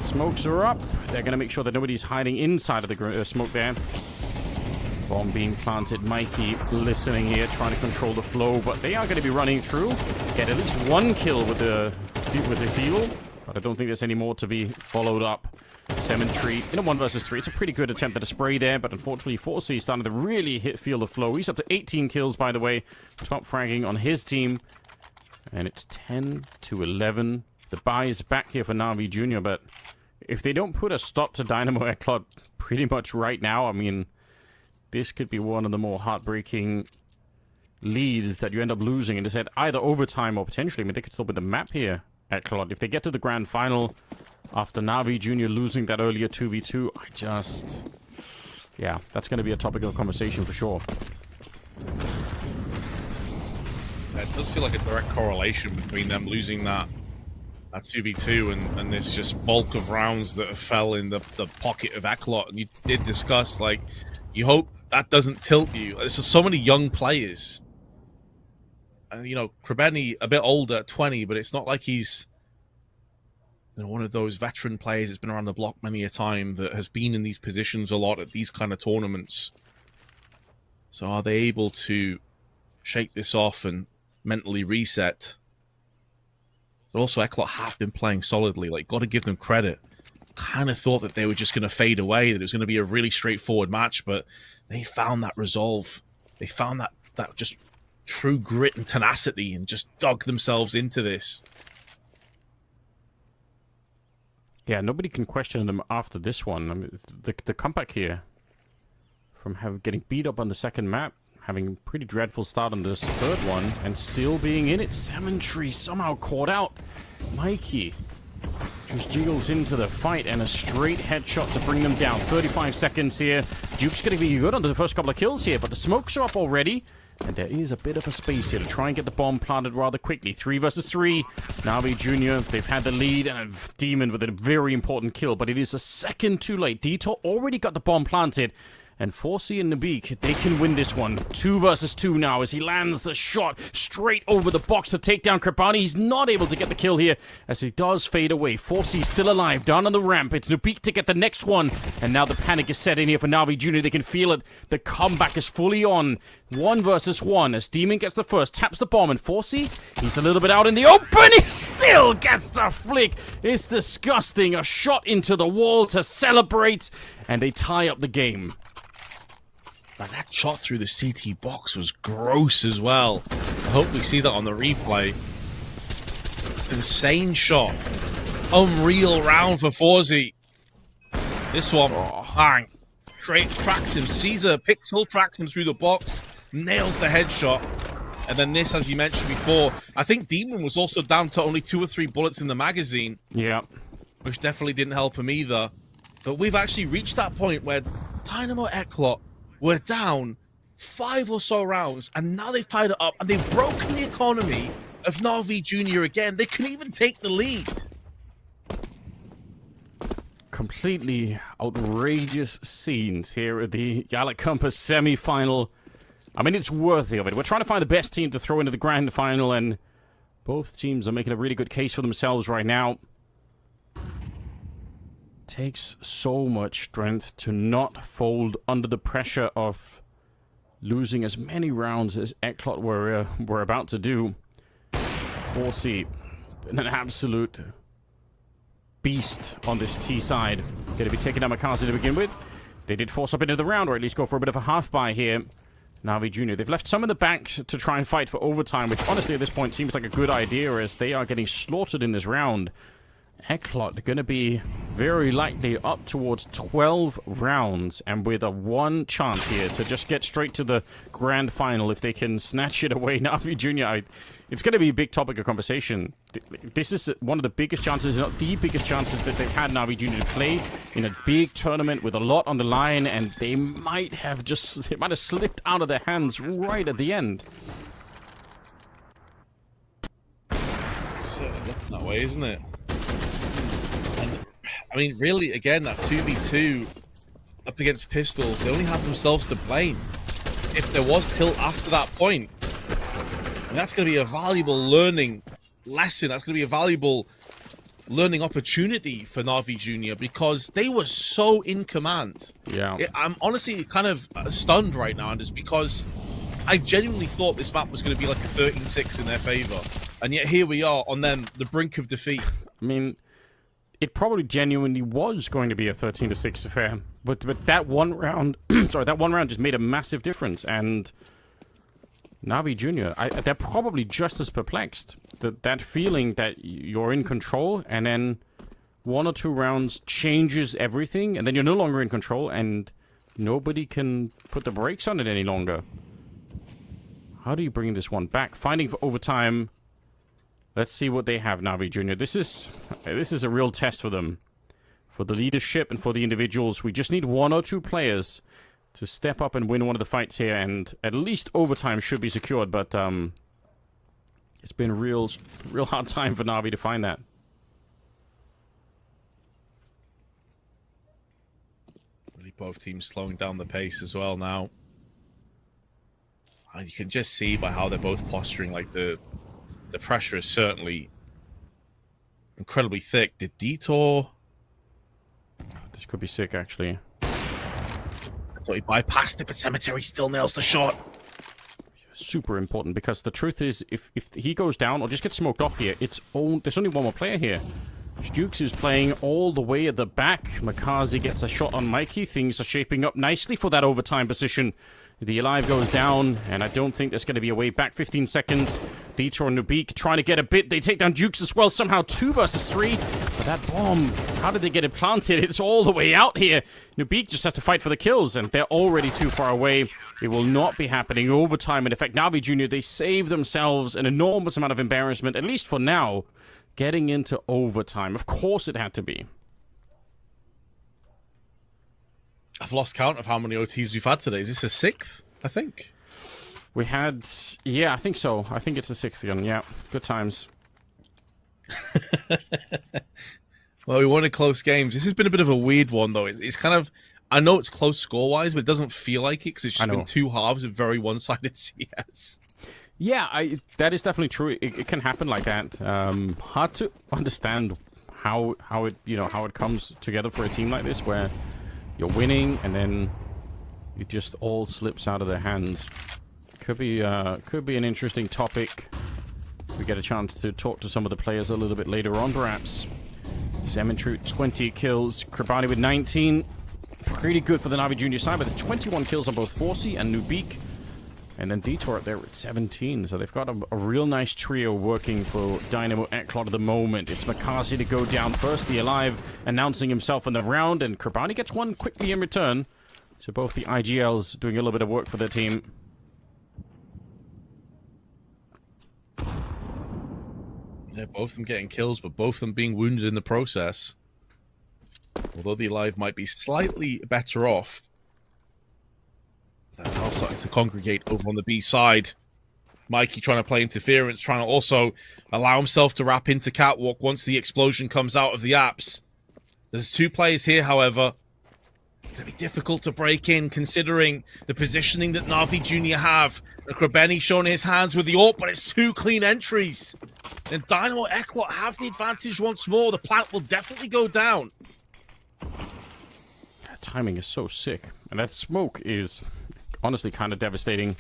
Smokes are up. They're going to make sure that nobody's hiding inside of the smoke there. Bomb being planted. Mikey listening here, trying to control the flow, but they are going to be running through. Get at least one kill with the heal, but I don't think there's any more to be followed up. Cemetery in a 1 versus 3. It's a pretty good attempt at a spray there, but unfortunately 4C started to really feel the flow. He's up to 18 kills, by the way. Top fragging on his team. And it's 10 to 11. The buy is back here for NAVI Jr., but if they don't put a stop to Dynamo ECLOT pretty much right now, I mean, this could be one of the more heartbreaking leads that you end up losing. And it's at either overtime or potentially, I mean, they could still win the map here, ECLOT. If they get to the grand final after NAVI Jr. losing that earlier 2v2, yeah, that's going to be a topic of conversation for sure. It does feel like a direct correlation between them losing that 2v2 and this just bulk of rounds that fell in the pocket of ECLOT. And you did discuss, like, you hope that doesn't tilt you. There's so many young players. And, you know, Krebeni, a bit older, 20, but it's not like he's, you know, one of those veteran players that's been around the block many a time, that has been in these positions a lot at these kind of tournaments. So are they able to shake this off and mentally reset? But also, ECLOT have been playing solidly. Like, got to give them credit. Kind of thought that they were just going to fade away, that it was going to be a really straightforward match, but they found that resolve. They found that just true grit and tenacity and just dug themselves into this. Yeah, nobody can question them after this one. I mean, the comeback here from getting beat up on the second map, having a pretty dreadful start on this third one, and still being in it. Cemetery somehow caught out. Mikey just jiggles into the fight, and a straight headshot to bring them down. 35 seconds here. Duke's going to be good on the first couple of kills here, but the smokes are up already. And there is a bit of a space here to try and get the bomb planted rather quickly. 3 versus 3. NAVI Jr., they've had the lead, and a Demon with a very important kill, but it is a second too late. Detour already got the bomb planted. And 4C and Nabik, they can win this one. 2 versus 2 now as he lands the shot straight over the box to take down Krebani. He's not able to get the kill here as he does fade away. 4C still alive, down on the ramp. It's Nabik to get the next one. And now the panic is set in here for NAVI Jr. They can feel it. The comeback is fully on. 1 versus 1 as Demon gets the first, taps the bomb, and 4C, he's a little bit out in the open. He still gets the flick. It's disgusting. A shot into the wall to celebrate, and they tie up the game. Man, that shot through the CT box was gross as well. I hope we see that on the replay. It's an insane shot. Unreal round for Forzy. This one, bang. Straight tracks him. Caesar Pixel tracks him through the box. Nails the headshot. And then this, as you mentioned before, I think Demon was also down to only 2 or 3 bullets in the magazine. Yeah. Which definitely didn't help him either. But we've actually reached that point where Dynamo ECLOT were down 5 or so rounds, and now they've tied it up, and they've broken the economy of NAVI Jr. again. They can even take the lead. Completely outrageous scenes here at the YaLLa Compass semi-final. I mean, it's worthy of it. We're trying to find the best team to throw into the grand final, and both teams are making a really good case for themselves right now. Takes so much strength to not fold under the pressure of losing as many rounds as ECLOT were about to do. 4C, an absolute beast on this T side. Going to be taking down Makazi to begin with. They did force up into the round, or at least go for a bit of a half-buy here. NAVI Jr. They've left some in the back to try and fight for overtime, which honestly at this point seems like a good idea as they are getting slaughtered in this round. ECLOT going to be very likely up towards 12 rounds, and with a 1 chance here to just get straight to the grand final if they can snatch it away. NAVI Jr., it's going to be a big topic of conversation. This is one of the biggest chances, not the biggest chances that they've had, NAVI Jr. to play in a big tournament with a lot on the line, and they might have slipped out of their hands right at the end. Certainly looking that way, isn't it? I mean, really, again, that 2v2 up against Pistols, they only have themselves to blame. If there was tilt after that point, and that's going to be a valuable learning lesson. That's going to be a valuable learning opportunity for Navi Junior because they were so in command. Yeah. I'm honestly kind of stunned right now, and it's because I genuinely thought this map was going to be like a 13-6 in their favor, and yet here we are on them, the brink of defeat. I mean, it probably genuinely was going to be a 13-6 affair, but that one round, sorry, that one round just made a massive difference, and Navi Junior, they're probably just as perplexed. That feeling that you're in control, and then 1 or 2 rounds changes everything, and then you're no longer in control, and nobody can put the brakes on it any longer. How do you bring this one back? Fighting for overtime. Let's see what they have, Navi Junior. This is a real test for them. For the leadership and for the individuals. We just need 1 or 2 players to step up and win one of the fights here, and at least overtime should be secured, but it's been a real hard time for Navi to find that. Really, both teams slowing down the pace as well now. You can just see by how they're both posturing, like the pressure is certainly incredibly thick. Did Detour? This could be sick, actually. So he bypassed it, but Cemetery still nails the shot. Super important, because the truth is, if he goes down or just gets smoked off here, there's only one more player here. Jukes is playing all the way at the back. Makazi gets a shot on Mikey. Things are shaping up nicely for that overtime position. The Alive goes down, and I don't think there's going to be a way back. 15 seconds. Detour and Nuke trying to get a bit. They take down Jukes as well. Somehow 2 versus 3. But that bomb, how did they get it planted? It's all the way out here. Nuke just has to fight for the kills, and they're already too far away. It will not be happening. Overtime, in effect, Navi Junior, they save themselves an enormous amount of embarrassment, at least for now, getting into overtime. Of course it had to be. I've lost count of how many OTs we've had today. Is this a 6th, I think? We had... Yeah, I think so. I think it's the 6th one. Yeah, good times. Well, we wanted close games. This has been a bit of a weird one, though. It's kind of... I know it's close score-wise, but it doesn't feel like it because it's just been 2 halves of very one-sided CS. Yeah, that is definitely true. It can happen like that. Hard to understand how it comes together for a team like this, where you're winning and then it just all slips out of their hands. Could be an interesting topic. We get a chance to talk to some of the players a little bit later on, perhaps. Cemetery 20 kills, Krabani with 19. Pretty good for the Navi Junior side, but the 21 kills on both Forsey and Nuke. And then Detour up there with 17. So they've got a real nice trio working for Dynamo ECLOT at the moment. It's Makazi to go down first. The Alive announcing himself in the round. And Krabani gets one quickly in return. So both the IGLs doing a little bit of work for their team. Yeah, both of them getting kills, but both of them being wounded in the process. Although the Alive might be slightly better off. They're now starting to congregate over on the B side. Mikey trying to play interference, trying to also allow himself to wrap into Catwalk once the explosion comes out of the apps. There's 2 players here, however. It's going to be difficult to break in, considering the positioning that Navi Junior have. Krabeni showing his hands with the AWP, but it's 2 clean entries. And Dynamo ECLOT have the advantage once more. The plant will definitely go down. That timing is so sick. And that smoke is... honestly kind of devastating.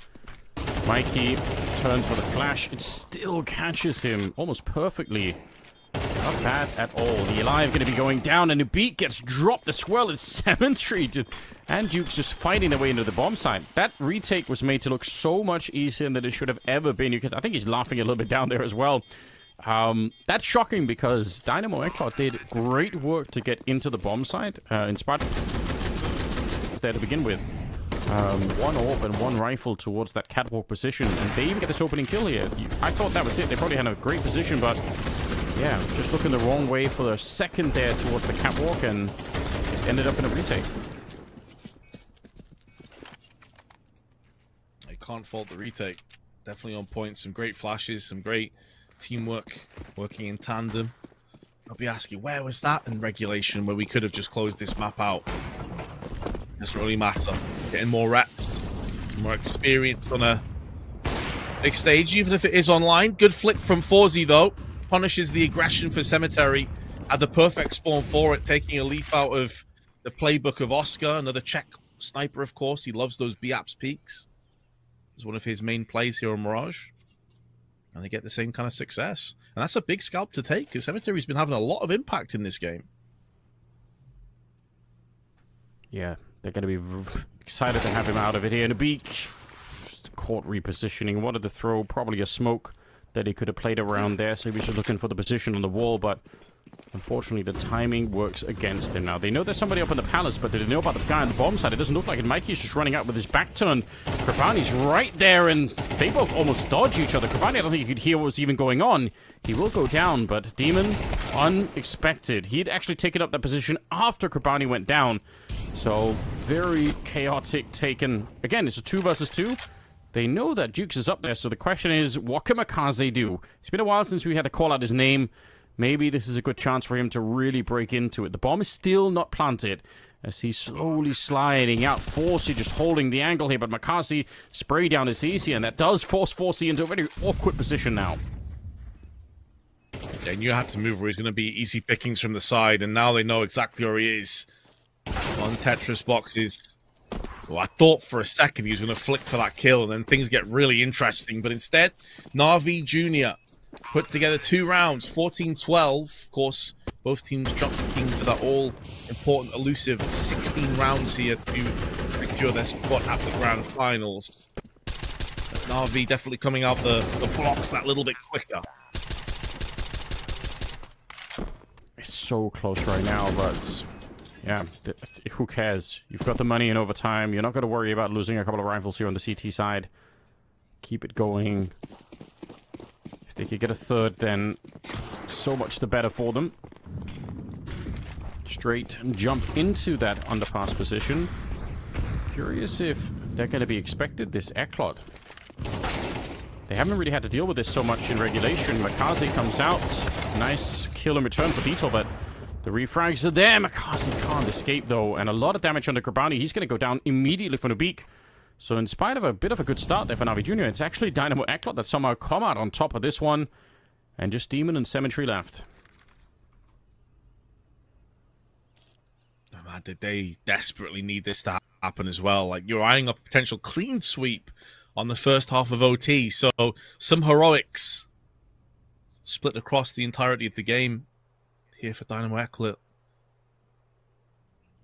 Mikey turns for the flash. It still catches him almost perfectly. Not bad at all. The Alive going to be going down, and Nuke gets dropped as well. It's Cemetery. And Duke's just fighting their way into the bomb site. That retake was made to look so much easier than it should have ever been. I think he's laughing a little bit down there as well. That's shocking because Dynamo ECLOT did great work to get into the bomb site. In spite of there to begin with. 1 AWP and 1 rifle towards that catwalk position, and they even get this opening kill here. I thought that was it. They probably had a great position, but yeah, just looking the wrong way for a second there towards the catwalk, and it ended up in a retake. I can't fault the retake. Definitely on point. Some great flashes, some great teamwork, working in tandem. I'll be asking, where was that in regulation where we could have just closed this map out? Doesn't really matter. Getting more reps, more experience on a big stage, even if it is online. Good flick from Forsey, though. Punishes the aggression for Cemetery. had the perfect spawn for it, taking a leaf out of the playbook of Oscar, another Czech sniper, of course. He loves those B-Apps peaks. It's one of his main plays here on Mirage. And they get the same kind of success. And that's a big scalp to take, because Cemetery's been having a lot of impact in this game. Yeah, they're going to be excited to have him out of it here. And a beak, caught repositioning, wanted to throw probably a smoke that he could have played around there. So he was just looking for the position on the wall, but unfortunately the timing works against him. Now, they know there's somebody up in the palace, but they didn't know about the guy on the bomb side. It doesn't look like it. Mikey's just running out with his back turned. Krabani's right there, and they both almost dodge each other. Krabani, I don't think he could hear what was even going on. He will go down, but Demon, unexpected. He'd actually taken up that position after Krabani went down. So, very chaotic taken. Again, it's a 2 versus 2. They know that Jukes is up there, so the question is, what can Makaze do? It's been a while since we had to call out his name. Maybe this is a good chance for him to really break into it. The bomb is still not planted as he's slowly sliding out. Forsey just holding the angle here, but Makaze spray down is easy, and that does force Forsey into a very awkward position now. And you have to move where he's going to be easy pickings from the side, and now they know exactly where he is. On Tetris boxes. Well, I thought for a second he was going to flick for that kill, and then things get really interesting. But instead, Navi Jr. put together 2 rounds, 14-12. Of course, both teams jockeying for that all-important, elusive 16 rounds here to secure their spot at the grand finals. But Navi definitely coming out the blocks that little bit quicker. It's so close right now, but yeah, who cares? You've got the money in overtime. You're not going to worry about losing a couple of rifles here on the CT side. Keep it going. If they could get a third, then so much the better for them. Straight jump into that underpass position. Curious if they're going to be expected, this ECLOT. They haven't really had to deal with this so much in regulation. Makaze comes out. Nice kill in return for Detail, but the refrags are there. Makaze can't escape, though. And a lot of damage on the Krabani. He's going to go down immediately from the beak. So in spite of a bit of a good start there for Navi Jr., it's actually Dynamo ECLOT that somehow come out on top of this one. And just Demon and Cemetery left. Oh, man, did they desperately need this to happen as well? Like, you're eyeing up a potential clean sweep on the first half of OT. So some heroics split across the entirety of the game here for Dynamo ECLOT.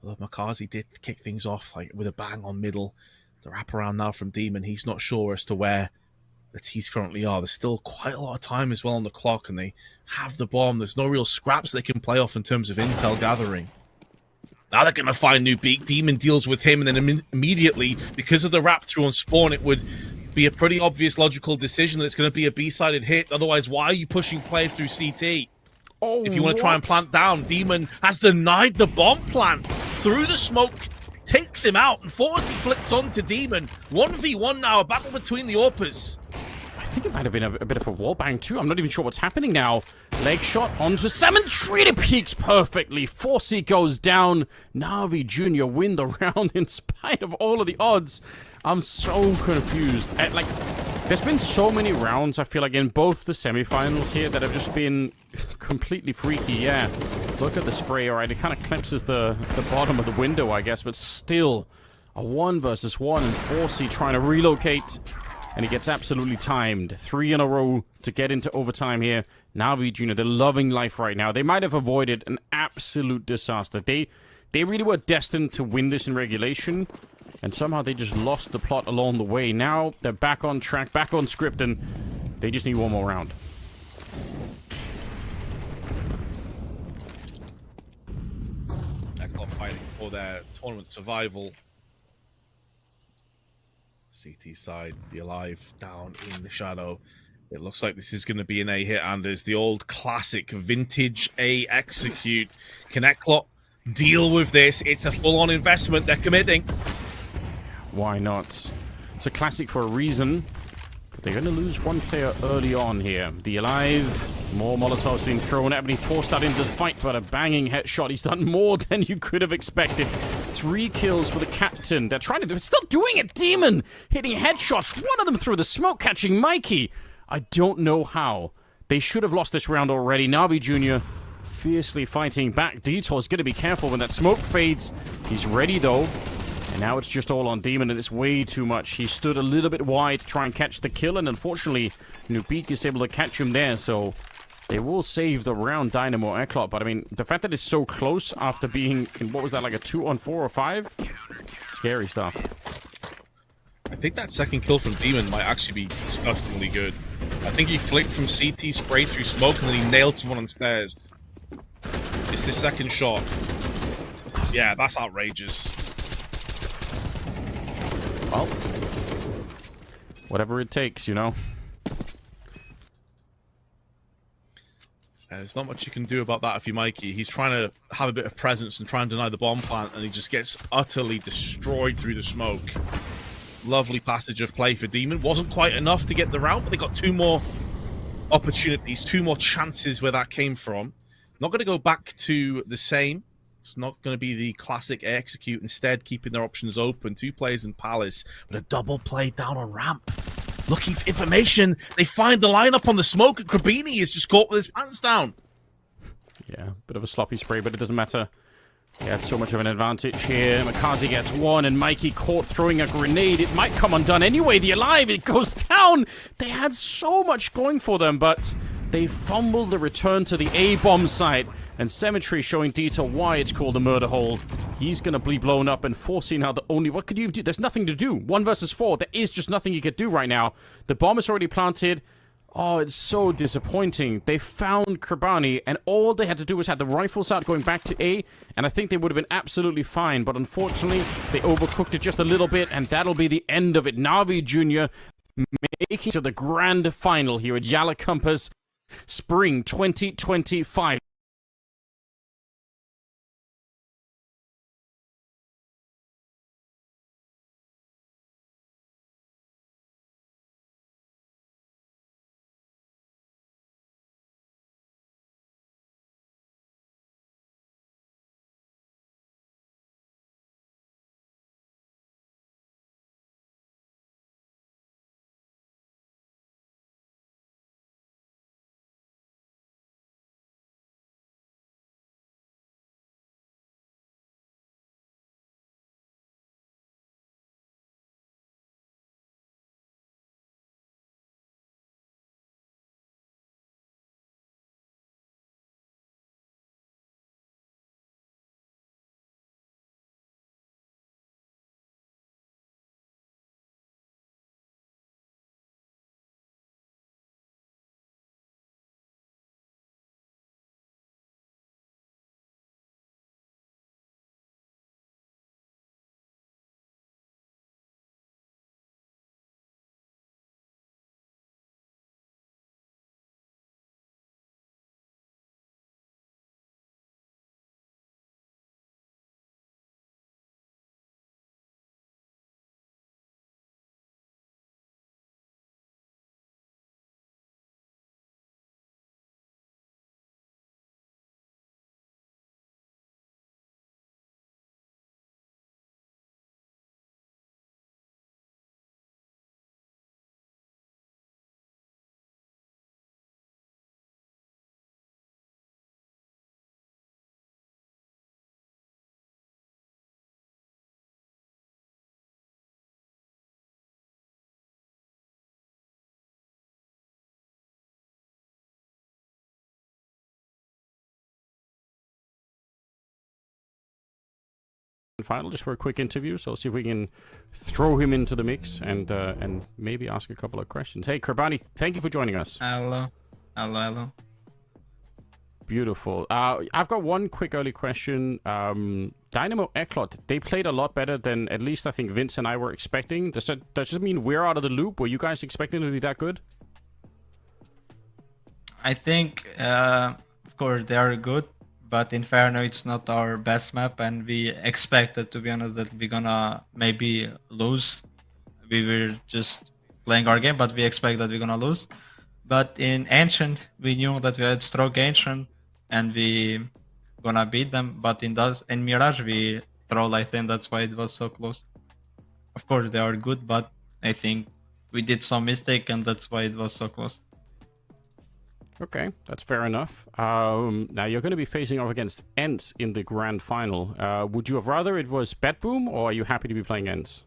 Although Makaze did kick things off like with a bang on middle. The wraparound now from Demon. He's not sure as to where the T's currently are. There's still quite a lot of time as well on the clock, and they have the bomb. There's no real scraps they can play off in terms of intel gathering. Now they're going to find New Beak. Demon deals with him, and then immediately, because of the wrap through on spawn, it would be a pretty obvious logical decision that it's going to be a B-sided hit. Otherwise, why are you pushing players through CT? Oh, if you want to try and plant down, Demon has denied the bomb plant through the smoke, takes him out, and Forsey flicks on to Demon. 1v1 now, a battle between the AWPers. I think it might have been a bit of a wallbang too. I'm not even sure what's happening now. Leg shot onto Cemetery, peaks perfectly. Forsey goes down. Navi Jr. win the round in spite of all of the odds. I'm so confused. There's been so many rounds, I feel like, in both the semifinals here that have just been completely freaky. Yeah, look at the spray. All right, it kind of clipses the bottom of the window, I guess, but still a 1 versus 1, and Forsey trying to relocate. And he gets absolutely timed. 3 in a row to get into overtime here. Navi Jr., they're loving life right now. They might have avoided an absolute disaster. They really were destined to win this in regulation. And somehow they just lost the plot along the way. Now they're back on track, back on script, and they just need one more round. ECLOT fighting for their tournament survival. CT side, the alive down in the shadow. It looks like this is going to be an A hit, and there's the old classic vintage A execute. Can ECLOT deal with this? It's a full-on investment. They're committing. Why not? It's a classic for a reason. But they're going to lose one player early on here. The alive, more Molotovs being thrown at him. He forced that into the fight, but a banging headshot. He's done more than you could have expected. 3 kills for the captain. They're trying to do it. Still doing it. Demon hitting headshots. One of them through the smoke, catching Mikey. I don't know how. They should have lost this round already. Navi Jr. fiercely fighting back. Detour's going to be careful when that smoke fades. He's ready, though. And now it's just all on Demon, and it's way too much. He stood a little bit wide to try and catch the kill, and unfortunately, Nuke is able to catch him there, so they will save the round, Dynamo ECLOT. But, I mean, the fact that it's so close after being in, what was that, like a 2-on-4 or 5? Scary stuff. I think that second kill from Demon might actually be disgustingly good. I think he flicked from CT, sprayed through smoke, and then he nailed someone on stairs. It's the second shot. Yeah, that's outrageous. Well, whatever it takes, you know. There's not much you can do about that if you're Mikey. He's trying to have a bit of presence and try and deny the bomb plant, and he just gets utterly destroyed through the smoke. Lovely passage of play for Demon. Wasn't quite enough to get the route, but they got 2 more opportunities, 2 more chances where that came from. Not going to go back to the same. It's not going to be the classic execute, instead keeping their options open. 2 players in Palace, but a double play down on ramp. Looking for information. They find the lineup on the smoke, and Krabini is just caught with his pants down. Yeah, bit of a sloppy spray, but it doesn't matter. He had so much of an advantage here. Makazi gets 1, and Mikey caught throwing a grenade. It might come undone anyway. The Alive, it goes down. They had so much going for them, but they fumbled the return to the A-bomb site. And Cemetery showing Dieter why it's called a murder hole. He's going to be blown up, and Forcey now the only... What could you do? There's nothing to do. 1 versus 4. There is just nothing you could do right now. The bomb is already planted. Oh, it's so disappointing. They found Krabani, and all they had to do was have the rifles out going back to A, and I think they would have been absolutely fine. But unfortunately, they overcooked it just a little bit, and that'll be the end of it. NAVI Jr. making to the grand final here at YaLLa Compass Spring 2025. Final just for a quick interview, so see if we can throw him into the mix and maybe ask a couple of questions. Hey Krabani, thank you for joining us. Hello. Beautiful. I've got one quick early question. Dynamo ECLOT, they played a lot better than at least I think Vince and I were expecting. Does that just mean we're out of the loop? Were you guys expecting to be that good? I think, of course, they are good, but Inferno it's not our best map, and we expected, to be honest, that we're gonna maybe lose. We were just playing our game, but we expect that we're gonna lose. But in Ancient, we knew that we had strong Ancient, and we gonna beat them. But in Mirage, we troll. I think that's why it was so close. Of course, they are good, but I think we did some mistake, and that's why it was so close. Okay, that's fair enough. Now you're going to be facing off against ENCE in the grand final. Would you have rather it was BetBoom, or are you happy to be playing ENCE?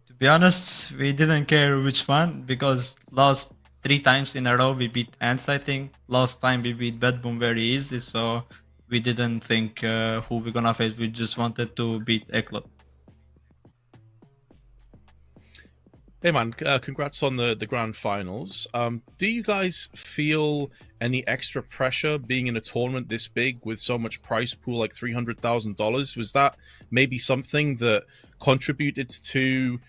To be honest, we didn't care which one because last 3 times in a row we beat ENCE, I think. Last time we beat BetBoom very easy, so we didn't think who we're gonna face. We just wanted to beat ECLOT. Hey man, congrats on the grand finals. Do you guys feel any extra pressure being in a tournament this big with so much prize pool, like $300,000? Was that maybe something that contributed to,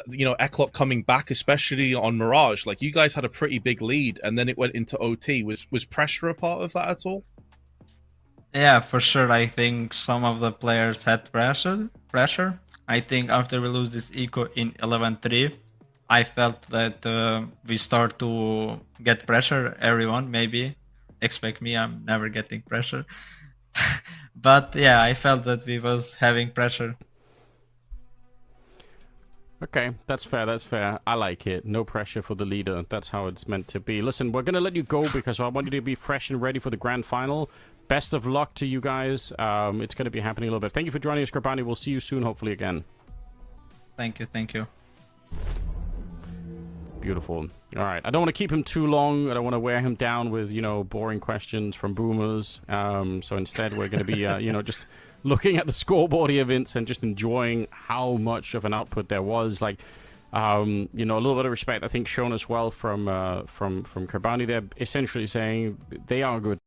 you know, ECLOT coming back, especially on Mirage? Like, you guys had a pretty big lead and then it went into OT. Was pressure a part of that at all? Yeah, for sure. I think some of the players had pressure. I think after we lose this eco in 11-3, I felt that we start to get pressure. Everyone maybe expect me. I'm never getting pressure, but yeah, I felt that we was having pressure. Okay, that's fair, that's fair. I like it. No pressure for the leader. That's how it's meant to be. Listen, we're going to let you go because I want you to be fresh and ready for the grand final. Best of luck to you guys. It's going to be happening a little bit. Thank you for joining us, Krabani. We'll see you soon, hopefully, again. Thank you, thank you. Beautiful. All right. I don't want to keep him too long. I don't want to wear him down with, you know, boring questions from boomers. So instead, we're going to be, you know, just looking at the scoreboard here, Vince, and just enjoying how much of an output there was. Like, you know, a little bit of respect, I think, shown as well from Krabani. They're essentially saying they are good.